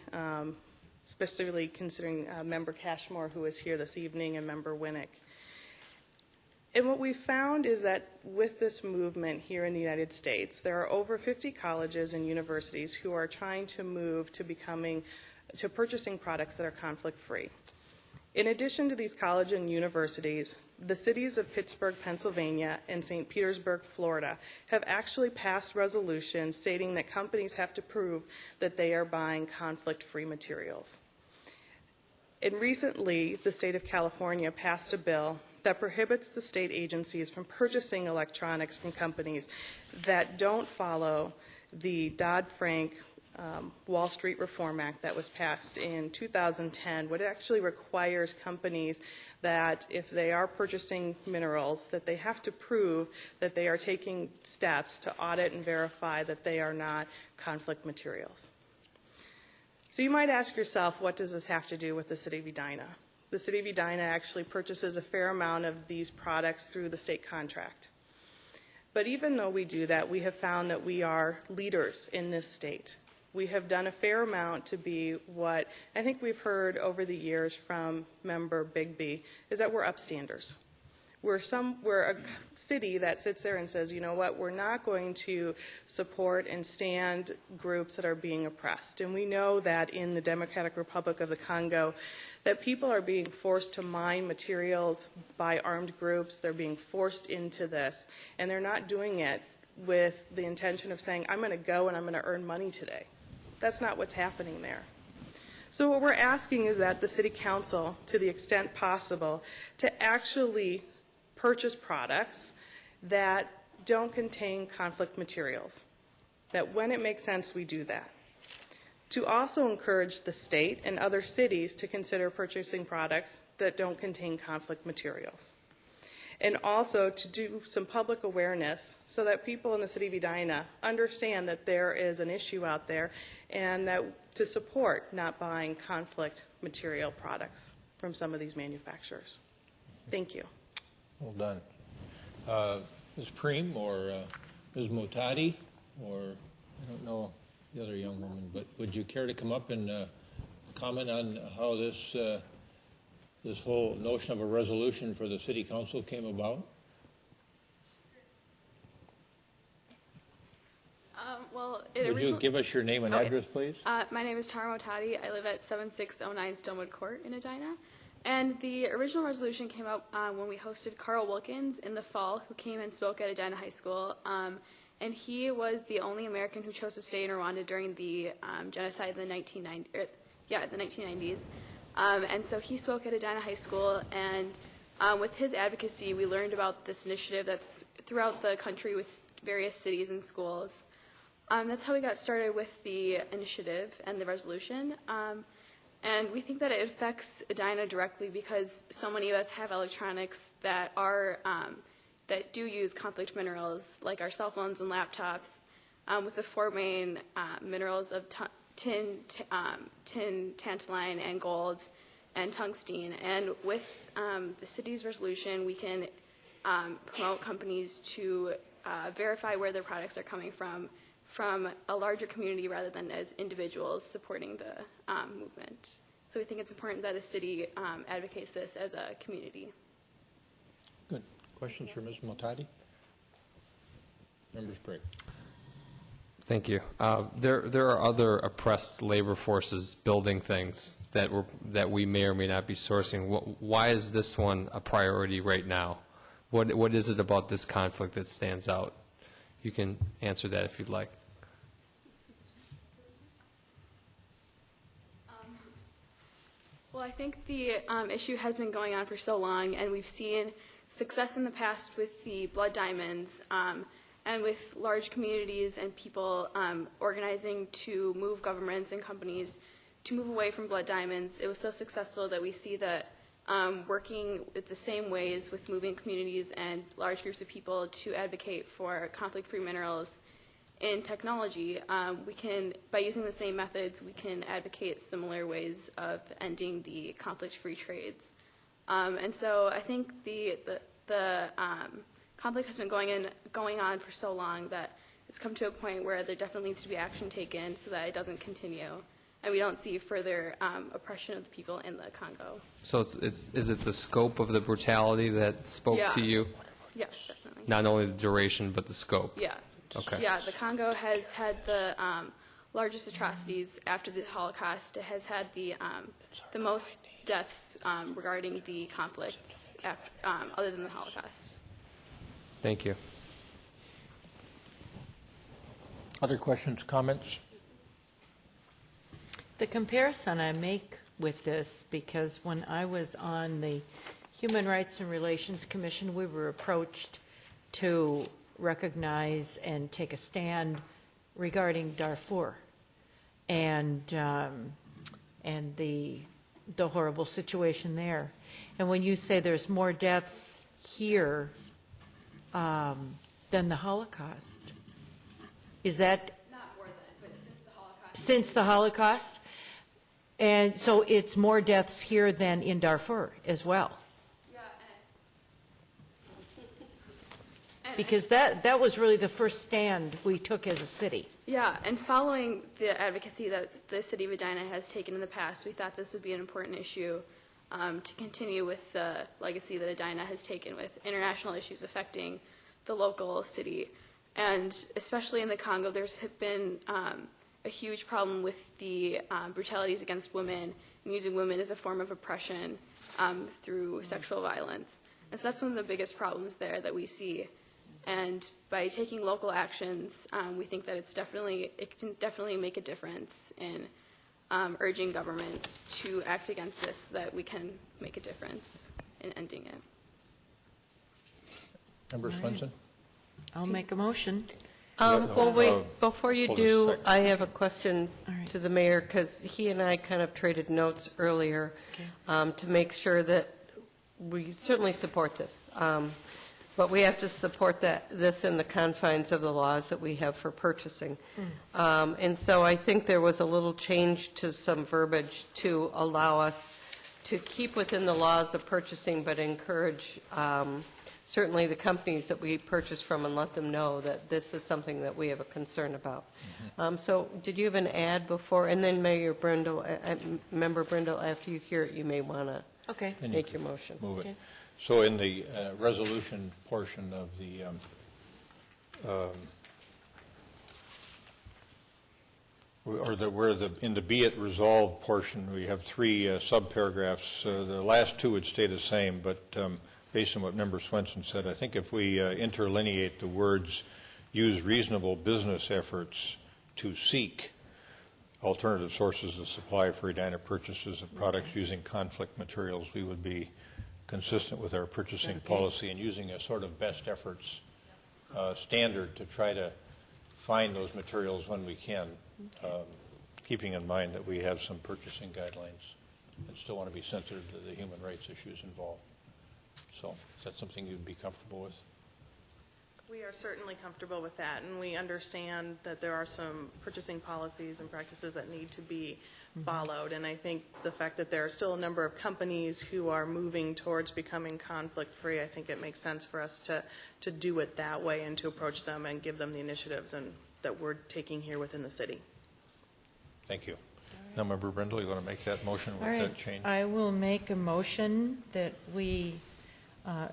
specifically considering Member Cashmore, who is here this evening, and Member Winnick. And what we found is that with this movement here in the United States, there are over 50 colleges and universities who are trying to move to purchasing products that are conflict-free. In addition to these colleges and universities, the cities of Pittsburgh, Pennsylvania, and St. Petersburg, Florida, have actually passed resolutions stating that companies have to prove that they are buying conflict-free materials. And recently, the state of California passed a bill that prohibits the state agencies from purchasing electronics from companies that don't follow the Dodd-Frank Wall Street Reform Act that was passed in 2010, which actually requires companies that if they are purchasing minerals, that they have to prove that they are taking steps to audit and verify that they are not conflict materials. So you might ask yourself, what does this have to do with the city of Edina? the city of Edina actually purchases a fair amount of these products through the state contract. But even though we do that, we have found that we are leaders in this state. We have done a fair amount to be what I think we've heard over the years from Member Bigby, is that we're upstanders. We're a city that sits there and says, you know what, we're not going to support and stand groups that are being oppressed. And we know that in the Democratic Republic of the Congo, that people are being forced to mine materials by armed groups. They're being forced into this, and they're not doing it with the intention of saying, I'm going to go and I'm going to earn money today. That's not what's happening there. So what we're asking is that the City Council, to the extent possible, to actually purchase products that don't contain conflict materials, that when it makes sense, we do that. To also encourage the state and other cities to consider purchasing products that don't contain conflict materials. And also to do some public awareness so that people in the city of Edina understand that there is an issue out there and that to support not buying conflict material products from some of these manufacturers. Thank you. Well done. Ms. Preem or Ms. Motadi, or I don't know the other young woman, but would you care to come up and comment on how this whole notion of a resolution for the City Council came about? Would you give us your name and address, please? My name is Tara Motadi. I live at 7609 Stonewood Court in Edina. And the original resolution came out when we hosted Carl Wilkins in the fall, who came and spoke at Edina High School. And he was the only American who chose to stay in Rwanda during the genocide in the 1990s. And so he spoke at Edina High School, and with his advocacy, we learned about this initiative that's throughout the country with various cities and schools. That's how we got started with the initiative and the resolution. And we think that it affects Edina directly because so many of us have electronics that are that do use conflict minerals, like our cell phones and laptops, with the four main minerals of tin, tantaline, and gold, and tungsten. And with the city's resolution, we can promote companies to verify where their products are coming from a larger community rather than as individuals supporting the movement. So we think it's important that the city advocates this as a community. Good. Questions for Ms. Motadi? Members break. Thank you. There are other oppressed labor forces building things that we may or may not be sourcing. Why is this one a priority right now? What is it about this conflict that stands out? You can answer that if you'd like. Well, I think the issue has been going on for so long, and we've seen success in the past with the blood diamonds and with large communities and people organizing to move governments and companies to move away from blood diamonds. It was so successful that we see that working with the same ways with moving communities and large groups of people to advocate for conflict-free minerals in technology, we can, by using the same methods, we can advocate similar ways of ending the conflict-free trades. And so I think the conflict has been going on for so long that it's come to a point where there definitely needs to be action taken so that it doesn't continue, and we don't see further oppression of the people in the Congo. So is it the scope of the brutality that spoke to you? Yes, definitely. Not only the duration, but the scope? Yeah. Okay. Yeah, the Congo has had the largest atrocities after the Holocaust. It has had the most deaths regarding the conflicts other than the Holocaust. Thank you. Other questions, comments? The comparison I make with this, because when I was on the Human Rights and Relations Commission, we were approached to recognize and take a stand regarding Darfur and the horrible situation there. And when you say there's more deaths here than the Holocaust, is that Not more than, but since the Holocaust. since the Holocaust? And so it's more deaths here than in Darfur as well. Because that was really the first stand we took as a city. Yeah, and following the advocacy that the city of Edina has taken in the past, we thought this would be an important issue to continue with the legacy that Edina has taken with international issues affecting the local city. And especially in the Congo, there's been a huge problem with the brutalities against women and using women as a form of oppression through sexual violence. And so that's one of the biggest problems there that we see. And by taking local actions, we think that it can definitely make a difference in urging governments to act against this, so that we can make a difference in ending it. Member Swenson? I'll make a motion. Well, wait, before you hold a do, second. I have a question to the mayor, because he and I kind of traded notes earlier to make sure that we certainly support this. But we have to support this in the confines of the laws that we have for purchasing. And so I think there was a little change to some verbiage to allow us to keep within the laws of purchasing, but encourage certainly the companies that we purchase from and let them know that this is something that we have a concern about. So did you have an ad before? And then Member Brindle, after you hear it, you may want to make your motion. Move it. So in the resolution portion of the in the be it resolved portion, we have three subparagraphs. The last two would stay the same, but based on what Member Swenson said, I think if we interlineate the words, use reasonable business efforts to seek alternative sources of supply for Edina purchases of products using conflict materials, we would be consistent with our purchasing policy and using a sort of best efforts standard to try to find those materials when we can, keeping in mind that we have some purchasing guidelines and still want to be sensitive to the human rights issues involved. So is that something you'd be comfortable with? We are certainly comfortable with that, and we understand that there are some purchasing policies and practices that need to be followed. And I think the fact that there are still a number of companies who are moving towards becoming conflict-free, I think it makes sense for us to do it that way and to approach them and give them the initiatives that we're taking here within the city. Thank you. Now, Member Brindle, you want to make that motion with that change? I will make a motion that we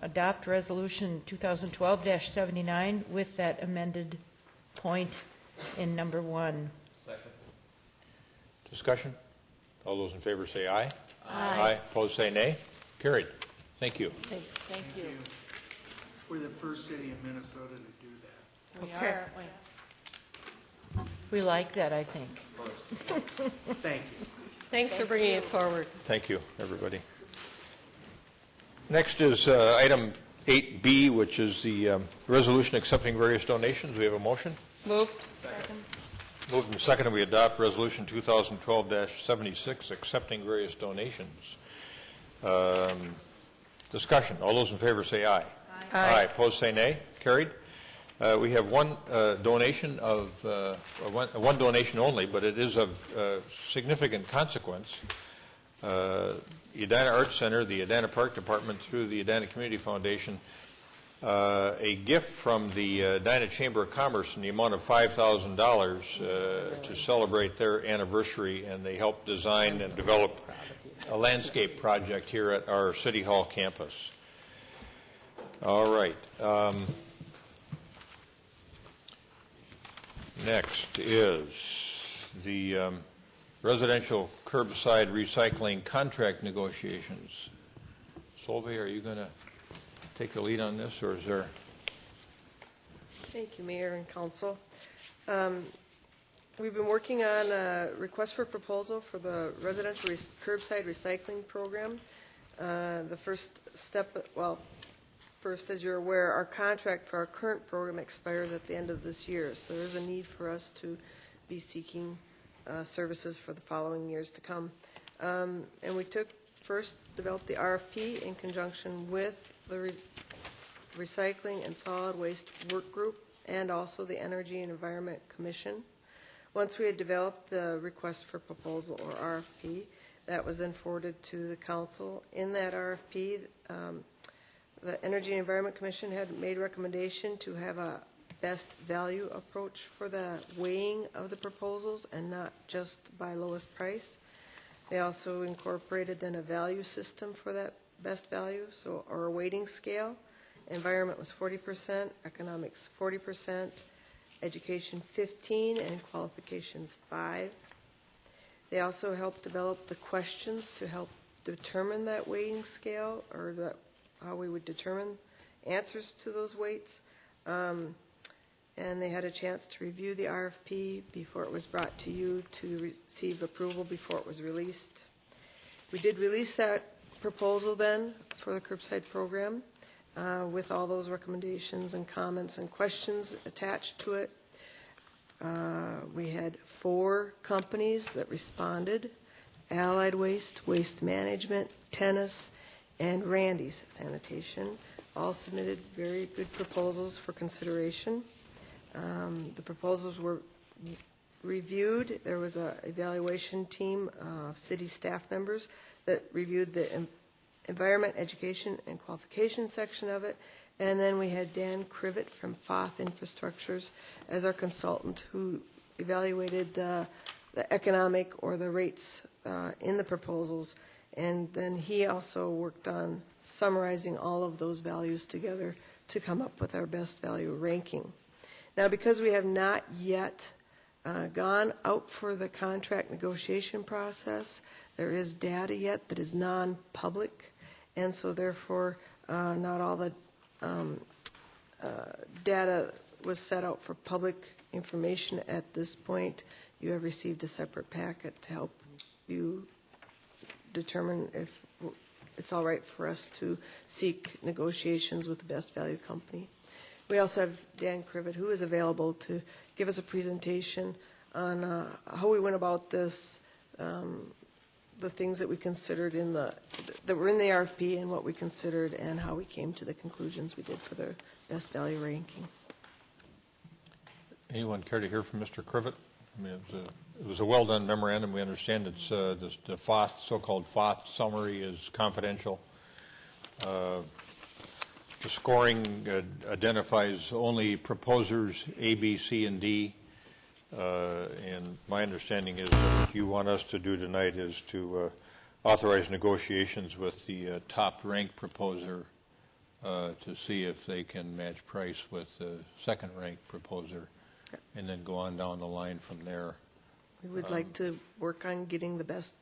adopt Resolution 2012-79 with that amended point in number 1. Second. Discussion? All those in favor say aye. Aye. Opposed say nay. Carried. Thank you. Thank you. We're the first city in Minnesota to do that. We are, aren't we? We like that, I think. Thank you. Thanks for bringing it forward. Thank you, everybody. Next is item 8B, which is the resolution accepting various donations. We have a motion. Moved. Second. Moved and seconded, we adopt Resolution 2012-76, accepting various donations. Discussion. All those in favor say aye. Aye. Opposed say nay. Carried. We have one donation of one donation only, but it is of significant consequence. Edina Arts Center, the Edina Park Department, through the Edina Community Foundation, a gift from the Edina Chamber of Commerce in the amount of $5,000 to celebrate their anniversary, and they helped design and develop a landscape project here at our City Hall campus. All right. Next is the residential curbside recycling contract negotiations. Solveig, are you going to take the lead on this, or is there? Thank you, Mayor and Council. We've been working on a request for proposal for the residential curbside recycling program. The first step, first, as you're aware, our contract for our current program expires at the end of this year, so there is a need for us to be seeking services for the following years to come. And we developed the RFP in conjunction with the Recycling and Solid Waste Work Group and also the Energy and Environment Commission. Once we had developed the request for proposal, or RFP, that was then forwarded to the council. In that RFP, the Energy and Environment Commission had made recommendation to have a best value approach for the weighing of the proposals and not just by lowest price. They also incorporated then a value system for that best value, or a weighting scale. Environment was 40%, economics 40%, education 15%, and qualifications 5%. They also helped develop the questions to help determine that weighting scale, or how we would determine answers to those weights. And they had a chance to review the RFP before it was brought to you to receive approval before it was released. We did release that proposal then for the curbside program with all those recommendations and comments and questions attached to it. We had 4 companies that responded: Allied Waste, Waste Management, Tennis, and Randy's Sanitation. All submitted very good proposals for consideration. The proposals were reviewed. There was an evaluation team of city staff members that reviewed the environment, education, and qualification section of it. And then we had Dan Crivet from Foth Infrastructures as our consultant, who evaluated the economic or the rates in the proposals. And then he also worked on summarizing all of those values together to come up with our best value ranking. Now, because we have not yet gone out for the contract negotiation process, there is data yet that is non-public, and so therefore not all the data was set out for public information at this point. You have received a separate packet to help you determine if it's all right for us to seek negotiations with the best value company. We also have Dan Crivet, who is available to give us a presentation on how we went about this, the things that we considered that were in the RFP, and what we considered, and how we came to the conclusions we did for the best value ranking. Anyone care to hear from Mr. Crivet? I mean, it was a well-done memorandum. We understand it's the Foth, so-called Foth summary is confidential. The scoring identifies only proposers A, B, C, and D. And my understanding is that what you want us to do tonight is to authorize negotiations with the top-ranked proposer to see if they can match price with the second-ranked proposer, and then go on down the line from there. We would like to work on getting the best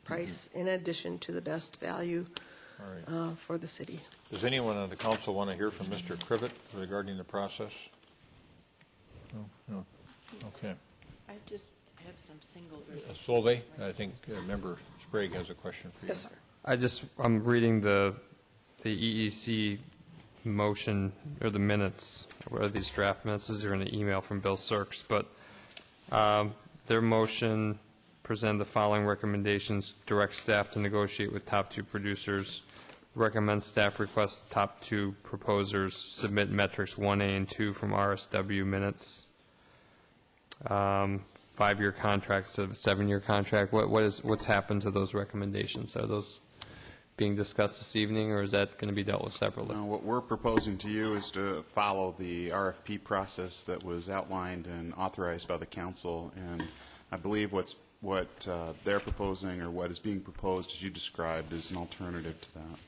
price in addition to the best value for the city. Does anyone on the council want to hear from Mr. Crivet regarding the process? No. Okay. I just have some single. Solveig, I think Member Sprague has a question for you. Yes, sir. I'm reading the EEC motion, or the minutes, or these draft minutes. These are in an email from Bill Sirks, but their motion presented the following recommendations: direct staff to negotiate with top 2 producers, recommend staff request top 2 proposers submit metrics 1A and 2 from RSW minutes, 5-year contracts of 7-year contract. What's happened to those recommendations? Are those being discussed this evening, or is that going to be dealt with separately? No, what we're proposing to you is to follow the RFP process that was outlined and authorized by the council, and I believe what they're proposing, or what is being proposed, as you described, is an alternative to that.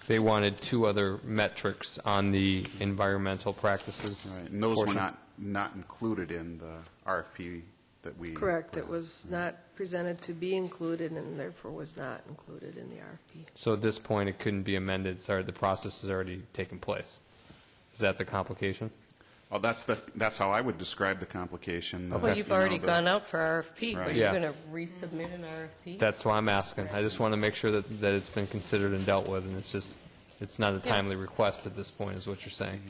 They wanted 2 other metrics on the environmental practices. Right, and those portion. were not included in the RFP that we... Correct. It was not presented to be included, and therefore was not included in the RFP. So at this point, it couldn't be amended. Sorry, the process has already taken place. Is that the complication? Well, that's how I would describe the complication. Well, you've already gone out for RFP, Right. but you're Yeah. going to resubmit an RFP? That's why I'm asking. I just want to make sure that it's been considered and dealt with, and it's not a timely request at this point, is what you're saying.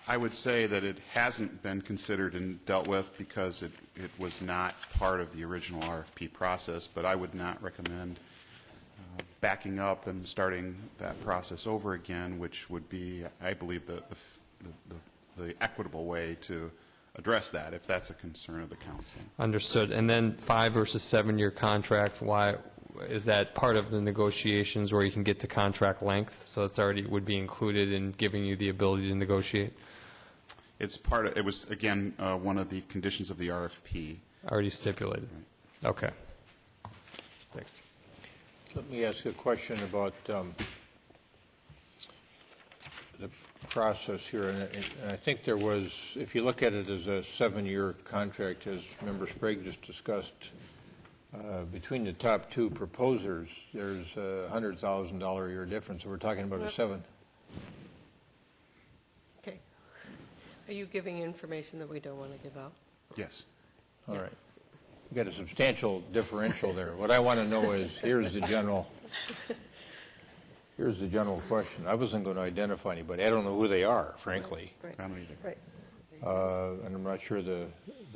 I would say that it hasn't been considered and dealt with because it was not part of the original RFP process, but I would not recommend backing up and starting that process over again, which would be, I believe, the equitable way to address that if that's a concern of the council. Understood. And then 5 versus 7-year contract, why, is that part of the negotiations where you can get to contract length? So it's already would be included in giving you the ability to negotiate? It's part of, it was, again, one of the conditions of the RFP. Already stipulated. Right. Okay. Thanks. Let me ask a question about the process here. And I think there was, if you look at it as a 7-year contract, as Member Sprague just discussed, between the top 2 proposers, there's a $100,000 a year difference. So we're talking about a 7. Okay. Are you giving information that we don't want to give out? Yes. All right. You got a substantial differential there. What I want to know is, here's the general question. I wasn't going to identify anybody. I don't know who they are, frankly. Right. I don't either. Right. And I'm not sure the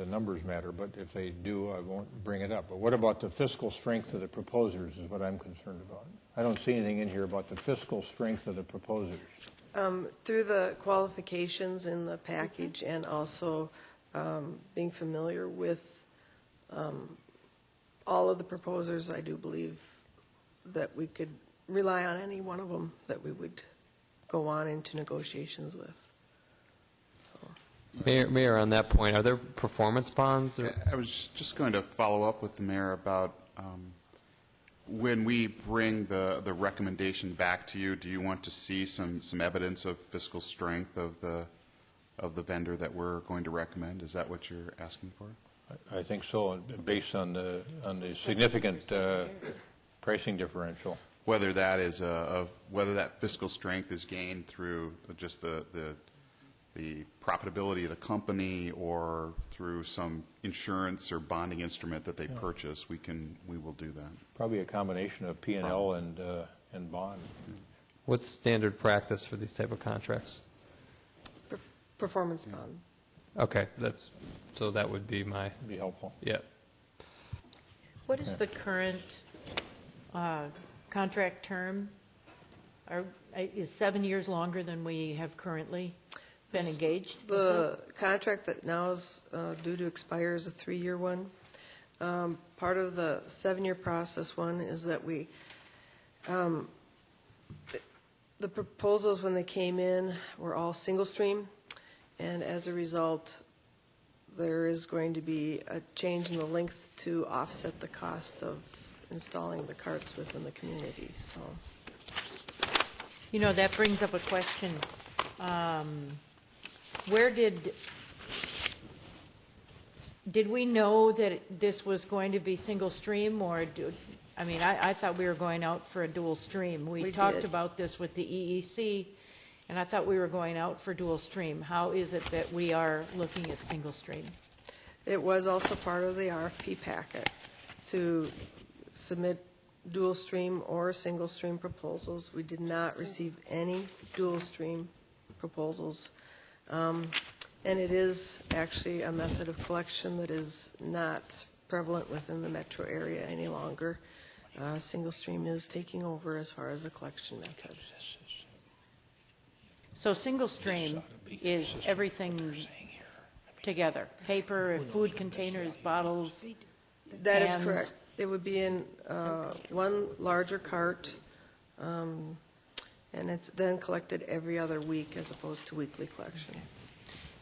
numbers matter, but if they do, I won't bring it up. But what about the fiscal strength of the proposers is what I'm concerned about. I don't see anything in here about the fiscal strength of the proposers. Through the qualifications in the package and also being familiar with all of the proposers, I do believe that we could rely on any one of them that we would go on into negotiations with. So. Mayor, on that point, are there performance bonds? Or? I was just going to follow up with the mayor about when we bring the recommendation back to you, do you want to see some evidence of fiscal strength of the vendor that we're going to recommend? Is that what you're asking for? I think so, based on the significant pricing differential. Whether that is whether that fiscal strength is gained through just the profitability of the company or through some insurance or bonding instrument that they purchase, we will do that. Probably a combination of P&L and bond. What's standard practice for these type of contracts? Performance bond. Okay, so that would be my. Be helpful. Yeah. What is the current contract term? Is 7 years longer than we have currently been engaged? The contract that now is due to expire is a 3-year one. Part of the 7-year process one is that we, the proposals when they came in were all single stream, and as a result, there is going to be a change in the length to offset the cost of installing the carts within the community. So, You know, that brings up a question. Where did we know that this was going to be single stream, or I thought we were going out for a dual stream. We talked did. about this with the EEC, and I thought we were going out for dual stream. How is it that we are looking at single stream? it was also part of the RFP packet to submit dual stream or single stream proposals. We did not receive any dual stream proposals. And it is actually a method of collection that is not prevalent within the metro area any longer. Single stream is taking over as far as a collection method. So single stream is everything together, paper, food containers, bottles, That is cans. correct. It would be in one larger cart, and it's then collected every other week as opposed to weekly collection.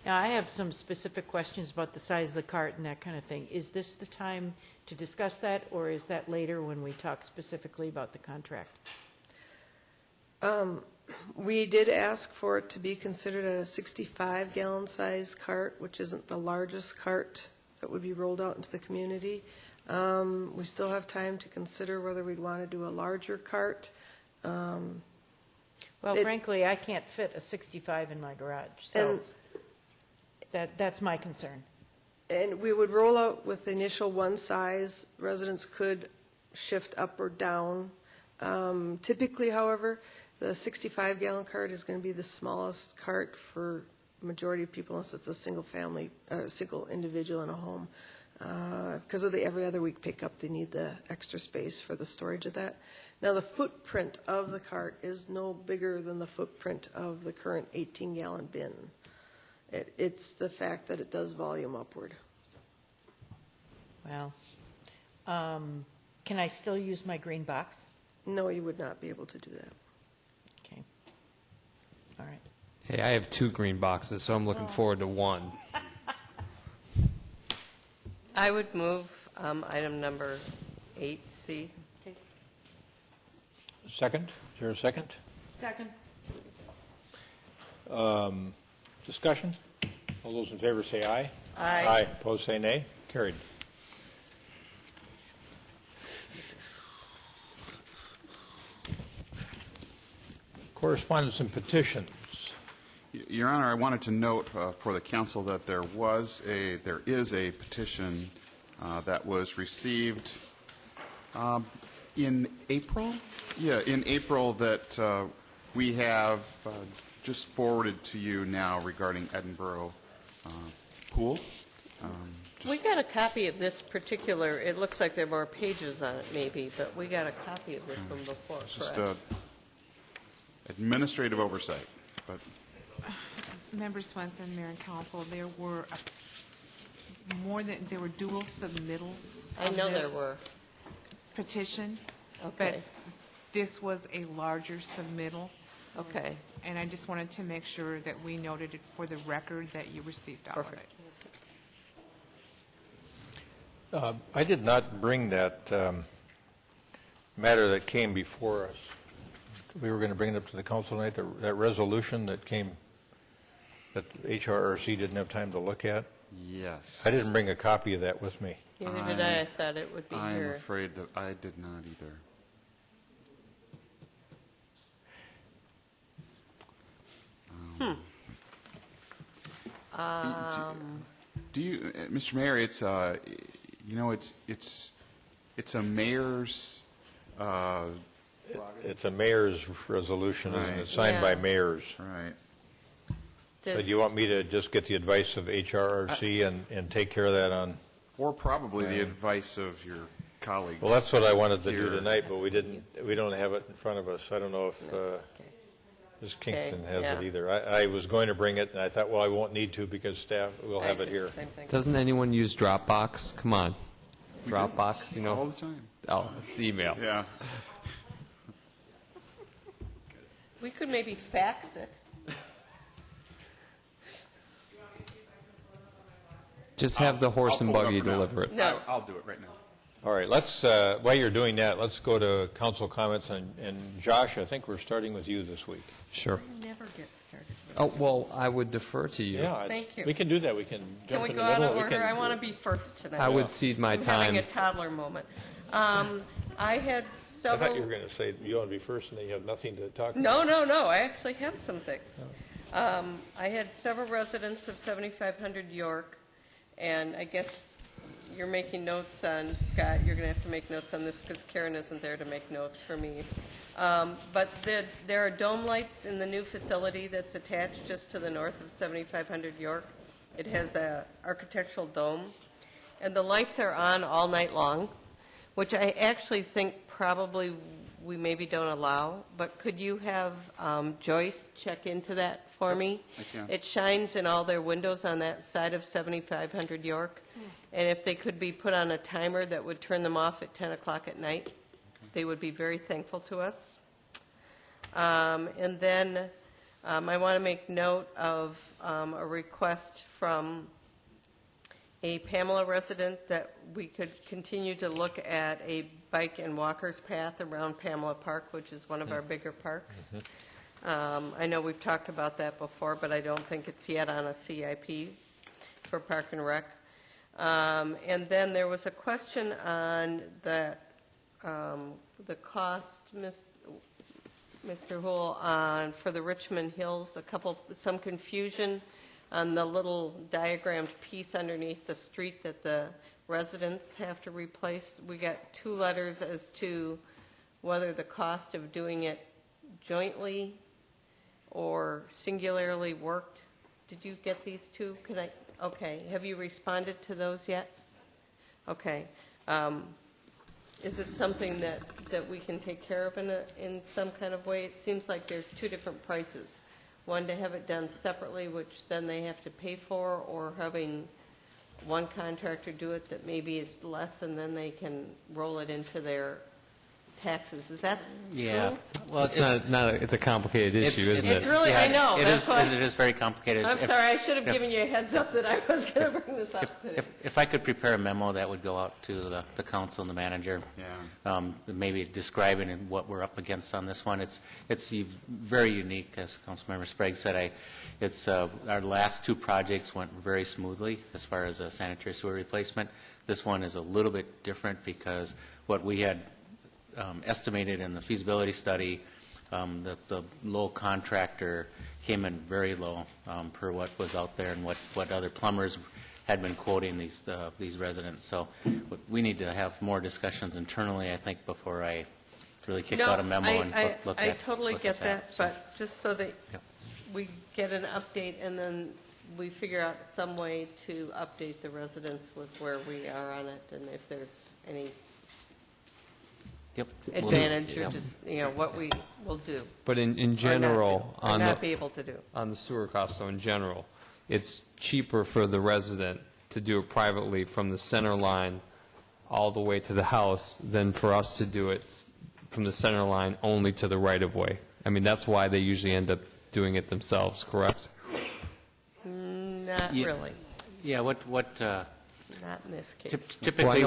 Now, I have some specific questions about the size of the cart and that kind of thing. Is this the time to discuss that, or is that later when we talk specifically about the contract? We did ask for it to be considered a 65-gallon size cart, which isn't the largest cart that would be rolled out into the community. We still have time to consider whether we'd want to do a larger cart. Frankly, I can't fit a 65 in my garage, so that's my concern. And we would roll out with the initial one size. Residents could shift up or down. Typically, however, the 65-gallon cart is going to be the smallest cart for the majority of people, unless it's a single family, single individual in a home. Because of the every other week pickup, they need the extra space for the storage of that. Now, the footprint of the cart is no bigger than the footprint of the current 18-gallon bin. It's the fact that it does volume upward. Well, can I still use my green box? No, you would not be able to do that. Okay. All right. Hey, I have 2 green boxes, so I'm looking forward to one. I would move item number 8C. Second? Is there a second? Second. Discussion? All those in favor say aye. Aye. Aye. Opposed, say nay. Carried. Correspondence and petitions. Your Honor, I wanted to note for the council that there is a petition that was received in April? Yeah, in April that we have just forwarded to you now regarding Edinburgh Pool. We got a copy of this particular, it looks like there are more pages on it maybe, but we got a copy of this one before, Just correct? administrative oversight, but Member Swenson, Mayor and Council, there were there were dual submittals. I know there were. Petition. Okay. But this was a larger submittal. Okay. And I just wanted to make sure that we noted it for the record that you received all of it. I did not bring that matter that came before us. We were going to bring it up to the council tonight, that resolution that came, that HRRC didn't have time to look at. yes. I didn't bring a copy of that with me. Neither did I. I thought it would be I'm here. afraid that I did not either. Do you, Mr. Mayor? It's it's a mayor's. It's a mayor's resolution, and Right. it's signed by Yeah. mayors. Right. So do you want me to just get the advice of HRRC and take care of that on? Or probably the advice of your colleagues. Well, that's what I wanted to do here. tonight, but we don't have it in front of us. I don't know if Ms. Kingston has yeah. it either. I was going to bring it, and I thought, well, I won't need to because staff will have it here. Same thing. Doesn't anyone use Dropbox? Come on. We do. Dropbox, you know? All the time. Oh, it's email. Yeah. We could maybe fax it. Just have the horse and I'll pull it buggy up now. deliver it. No. I'll do it right now. All right, let's, while you're doing that, let's go to council comments. And Josh, I think we're starting with you this week. Sure. Never get started. Oh, well, I would defer to you. Yeah, Thank you. we can do that. We can Can jump we in go the out middle. of We order? can- I want to be first tonight. I would cede my I'm having a time. toddler moment. I had I several. thought you were going to say you want to be first and then you have nothing to talk about. No. I actually have some things. I had several residents of 7500 York, and I guess you're making notes on, Scott, you're going to have to make notes on this because Karen isn't there to make notes for me. But there are dome lights in the new facility that's attached just to the north of 7500 York. It has a architectural dome, and the lights are on all night long, which I actually think probably we maybe don't allow, but could you have Joyce check into that for me? I can. It shines in all their windows on that side of 7500 York, and if they could be put on a timer that would turn them off at 10 o'clock at night, they would be very thankful to us. And then I want to make note of a request from a Pamela resident that we could continue to look at a bike and walkers path around Pamela Park, which is one of our bigger parks. I know we've talked about that before, but I don't think it's yet on a CIP for Park and Rec. And then there was a question on the cost, Mr. Hool, for the Richmond Hills, some confusion on the little diagrammed piece underneath the street that the residents have to replace. We got 2 letters as to whether the cost of doing it jointly or singularly worked. Did you get these 2? Okay. Have you responded to those yet? Okay. Is it something that we can take care of in some kind of way? It seems like there's 2 different prices. one, to have it done separately, which then they have to pay for, or having one contractor do it that maybe is less, and then they can roll it into their taxes. Is that Yeah. true? Well, It's a complicated issue, isn't it? It's really, I know. That's why. It is very complicated. I'm sorry, I should have given you a heads up that I was going to bring this up today. If I could prepare a memo that would go out to the council and the manager, maybe describing what we're up against on this one. It's very unique, as Councilmember Sprague said. Our last two projects went very smoothly as far as a sanitary sewer replacement. This one is a little bit different because what we had estimated in the feasibility study, the low contractor came in very low per what was out there and what other plumbers had been quoting these residents. So we need to have more discussions internally, I think, before I really kick out a memo and look at I totally get that, so. but just so that we get an update and then we figure out some way to update the residents with where we are on it and if there's any advantage or just, what we will do. But in general, or not be able to do. On the sewer cost, so in general, it's cheaper for the resident to do it privately from the center line all the way to the house than for us to do it from the center line only to the right-of-way. I mean, that's why they usually end up doing it themselves, correct? Not really. Yeah, not in this case. Typically,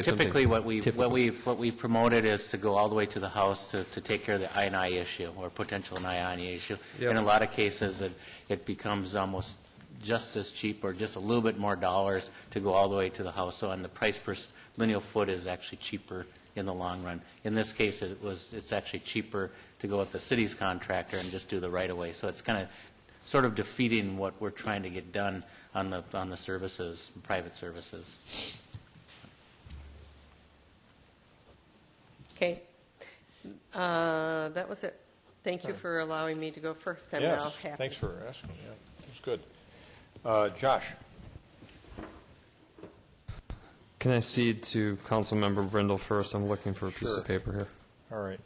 typically what we promoted is to go all the way to the house to take care of the I&I issue or potential I&I issue. Yep. In a lot of cases, it becomes almost just as cheap or just a little bit more dollars to go all the way to the house. So, and the price per lineal foot is actually cheaper in the long run. In this case, it's actually cheaper to go with the city's contractor and just do the right of way. So it's kind of sort of defeating what we're trying to get done on the services, private services. Okay. That was it. Thank you for allowing me to go first. I'm now happy. Thanks for asking. Yeah, that's good. Josh. Can I cede to Councilmember Brindle first? I'm looking for a piece of paper here. All right.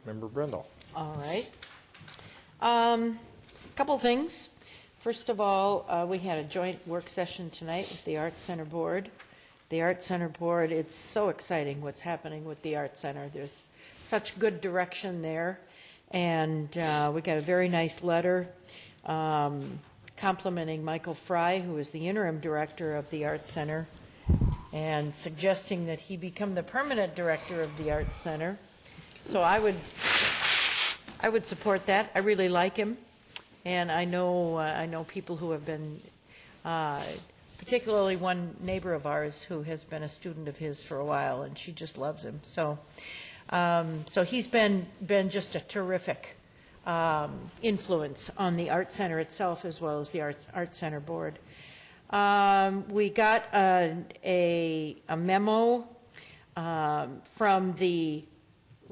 Member Brindle. All right. Couple things. First of all, we had a joint work session tonight with the Arts Center Board. The Arts Center Board, it's so exciting what's happening with the Arts Center. There's such good direction there. And we got a very nice letter complimenting Michael Fry, who is the interim director of the Arts Center, and suggesting that he become the permanent director of the Arts Center. So I would support that. I really like him. And I know people who have been, particularly one neighbor of ours who has been a student of his for a while, and she just loves him. So he's been just a terrific influence on the Art Center itself as well as the Art Center Board. We got a memo from the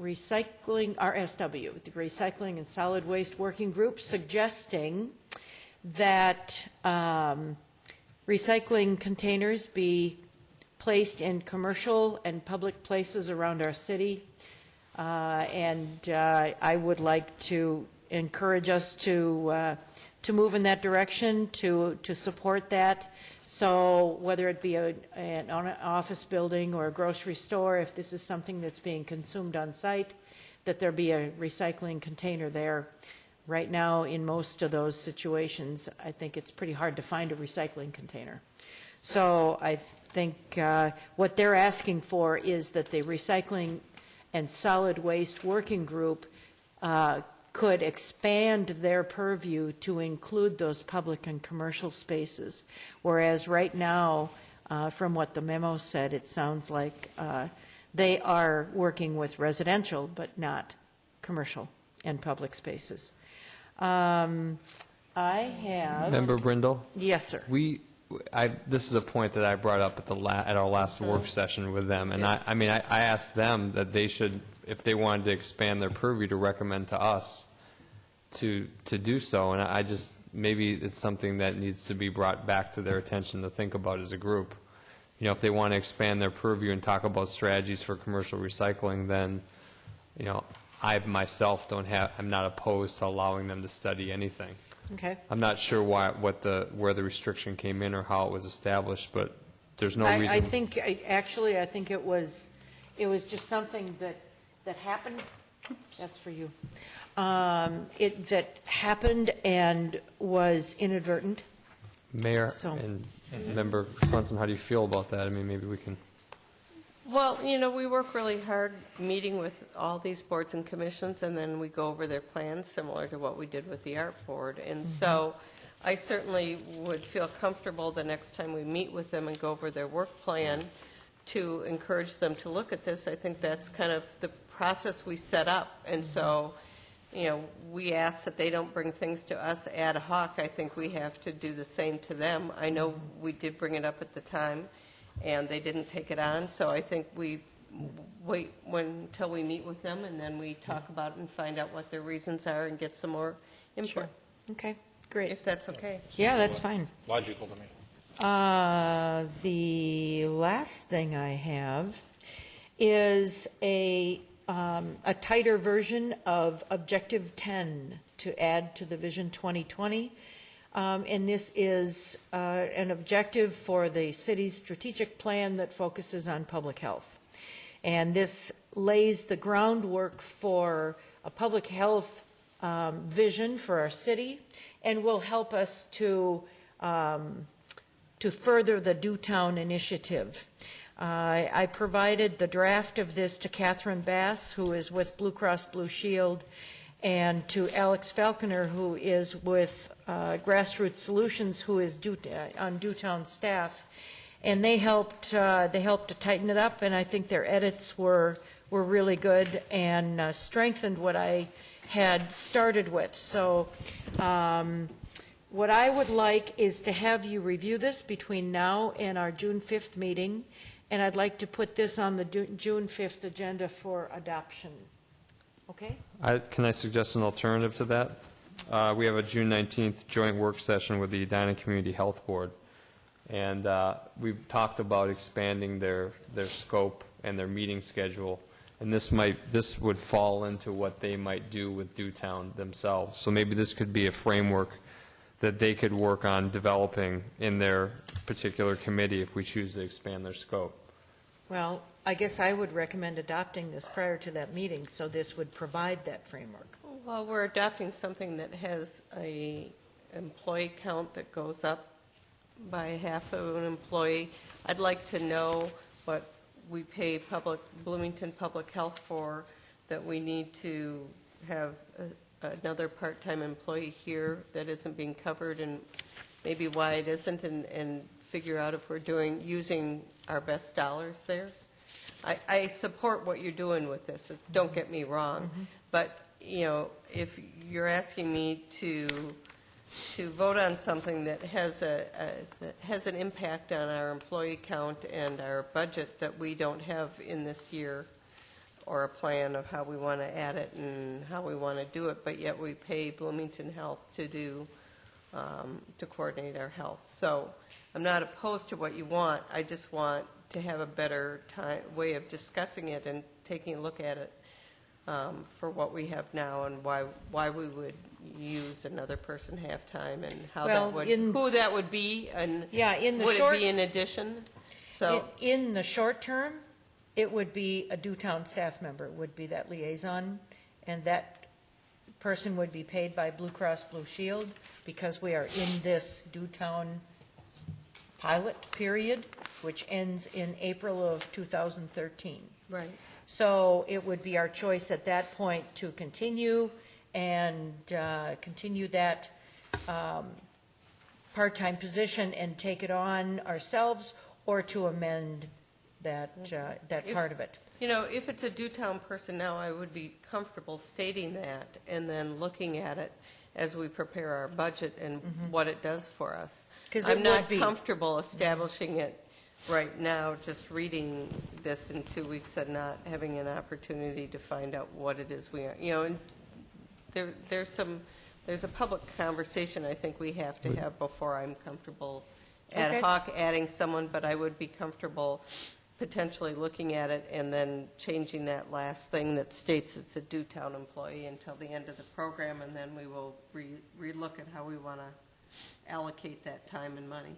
RSW, the Recycling and Solid Waste Working Group, suggesting that recycling containers be placed in commercial and public places around our city. And I would like to encourage us to move in that direction, to support that. So whether it be an office building or a grocery store, if this is something that's being consumed on site, that there be a recycling container there. Right now, in most of those situations, I think it's pretty hard to find a recycling container. So I think what they're asking for is that the Recycling and Solid Waste Working Group could expand their purview to include those public and commercial spaces, whereas right now, from what the memo said, it sounds like they are working with residential but not commercial and public spaces. I have... Member Brindle? Yes, sir. This is a point that I brought up at our last work session with them, and I asked them that they should, if they wanted to expand their purview, to recommend to us to do so, and maybe it's something that needs to be brought back to their attention to think about as a group. If they want to expand their purview and talk about strategies for commercial recycling, then, I myself I'm not opposed to allowing them to study anything. Okay. I'm not sure where the restriction came in or how it was established, but there's no reason. I think, I think it was just something that happened. That's for you. That happened and was inadvertent. Mayor So- and Member Swenson, how do you feel about that? I mean, maybe we can. Well, we work really hard meeting with all these boards and commissions, and then we go over their plans, similar to what we did with the art board. And so I certainly would feel comfortable the next time we meet with them and go over their work plan to encourage them to look at this. I think that's kind of the process we set up. And so, we ask that they don't bring things to us ad hoc. I think we have to do the same to them. I know we did bring it up at the time, and they didn't take it on. So I think we wait until we meet with them, and then we talk about it and find out what their reasons are and get some more input. Sure. Okay, great. If that's okay. Yeah, that's fine. Logical to me. The last thing I have is a tighter version of Objective 10 to add to the Vision 2020. And this is an objective for the city's strategic plan that focuses on public health. And this lays the groundwork for a public health vision for our city and will help us to further the Dewtown initiative. I provided the draft of this to Catherine Bass, who is with Blue Cross Blue Shield, and to Alex Falconer, who is with Grassroots Solutions, who is on Dewtown staff. And they helped to tighten it up, and I think their edits were really good and strengthened what I had started with. So what I would like is to have you review this between now and our June 5th meeting, and I'd like to put this on the June 5th agenda for adoption. Okay? Can I suggest an alternative to that? We have a June 19th joint work session with the Edina Community Health Board, and we've talked about expanding their scope and their meeting schedule, and this would fall into what they might do with Dewtown themselves. So maybe this could be a framework that they could work on developing in their particular committee if we choose to expand their scope. Well, I guess I would recommend adopting this prior to that meeting, so this would provide that framework. Well, we're adopting something that has a employee count that goes up by half of an employee. I'd like to know what we pay Bloomington Public Health for, that we need to have another part-time employee here that isn't being covered, and maybe why it isn't, and figure out if we're using our best dollars there. I support what you're doing with this, don't get me wrong, but if you're asking me to vote on something that has an impact on our employee count and our budget that we don't have in this year, or a plan of how we want to add it and how we want to do it, but yet we pay Bloomington Health to coordinate our health. So I'm not opposed to what you want. I just want to have a better way of discussing it and taking a look at it for what we have now, and why we would use another person half-time, and how who that would be, and would it be in addition? So in the short term, it would be a Dewtown staff member, would be that liaison, and that person would be paid by Blue Cross Blue Shield, because we are in this Dewtown pilot period, which ends in April of 2013. Right. So it would be our choice at that point to continue and continue that part-time position and take it on ourselves, or to amend that part of it. If it's a Dewtown person now, I would be comfortable stating that and then looking at it as we prepare our budget and what it does for us. I'm not comfortable establishing it right now, just reading this in 2 weeks and not having an opportunity to find out what it is we are. And there's a public conversation I think we have to have before I'm comfortable ad hoc adding someone, but I would be comfortable potentially looking at it and then changing that last thing that states it's a due town employee until the end of the program, and then we will relook at how we want to allocate that time and money.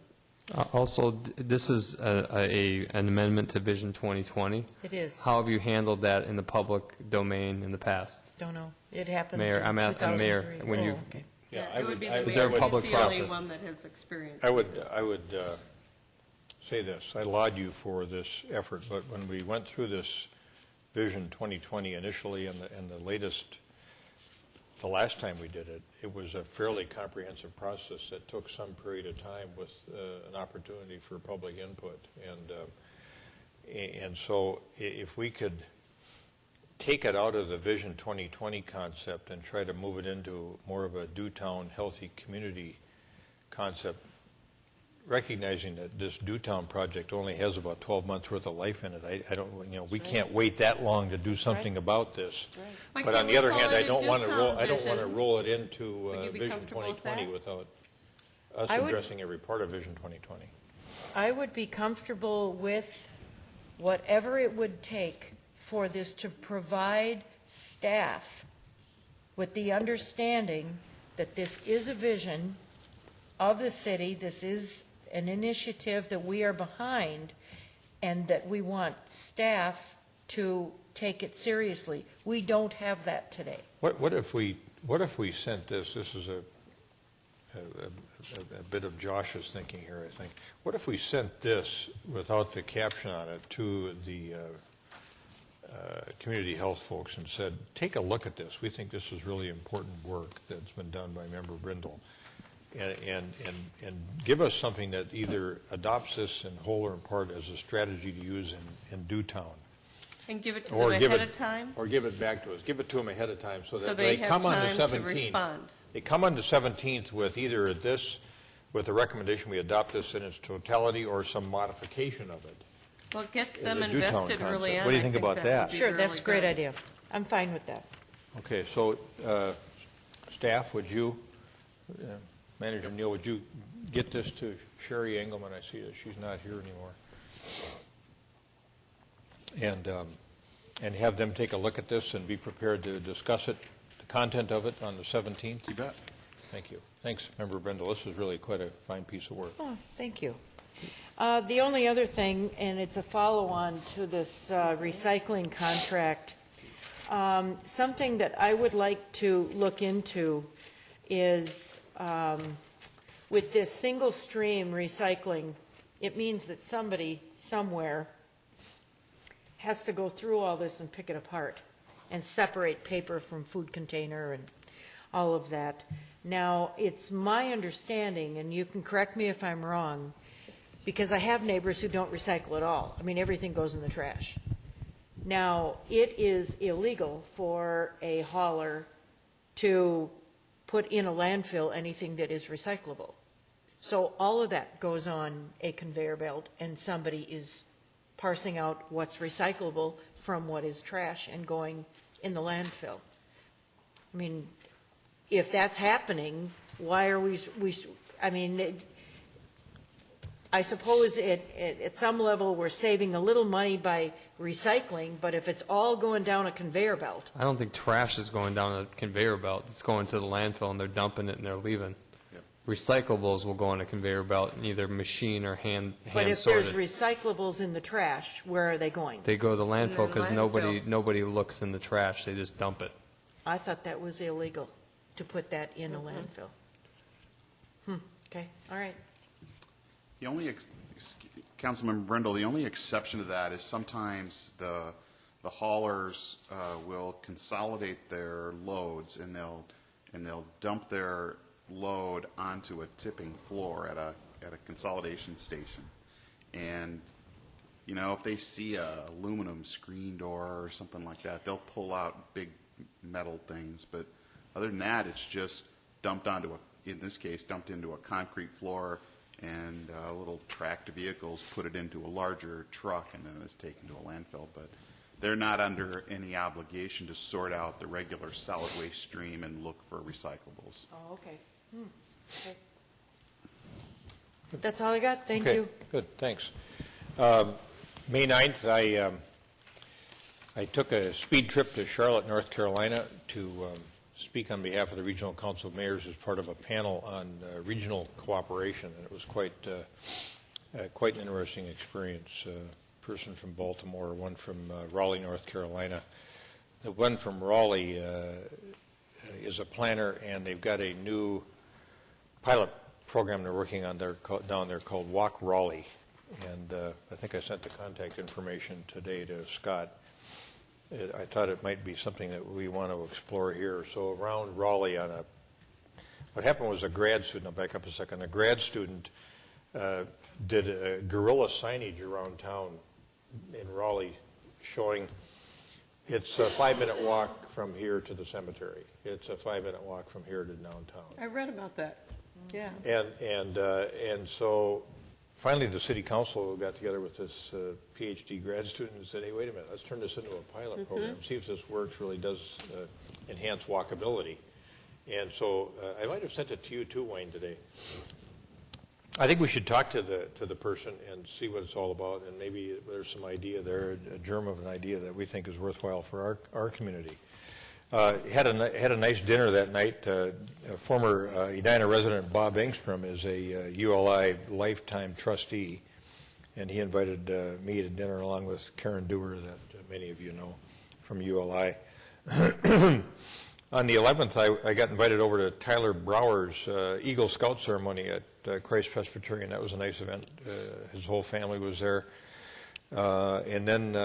Also, this is an amendment to Vision 2020. It is. How have you handled that in the public domain in the past? Don't know. It happened Mayor, in I'm 2003. Mayor, when you, Okay. Yeah, It would be the is there a mayor. public He's the only process? one that has experience. I with this. would say this. I laud you for this effort, but when we went through this Vision 2020 initially and the latest, the last time we did it, it was a fairly comprehensive process that took some period of time with an opportunity for public input. And so if we could take it out of the Vision 2020 concept and try to move it into more of a due town, healthy community concept, recognizing that this due town project only has about 12 months worth of life in it. I don't, we can't wait that long to do something about this. Why But can't on we the other call hand, it I a don't want to due roll. town I don't want to vision? roll it into Would you be Vision comfortable with 2020 that? without us I would- addressing every part of Vision 2020. I would be comfortable with whatever it would take for this to provide staff with the understanding that this is a vision of the city, this is an initiative that we are behind, and that we want staff to take it seriously. We don't have that today. What if we sent this? This is a bit of Josh's thinking here, I think. What if we sent this without the caption on it to the community health folks and said, take a look at this. We think this is really important work that's been done by Member Brindle. And give us something that either adopts this in whole or in part as a strategy to use in due town. And give it to them ahead of time? Or give it back to us. Give it to them ahead of time so that So they they have come on the time to 17th. respond. They come on the 17th with either this, with the recommendation we adopt this in its totality or some modification of it. Well, it gets In them the due town invested early concept. on. What do you I think about would that? be Sure, that's really a great good. idea. I'm fine with that. Okay, so staff, would you, Manager Neal, would you get this to Sherry Engelman? I see that she's not here anymore. And have them take a look at this and be prepared to discuss it, the content of it on the 17th? You bet. Thank you. Thanks, Member Brindle. This is really quite a fine piece of work. Oh, thank you. The only other thing, and it's a follow-on to this recycling contract, something that I would like to look into is with this single-stream recycling, it means that somebody somewhere has to go through all this and pick it apart and separate paper from food container and all of that. Now, it's my understanding, and you can correct me if I'm wrong, because I have neighbors who don't recycle at all. I mean, everything goes in the trash. Now, it is illegal for a hauler to put in a landfill anything that is recyclable. So all of that goes on a conveyor belt, and somebody is parsing out what's recyclable from what is trash and going in the landfill. I mean, if that's happening, why are we I mean, I suppose at some level we're saving a little money by recycling, but if it's all going down a conveyor belt. I don't think trash is going down a conveyor belt. It's going to the landfill and they're dumping it and they're leaving. Recyclables will go on a conveyor belt and either machine or hand But if sorted. there's recyclables in the trash, where are they going? They go to the landfill because landfill. nobody looks in the trash. They just dump it. I thought that was illegal, to put that in a landfill. Okay, all right. The only, Councilmember Brindle, the only exception to that is sometimes the haulers will consolidate their loads and they'll dump their load onto a tipping floor at a consolidation station. And, you know, if they see a aluminum screen door or something like that, they'll pull out big metal things. But other than that, it's just dumped onto in this case, dumped into a concrete floor, and little tracked vehicles put it into a larger truck, and then it's taken to a landfill. But they're not under any obligation to sort out the regular solid waste stream and look for recyclables. Oh, okay. Okay. That's all I got. Thank Okay, you. good, thanks. May 9th, I took a speed trip to Charlotte, North Carolina to speak on behalf of the Regional Council of Mayors as part of a panel on regional cooperation, and it was quite an interesting experience. A person from Baltimore, one from Raleigh, North Carolina. The one from Raleigh is a planner, and they've got a new pilot program they're working on down there called Walk Raleigh. And I think I sent the contact information today to Scott. I thought it might be something that we want to explore here. So around Raleigh what happened was a grad student, I'll back up a second, a grad student did a guerrilla signage around town in Raleigh showing it's a 5-minute walk from here to the cemetery. It's a 5-minute walk from here to downtown. I read about that. Yeah. And so finally the city council got together with this PhD grad student and said, hey, wait a minute, let's turn this into a pilot program, see if this works, really does enhance walkability. And so I might have sent it to you too, Wayne, today. I think we should talk to the person and see what it's all about, and maybe there's some idea there, a germ of an idea that we think is worthwhile for our community. Had a nice dinner that night. Former Edina resident Bob Engstrom is a ULI lifetime trustee, and he invited me to dinner along with Karen Dewar, that many of you know from ULI. On the 11th, I got invited over to Tyler Brower's Eagle Scout ceremony at Christ Presbyterian. That was a nice event. His whole family was there. And then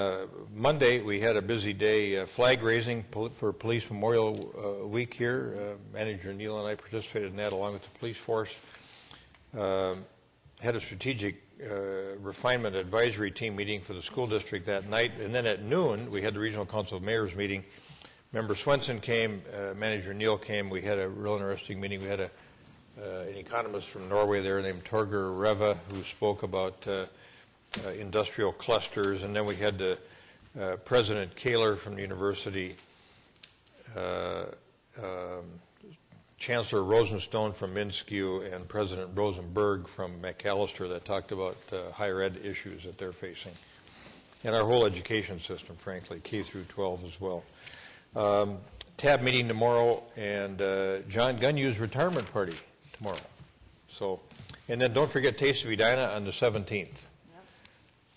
Monday, we had a busy day, flag raising for Police Memorial Week here. Manager Neal and I participated in that along with the police force. Had a strategic refinement advisory team meeting for the school district that night. And then at noon, we had the Regional Council of Mayors meeting. Member Swenson came, Manager Neal came. We had a real interesting meeting. We had an economist from Norway there named Torger Reva who spoke about industrial clusters, and then we had President Kaler from the university, Chancellor Rosenstone from Minskew, and President Rosenberg from McAllister that talked about higher ed issues that they're facing, and our whole education system, frankly, K through 12 as well. TAB meeting tomorrow, and John Gunyu's retirement party tomorrow. So, and then don't forget Taste of Edina on the 17th.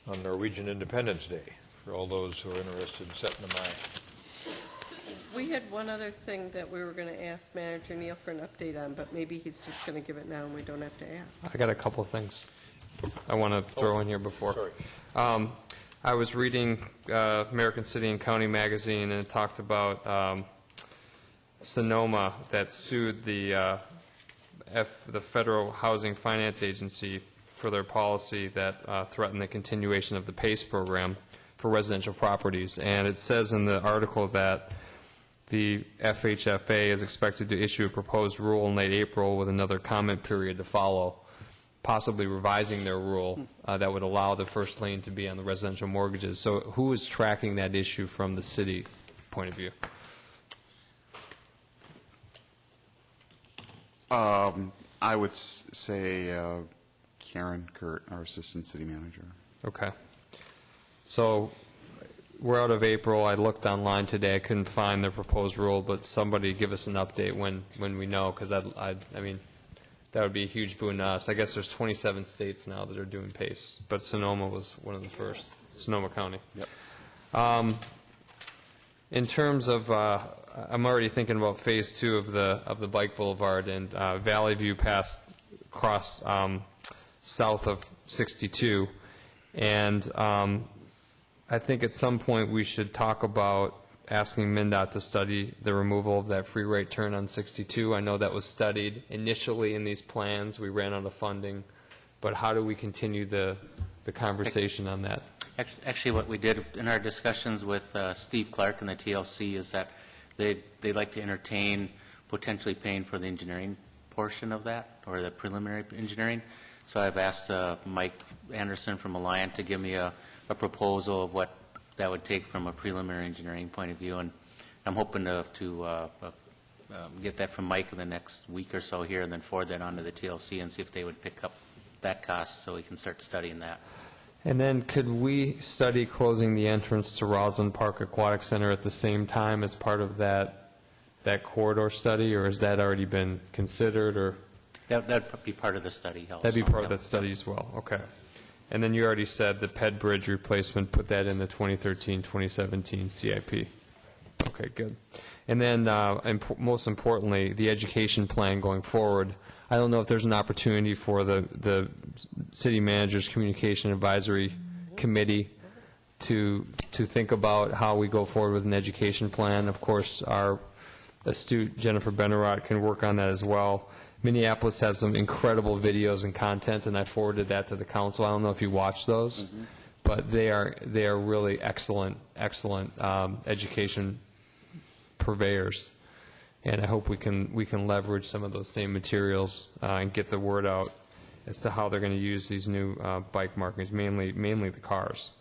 On Norwegian Independence Day, for all those who are interested in setting them eye. We had one other thing that we were going to ask Manager Neal for an update on, but maybe he's just going to give it now and we don't have to ask. I got a couple of things I want to throw in here before. Sorry. I was reading American City and County magazine, and it talked about Sonoma that sued the Federal Housing Finance Agency for their policy that threatened the continuation of the PACE program for residential properties. And it says in the article that the FHFA is expected to issue a proposed rule in late April with another comment period to follow, possibly revising their rule that would allow the first lien to be on the residential mortgages. So who is tracking that issue from the city point of view? I would say Karen Kurt, our assistant city manager. Okay. So we're out of April. I looked online today. I couldn't find the proposed rule, but somebody give us an update when we know, because I mean, that would be a huge boon to us. I guess there's 27 states now that are doing PACE, but Sonoma was one of the first, Sonoma County. Yep. In terms of, I'm already thinking about phase 2 of the bike boulevard, and Valley View crossed south of 62, and I think at some point we should talk about asking MnDOT to study the removal of that free right turn on 62. I know that was studied initially in these plans. We ran out of funding, but how do we continue the conversation on that? Actually, what we did in our discussions with Steve Clark and the TLC is that they'd like to entertain potentially paying for the engineering portion of that, or the preliminary engineering. So I've asked Mike Anderson from Alliant to give me a proposal of what that would take from a preliminary engineering point of view, and I'm hoping to get that from Mike in the next week or so here, and then forward that on to the TLC and see if they would pick up that cost so we can start studying that. And then could we study closing the entrance to Roslyn Park Aquatic Center at the same time as part of that corridor study, or has that already been considered, or? That'd be part of the study also. That'd be part of Yep. that study as well, okay. And then you already said the Ped Bridge replacement, put that in the 2013-2017 CIP. Okay, good. And then, most importantly, the education plan going forward. I don't know if there's an opportunity for the city manager's communication advisory committee to think about how we go forward with an education plan. Of course, our astute Jennifer Benarott can work on that as well. Minneapolis has some incredible videos and content, and I forwarded that to the council. I don't know if you watched those, but they are really excellent education purveyors. And I hope we can leverage some of those same materials and get the word out as to how they're going to use these new bike markings, mainly the cars.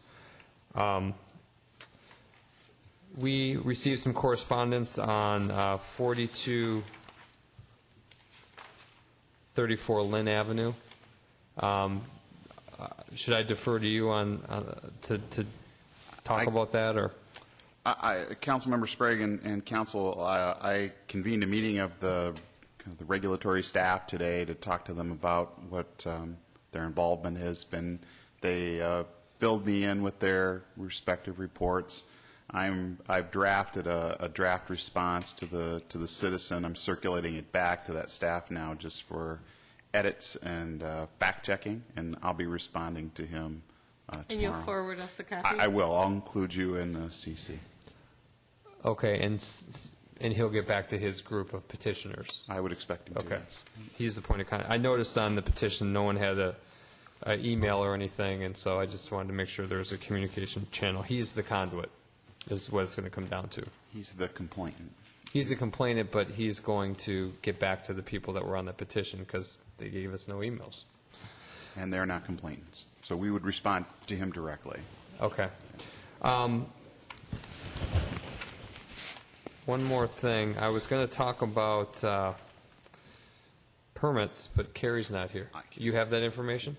We received some correspondence on 4234 Lynn Avenue. Should I defer to you to talk about that, or? Councilmember Sprague and Council, I convened a meeting of the regulatory staff today to talk to them about what their involvement has been. They filled me in with their respective reports. I've drafted a draft response to the citizen. I'm circulating it back to that staff now just for edits and fact checking, and I'll be responding to him tomorrow. And you'll forward us a copy? I will. I'll include you in the CC. Okay, and he'll get back to his group of petitioners. I would expect him to. Okay, Yes. he's the point of contact. I noticed on the petition no one had a email or anything, and so I just wanted to make sure there was a communication channel. He's the conduit, is what it's going to come down to. He's the complainant. He's the complainant, but he's going to get back to the people that were on the petition because they gave us no emails. And they're not complainants. So we would respond to him directly. Okay. One more thing. I was going to talk about permits, but Carrie's not here. You have that information?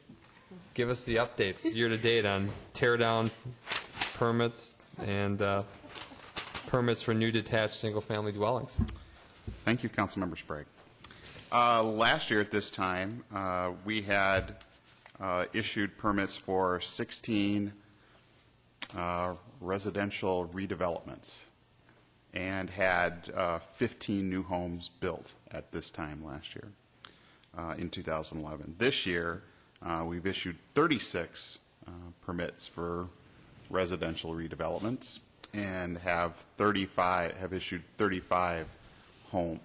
Give us the updates year-to-date on tear-down permits and permits for new detached single-family dwellings. Thank you, Councilmember Sprague. Last year at this time, we had issued permits for 16 residential redevelopments and had 15 new homes built at this time last year in 2011. This year, we've issued 36 permits for residential redevelopments and have issued 35 home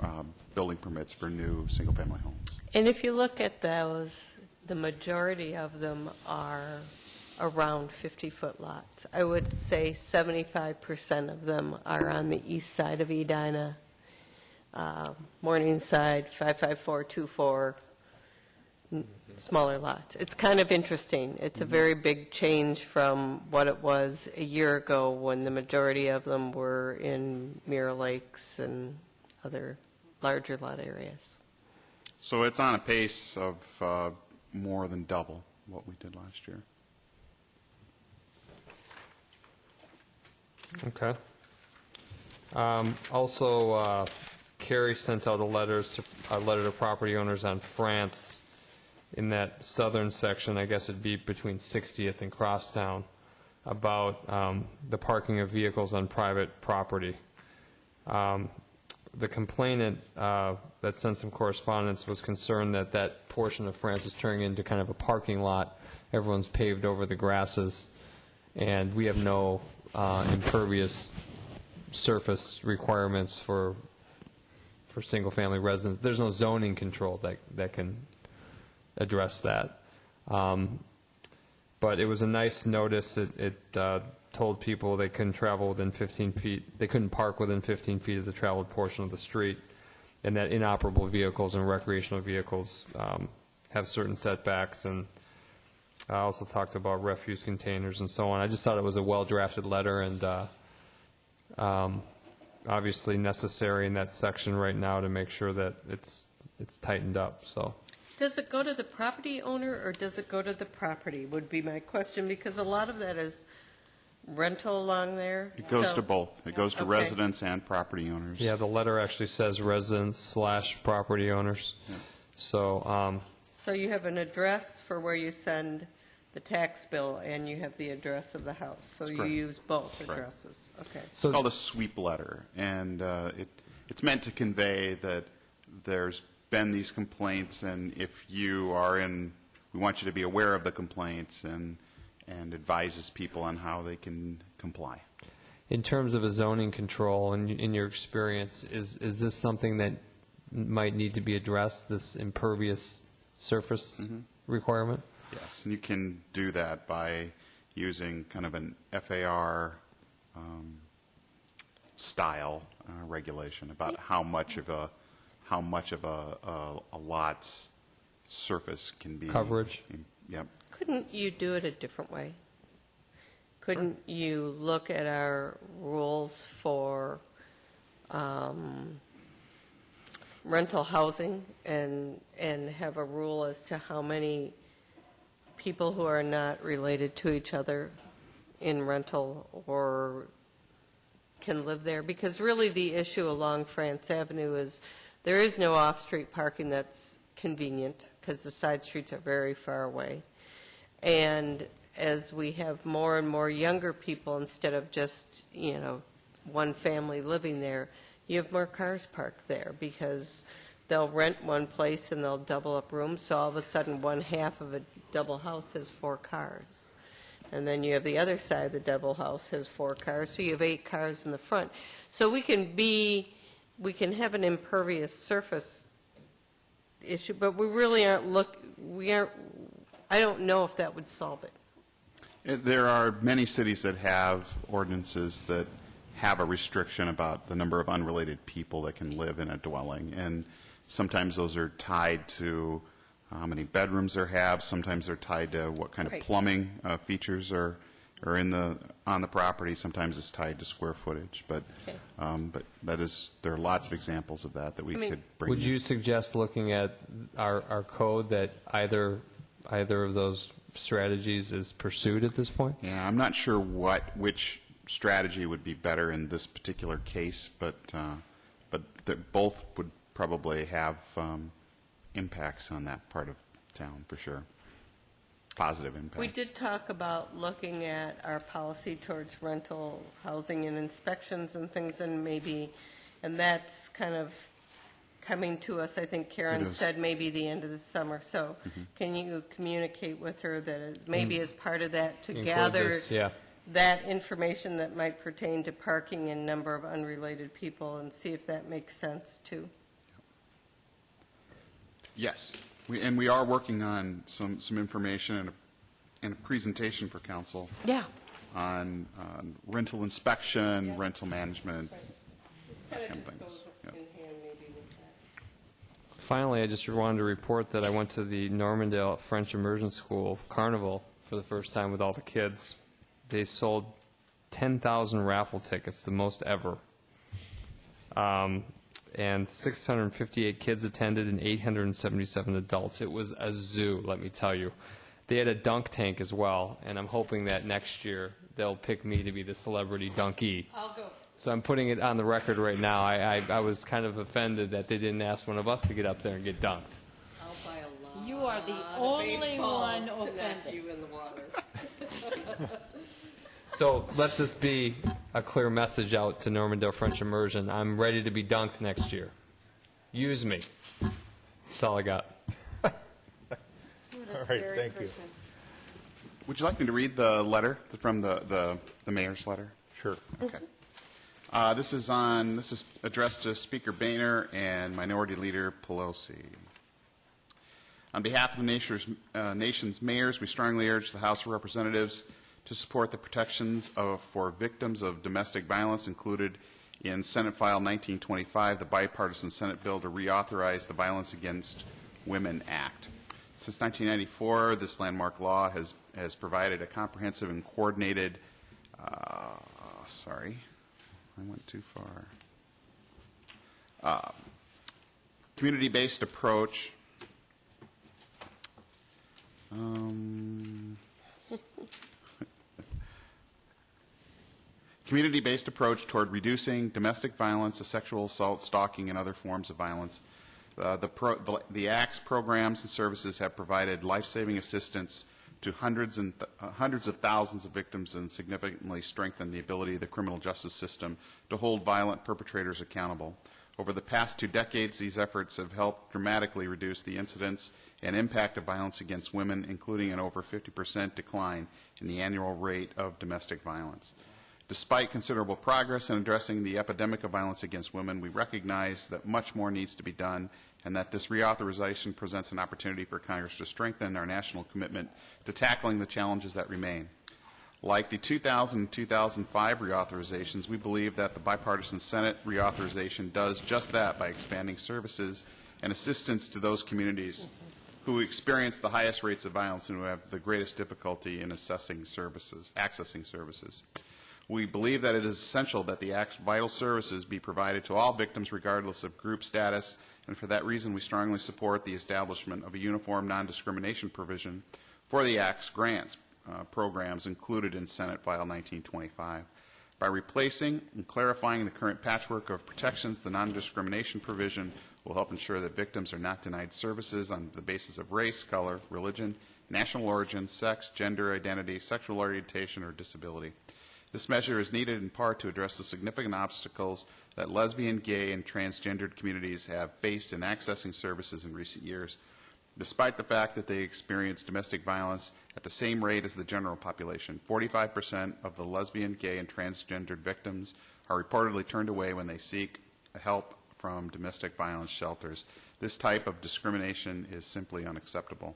building permits for new single-family homes. And if you look at those, the majority of them are around 50-foot lots. I would say 75% of them are on the east side of Edina, Morningside, 55424, smaller lots. It's kind of interesting. It's a very big change from what it was a year ago when the majority of them were in Mirror Lakes and other larger lot areas. So it's on a pace of more than double what we did last year. Okay. Also, Carrie sent out a letter to property owners on France in that southern section, I guess it'd be between 60th and Crosstown, about the parking of vehicles on private property. The complainant that sent some correspondence was concerned that that portion of France is turning into kind of a parking lot. Everyone's paved over the grasses, and we have no impervious surface requirements for single-family residents. There's no zoning control that can address that. But it was a nice notice. It told people they couldn't travel within 15 feet. They couldn't park within 15 feet of the traveled portion of the street, and that inoperable vehicles and recreational vehicles have certain setbacks. And I also talked about refuse containers and so on. I just thought it was a well-drafted letter and obviously necessary in that section right now to make sure that it's tightened up. So Does it go to the property owner or does it go to the property, would be my question, because a lot of that is rental along there. It goes So- to both. It goes to Okay. residents and property owners. Yeah, the letter actually says residents/property owners. So, So you have an address for where you send the tax bill, and you have the address of the house. So you correct. use both Correct. addresses. Okay. It's called a sweep letter, and it's meant to convey that there's been these complaints, and if you are in, we want you to be aware of the complaints and advises people on how they can comply. in terms of a zoning control, in your experience, is this something that might need to be addressed, this impervious surface requirement? Yes, and you can do that by using kind of an FAR style regulation about how much of a lot's surface can be Coverage. Yep. Couldn't you do it a different way? Couldn't you look at our rules for rental housing and have a rule as to how many people who are not related to each other in rental or can live there? Because really the issue along France Avenue is there is no off-street parking that's convenient because the side streets are very far away. And as we have more and more younger people, instead of just, one family living there, you have more cars parked there because they'll rent one place and they'll double up rooms, so all of a sudden one half of a double house has 4 cars. And then you have the other side of the double house has 4 cars, so you have 8 cars in the front. So we can have an impervious surface issue, but we really I don't know if that would solve it. There are many cities that have ordinances that have a restriction about the number of unrelated people that can live in a dwelling, and sometimes those are tied to how many bedrooms they have. Sometimes they're tied to what kind of Right. plumbing features are on the property. Sometimes it's tied to square footage. But Okay. there are lots of examples of that we could bring. Would you suggest looking at our code that either of those strategies is pursued at this point? Yeah, I'm not sure which strategy would be better in this particular case, but both would probably have impacts on that part of town for sure. Positive impacts. We did talk about looking at our policy towards rental housing and inspections and things, and that's kind of coming to us. I think Karen It is. said maybe the end of the summer. So can you communicate with her that maybe as part of that to Include gather this, yeah. that information that might pertain to parking and number of unrelated people and see if that makes sense too? Yes, we are working on some information and a presentation for council. Yeah. On rental inspection, rental management, Kind and of just things. goes Yeah. in hand maybe with that. Finally, I just wanted to report that I went to the Normandale French Immersion School Carnival for the first time with all the kids. They sold 10,000 raffle tickets, the most ever. And 658 kids attended and 877 adults. It was a zoo, let me tell you. They had a dunk tank as well, and I'm hoping that next year they'll pick me to be the celebrity dunkee. I'll go. So I'm putting it on the record right now. I was kind of offended that they didn't ask one of us to get up there and get dunked. I'll buy a lot. You are the of only baseballs one to knock offended. you in the water. So let this be a clear message out to Normandale French Immersion. I'm ready to be dunked next year. Use me. That's all I got. All right, thank you. Would you like me to read the letter from the mayor's letter? Sure. Okay. This is addressed to Speaker Boehner and Minority Leader Pelosi. On behalf of the nation's mayors, we strongly urge the House of Representatives to support the protections for victims of domestic violence included in Senate File 1925, the bipartisan Senate bill to reauthorize the Violence Against Women Act. Since 1994, this landmark law has provided a comprehensive and coordinated sorry, I went too far. Community-based approach Community-based approach toward reducing domestic violence, sexual assault, stalking, and other forms of violence. The ACT's programs and services have provided life-saving assistance to hundreds of thousands of victims and significantly strengthened the ability of the criminal justice system to hold violent perpetrators accountable. Over the past 2 decades, these efforts have helped dramatically reduce the incidence and impact of violence against women, including an over 50% decline in the annual rate of domestic violence. Despite considerable progress in addressing the epidemic of violence against women, we recognize that much more needs to be done and that this reauthorization presents an opportunity for Congress to strengthen our national commitment to tackling the challenges that remain. Like the 2000 and 2005 reauthorizations, we believe that the bipartisan Senate reauthorization does just that by expanding services and assistance to those communities who experience the highest rates of violence and who have the greatest difficulty in accessing services. We believe that it is essential that the Act's vital services be provided to all victims regardless of group status, and for that reason we strongly support the establishment of a uniform non-discrimination provision for the Act's grants programs included in Senate File 1925. By replacing and clarifying the current patchwork of protections, the non-discrimination provision will help ensure that victims are not denied services on the basis of race, color, religion, national origin, sex, gender identity, sexual orientation, or disability. This measure is needed in part to address the significant obstacles that lesbian, gay, and transgendered communities have faced in accessing services in recent years. Despite the fact that they experience domestic violence at the same rate as the general population, 45% of the lesbian, gay, and transgendered victims are reportedly turned away when they seek help from domestic violence shelters. This type of discrimination is simply unacceptable.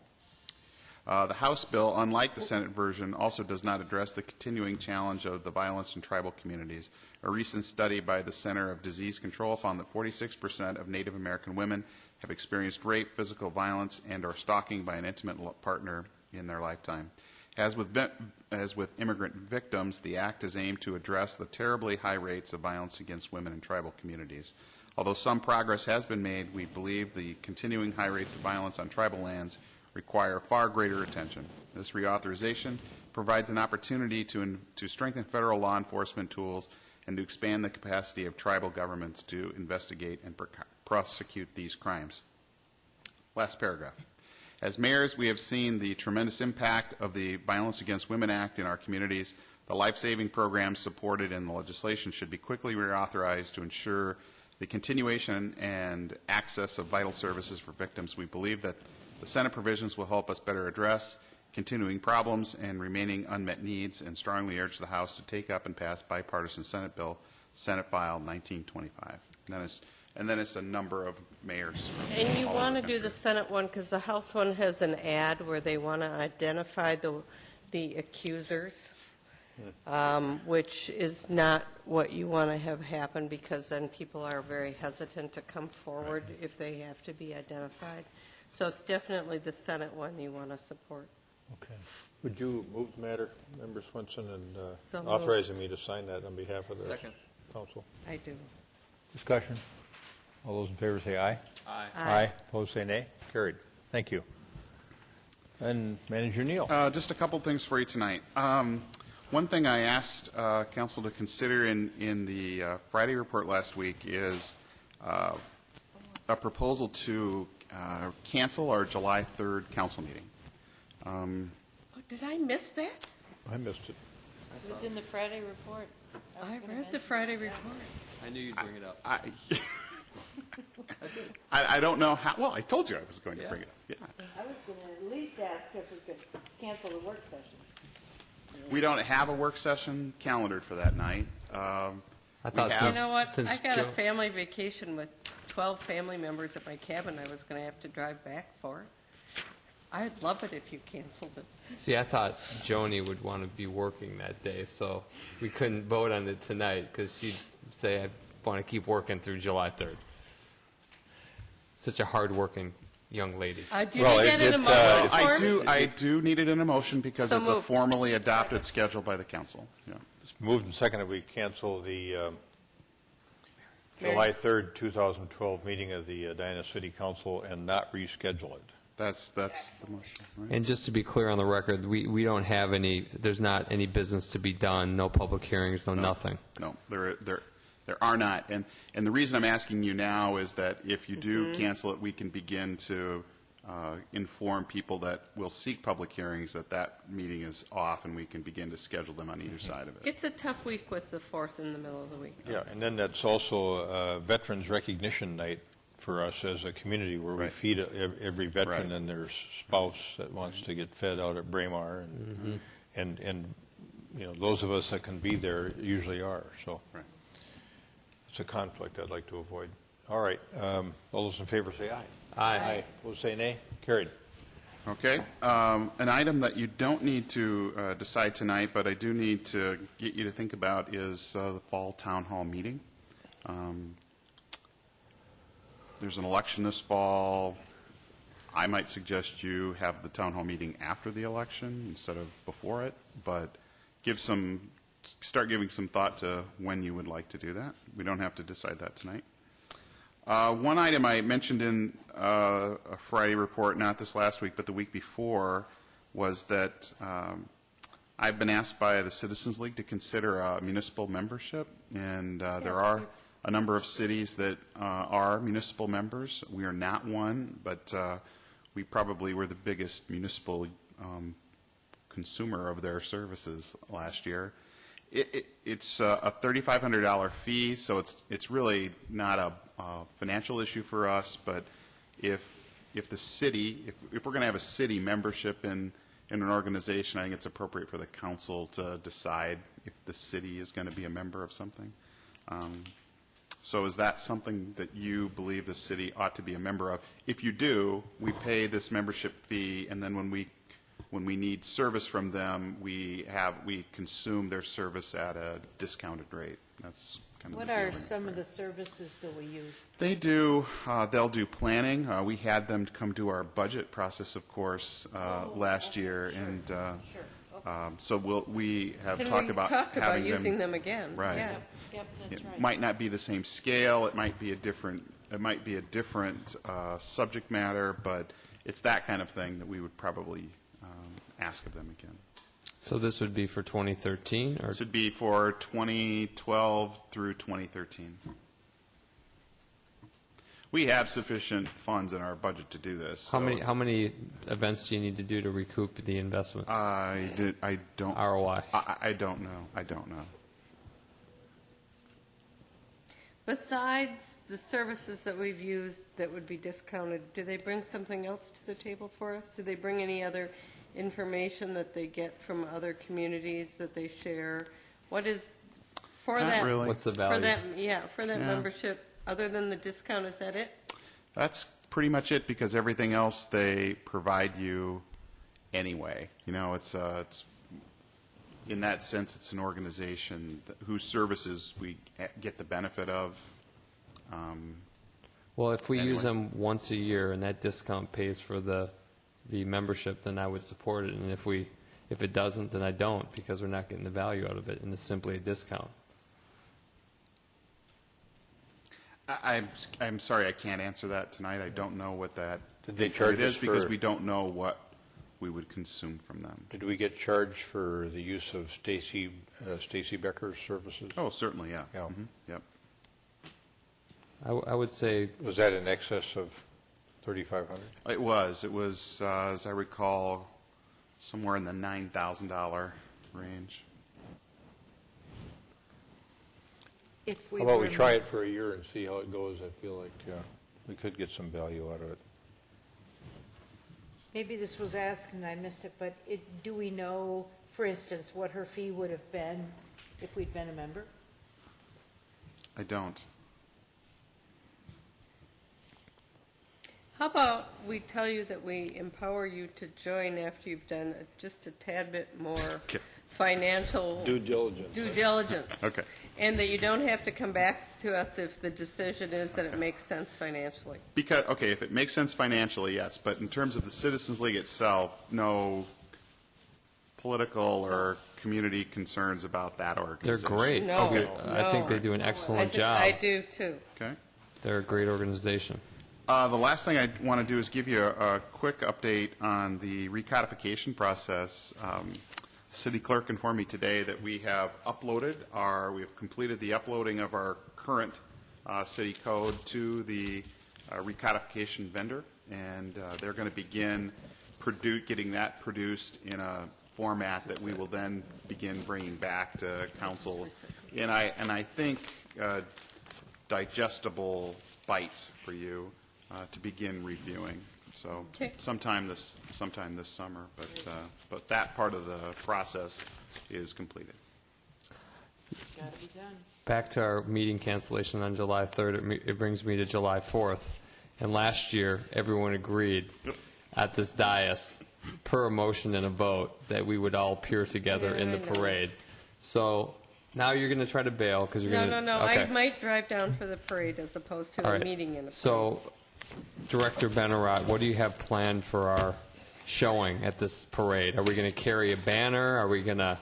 The House bill, unlike the Senate version, also does not address the continuing challenge of the violence in tribal communities. A recent study by the Center of Disease Control found that 46% of Native American women have experienced rape, physical violence, and or stalking by an intimate partner in their lifetime. As with immigrant victims, the Act is aimed to address the terribly high rates of violence against women in tribal communities. Although some progress has been made, we believe the continuing high rates of violence on tribal lands require far greater attention. This reauthorization provides an opportunity to strengthen federal law enforcement tools and to expand the capacity of tribal governments to investigate and prosecute these crimes. Last paragraph. As mayors, we have seen the tremendous impact of the Violence Against Women Act in our communities. The life-saving programs supported in the legislation should be quickly reauthorized to ensure the continuation and access of vital services for victims. We believe that the Senate provisions will help us better address continuing problems and remaining unmet needs, and strongly urge the House to take up and pass bipartisan Senate bill, Senate File 1925. And then it's a number of mayors. And you want to do the Senate one because the House one has an ad where they want to identify the accusers, which is not what you want to have happen, because then people are very hesitant to come forward if they have to be identified. So it's definitely the Senate one you want to support. Okay. Would you move the matter, Member Swenson, and So authorizing me to sign that on behalf of the council? I do. Discussion? All those in favor say aye. Aye. Aye. Opposed say nay. Carried. Thank you. And Manager Neal. Just a couple things for you tonight. One thing I asked council to consider in the Friday report last week is a proposal to cancel our July 3rd council meeting. Did I miss that? I missed it. It was in the Friday report. I read the Friday report. I knew you'd bring it up. I don't know how. Well, I told you I was going to bring it up. Yeah. I was going to at least ask if we could cancel the work session. We don't have a work session calendared for that night. You know what? I got a family vacation with 12 family members at my cabin I was going to have to drive back for. I'd love it if you canceled it. See, I thought Joni would want to be working that day, so we couldn't vote on it tonight because she'd say, I want to keep working through July 3rd. Such a hard-working young lady. Do you need that in a motion form? I do need it in a motion because So it's a moved. formally adopted schedule by the council. Yeah. It's moved and seconded we cancel the July 3rd, 2012 meeting of the Edina City Council and not reschedule it. That's the motion, right? And just to be clear on the record, we don't have any, there's not any business to be done, no public hearings, no nothing. No, there are not. And the reason I'm asking you now is that if you do cancel it, we can begin to inform people that will seek public hearings that meeting is off, and we can begin to schedule them on either side of it. It's a tough week with the 4th in the middle of the week. Yeah, and then that's also Veterans Recognition Night for us as a community, where we feed every veteran and their spouse that wants to get fed out at Braemar, and you know, those of us that can be there usually are. So it's a conflict I'd like to avoid. All right, all those in favor say aye. Aye. Those say nay. Carried. Okay. An item that you don't need to decide tonight, but I do need to get you to think about is the fall town hall meeting. There's an election this fall. I might suggest you have the town hall meeting after the election instead of before it, but start giving some thought to when you would like to do that. We don't have to decide that tonight. One item I mentioned in a Friday report, not this last week, but the week before, was that I've been asked by the Citizens League to consider a municipal membership, and there are a number of cities that are municipal members. We are not one, but we probably were the biggest municipal consumer of their services last year. It's a $3,500 fee, so it's really not a financial issue for us. But if the city, if we're going to have a city membership in an organization, I think it's appropriate for the council to decide if the city is going to be a member of something. So is that something that you believe the city ought to be a member of? If you do, we pay this membership fee, and then when we need service from them, we consume their service at a discounted rate. That's kind of What are some of the services that we use? They'll do planning. We had them come do our budget process, of course, last year, and so we have talked about having using them again. Right. Yeah. Yep, that's right. It might not be the same scale. It might be a different subject matter, but it's that kind of thing that we would probably ask of them again. So this would be for 2013, or this would be for 2012 through 2013. We have sufficient funds in our budget to do this. how many events do you need to do to recoup the investment? I don't ROI. I don't know. I don't know. Besides the services that we've used that would be discounted, do they bring something else to the table for us? Do they bring any other information that they get from other communities that they share? What is for Not that? really. What's the value? For that membership, other than the discount, is that it? That's pretty much it, because everything else they provide you anyway. You know, it's in that sense, it's an organization whose services we get the benefit of. Well, if we use them once a year and that discount pays for the membership, then I would support it. And if it doesn't, then I don't, because we're not getting the value out of it, and it's simply a discount. I'm sorry, I can't answer that tonight. I don't know what that Did they charge it is us because for- we don't know what we would consume from them. Did we get charged for the use of Stacy Becker's services? Oh, certainly, yeah. Yeah. Yep. I would say, Was that in excess of $3,500? It was, as I recall, somewhere in the $9,000 range. If How about we try it for a year and see how it goes? I feel like we could get some value out of it. Maybe this was asked and I missed it, but do we know, for instance, what her fee would have been if we'd been a member? I don't. How about we tell you that we empower you to join after you've done just a tad bit more financial Due diligence. due diligence. Okay. And that you don't have to come back to us if the decision is that it makes sense financially. Because, okay, if it makes sense financially, yes, but in terms of the Citizens League itself, no political or community concerns about that they're organization. great. No, I think they do an excellent job. I do too. Okay. They're a great organization. The last thing I want to do is give you a quick update on the recodification process. City clerk informed me today that we have completed the uploading of our current city code to the recodification vendor, and they're going to begin getting that produced in a format that we will then begin bringing back to council. And I think digestible bites for you to begin reviewing. So sometime this summer, but that part of the process is completed. Got to be done. Back to our meeting cancellation on July 3rd, it brings me to July 4th. And last year, everyone agreed at this dais, per a motion and a vote, that we would all appear together in the parade. So now you're going to try to bail because you're going to... No. Okay. I might drive down for the parade as opposed to a meeting in a parade. So, Director Benarott, what do you have planned for our showing at this parade? Are we going to carry a banner? Are we going to...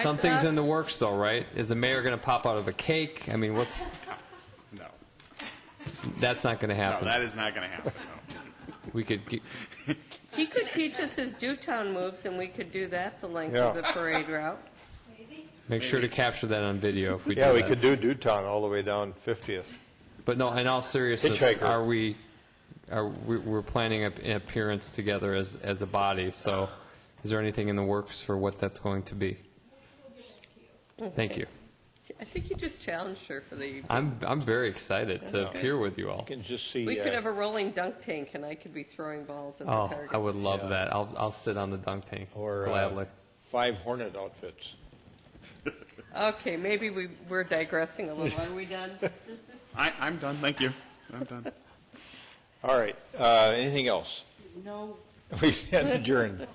Something's in the works, though, right? Is the mayor going to pop out of a cake? I mean, what's... No. That's not going to happen. No, that is not going to happen, no. We could... He could teach us his Dewtown moves, and we could do that the length of the parade route. Make sure to capture that on video if we do Yeah, we that. could do Dewtown all the way down 50th. But no, in all seriousness, Hitchhiker. we're planning an appearance together as a body, so is there anything in the works for what that's going to be? Okay. Thank you. I think you just challenged her for the evening. I'm very excited to Okay. appear with you all. You can just see... We could have a rolling dunk tank, and I could be throwing balls at the target. I would love that. I'll sit on the dunk tank or gladly. 5 Hornet outfits. Okay, maybe we're digressing a little. Are we done? I'm done. Thank you. I'm done. All right. Anything else? No. We stand adjourned.